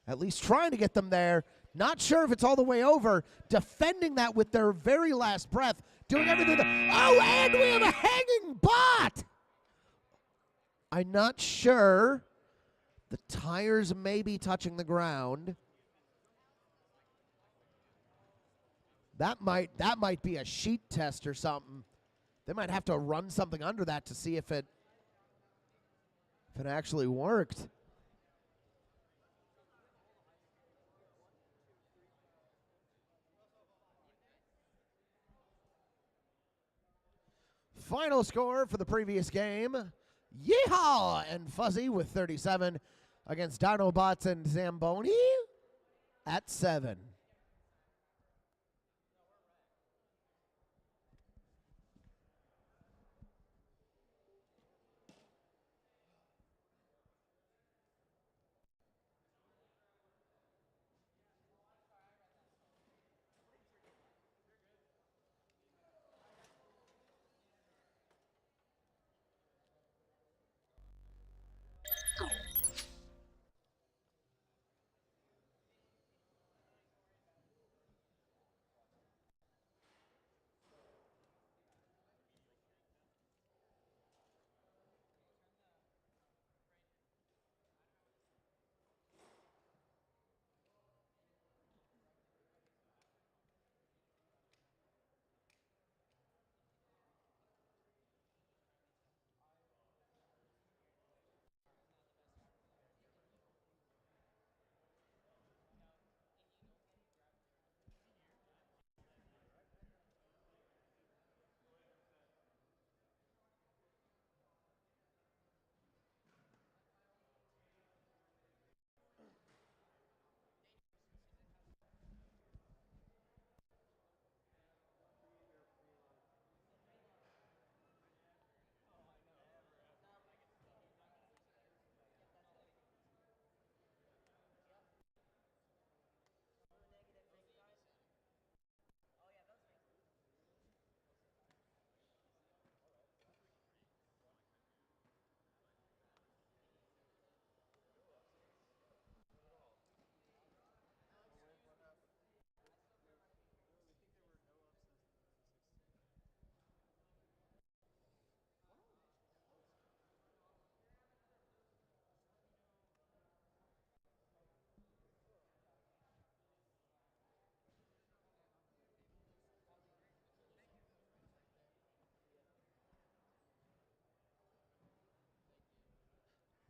At least trying to get them there. Not sure if it's all the way over. Defending that with their very last breath. Doing everything. Oh, and we have a hanging bot! I'm not sure. The tires may be touching the ground. That might be a sheet test or something. They might have to run something under that to see if it actually worked. Final score for the previous game. Yeehaw and Fuzzy with 37 against Dinobots and Zamboni at 7.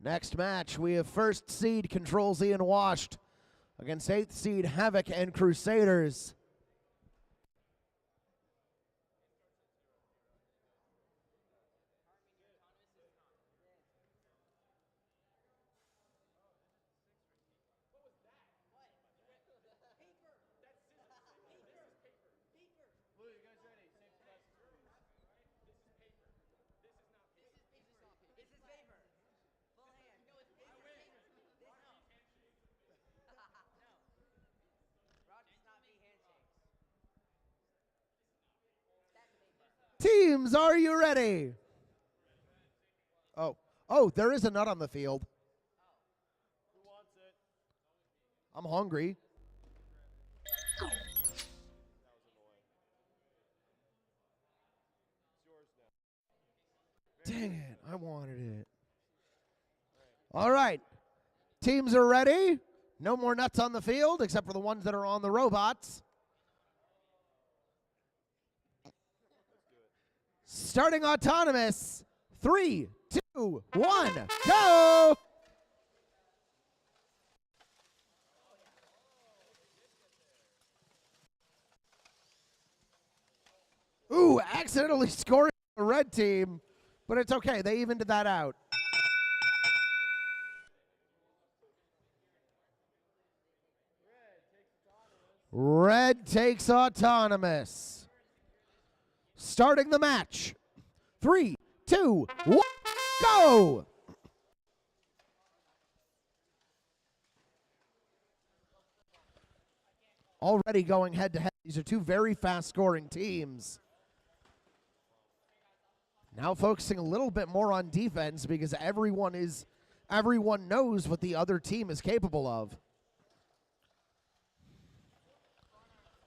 Next match, we have first seed Control Z and Washed against 8th seed Havoc and Crusaders. Teams, are you ready? Oh, there is a nut on the field. I'm hungry. Dang it, I wanted it. All right, teams are ready. No more nuts on the field except for the ones that are on the robots. Starting autonomous. 3, 2, 1, go! Ooh, accidentally scoring the red team, but it's okay. They evened that out. Red takes autonomous. Starting the match. 3, 2, 1, go! Already going head to head. These are two very fast scoring teams. Now focusing a little bit more on defense because everyone knows what the other team is capable of.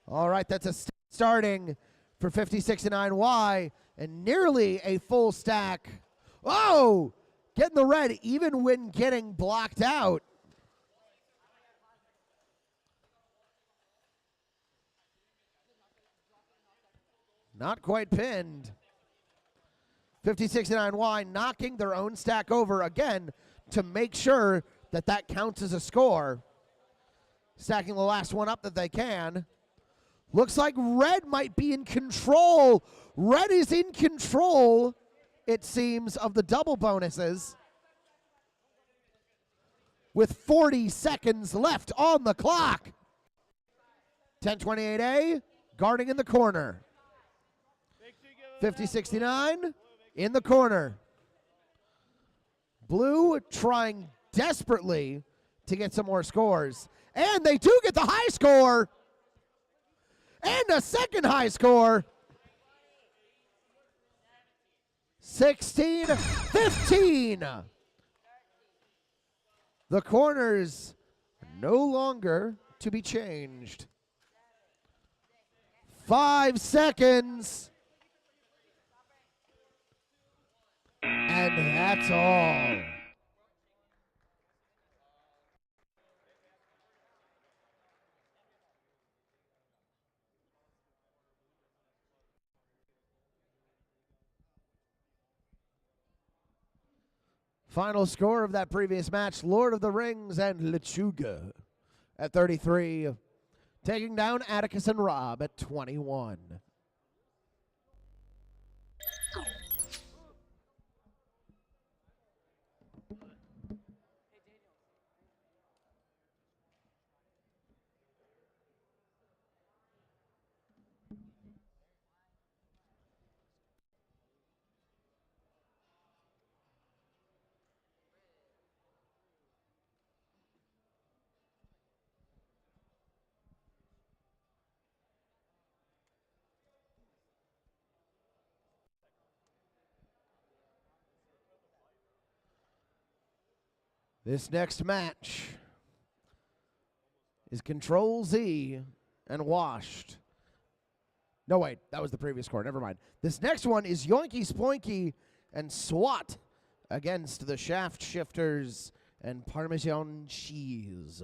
All right, that's a starting for 5069Y and nearly a full stack. Oh, getting the red even when getting blocked out. Not quite pinned. 5069Y knocking their own stack over again to make sure that that counts as a score. Stacking the last one up that they can. Looks like red might be in control. Red is in control, it seems, of the double bonuses. With 40 seconds left on the clock. 1028A guarding in the corner. 5069 in the corner. Blue trying desperately to get some more scores. And they do get the high score. And a second high score. 16-15. The corners no longer to be changed. 5 seconds. And that's all. Final score of that previous match, Lord of the Rings and Lechuga at 33, taking down Atticus and Rob at 21. This next match is Control Z and Washed. No, wait, that was the previous score. Never mind. This next one is Yoinky Sploinky and SWAT against the Shaft Shifters and Parmesan Cheese.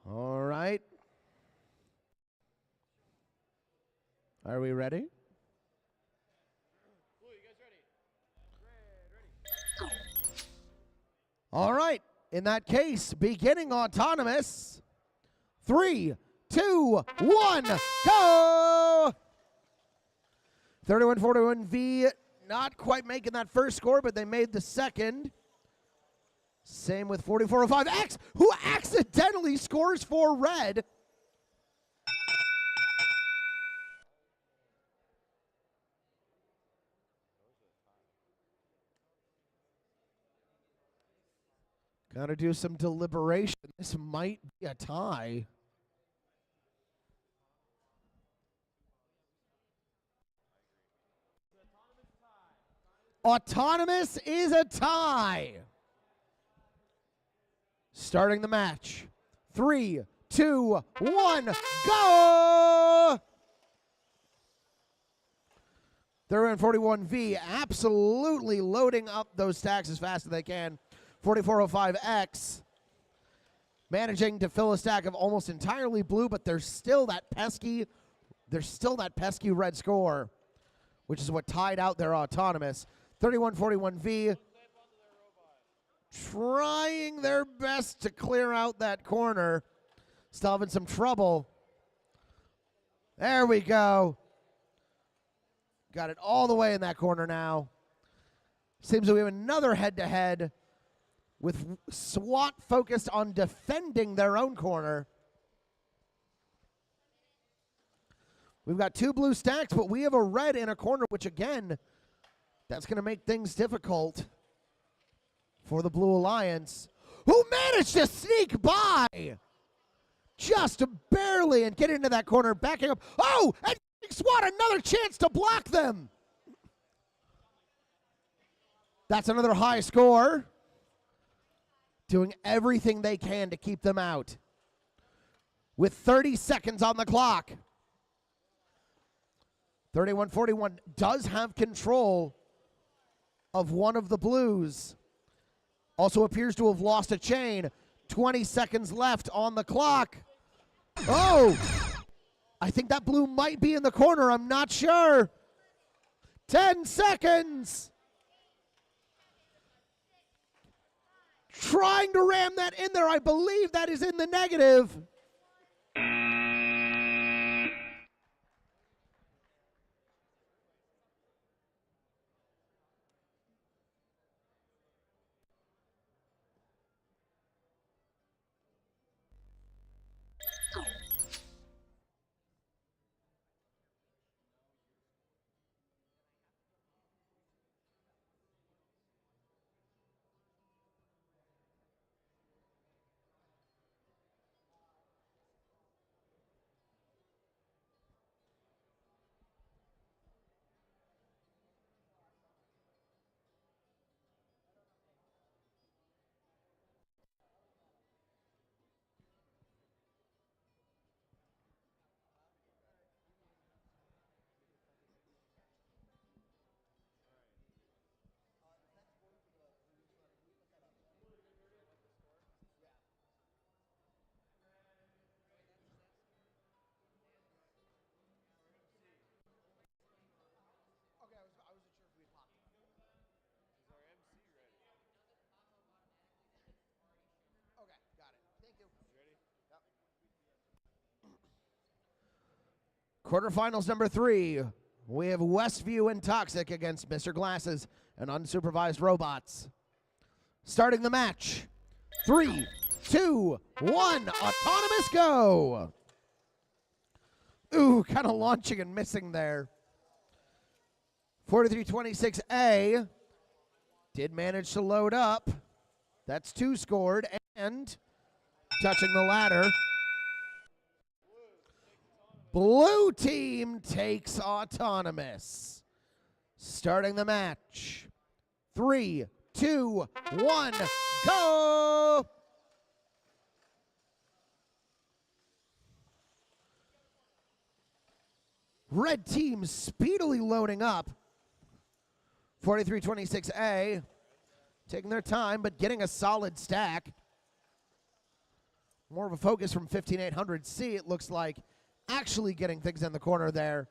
All right. Are we ready? All right. In that case, beginning autonomous. 3, 2, 1, go! 31-41V, not quite making that first score, but they made the second. Same with 4405X, who accidentally scores for red. Gotta do some deliberation. This might be a tie. Autonomous is a tie. Starting the match. 3, 2, 1, go! 31-41V absolutely loading up those stacks as fast as they can. 4405X managing to fill a stack of almost entirely blue, but there's still that pesky red score, which is what tied out their autonomous. 31-41V trying their best to clear out that corner. Still having some trouble. There we go. Got it all the way in that corner now. Seems that we have another head-to-head with SWAT focused on defending their own corner. We've got 2 blue stacks, but we have a red in a corner, which again, that's going to make things difficult for the Blue Alliance, who managed to sneak by just barely and get into that corner, backing up. Oh, and SWAT another chance to block them. That's another high score. Doing everything they can to keep them out. With 30 seconds on the clock. 31-41 does have control of one of the blues. Also appears to have lost a chain. 20 seconds left on the clock. Oh! I think that blue might be in the corner. I'm not sure. 10 seconds. Trying to ram that in there. I believe that is in the negative. Quarterfinals number 3. We have Westview and Toxic against Mr. Glasses and Unsupervised Robots. Starting the match. 3, 2, 1. Autonomous go. Ooh, kind of launching and missing there. 4326A did manage to load up. That's 2 scored and touching the ladder. Blue team takes autonomous. Starting the match. 3, 2, 1, go! Red team speedily loading up. 4326A taking their time, but getting a solid stack. More of a focus from 15800C, it looks like. Actually getting things in the corner there.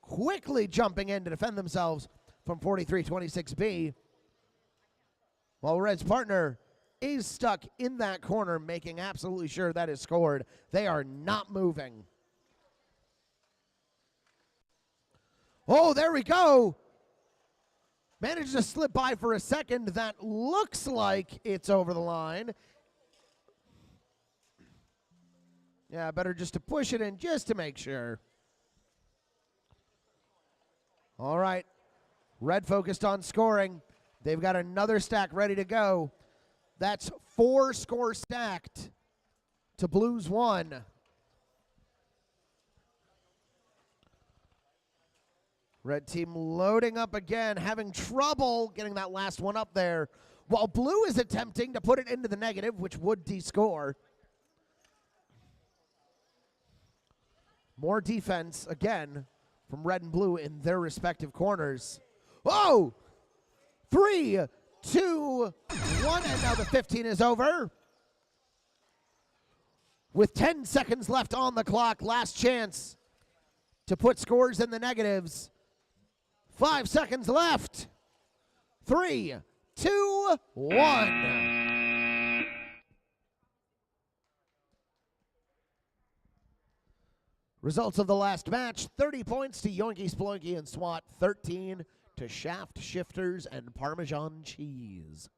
quickly jumping in to defend themselves from 43-26B. While Red's partner is stuck in that corner, making absolutely sure that is scored. They are not moving. Oh, there we go. Managed to slip by for a second. That looks like it's over the line. Yeah, better just to push it in just to make sure. All right. Red focused on scoring. They've got another stack ready to go. That's 4 scores stacked to Blues 1. Red team loading up again, having trouble getting that last one up there, while Blue is attempting to put it into the negative, which would de-score. More defense, again, from Red and Blue in their respective corners. Oh! 3, 2, 1, and now the 15 is over. With 10 seconds left on the clock, last chance to put scores in the negatives. 5 seconds left. 3, 2, 1. Results of the last match: 30 points to Yoinky Sploinky and SWAT, 13 to Shaft Shifters and Parmesan Cheese.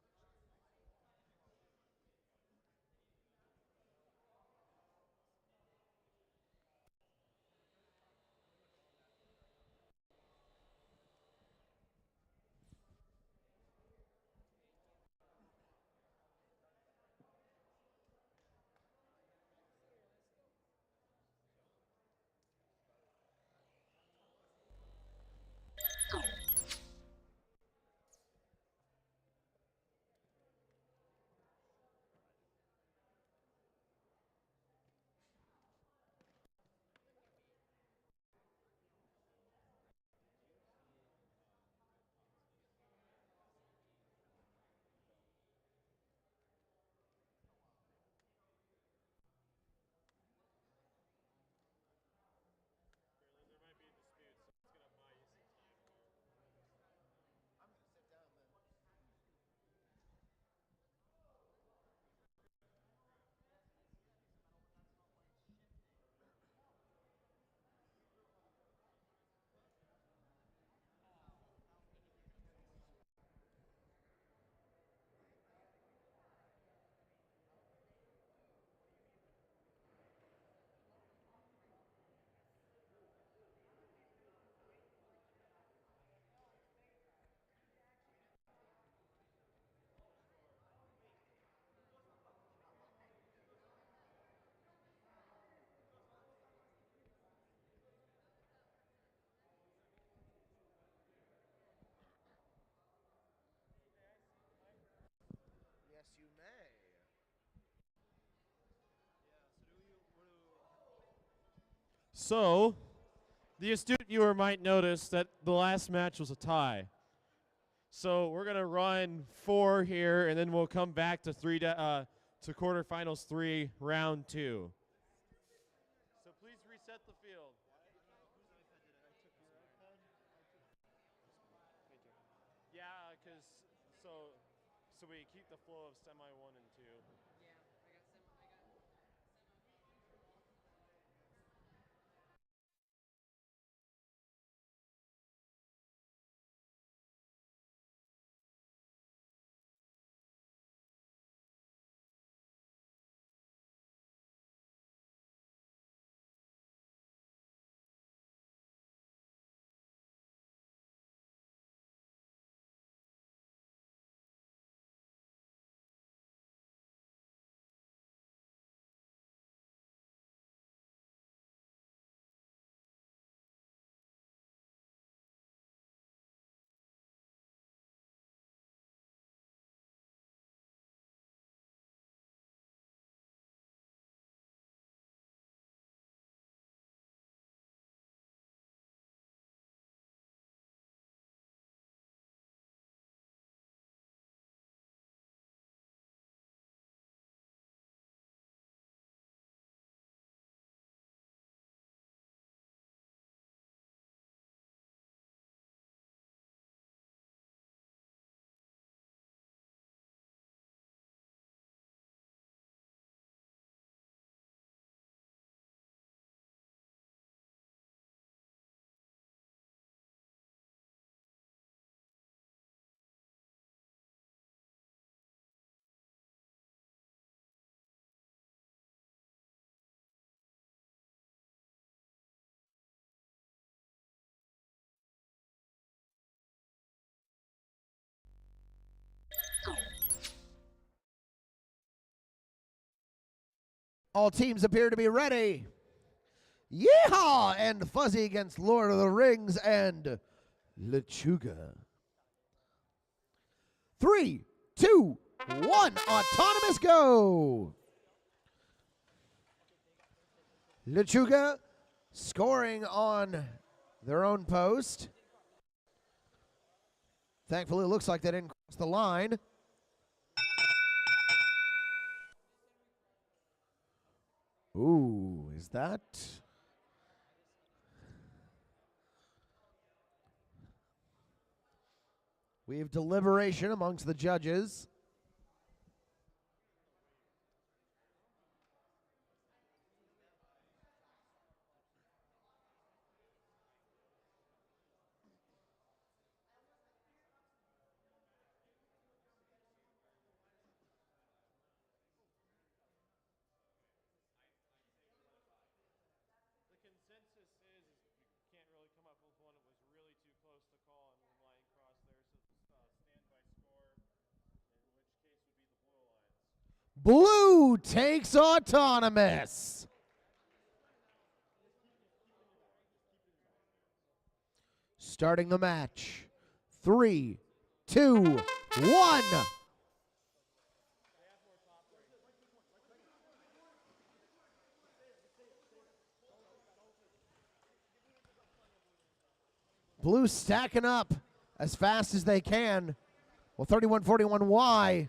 Yes, you may.
So, the astute viewer might notice that the last match was a tie. So we're gonna run 4 here, and then we'll come back to to quarterfinals 3, round 2. So please reset the field. Yeah, because so we keep the flow of semi 1 and 2.
All teams appear to be ready. Yeehaw! And Fuzzy against Lord of the Rings and Lechuga. 3, 2, 1. Autonomous go. Lechuga scoring on their own post. Thankfully, it looks like they didn't cross the line. Ooh, is that? We have deliberation amongst the judges.
The consensus is you can't really come up with one that was really too close to call and the line cross there, so standby score, in which case would be the Blue Alliance.
Blue takes autonomous. Starting the match. 3, 2, 1. Blue stacking up as fast as they can. Well, 3141Y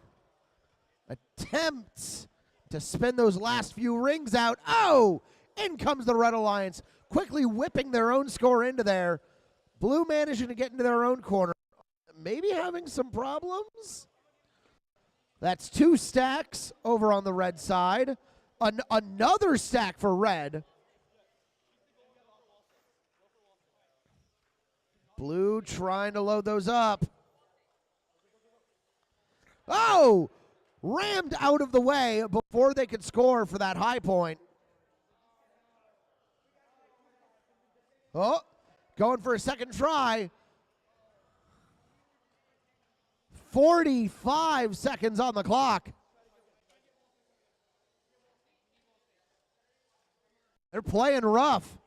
attempts to spin those last few rings out. Oh, in comes the Red Alliance, quickly whipping their own score into there. Blue managing to get into their own corner. Maybe having some problems. That's 2 stacks over on the red side. Another stack for red. Blue trying to load those up. Oh! Rammed out of the way before they could score for that high point. Oh, going for a second try. 45 seconds on the clock. They're playing rough.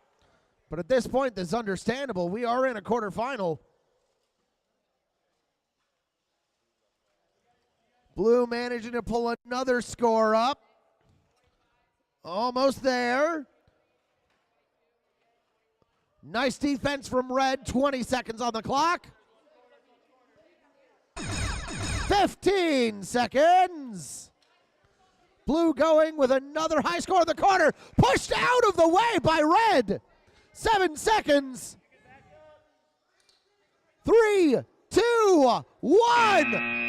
But at this point, this is understandable. We are in a quarterfinal. Blue managing to pull another score up. Almost there. Nice defense from red. 20 seconds on the clock. 15 seconds. Blue going with another high score in the corner. Pushed out of the way by red. 7 seconds. 3, 2, 1.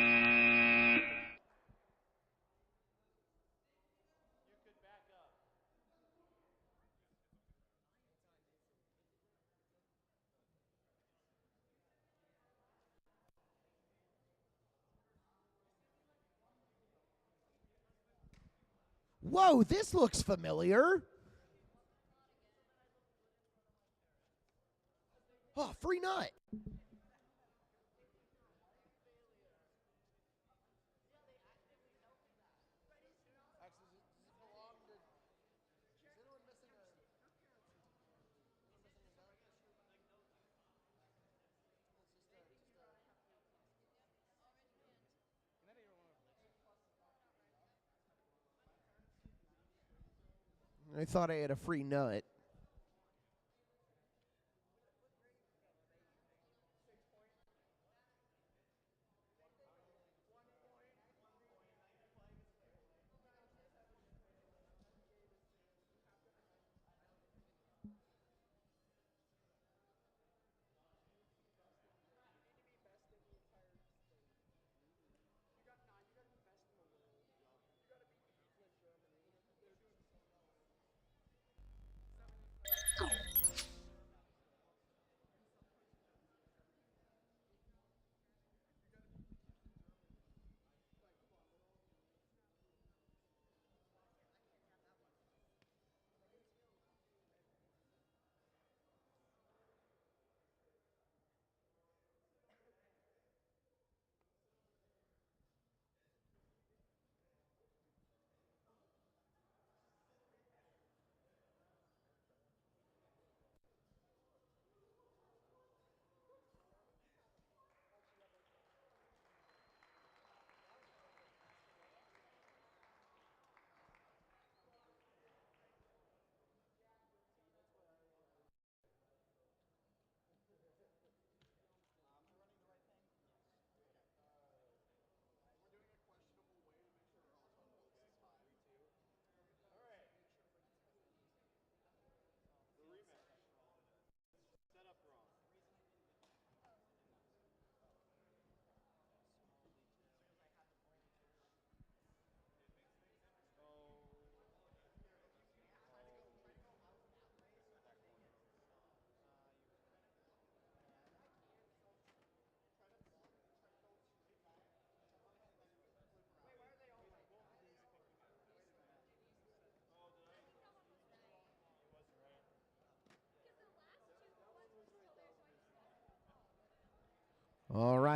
Whoa, this looks familiar. Oh, free nut. I thought I had a free nut.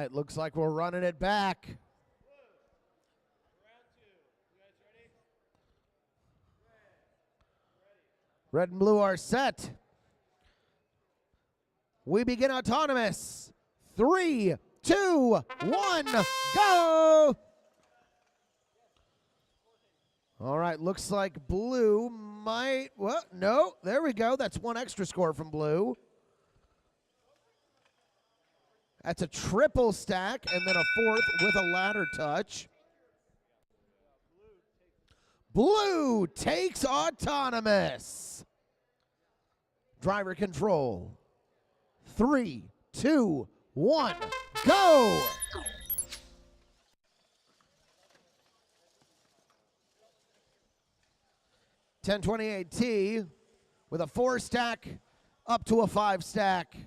right, looks like we're running it back. Red and blue are set. We begin autonomous. 3, 2, 1, go! All right, looks like blue might, well, no, there we go. That's one extra score from blue. That's a triple stack and then a fourth with a ladder touch. Blue takes autonomous. Driver control. 3, 2, 1, go! $10.28T with a 4 stack up to a 5 stack.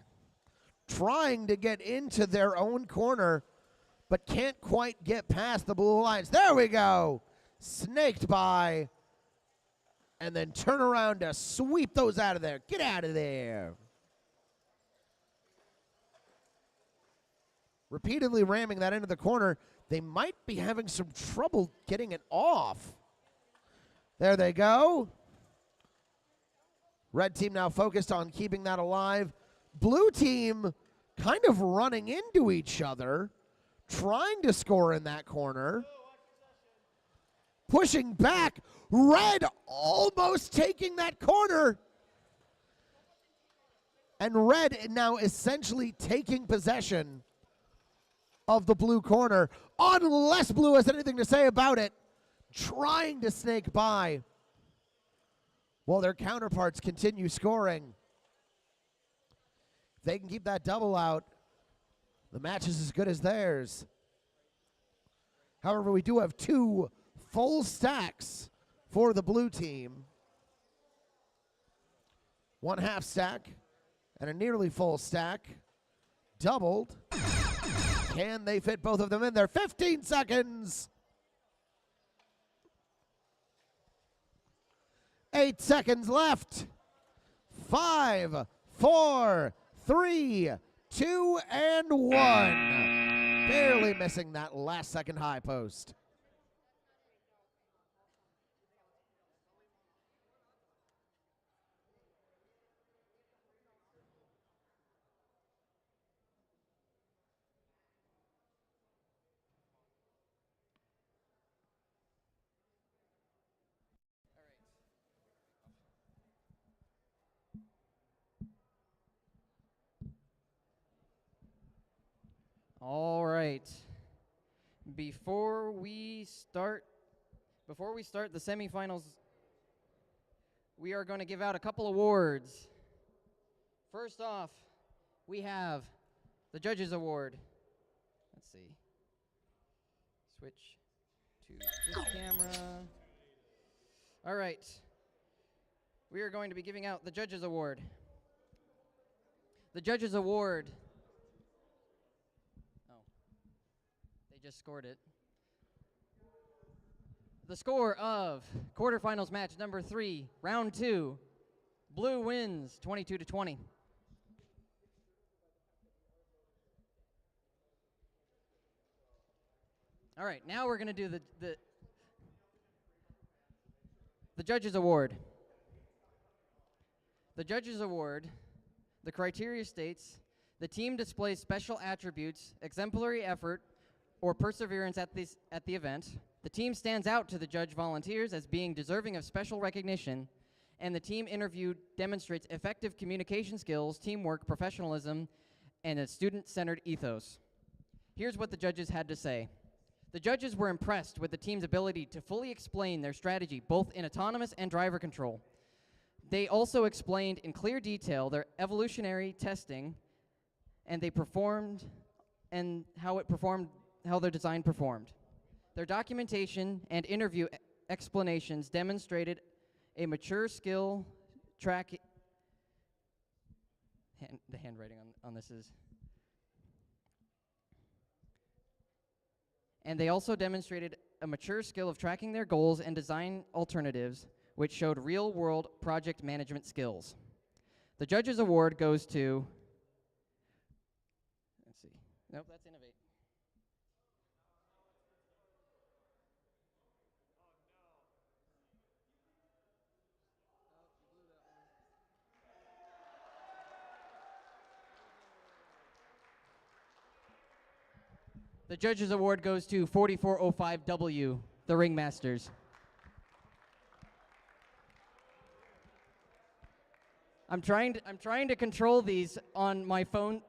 Trying to get into their own corner, but can't quite get past the blue lines. There we go. Snaked by, and then turn around to sweep those out of there. Get out of there. Repeatedly ramming that into the corner. They might be having some trouble getting it off. There they go. Red team now focused on keeping that alive. Blue team kind of running into each other, trying to score in that corner. Pushing back. Red almost taking that corner. And red now essentially taking possession of the blue corner, unless blue has anything to say about it. Trying to snake by while their counterparts continue scoring. If they can keep that double out, the match is as good as theirs. However, we do have 2 full stacks for the blue team. 1 half stack and a nearly full stack. Doubled. Can they fit both of them in there? 15 seconds. 8 seconds left. 5, 4, 3, 2, and 1. Barely missing that last second high post.
All right. Before we start the semifinals, we are going to give out a couple awards. First off, we have the Judges Award. Let's see. Switch to this camera. All right. We are going to be giving out the Judges Award. The Judges Award. They just scored it. The score of quarterfinals match number 3, round 2. Blue wins 22-20. All right, now we're going to do the Judges Award. The Judges Award, the criteria states, the team displays special attributes, exemplary effort, or perseverance at the event. The team stands out to the judge volunteers as being deserving of special recognition, and the team interviewed demonstrates effective communication skills, teamwork, professionalism, and a student-centered ethos. Here's what the judges had to say. The judges were impressed with the team's ability to fully explain their strategy, both in autonomous and driver control. They also explained in clear detail their evolutionary testing, and they performed, and how their design performed. Their documentation and interview explanations demonstrated a mature skill track. The handwriting on this is. And they also demonstrated a mature skill of tracking their goals and design alternatives, which showed real-world project management skills. The Judges Award goes to, let's see, nope, that's Innovate. The judges' award goes to 4405W, the Ringmasters. I'm trying to control these on my phone,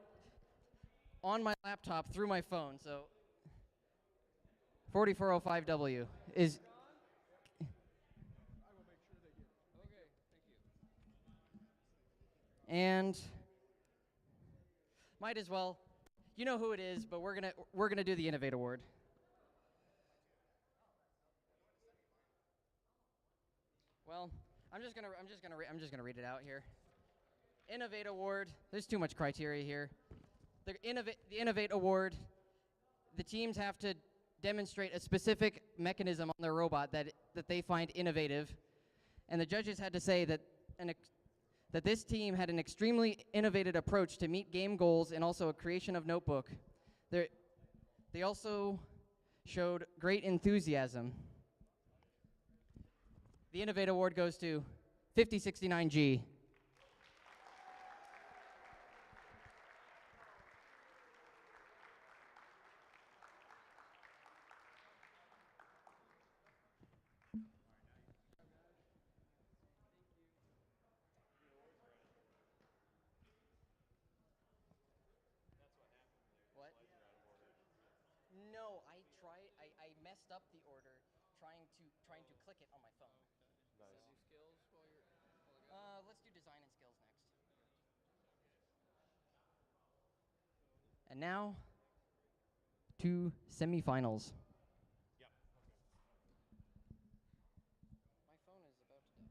on my laptop through my phone. So 4405W is. And might as well, you know who it is, but we're gonna do the Innovate Award. Well, I'm just gonna read it out here. Innovate Award. There's too much criteria here. The Innovate Award. The teams have to demonstrate a specific mechanism on their robot that they find innovative, and the judges had to say that that this team had an extremely innovative approach to meet game goals and also a creation of notebook. They also showed great enthusiasm. The Innovate Award goes to 5069G. No, I messed up the order trying to click it on my phone. Let's do design and skills next. And now to semifinals.
Yep.
My phone is about to die.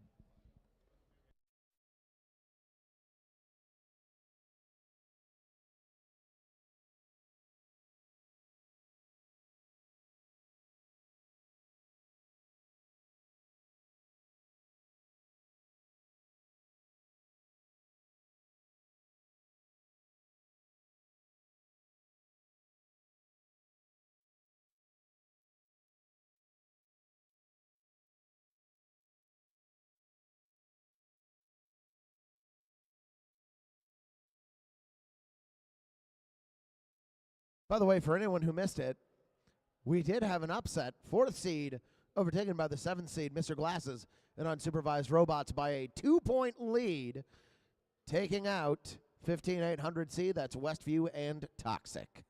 By the way, for anyone who missed it, we did have an upset. 4th seed overtaken by the 7th seed, Mr. Glasses, and unsupervised robots by a 2-point lead, taking out 15800 seed. That's Westview and Toxic.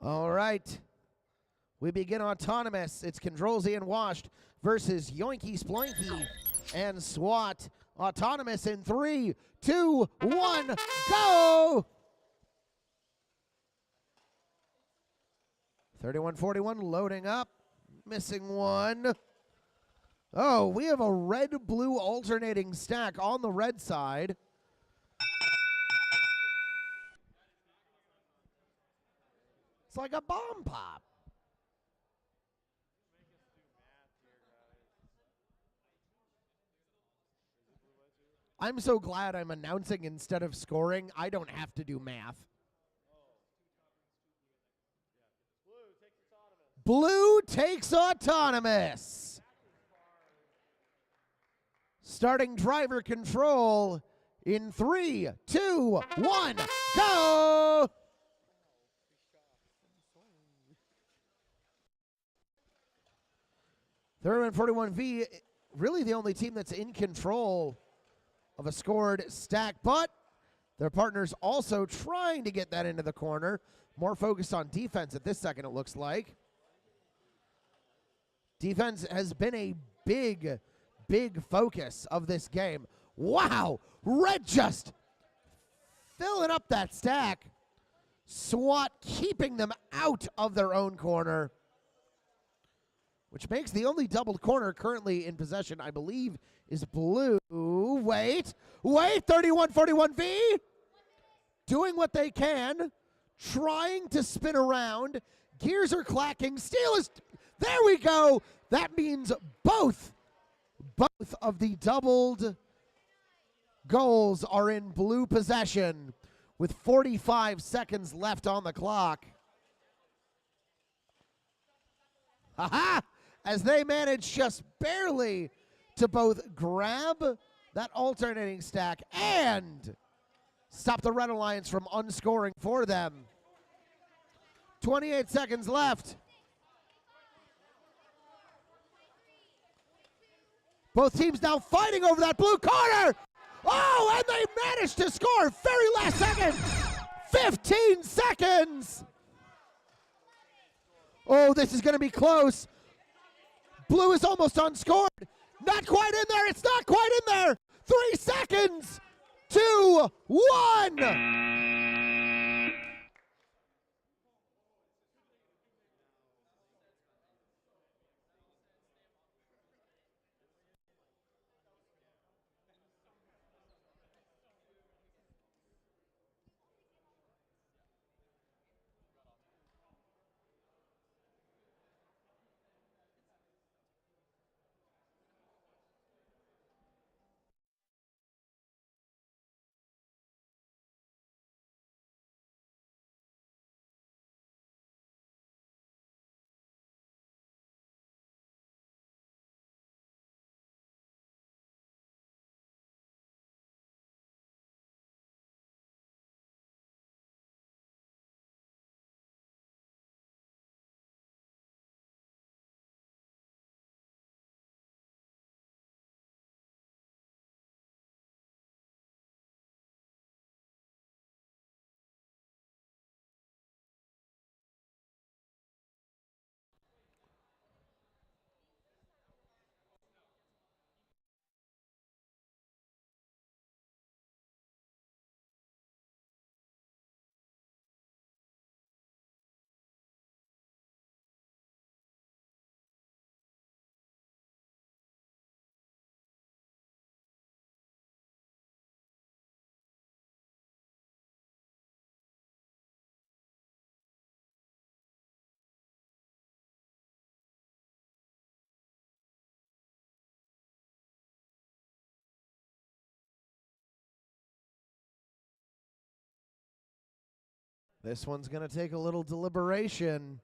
All right. We begin autonomous. It's Control-Z and Washed versus Yoinky Sploinky and SWAT. Autonomous in 3, 2, 1, go! 3141 loading up. Missing one. Oh, we have a red-blue alternating stack on the red side. It's like a bomb pop. I'm so glad I'm announcing instead of scoring. I don't have to do math. Blue takes autonomous. Starting driver control in 3, 2, 1, go! Third 41V, really the only team that's in control of a scored stack, but their partner's also trying to get that into the corner. More focused on defense at this second, it looks like. Defense has been a big focus of this game. Wow, Red just filling up that stack. SWAT keeping them out of their own corner, which makes the only doubled corner currently in possession, I believe, is blue. Wait, 3141V doing what they can, trying to spin around. Gears are clacking. Steel is, there we go. That means both of the doubled goals are in blue possession with 45 seconds left on the clock. Aha! as they manage just barely to both grab that alternating stack and stop the Red Alliance from unscoring for them. 28 seconds left. Both teams now fighting over that blue corner. Oh, and they managed to score very last second. 15 seconds. Oh, this is going to be close. Blue is almost unscored. Not quite in there. It's not quite in there. 3 seconds. 2, 1. This one's going to take a little deliberation.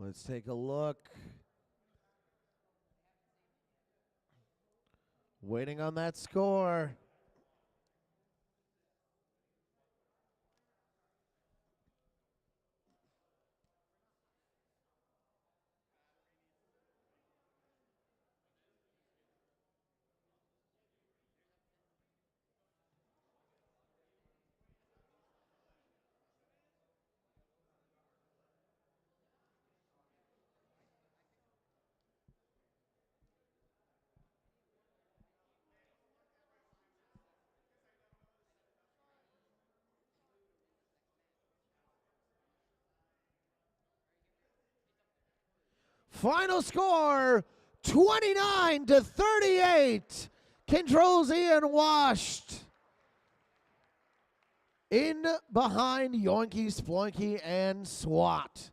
Let's take a look. Waiting on that score. Final score, 29-38. Controls Ian washed. In behind Yoinky, Sploinky, and SWAT.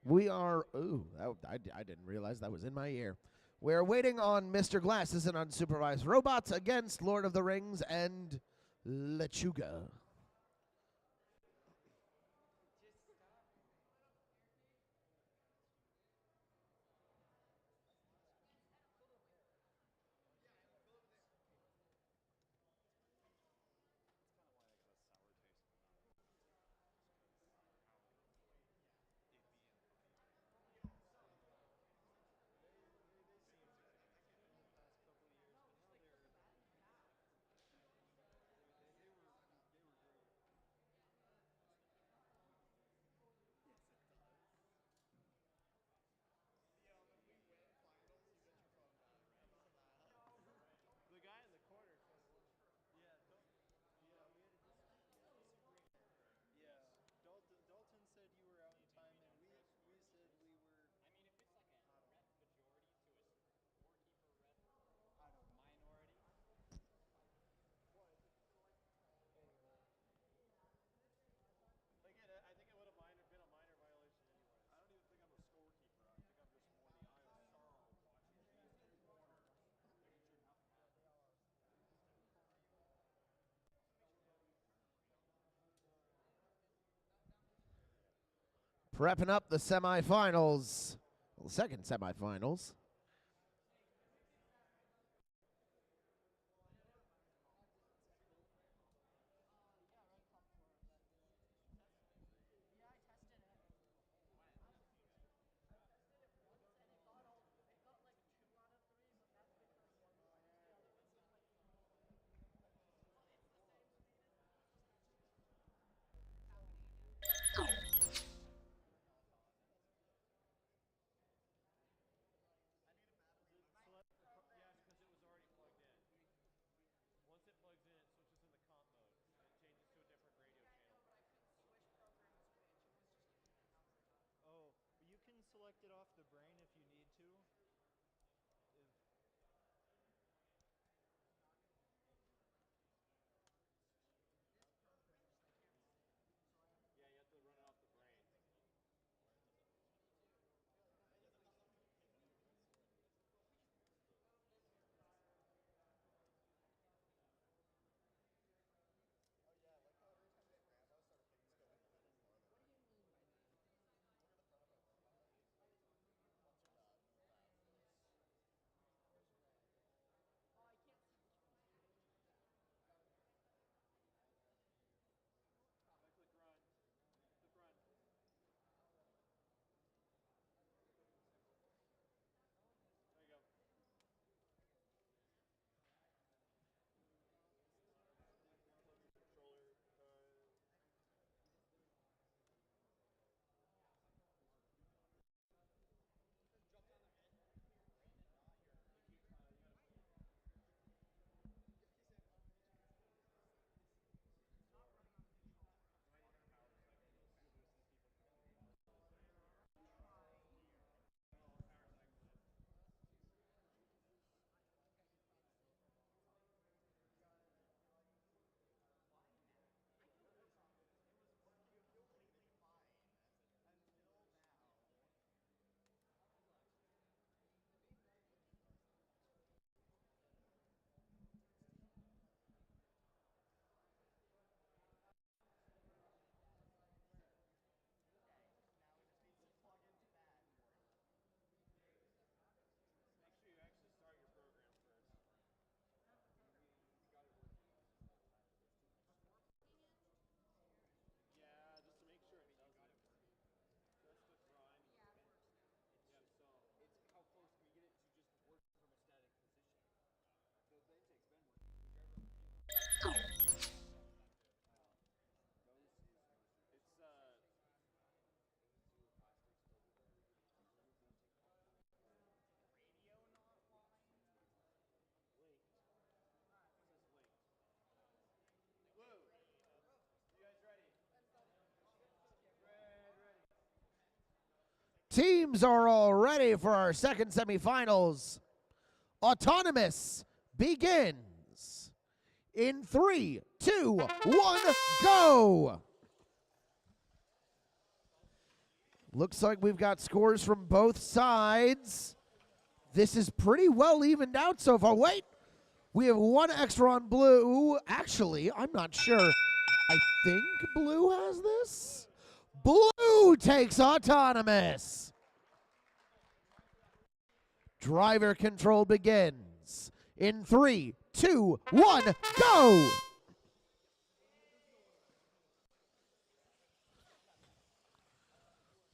We are, ooh, I didn't realize that was in my ear. We're waiting on Mr. Glasses and Unsupervised Robots against Lord of the Rings and Lechuga.
The guy in the corner said, yeah, yeah. Dalton said you were out in time, and we said we were. I mean, if it's like a ref majority to a scorekeeper ref out of minority. Again, I think it would have been a minor violation anyway. I don't even think I'm a scorekeeper. I think I'm just more the eye of Charles watching me in the corner, making sure nothing happens.
Prepping up the semifinals, well, second semifinals.
Yes, because it was already plugged in. Once it plugs in, it switches into comp mode. And it changes to a different radio channel. Oh, but you can select it off the brain if you need to. If yeah, you have to run it off the brain. I click run. Click run. There you go. Controller. Make sure you actually start your program first. We got it working. Yeah, just to make sure it does it. Just click run. Yeah, so it's how close can we get it to just work from a static position. So the intake's been working. Whichever. It's radio not linked. It says linked. Blue. You guys ready? Ready.
Teams are all ready for our second semifinals. Autonomous begins in 3, 2, 1, go! Looks like we've got scores from both sides. This is pretty well evened out so far. Wait, we have one extra on blue. Actually, I'm not sure. I think blue has this. Blue takes autonomous. Driver control begins in 3, 2, 1, go!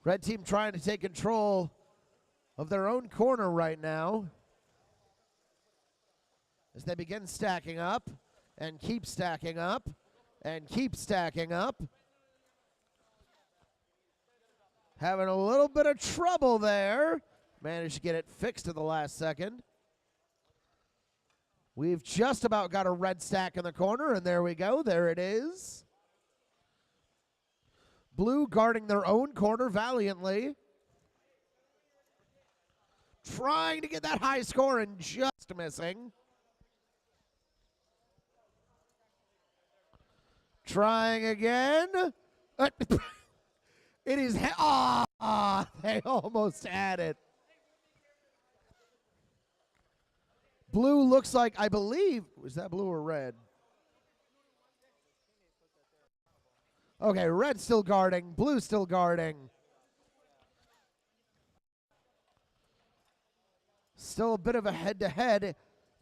Red team trying to take control of their own corner right now as they begin stacking up and keep stacking up and keep stacking up. Having a little bit of trouble there. Managed to get it fixed at the last second. We've just about got a red stack in the corner, and there we go. There it is. Blue guarding their own corner valiantly. Trying to get that high score and just missing. Trying again. It is. They almost had it. Blue looks like, I believe, was that blue or red? Okay, red still guarding, blue still guarding. Still a bit of a head-to-head.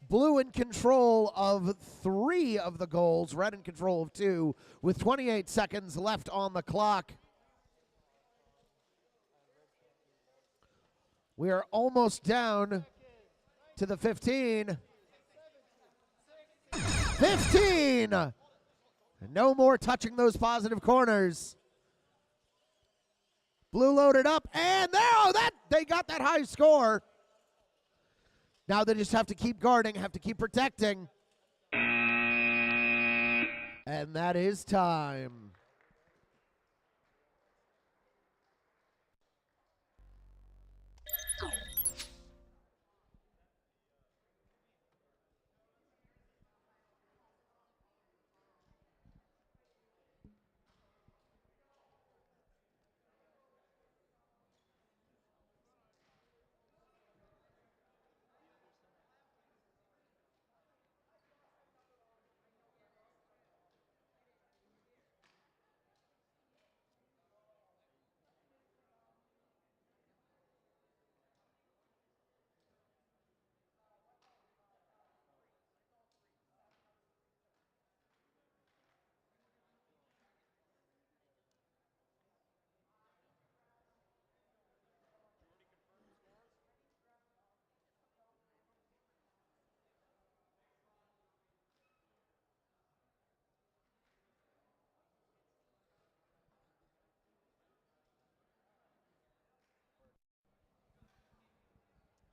Blue in control of 3 of the goals, red in control of 2, with 28 seconds left on the clock. We are almost down to the 15. 15! No more touching those positive corners. Blue loaded up, and there, they got that high score. Now they just have to keep guarding, have to keep protecting. And that is time.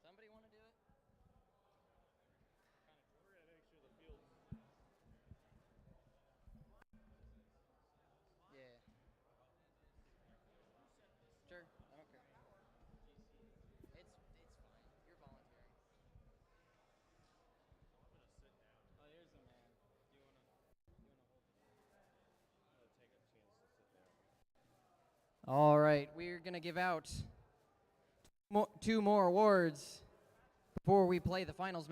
Somebody want to do it? Yeah. Sure, I don't care. It's fine. You're volunteering. Oh, there's a man. Do you wanna hold it? All right, we're gonna give out 2 more awards before we play the finals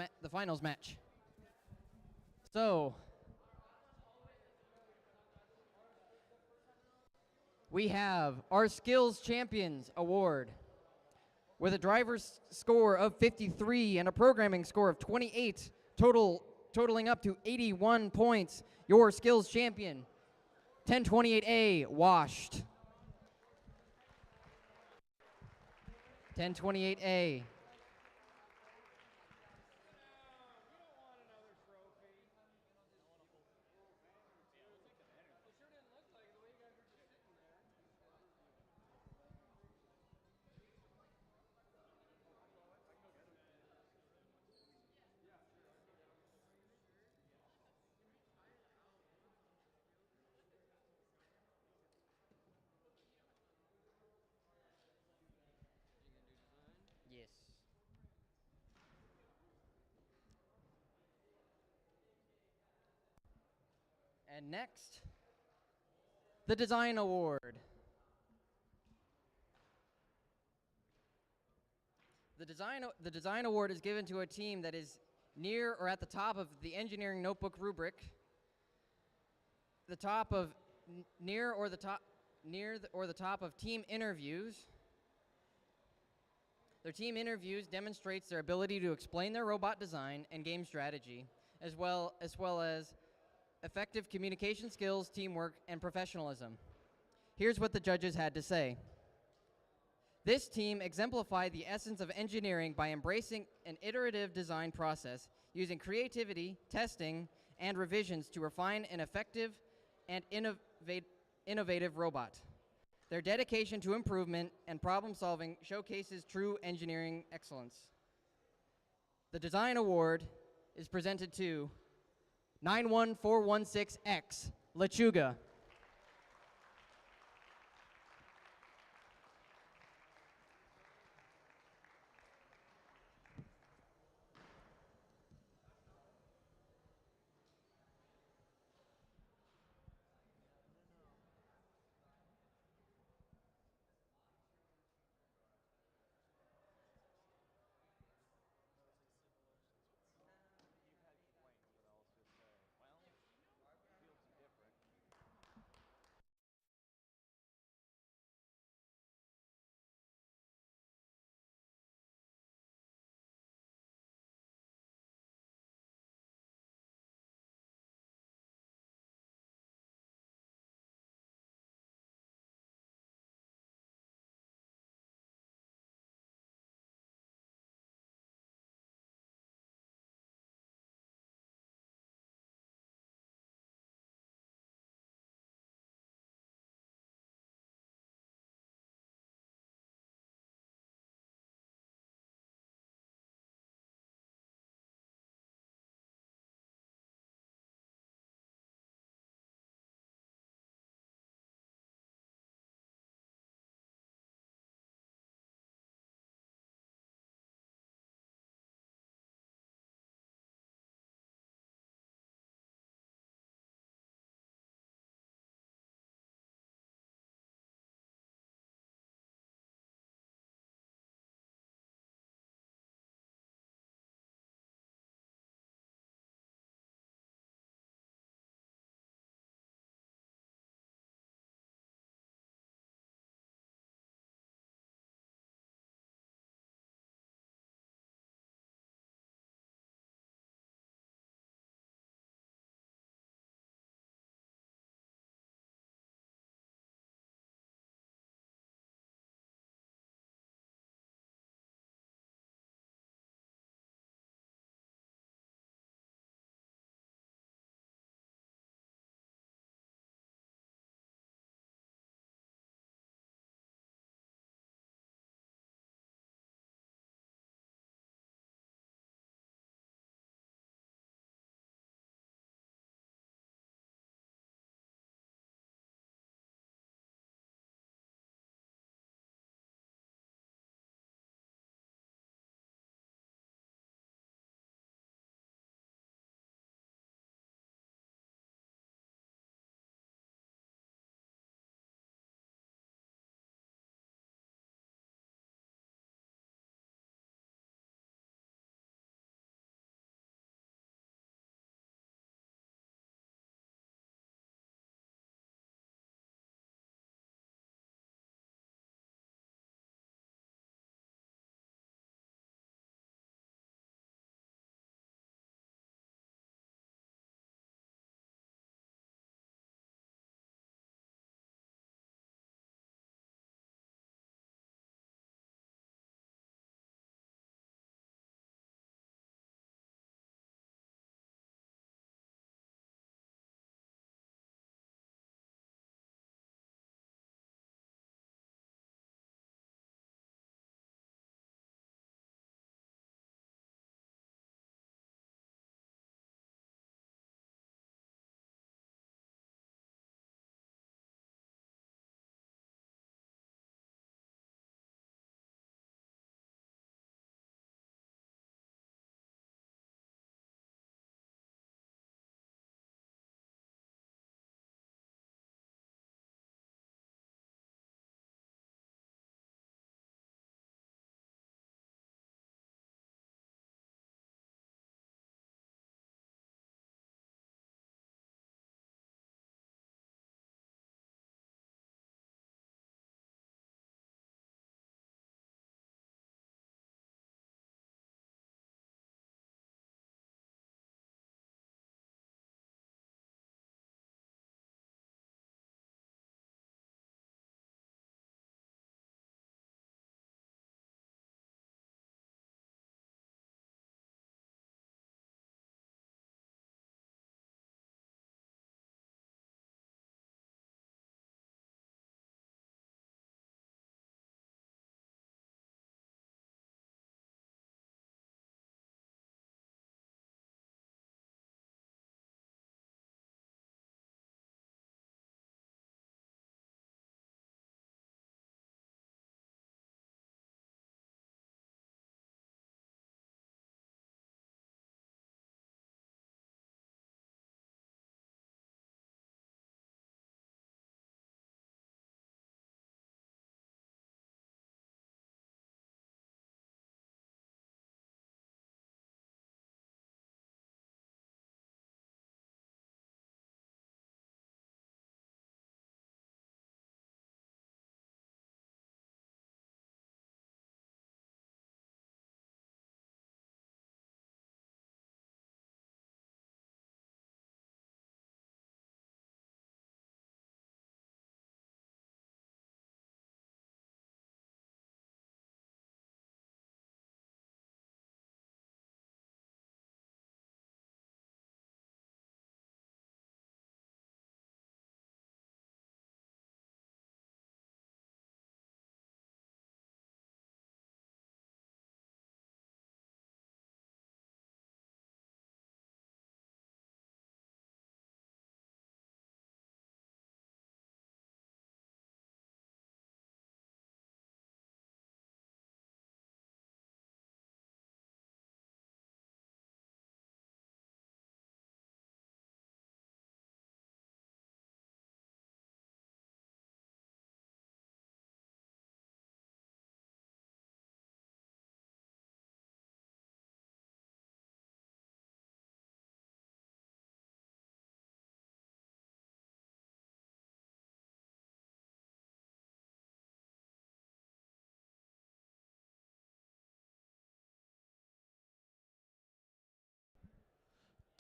match. So we have our Skills Champions Award with a driver's score of 53 and a programming score of 28, totaling up to 81 points. Your Skills Champion, 1028A, washed. 1028A. Yes. And next, the Design Award. The design award is given to a team that is near or at the top of the engineering notebook rubric, the top of near or the top of team interviews. Their team interviews demonstrates their ability to explain their robot design and game strategy, as well as effective communication skills, teamwork, and professionalism. Here's what the judges had to say. This team exemplified the essence of engineering by embracing an iterative design process, using creativity, testing, and revisions to refine an effective and innovative robot. Their dedication to improvement and problem solving showcases true engineering excellence. The design award is presented to 91416X, Lechuga.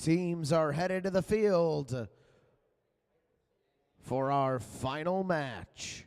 Teams are headed to the field for our final match.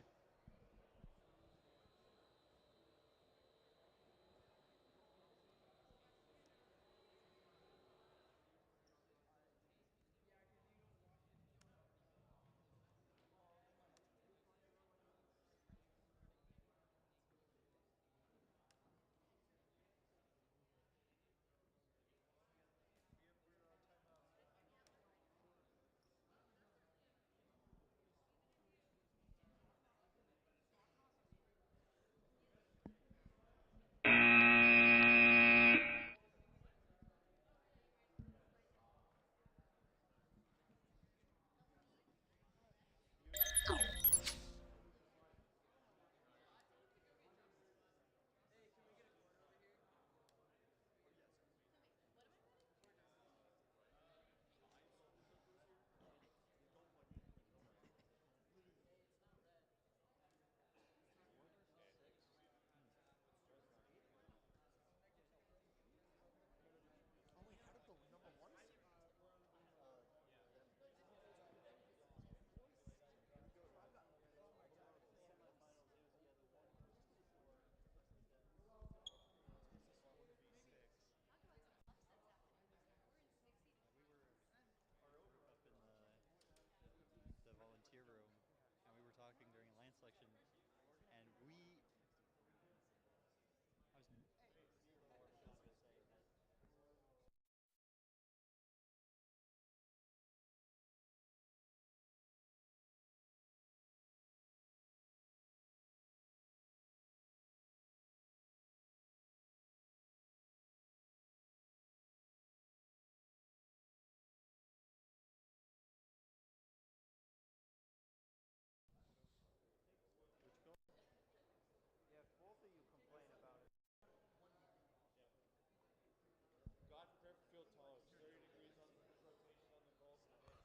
the volunteer room, and we were talking during land selection, and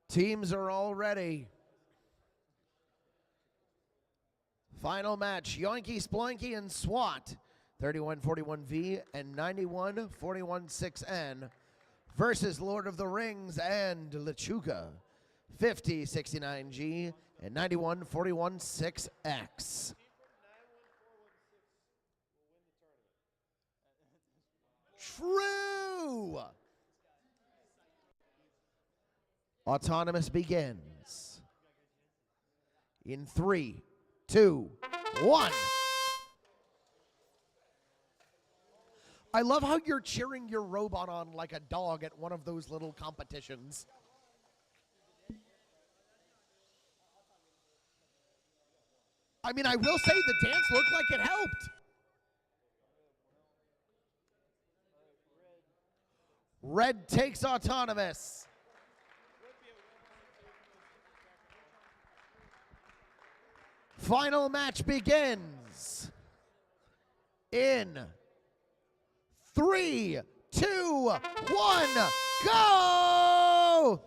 Teams are all ready. Final match, Yoinky Sploinky and SWAT, 3141V and 9141-6N versus Lord of the Rings and Lechuga, 5069G and 9141-6X. True! Autonomous begins. In 3, 2, 1. I love how you're cheering your robot on like a dog at one of those little competitions. I mean, I will say the dance looked like it helped. Red takes autonomous. Final match begins in 3, 2, 1, go!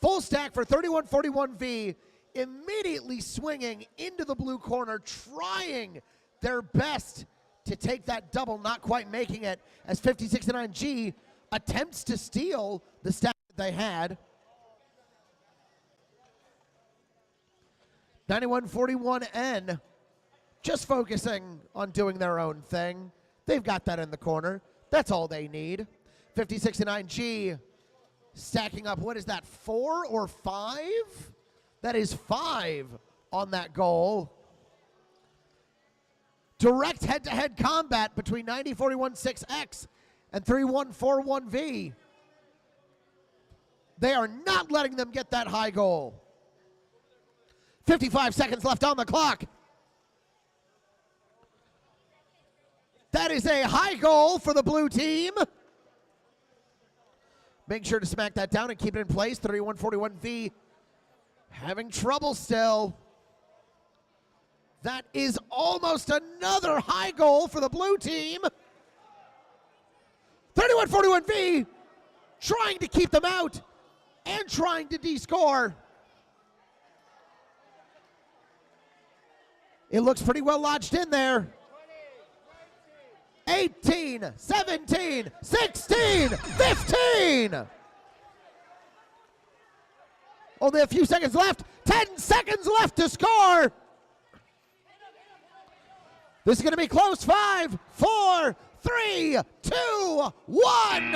Full stack for 3141V, immediately swinging into the blue corner, trying their best to take that double, not quite making it, as 5069G attempts to steal the stack that they had. 9141N just focusing on doing their own thing. They've got that in the corner. That's all they need. 5069G stacking up, what is that, 4 or 5? That is 5 on that goal. Direct head-to-head combat between 9041-6X and 3141V. They are not letting them get that high goal. 55 seconds left on the clock. That is a high goal for the blue team. Make sure to smack that down and keep it in place. 3141V having trouble still. That is almost another high goal for the blue team. 3141V trying to keep them out and trying to de-score. It looks pretty well lodged in there. 18, 17, 16, 15. Only a few seconds left. 10 seconds left to score. This is going to be close. 5, 4, 3, 2, 1.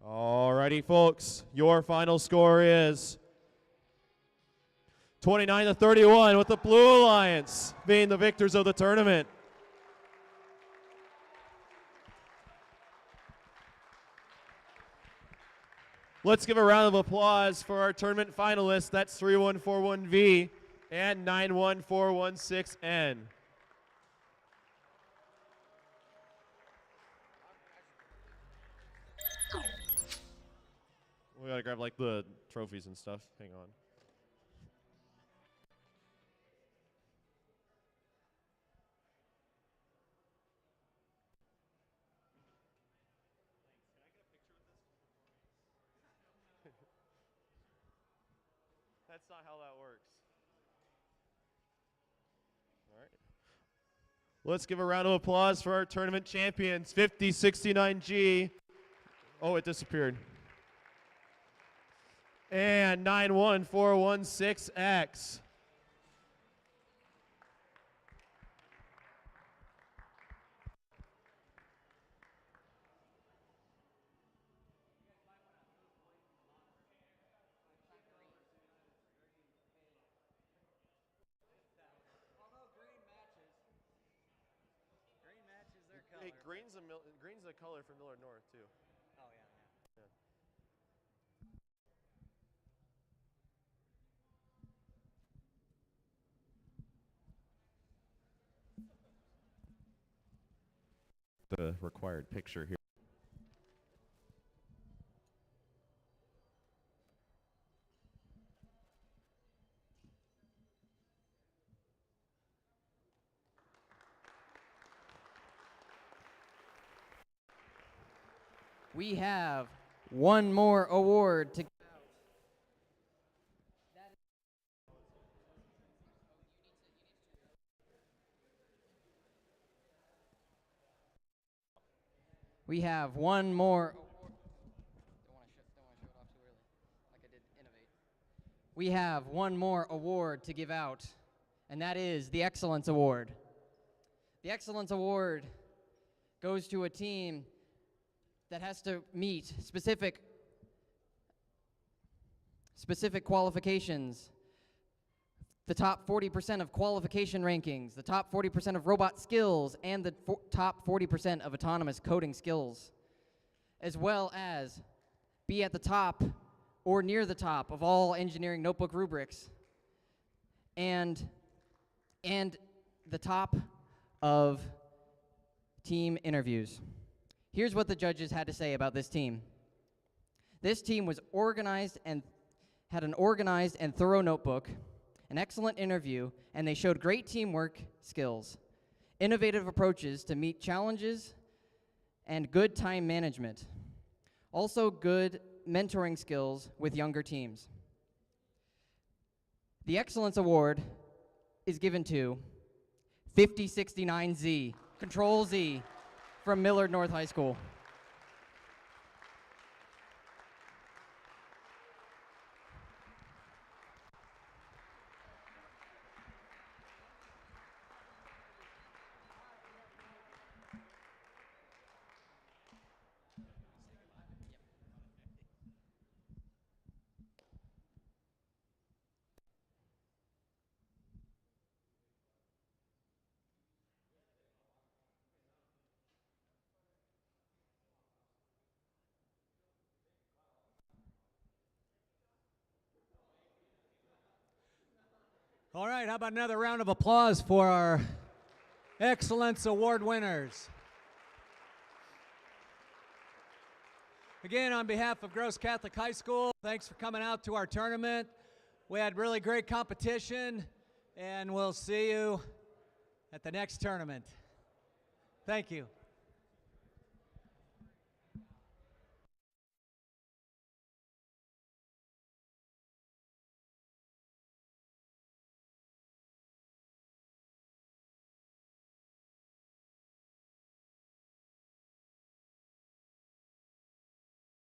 Alrighty, folks, your final score is 29-31 with the Blue Alliance being the victors of the tournament. Let's give a round of applause for our tournament finalists. That's 3141V and 91416N. We gotta grab like the trophies and stuff. Hang on. That's not how that works. All right. Let's give a round of applause for our tournament champions, 5069G. Oh, it disappeared. And 91416X. Hey, green's a color for Millard North too.
Oh, yeah.
The required picture here.
We have one more award to. We have one more. We have one more award to give out, and that is the Excellence Award. The Excellence Award goes to a team that has to meet specific qualifications. The top 40% of qualification rankings, the top 40% of robot skills, and the top 40% of autonomous coding skills, as well as be at the top or near the top of all engineering notebook rubrics, and the top of team interviews. Here's what the judges had to say about this team. This team was organized and had an organized and thorough notebook, an excellent interview, and they showed great teamwork skills, innovative approaches to meet challenges, and good time management. Also good mentoring skills with younger teams. The Excellence Award is given to 5069Z, Control Z, from Millard North High School.
All right, how about another round of applause for our Excellence Award winners? Again, on behalf of Gross Catholic High School, thanks for coming out to our tournament. We had really great competition, and we'll see you at the next tournament. Thank you.